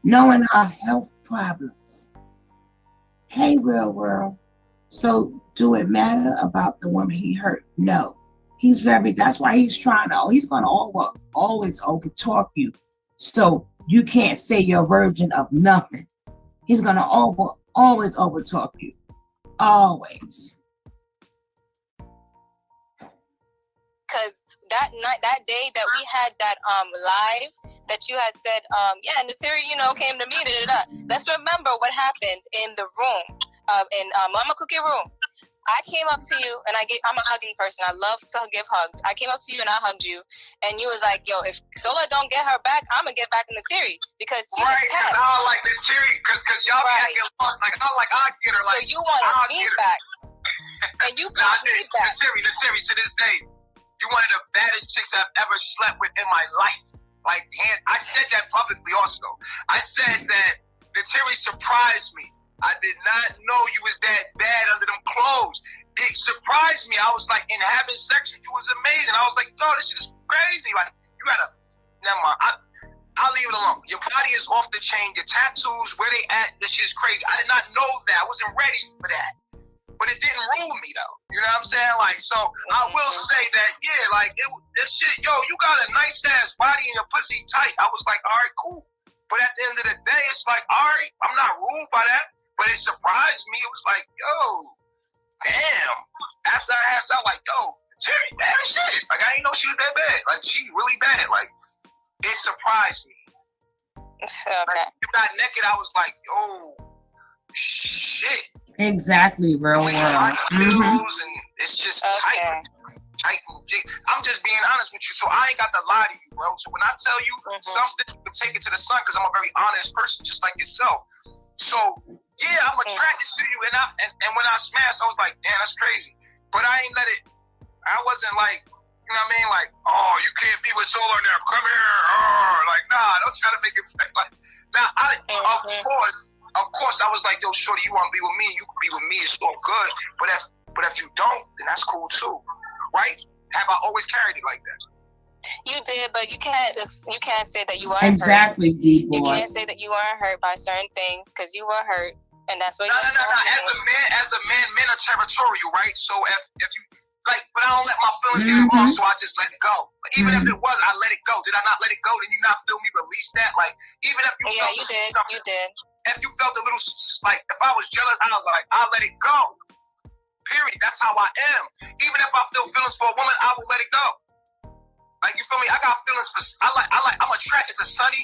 Knowing her health problems. Hey, real world. So do it matter about the woman he hurt? No. That's why he's trying to, he's going to always over talk you. So you can't say you're a virgin of nothing. He's going to always over talk you. Always.
Because that night, that day that we had that live that you had said, and the theory, came to me, Let's remember what happened in the room. In Mama Cookie room, I came up to you and I'm a hugging person. I love to give hugs. I came up to you and I hugged you, and you was like, "Yo, if Solar don't get her back, I'm gonna get back in the Terry because
because I don't like the Terry because y'all be getting lost. Like I get her. Like
so you wanted me back, and you got me back.
The Terry. To this day, you one of the baddest chicks I've ever slept with in my life. Like, I said that publicly. Also, I said that the Terry surprised me. I did not know you was that bad under them clothes. It surprised me. I was like, and having sex with you was amazing. I was like, oh, this shit is crazy. Like, you had never mind.
I'll leave it alone. Your body is off the chain. Your tattoos, where they at, this shit is crazy. I did not know that. I wasn't ready for that. But it didn't rule me though. You know what I'm saying? Like, so I will say that, yeah, like this shit, yo, you got a nice ass body and your pussy tight. I was like, all right, cool. But at the end of the day, it's like, all right, I'm not ruled by that. But it surprised me. It was like, yo, damn. After I asked out, like, yo, Terry, bad as shit. Like, I didn't know she was that bad. Like, she really bad. Like, it surprised me.
Okay.
Like, you got naked, I was like, yo, shit.
Exactly, real world.
And it's just tight. I'm just being honest with you, so I ain't got to lie to you, bro. So when I tell you something, you can take it to the sun, because I'm a very honest person, just like yourself. So yeah, I'm attracted to you, and when I smashed, I was like, damn, that's crazy. But I ain't let it. I wasn't like, you know what I mean? Like, oh, you can't be with Solar now. Come here. Oh, like, nah, don't try to make it like. Now, of course, I was like, yo, shorty, you want to be with me? You can be with me. It's all good. But if you don't, then that's cool too, right? Have I always carried it like that?
You did, but you can't say that you weren't
exactly,
hurt. You can't say that you weren't hurt by certain things, because you were hurt, and that's what.
No. As a man, men are territorial, right? So if you like, but I don't let my feelings get involved, so I just let it go. But even if it was, I let it go. Did I not let it go? Did you not feel me release that? Like, even if you felt
you did. You did.
If you felt a little, like, if I was jealous, I was like, I'll let it go. Period. That's how I am. Even if I feel feelings for a woman, I will let it go. Like, you feel me? I got feelings for, I'm attracted to Sunny.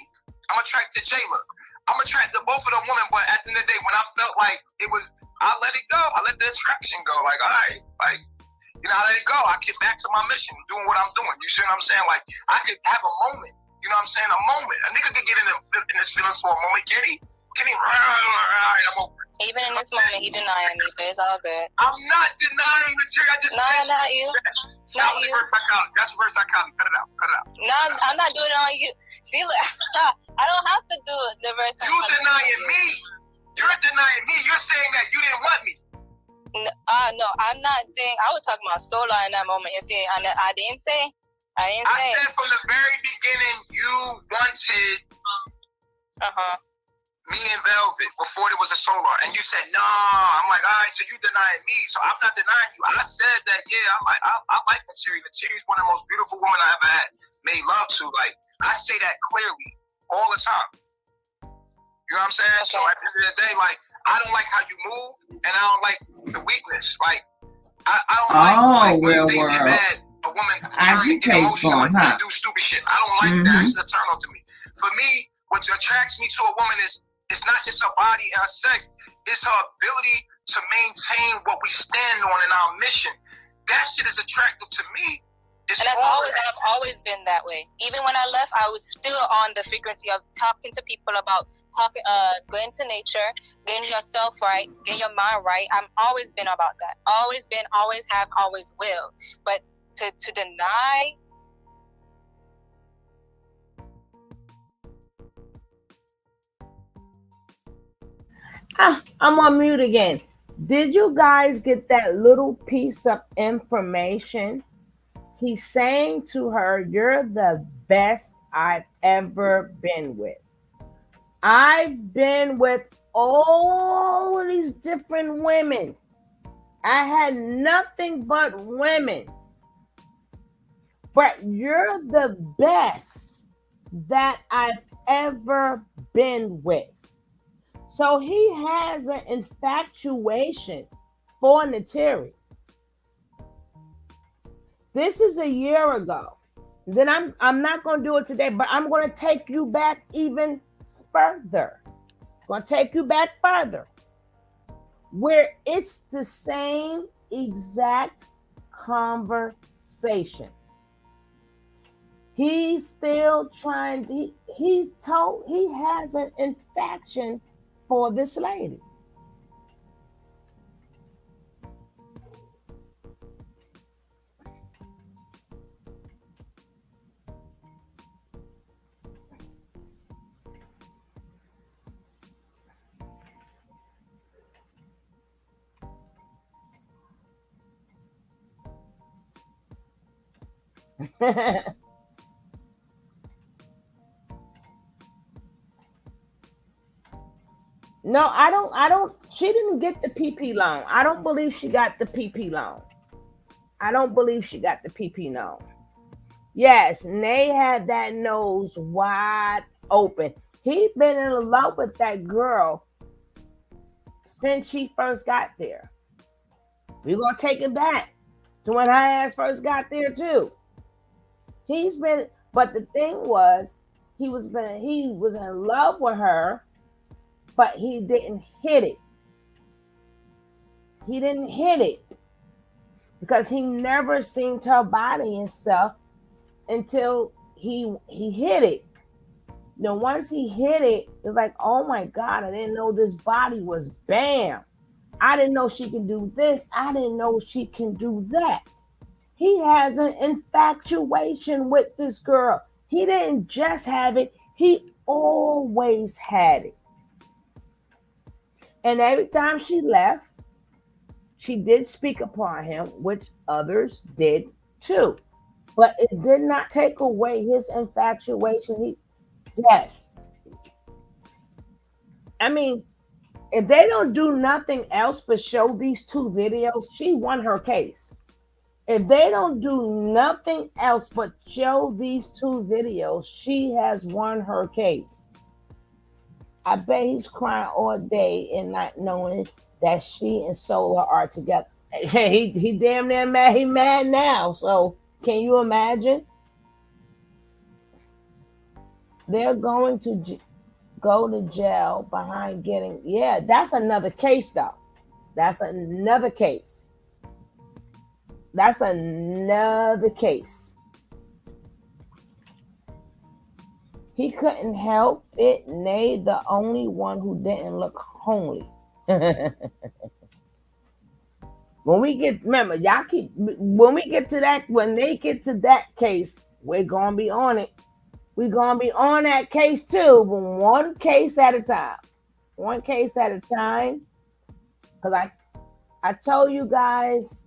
I'm attracted to Jayla. I'm attracted to both of them women, but at the end of the day, when I felt like it was, I let it go. I let the attraction go. Like, all right, like, you know, I let it go. I get back to my mission, doing what I'm doing. You see what I'm saying? Like, I could have a moment. You know what I'm saying? A moment. A nigga could get in this feelings for a moment, can he? All right, I'm over it.
Even in this moment, he denying me, but it's all good.
I'm not denying material. I just
not you. Not you.
That's reverse psychology. Cut it out.
No, I'm not doing it on you. See, look, I don't have to do it. The reverse psychology.
You denying me. You're denying me. You're saying that you didn't want me.
No, I'm not saying. I was talking about Solar in that moment. You see, I didn't say. I
said from the very beginning you wanted. Me and Velvet before there was a Solar, and you said no. I'm like, all right, so you denying me, so I'm not denying you. I said that, yeah, I like Material. Material is one of the most beautiful women I ever had made love to. Like, I say that clearly all the time. You know what I'm saying? Okay. So at the end of the day, like, I don't like how you move, and I don't like the weakness. Like, I don't like when things get bad. A woman trying to get emotional and do stupid shit. I don't like that. That's a turn on to me. For me, what attracts me to a woman is it's not just her body and her sex, it's her ability to maintain what we stand on in our mission. That shit is attractive to me.
And I've always been that way. Even when I left, I was still on the frequency of talking to people about going to nature, getting yourself right, getting your mind right. I've always been about that. Always been, always have, always will. But to deny.
I'm on mute again. Did you guys get that little piece of information? He's saying to her, you're the best I've ever been with. I've been with all of these different women. I had nothing but women. But you're the best that I've ever been with. So he has an infatuation for Nateri. This is a year ago. Then I'm not going to do it today, but I'm going to take you back even further. I'm going to take you back further. Where it's the same exact conversation. He's still trying to, he has an infection for this lady. No, I don't. She didn't get the PP loan. I don't believe she got the PP loan. I don't believe she got the PP loan. Yes, Nay had that nose wide open. He'd been in love with that girl since she first got there. We're gonna take it back to when her ass first got there too. He's been, but the thing was, he was in love with her, but he didn't hit it. He didn't hit it because he never seen her body and stuff until he hit it. Now, once he hit it, it's like, oh my God, I didn't know this body was bam. I didn't know she can do this. I didn't know she can do that. He has an infatuation with this girl. He didn't just have it, he always had it. And every time she left, she did speak upon him, which others did too. But it did not take away his infatuation. Yes. I mean, if they don't do nothing else but show these two videos, she won her case. If they don't do nothing else but show these two videos, she has won her case. I bet he's crying all day and not knowing that she and Solar are together. He damn near mad. He mad now. So can you imagine? They're going to go to jail behind getting. Yeah, that's another case though. That's another case. That's another case. He couldn't help it. Nay, the only one who didn't look homely. When we get, remember, y'all keep, when we get to that, when they get to that case, we're going to be on it. We're going to be on that case too, but one case at a time. One case at a time. Because I told you guys,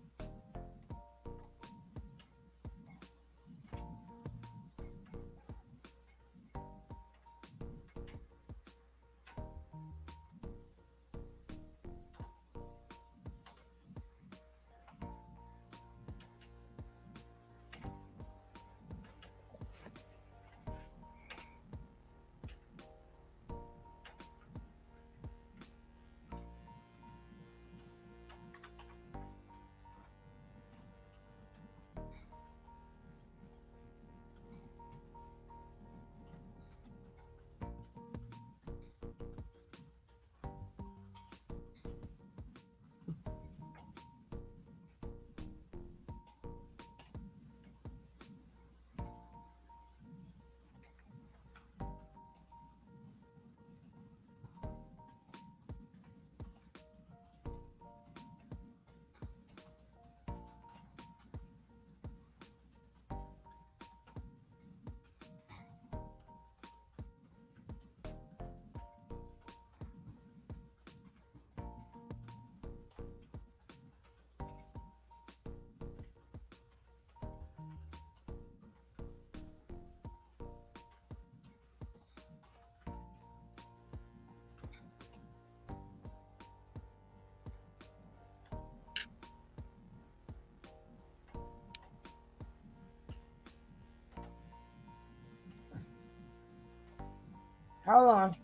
hold on.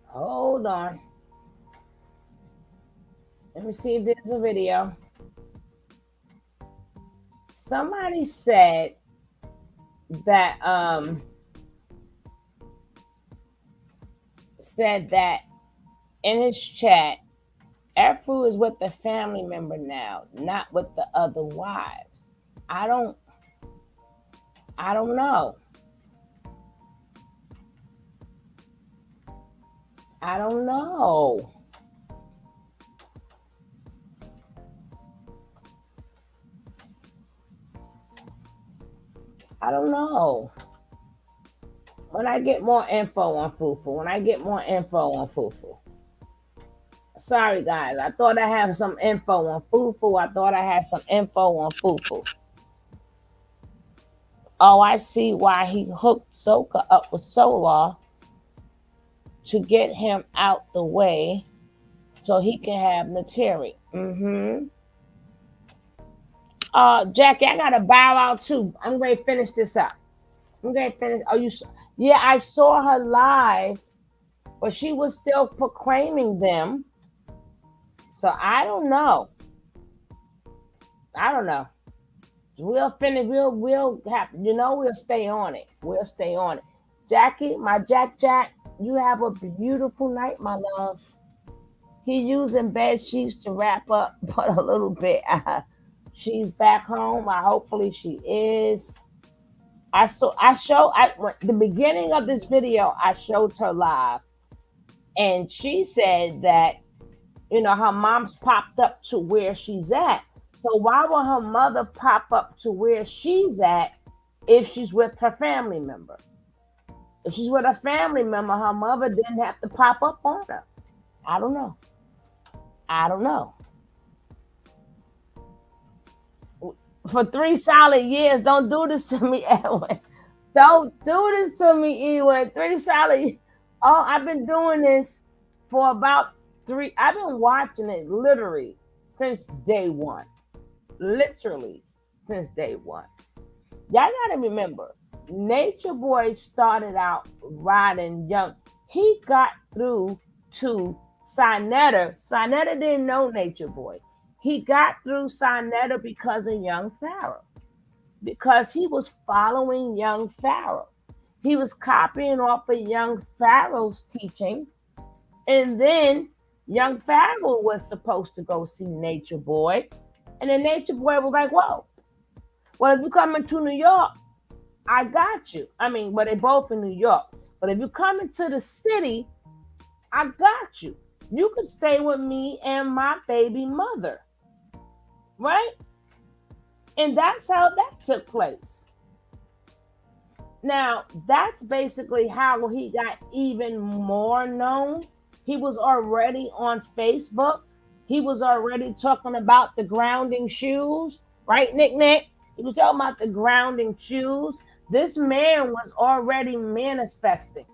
Hold on. Let me see if there's a video. Somebody said that in his chat, Efuru is with the family member now, not with the other wives. I don't know. I don't know. I don't know. When I get more info on Fufu. Sorry, guys. I thought I had some info on Fufu. Oh, I see why he hooked Soka up with Solar. to get him out the way so he can have Nateri. Jackie, I gotta bow out too. I'm going to finish this up. I'm going to finish. Oh, yeah, I saw her live, but she was still proclaiming them. So I don't know. We'll finish. We'll have. We'll stay on it. We'll stay on it. Jackie, my Jack, you have a beautiful night, my love. He using bed sheets to wrap up, but a little bit. She's back home. Hopefully she is. The beginning of this video, I showed her live, and she said that her mom's popped up to where she's at. So why would her mother pop up to where she's at if she's with her family member? If she's with a family member, her mother didn't have to pop up on her. I don't know. For 3 solid years, don't do this to me, Edwin. Don't do this to me, Edwin. 3 solid. Oh, I've been doing this for about 3. I've been watching it literally since day one. Literally since day one. Y'all gotta remember, Nature Boy started out riding young. He got through to Sinetta. Sinetta didn't know Nature Boy. He got through Sinetta because of Young Pharaoh. Because he was following Young Pharaoh. He was copying off of Young Pharaoh's teaching. And then Young Pharaoh was supposed to go see Nature Boy. And then Nature Boy was like, whoa. Well, if you come into New York, I got you. Well, they both in New York. But if you come into the city, I got you. You could stay with me and my baby mother. Right? And that's how that took place. Now, that's basically how he got even more known. He was already on Facebook. He was already talking about the grounding shoes. Right, Nick? He was talking about the grounding shoes. This man was already manifesting.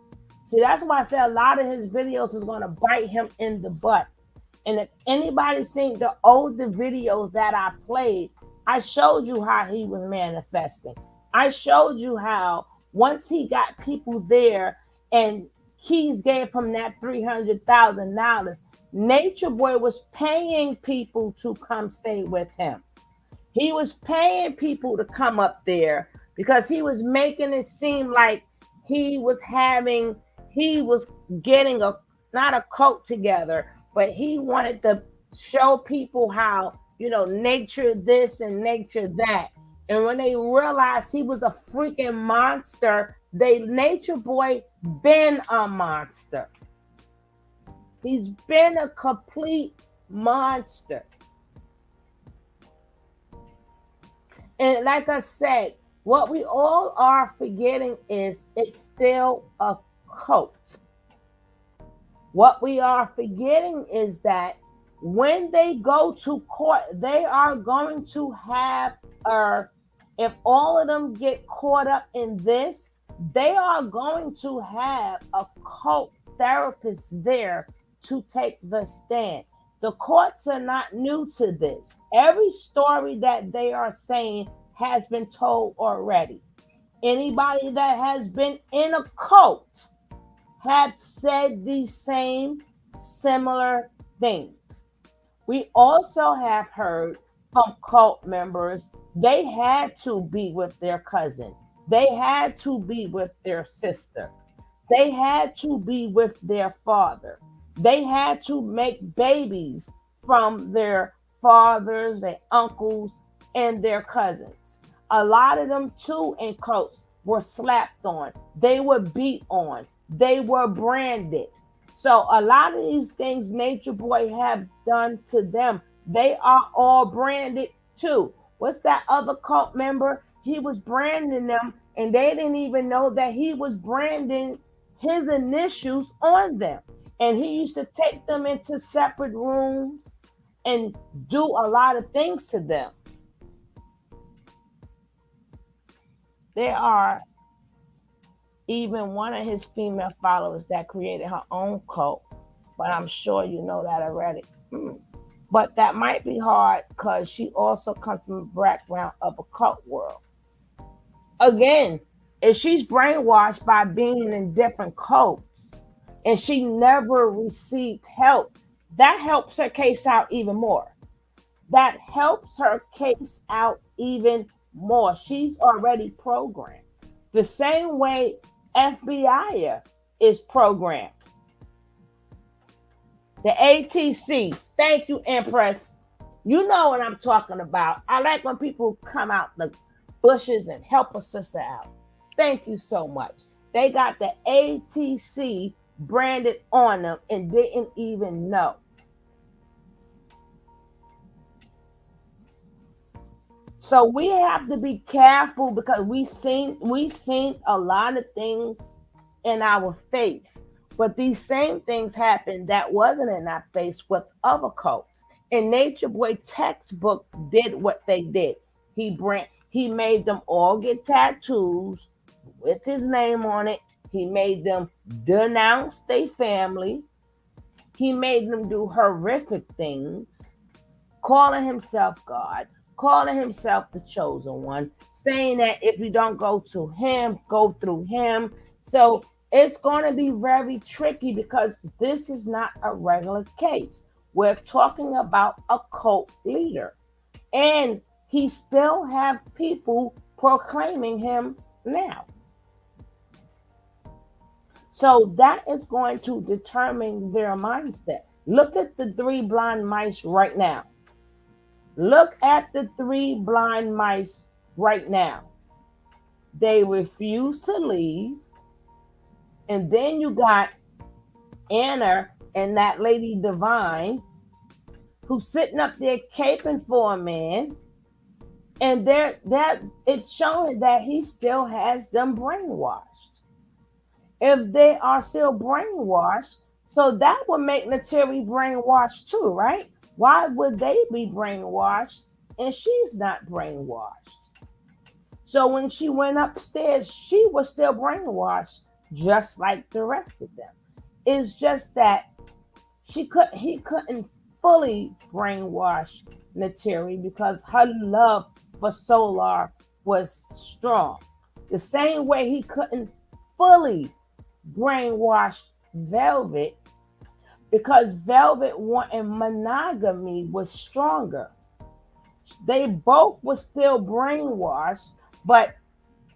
See, that's why I said a lot of his videos is going to bite him in the butt. And if anybody seen the older videos that I played, I showed you how he was manifesting. I showed you how once he got people there and Keys gave him that $300,000, Nature Boy was paying people to come stay with him. He was paying people to come up there because he was making it seem like he was getting not a cult together, but he wanted to show people how, nature this and nature that. And when they realized he was a freaking monster, Nature Boy been a monster. He's been a complete monster. And like I said, what we all are forgetting is it's still a cult. What we are forgetting is that when they go to court, they are going to have, if all of them get caught up in this, they are going to have a cult therapist there to take the stand. The courts are not new to this. Every story that they are saying has been told already. Anybody that has been in a cult had said these same similar things. We also have heard from cult members, they had to be with their cousin. They had to be with their sister. They had to be with their father. They had to make babies from their fathers, their uncles, and their cousins. A lot of them too in cults were slapped on. They were beat on. They were branded. So a lot of these things Nature Boy have done to them, they are all branded too. What's that other cult member? He was branding them and they didn't even know that he was branding his initials on them. And he used to take them into separate rooms and do a lot of things to them. even one of his female followers that created her own cult. But I'm sure you know that already. But that might be hard because she also comes from a background of a cult world. Again, if she's brainwashed by being in different cults and she never received help, that helps her case out even more. That helps her case out even more. She's already programmed. The same way FBI is programmed. The ATC. Thank you, Empress. You know what I'm talking about. I like when people come out the bushes and help a sister out. Thank you so much. They got the ATC branded on them and didn't even know. So we have to be careful because we seen a lot of things in our face. But these same things happened that wasn't in our face with other cults. And Nature Boy textbook did what they did. He made them all get tattoos with his name on it. He made them denounce their family. He made them do horrific things, calling himself God, calling himself the chosen one, saying that if you don't go to him, go through him. So it's going to be very tricky because this is not a regular case. We're talking about a cult leader. And he still have people proclaiming him now. So that is going to determine their mindset. Look at the 3 blind mice right now. Look at the 3 blind mice right now. They refuse to leave. And then you got Anna and that lady Devine who's sitting up there caping for a man. And it's showing that he still has them brainwashed. If they are still brainwashed, so that would make Nateri brainwashed too, right? Why would they be brainwashed and she's not brainwashed? So when she went upstairs, she was still brainwashed, just like the rest of them. It's just that he couldn't fully brainwash Nateri because her love for Solar was strong. The same way he couldn't fully brainwash Velvet because Velvet wanting monogamy was stronger. They both were still brainwashed, but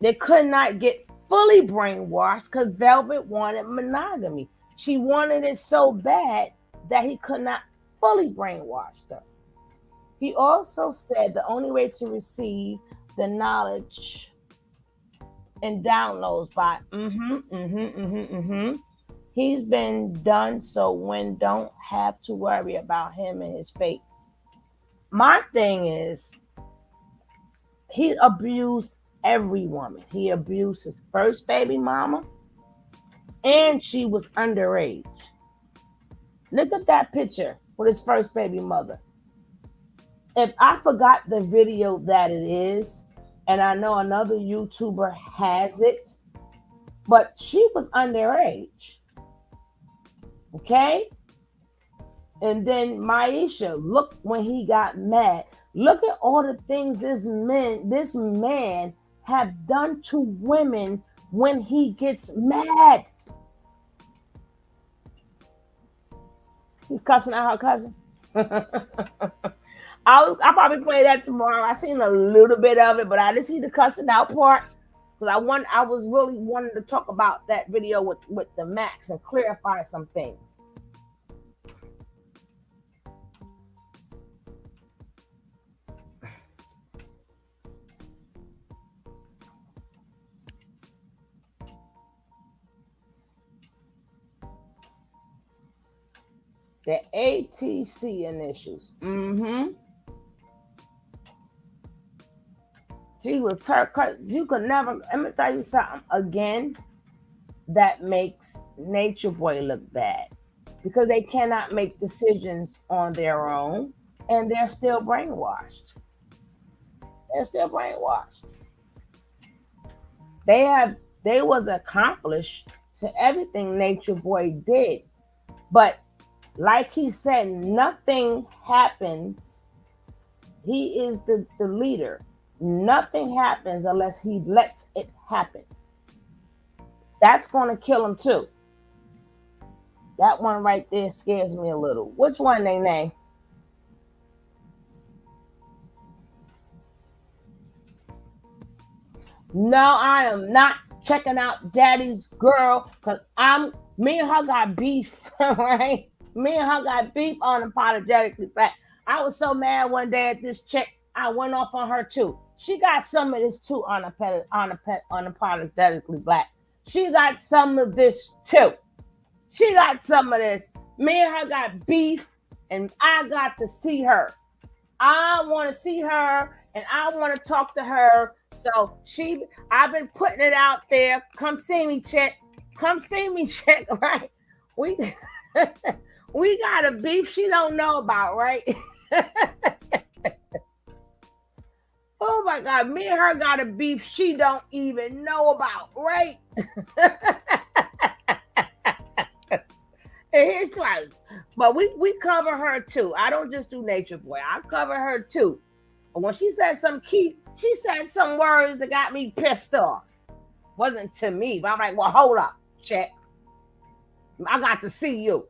they could not get fully brainwashed because Velvet wanted monogamy. She wanted it so bad that he could not fully brainwash her. He also said the only way to receive the knowledge and downloads by he's been done so when don't have to worry about him and his fate. My thing is he abused every woman. He abused his first baby mama and she was underage. Look at that picture with his first baby mother. If I forgot the video that it is, and I know another YouTuber has it, but she was underage. Okay? And then Maisha, look when he got mad. Look at all the things this man have done to women when he gets mad. He's cussing out her cousin. I'll probably play that tomorrow. I seen a little bit of it, but I didn't see the cussing out part because I was really wanting to talk about that video with the Max and clarify some things. The ATC initials. She was you could never. Let me tell you something again that makes Nature Boy look bad because they cannot make decisions on their own and they're still brainwashed. They're still brainwashed. They have They was accomplished to everything Nature Boy did. But like he said, nothing happens. He is the leader. Nothing happens unless he lets it happen. That's going to kill him too. That one right there scares me a little. Which one, they name? No, I am not checking out Daddy's Girl because me and her got beef, right? Me and her got beef unapologetically black. I was so mad one day at this chick, I went off on her too. She got some of this too unapologetically black. She got some of this too. She got some of this. Me and her got beef, and I got to see her. I want to see her, and I want to talk to her. So I've been putting it out there. Come see me, chick. Come see me, chick. Right? We got a beef she don't know about, right? Oh my God, me and her got a beef she don't even know about, right? And here's twice. But we cover her too. I don't just do Nature Boy. I cover her too. But when she said she said some words that got me pissed off. Wasn't to me, but I'm like, well, hold up, check. I got to see you.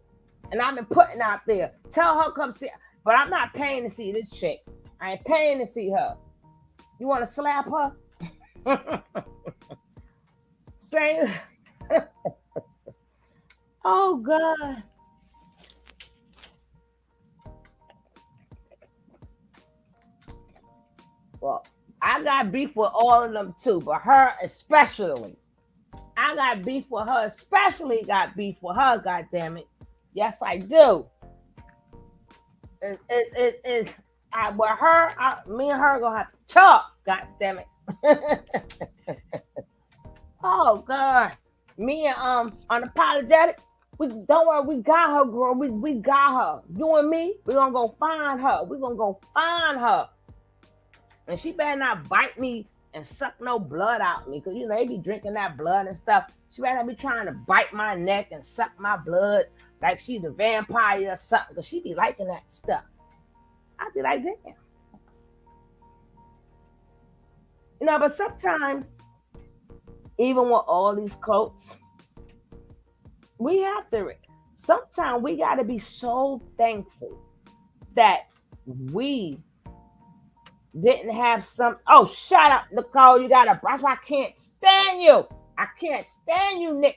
And I've been putting out there. Tell her come see. But I'm not paying to see this chick. I ain't paying to see her. You want to slap her? Say, oh God. Well, I got beef with all of them too, but her especially. I got beef with her, especially got beef with her, God damn it. Yes, I do. With her, me and her gonna have to talk, God damn it. Oh God. Me and unapologetic. Don't worry, we got her, girl. We got her. You and me, we gonna go find her. We gonna go find her. And she better not bite me and suck no blood out of me. Because, they be drinking that blood and stuff. She better not be trying to bite my neck and suck my blood like she's a vampire or something. Because she be liking that stuff. I be like, damn. But sometimes, even with all these cults, we have to, sometimes we got to be so thankful that we didn't have some. Oh, shut up, Nicole. That's why I can't stand you. I can't stand you, Nick.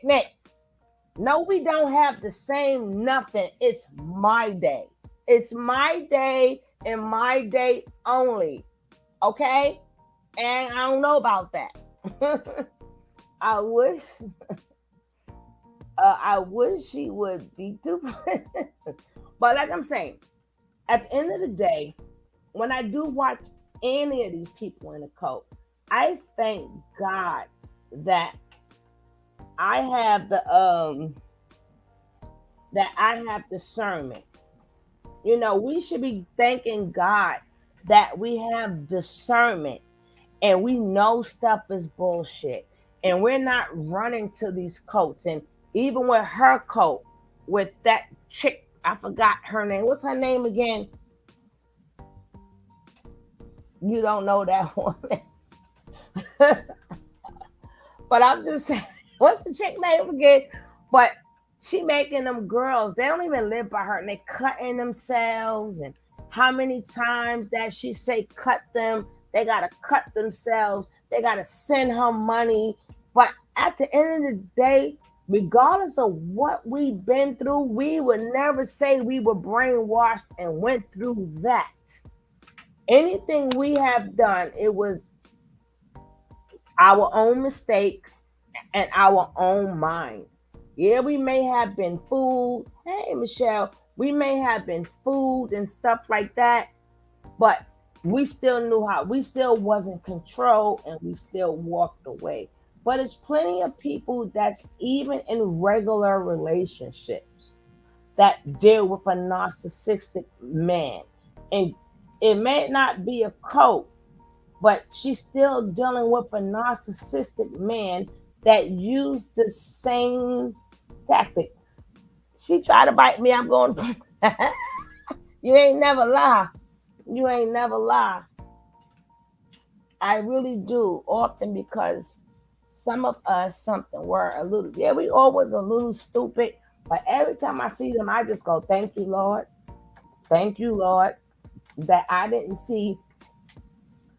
No, we don't have the same nothing. It's my day. It's my day and my day only. Okay? And I don't know about that. I wish she would be too. But like I'm saying, at the end of the day, when I do watch any of these people in the cult, I thank God that I have discernment. We should be thanking God that we have discernment and we know stuff is bullshit and we're not running to these cults. And even with her cult, with that chick, I forgot her name. What's her name again? You don't know that woman. But I'm just saying, what's the chick name again? But she making them girls, they don't even live by her, and they cutting themselves. And how many times that she say cut them, they gotta cut themselves. They gotta send her money. But at the end of the day, regardless of what we've been through, we would never say we were brainwashed and went through that. Anything we have done, it was our own mistakes and our own mind. Yeah, we may have been fooled. Hey, Michelle, we may have been fooled and stuff like that, but we still knew how. We still wasn't controlled and we still walked away. But it's plenty of people that's even in regular relationships that deal with a narcissistic man. And it may not be a cult, but she's still dealing with a narcissistic man that use the same tactic. She tried to bite me. I'm going, you ain't never lie. You ain't never lie. I really do, often, because some of us, something, were a little, yeah, we always a little stupid. But every time I see them, I just go, thank you, Lord. Thank you, Lord, that I didn't see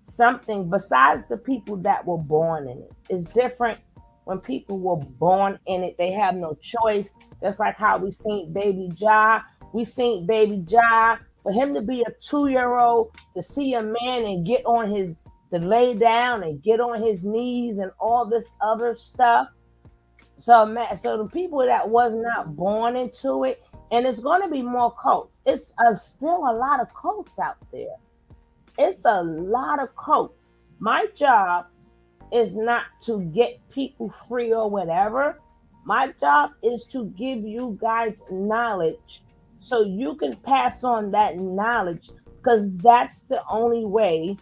something besides the people that were born in it. It's different when people were born in it. They have no choice. That's like how we seen Baby Ja. We seen Baby Ja. For him to be a 2-year-old, to see a man and get on his, to lay down and get on his knees and all this other stuff. So the people that was not born into it, and it's going to be more cults. It's still a lot of cults out there. It's a lot of cults. My job is not to get people free or whatever. My job is to give you guys knowledge so you can pass on that knowledge, because that's the only way,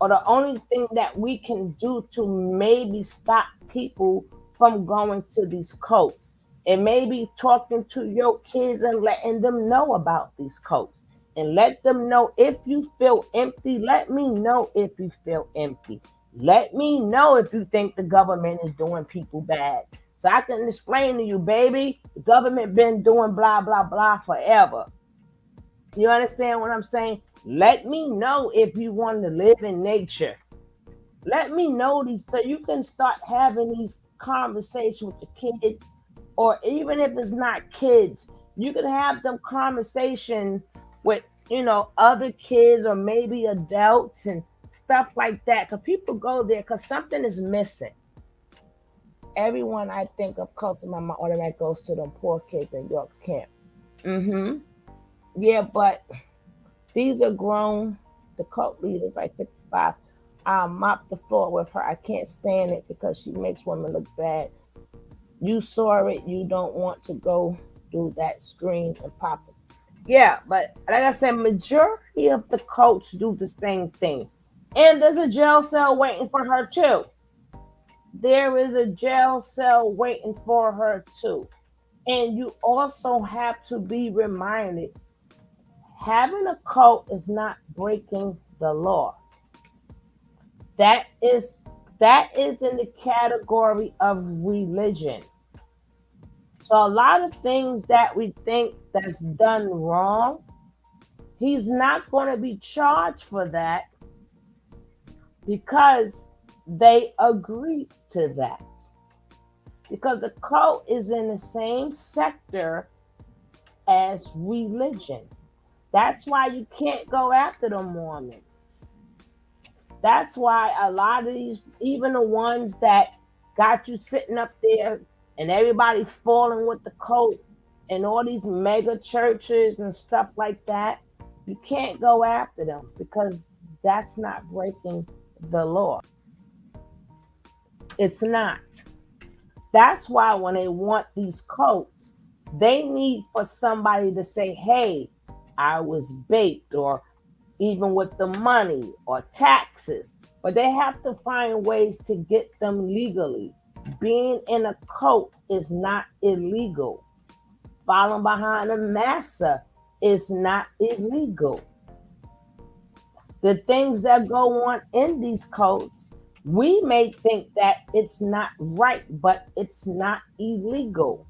or the only thing that we can do to maybe stop people from going to these cults. And maybe talking to your kids and letting them know about these cults. And let them know, if you feel empty, let me know if you feel empty. Let me know if you think the government is doing people bad. So I can explain to you, baby, the government been doing blah, blah, blah forever. You understand what I'm saying? Let me know if you want to live in nature. Let me know these, so you can start having these conversations with your kids, or even if it's not kids, you can have them conversation with, other kids or maybe adults and stuff like that. Because people go there because something is missing. Everyone I think of calls my mind automatically goes to them poor kids in York's camp. Yeah, but these are grown. The cult leaders, like 55. I mop the floor with her. I can't stand it because she makes women look bad. You saw it. You don't want to go do that screen and pop it. Yeah, but like I said, majority of the cults do the same thing. And there's a jail cell waiting for her too. There is a jail cell waiting for her too. And you also have to be reminded, having a cult is not breaking the law. That is in the category of religion. So a lot of things that we think that's done wrong, he's not going to be charged for that because they agreed to that. Because the cult is in the same sector as religion. That's why you can't go after the Mormons. That's why a lot of these, even the ones that got you sitting up there and everybody falling with the cult and all these mega churches and stuff like that, you can't go after them because that's not breaking the law. It's not. That's why when they want these cults, they need for somebody to say, hey, I was baked, or even with the money or taxes, but they have to find ways to get them legally. Being in a cult is not illegal. Following behind a massa is not illegal. The things that go on in these cults, we may think that it's not right, but it's not illegal.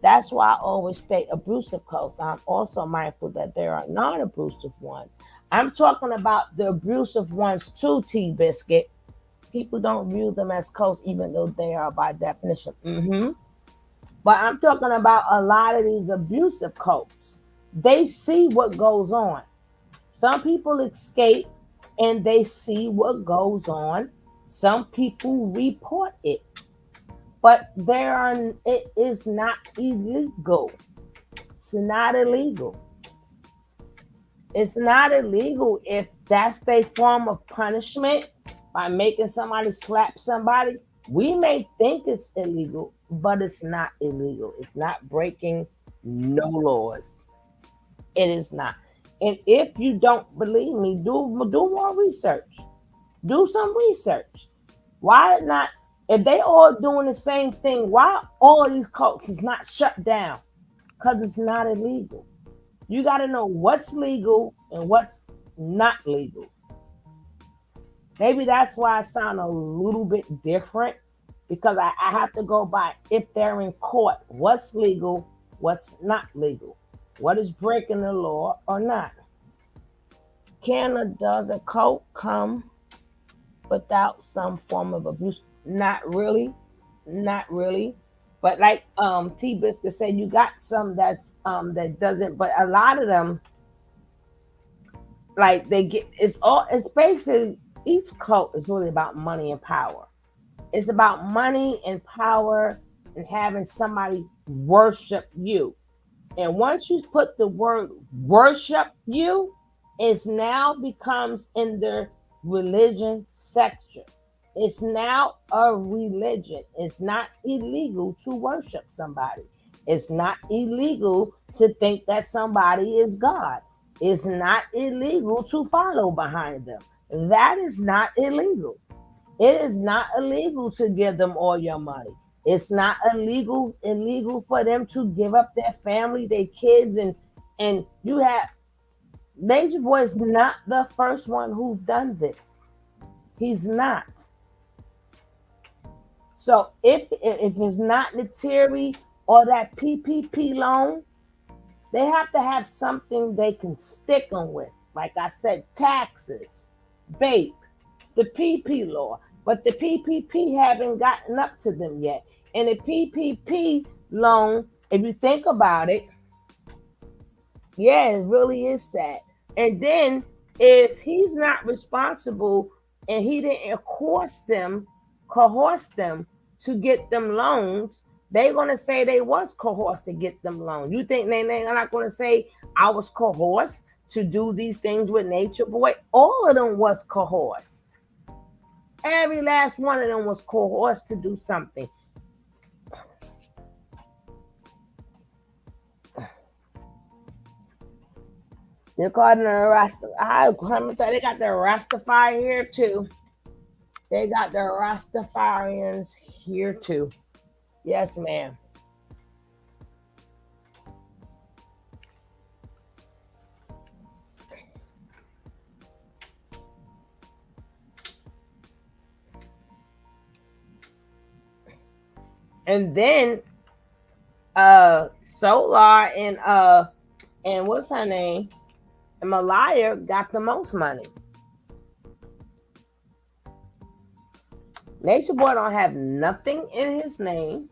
That's why I always state abusive cults. I'm also mindful that there are non-abusive ones. I'm talking about the abusive ones too, T-Biscuit. People don't view them as cults, even though they are by definition. But I'm talking about a lot of these abusive cults. They see what goes on. Some people escape and they see what goes on. Some people report it. But it is not illegal. It's not illegal. It's not illegal if that's their form of punishment, by making somebody slap somebody. We may think it's illegal, but it's not illegal. It's not breaking no laws. It is not. And if you don't believe me, do more research. Do some research. Why not If they all doing the same thing, why all these cults is not shut down? Because it's not illegal. You got to know what's legal and what's not legal. Maybe that's why I sound a little bit different, because I have to go by if they're in court, what's legal, what's not legal, what is breaking the law or not. Can or does a cult come without some form of abuse? Not really, not really. But like T Biscuit said, you got some that's that doesn't, but a lot of them, like they get, it's basically each cult is really about money and power. It's about money and power and having somebody worship you. And once you put the word worship you, it's now becomes in the religion section. It's now a religion. It's not illegal to worship somebody. It's not illegal to think that somebody is God. It's not illegal to follow behind them. That is not illegal. It is not illegal to give them all your money. It's not illegal for them to give up their family, their kids, and you have Major Boy is not the first one who's done this. He's not. So if it's not Nateri or that PPP loan, they have to have something they can stick on with. Like I said, taxes, BAPE, the PP law. But the PPP haven't gotten up to them yet. And the PPP loan, if you think about it, yeah, it really is sad. And then if he's not responsible and he didn't coerce them to get them loans, they're gonna say they was coerced to get them loans. You think they're not gonna say I was coerced to do these things with Nature Boy? All of them was coerced. Every last one of them was coerced to do something. They're called the Rastafari. They got the Rastafari here too. They got the Rastafarians here too. Yes, ma'am. And then Solar and what's her name? And Malaya got the most money. Nature Boy don't have nothing in his name.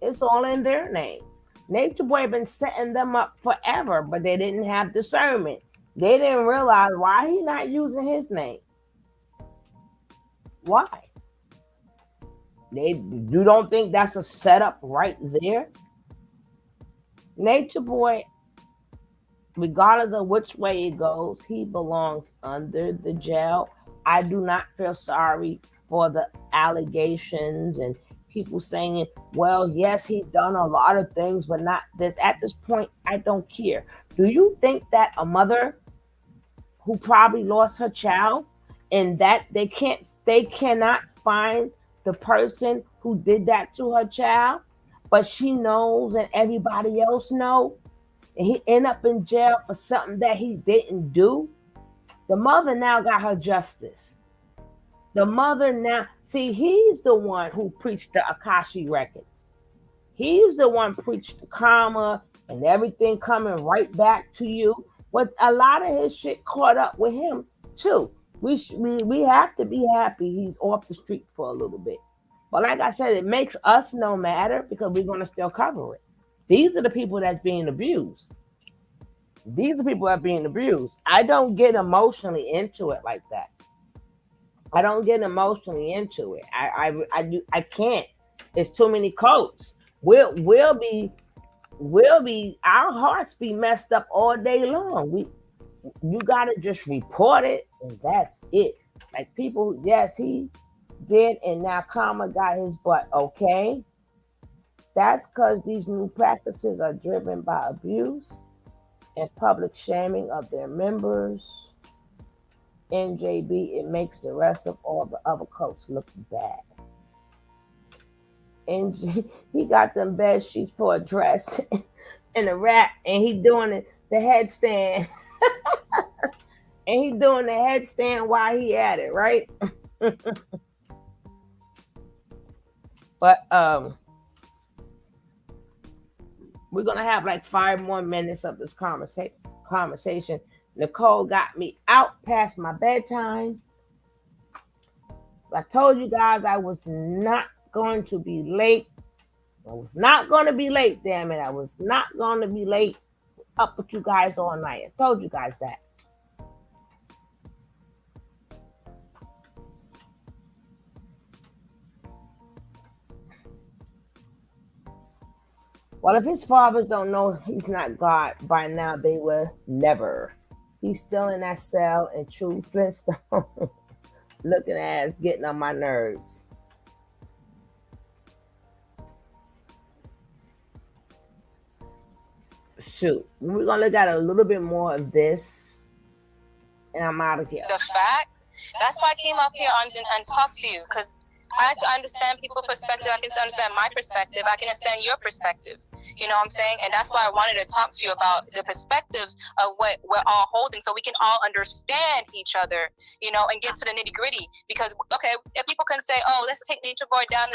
It's all in their name. Nature Boy been setting them up forever, but they didn't have discernment. They didn't realize why he not using his name. Why? You don't think that's a setup right there? Nature Boy, regardless of which way it goes, he belongs under the jail. I do not feel sorry for the allegations and people saying, well, yes, he's done a lot of things, but not this. At this point, I don't care. Do you think that a mother who probably lost her child and that they cannot find the person who did that to her child, but she knows and everybody else know, and he end up in jail for something that he didn't do? The mother now got her justice. The mother now, see, he's the one who preached the Akashi records. He's the one preached the karma and everything coming right back to you. But a lot of his shit caught up with him too. We have to be happy he's off the street for a little bit. But like I said, it makes us no matter because we're going to still cover it. These are the people that's being abused. These are people that are being abused. I don't get emotionally into it like that. I don't get emotionally into it. I can't. It's too many codes. We'll be our hearts be messed up all day long. You gotta just report it and that's it. Like people, yes, he did, and now Karma got his butt. Okay, that's because these new practices are driven by abuse and public shaming of their members. NJB, it makes the rest of all the other cults look bad. and he got them bed sheets for a dress and a wrap, and he doing the headstand, and he doing the headstand while he at it, right? But we're gonna have like 5 more minutes of this conversation. Nicole got me out past my bedtime. I told you guys I was not going to be late. I was not going to be late, damn it. I was not going to be late up with you guys all night. I told you guys that. Well, if his fathers don't know he's not God by now, they will never. He's still in that cell in true Flintstone looking ass, getting on my nerves. Shoot, we're gonna look at a little bit more of this, and I'm out of here.
The facts. That's why I came up here and talked to you, because I understand people's perspective. I can understand my perspective. I can understand your perspective. You know what I'm saying? And that's why I wanted to talk to you about the perspectives of what we're all holding, so we can all understand each other, you know, and get to the nitty gritty. Because, okay, if people can say, oh, let's take Nature Boy down,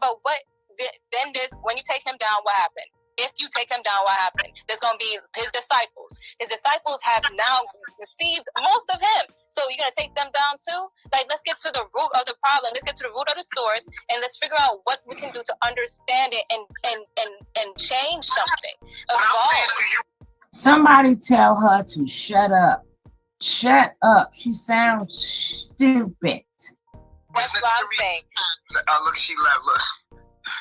but what, then there's, when you take him down, what happened? If you take him down, what happened? There's going to be his disciples. His disciples have now received most of him. So you're going to take them down too? Like, let's get to the root of the problem. Let's get to the root of the source, and let's figure out what we can do to understand it and change something. Evolve.
Somebody tell her to shut up. Shut up. She sounds stupid.
That's what I'm saying.
Look, she left. Look,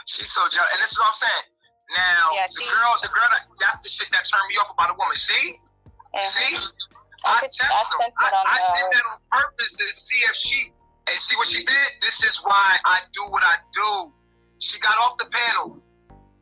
she's so jealous. And this is what I'm saying. Now, yeah, the girl, that's the shit that turned me off about a woman. See? See? I did that on purpose to see if she, and see what she did? This is why I do what I do. She got off the panel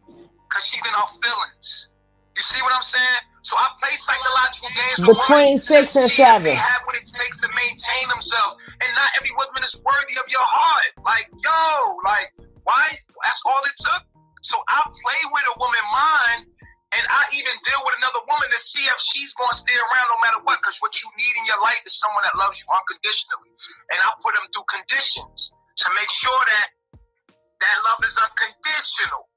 because she's in her feelings. You see what I'm saying? So I play psychological games
between 6 and 7.
They have what it takes to maintain themselves, and not every woman is worthy of your heart. Like, yo, like, why? That's all it took. So I play with a woman's mind, and I even deal with another woman to see if she's going to stay around no matter what. Because what you need in your life is someone that loves you unconditionally. And I put them through conditions to make sure that that love is unconditional.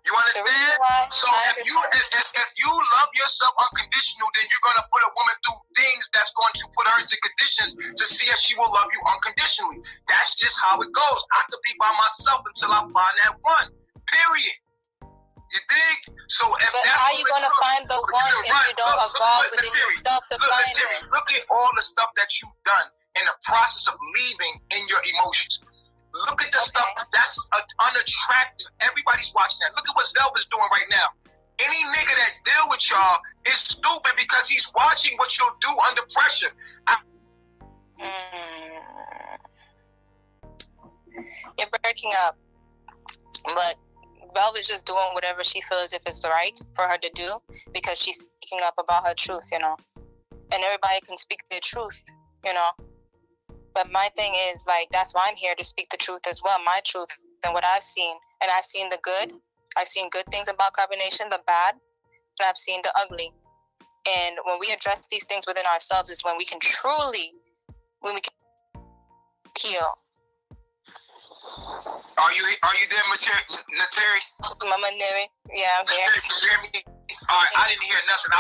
You understand? So if you love yourself unconditional, then you're going to put a woman through things that's going to put her into conditions to see if she will love you unconditionally. That's just how it goes. I could be by myself until I find that one. Period. You dig? So if
but how are you going to find the one if you don't evolve within yourself to find it?
Look at all the stuff that you've done in the process of leaving in your emotions. Look at the stuff that's unattractive. Everybody's watching that. Look at what Velvet's doing right now. Any nigga that deal with y'all is stupid because he's watching what you'll do under pressure.
You're breaking up. But Velvet's just doing whatever she feels if it's right for her to do, because she's speaking up about her truth, you know. And everybody can speak their truth, you know. But my thing is, like, that's why I'm here to speak the truth as well, my truth and what I've seen. And I've seen the good. I've seen good things about carbonation, the bad, and I've seen the ugly. And when we address these things within ourselves is when we can truly, when we can heal.
Are you there, Nateri?
Mama Neri? Yeah, I'm here.
Nateri, can you hear me? All right, I didn't hear nothing.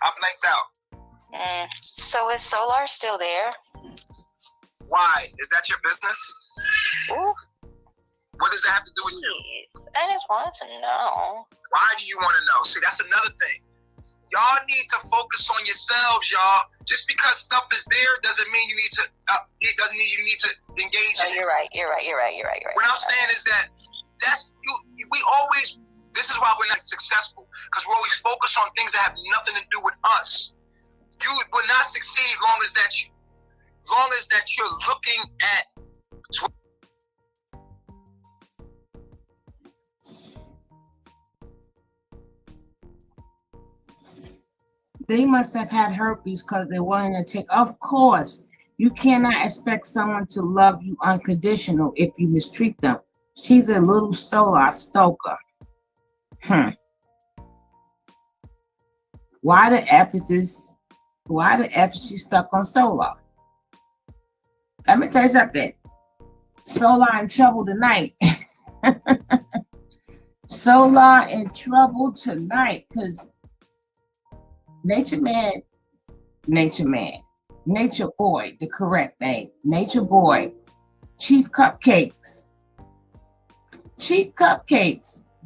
I blanked out.
So is Solar still there?
Why? Is that your business?
Ooh.
What does that have to do with you?
I just wanted to know.
Why do you want to know? See, that's another thing. Y'all need to focus on yourselves, y'all. Just because stuff is there doesn't mean you need to. It doesn't mean you need to engage.
No, you're right.
What I'm saying is that that's you. We always. This is why we're not successful, because we're always focused on things that have nothing to do with us. You will not succeed long as that you're looking at.
They must have had herpes because they're willing to take. Of course, you cannot expect someone to love you unconditional if you mistreat them. She's a little solar stoker. Why the F is this? Why the F is she stuck on solar? Let me tell you something. Solar in trouble tonight. Solar in trouble tonight, because nature boy, the correct name, nature boy, Chief Cupcakes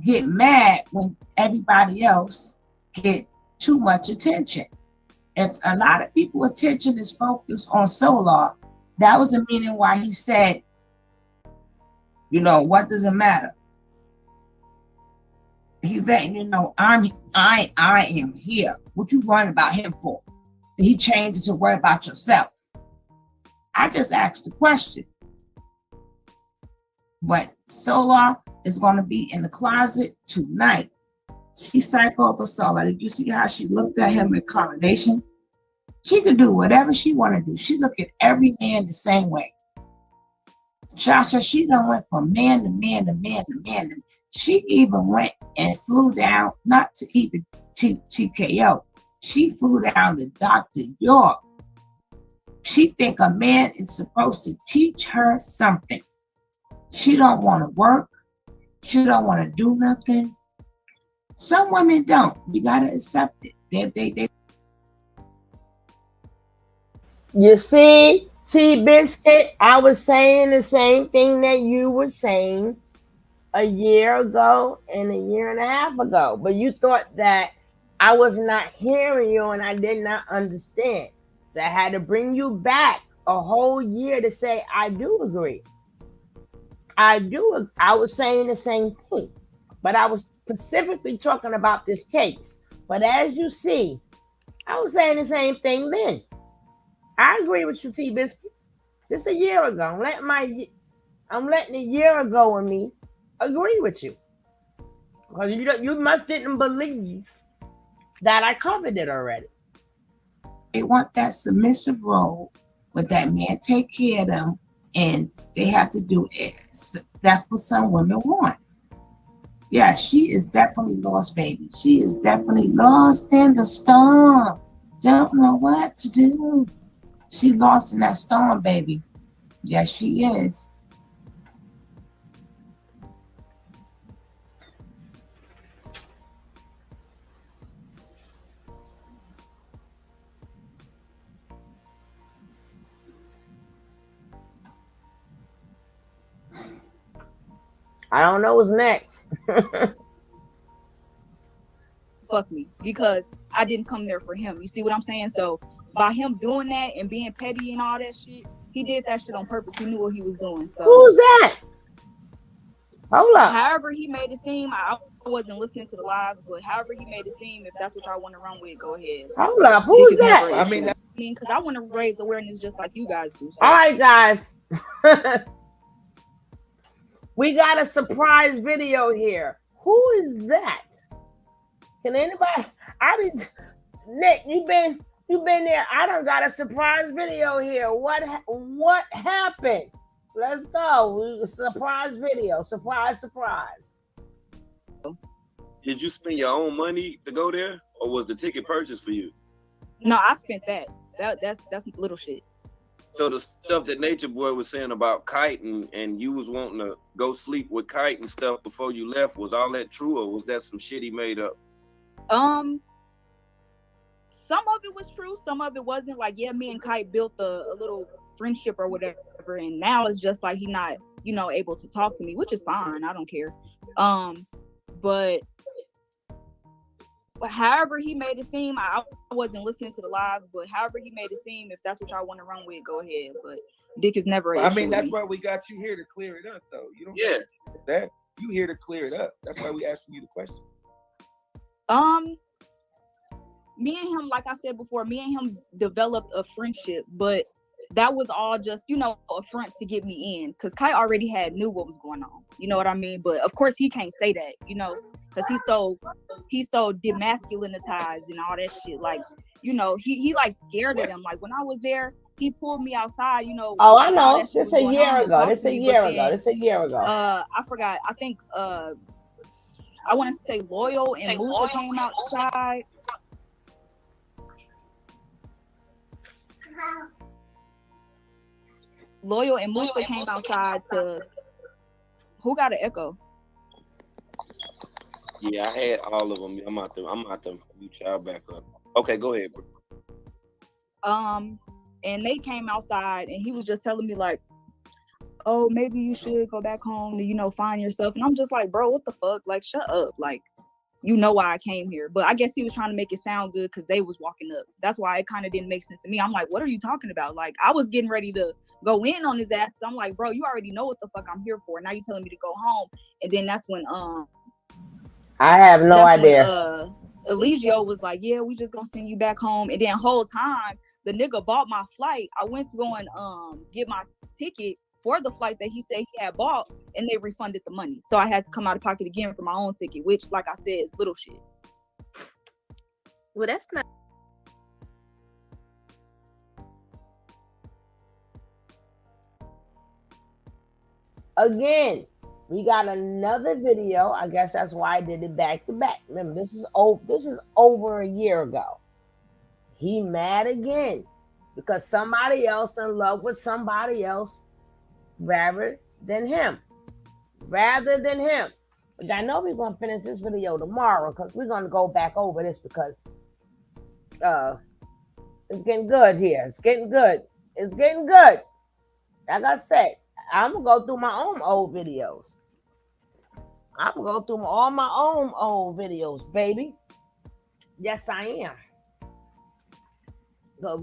get mad when everybody else get too much attention. If a lot of people's attention is focused on Solar, that was the meaning why he said, what does it matter? He's letting you know, I am here. What you worrying about him for? He changed it to worry about yourself. I just asked the question. But Solar is going to be in the closet tonight. She psycho over Solar. Did you see how she looked at him in coronation? She could do whatever she want to do. She look at every man the same way. Shasha, she done went from man to man to man to man. She even went and flew down, not to even TKO. She flew down to Dr. York. She think a man is supposed to teach her something. She don't want to work. She don't want to do nothing. Some women don't. You gotta accept it. They.
You see, T-Biscuit, I was saying the same thing that you were saying a year ago and a year and a half ago. But you thought that I was not hearing you and I did not understand. So I had to bring you back a whole year to say, I do agree. I was saying the same thing. But I was specifically talking about this case. But as you see, I was saying the same thing then. I agree with you, T-Biscuit. Just a year ago. I'm letting a year ago in me agree with you. Because you must didn't believe that I covered it already.
They want that submissive role where that man take care of them and they have to do it. That's what some women want. Yeah, she is definitely lost, baby. She is definitely lost in the storm. Don't know what to do. She lost in that storm, baby. Yes, she is.
I don't know what's next.
Fuck me, because I didn't come there for him. You see what I'm saying? So by him doing that and being petty and all that shit, he did that shit on purpose. He knew what he was doing. So
who's that? Hold up.
However he made it seem, I wasn't listening to the lives, but however he made it seem, if that's what y'all want to run with, go ahead.
Hold up. Who's that?
I mean, because I want to raise awareness just like you guys do. So.
All right, guys. We got a surprise video here. Who is that? Can anybody? Nick, you been there. I done got a surprise video here. What happened? Let's go. Surprise video. Surprise.
Did you spend your own money to go there, or was the ticket purchased for you?
No, I spent that. That's little shit.
So the stuff that Nature Boy was saying about Kite and you was wanting to go sleep with Kite and stuff before you left, was all that true, or was that some shit he made up?
Some of it was true, some of it wasn't. Like, yeah, me and Kite built a little friendship or whatever, and now it's just like he not, able to talk to me, which is fine. I don't care. But however he made it seem, I wasn't listening to the lives, but however he made it seem, if that's what y'all want to run with, go ahead. But Dick is never.
I mean, that's why we got you here to clear it up, though. You don't.
Yeah.
That you here to clear it up. That's why we asking you the question.
Me and him, like I said before, me and him developed a friendship, but that was all just, a front to get me in, because Kai already knew what was going on. You know what I mean? But of course he can't say that, because he's so demasculinized and all that shit. Like, he like scared of them. Like when I was there, he pulled me outside, you know,
Oh, I
when all
know.
that shit
This
was
a
going
year
on, and
ago.
talked
This
to
a
me. But
year ago.
then
This a year ago.
I forgot. I think I want to say Loyal and Musa came outside. Loyal and Musa came outside to. Who got an echo?
Yeah, I had all of them. I'm out to mute y'all back up. Okay, go ahead, bro.
And they came outside, and he was just telling me like, oh, maybe you should go back home to, you know, find yourself. And I'm just like, bro, what the fuck? Like, shut up. Like, you know why I came here. But I guess he was trying to make it sound good because they was walking up. That's why it kind of didn't make sense to me. I'm like, what are you talking about? Like, I was getting ready to go in on his ass. I'm like, bro, you already know what the fuck I'm here for. Now you telling me to go home. And then that's when
I have no idea.
Eligio was like, yeah, we just gonna send you back home. And then whole time the nigga bought my flight. I went to go and get my ticket for the flight that he said he had bought, and they refunded the money. So I had to come out of pocket again for my own ticket, which, like I said, is little shit.
Well, that's not.
Again, we got another video. I guess that's why I did it back to back. Remember, this is over a year ago. He mad again because somebody else in love with somebody else rather than him. But I know we're gonna finish this video tomorrow because we're gonna go back over this because it's getting good here. It's getting good. Like I said, I'm gonna go through my own old videos. I'm gonna go through all my own old videos, baby. Yes, I am. So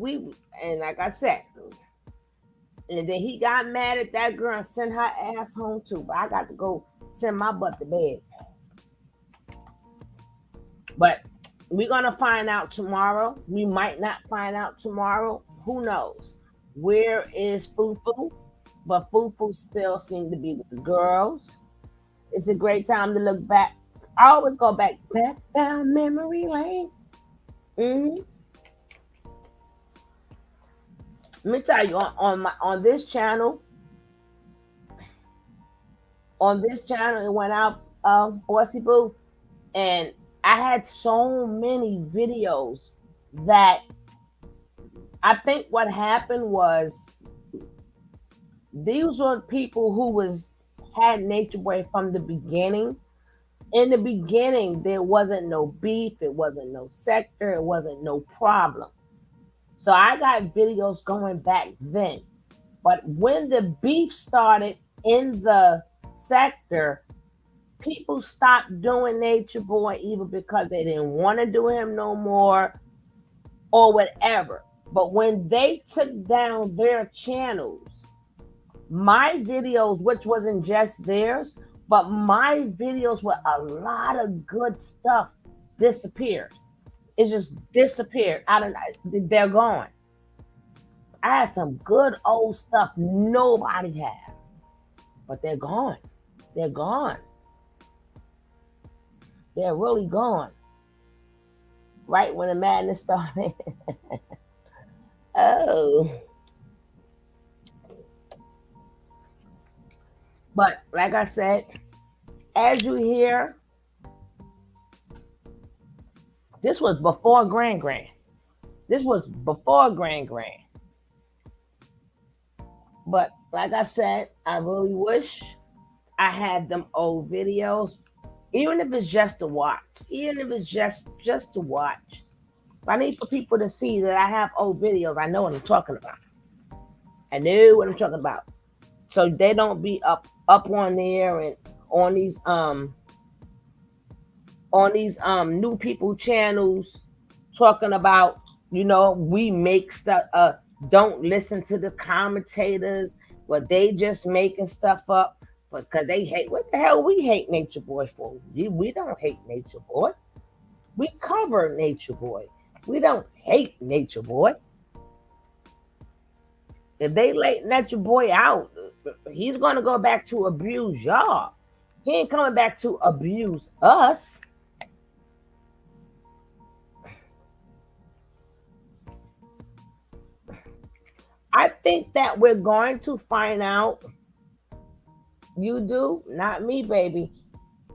and like I said, and then he got mad at that girl and sent her ass home too. But I got to go send my butt to bed. But we're gonna find out tomorrow. We might not find out tomorrow. Who knows? Where is Fufu? But Fufu still seems to be with the girls. It's a great time to look back. I always go back down memory lane. Let me tell you, on this channel, it went out Bossy Boo, and I had so many videos that I think what happened was these were people who had Nature Boy from the beginning. In the beginning, there wasn't no beef, it wasn't no sector, it wasn't no problem. So I got videos going back then. But when the beef started in the sector, people stopped doing Nature Boy either because they didn't want to do him no more or whatever. But when they took down their channels, my videos, which wasn't just theirs, but my videos with a lot of good stuff disappeared. It just disappeared. They're gone. I had some good old stuff nobody had, but they're gone. They're gone. They're really gone. Right when the madness started. Oh. But like I said, as you hear, this was before Grand Grand. But like I said, I really wish I had them old videos, even if it's just to watch. Even if it's just to watch. I need for people to see that I have old videos. I know what I'm talking about. So they don't be up on there and on these new people channels talking about, we make stuff don't listen to the commentators, but they just making stuff up because they hate. What the hell we hate Nature Boy for? We don't hate Nature Boy. We cover Nature Boy. We don't hate Nature Boy. If they let Nature Boy out, he's going to go back to abuse y'all. He ain't coming back to abuse us. think that we're going to find out. You do, not me, baby.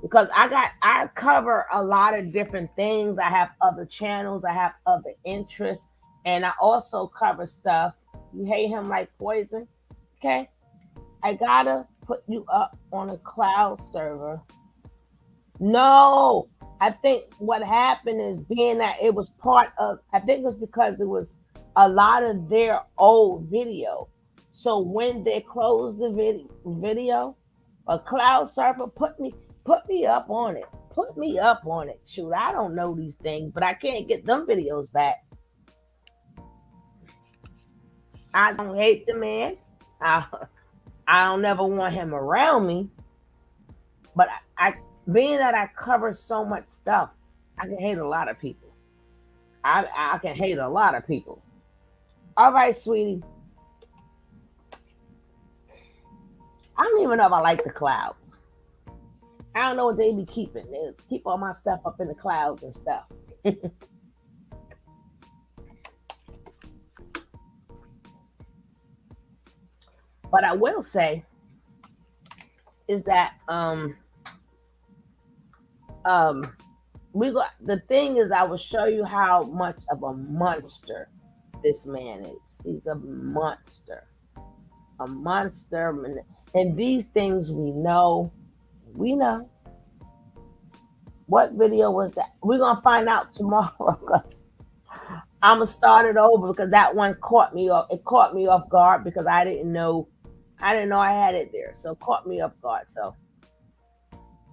Because I cover a lot of different things. I have other channels, I have other interests, and I also cover stuff. You hate him like poison. Okay. I gotta put you up on a cloud server. No, I think what happened is being that it was part of, I think it was because it was a lot of their old video. So when they closed the video, a cloud server put me up on it. Put me up on it. Shoot, I don't know these things, but I can't get them videos back. I don't hate the man. I don't never want him around me. But I being that I cover so much stuff, I can hate a lot of people. I can hate a lot of people. All right, sweetie. I don't even know if I like the clouds. I don't know what they be keeping. They keep all my stuff up in the clouds and stuff. But I will say is that we got the thing is I will show you how much of a monster this man is. He's a monster. A monster. And these things we know. We know. What video was that? We're gonna find out tomorrow because I'm gonna start it over because that one caught me off. It caught me off guard because I didn't know I had it there. So it caught me off guard. So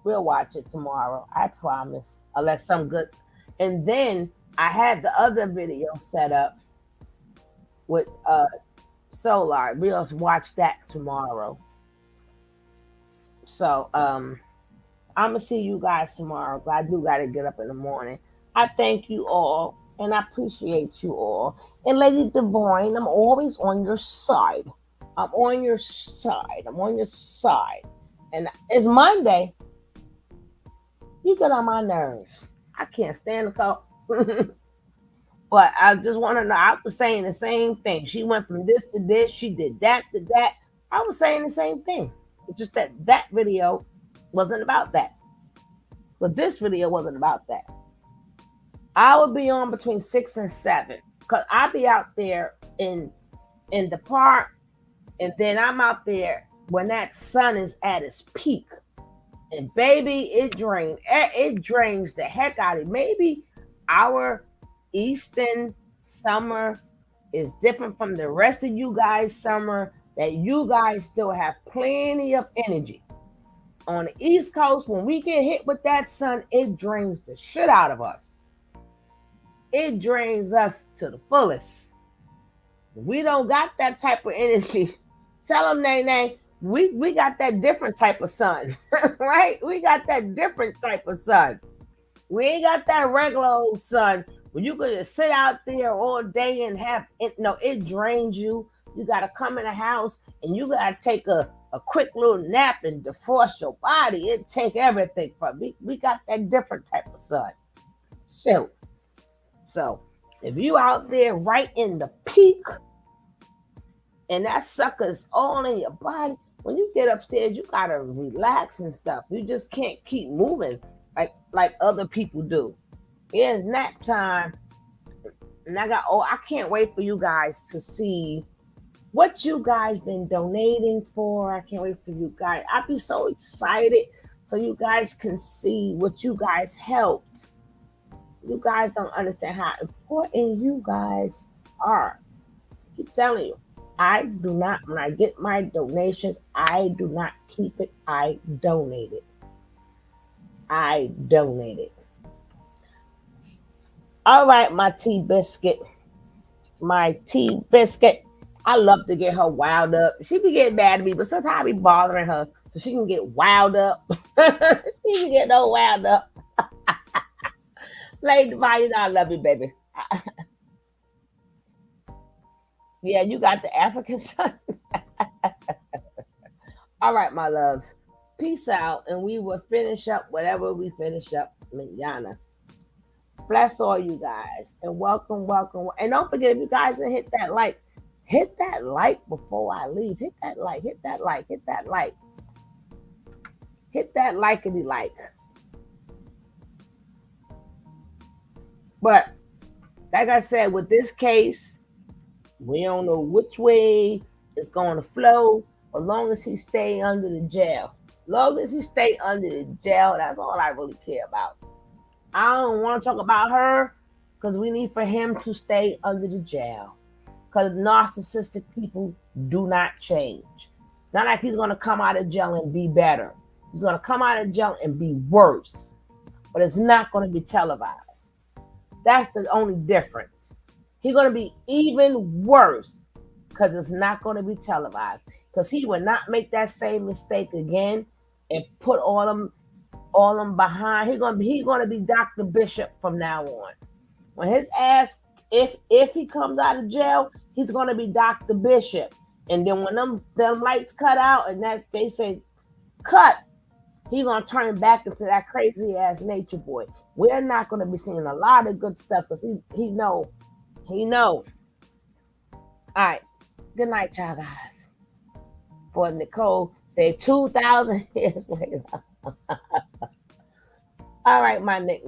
we'll watch it tomorrow. I promise. Unless some good. And then I had the other video set up with Solar. We'll watch that tomorrow. So I'm gonna see you guys tomorrow. But I do gotta get up in the morning. I thank you all and I appreciate you all. And Lady Devine, I'm always on your side. I'm on your side. I'm on your side. And it's Monday. You get on my nerves. I can't stand the call. But I just want to know. I was saying the same thing. She went from this to this. She did that to that. I was saying the same thing. It's just that video wasn't about that. But this video wasn't about that. I would be on between 6 and 7 because I'll be out there in the park, and then I'm out there when that sun is at its peak. And baby, it drains the heck out of it. Maybe our Eastern summer is different from the rest of you guys' summer, that you guys still have plenty of energy. On the East Coast, when we get hit with that sun, it drains the shit out of us. It drains us to the fullest. We don't got that type of energy. Tell them, Nay, we got that different type of sun, right? We got that different type of sun. We ain't got that regular old sun where you could just sit out there all day and have it. No, it drains you. You got to come in the house and you got to take a quick little nap and defrost your body. It take everything from me. We got that different type of sun. So if you out there right in the peak and that sucker's all in your body, when you get upstairs, you gotta relax and stuff. You just can't keep moving like other people do. It's nap time. And I can't wait for you guys to see what you guys been donating for. I can't wait for you guys. I'd be so excited so you guys can see what you guys helped. You guys don't understand how important you guys are. I keep telling you, I do not, when I get my donations, I do not keep it. I donate it. I donate it. All right, my tea biscuit. My tea biscuit. I love to get her wild up. She be getting mad at me, but sometimes I be bothering her so she can get wild up. She can get no wild up. Lady Devine, you know I love you, baby. Yeah, you got the African sun. All right, my loves. Peace out, and we will finish up whatever we finish up manana. Bless all you guys, and welcome. And don't forget, if you guys didn't hit hit that like before I leave. Hit that like, hit that like, hit that like. Hit that likety like. But like I said, with this case, we don't know which way it's going to flow. As long as he stay under the jail. Long as he stay under the jail, that's all I really care about. I don't want to talk about her because we need for him to stay under the jail. Because narcissistic people do not change. It's not like he's going to come out of jail and be better. He's going to come out of jail and be worse. But it's not going to be televised. That's the only difference. He's going to be even worse because it's not going to be televised. Because he will not make that same mistake again and put all them behind. He's going to be Dr. Bishop from now on. When his ass, if he comes out of jail, he's going to be Dr. Bishop. And then when them lights cut out and that they say cut, he's going to turn back into that crazy ass nature boy. We're not going to be seeing a lot of good stuff because he know. All right. Good night, y'all guys. For Nicole, say 2,000 years later. All right, my Nick.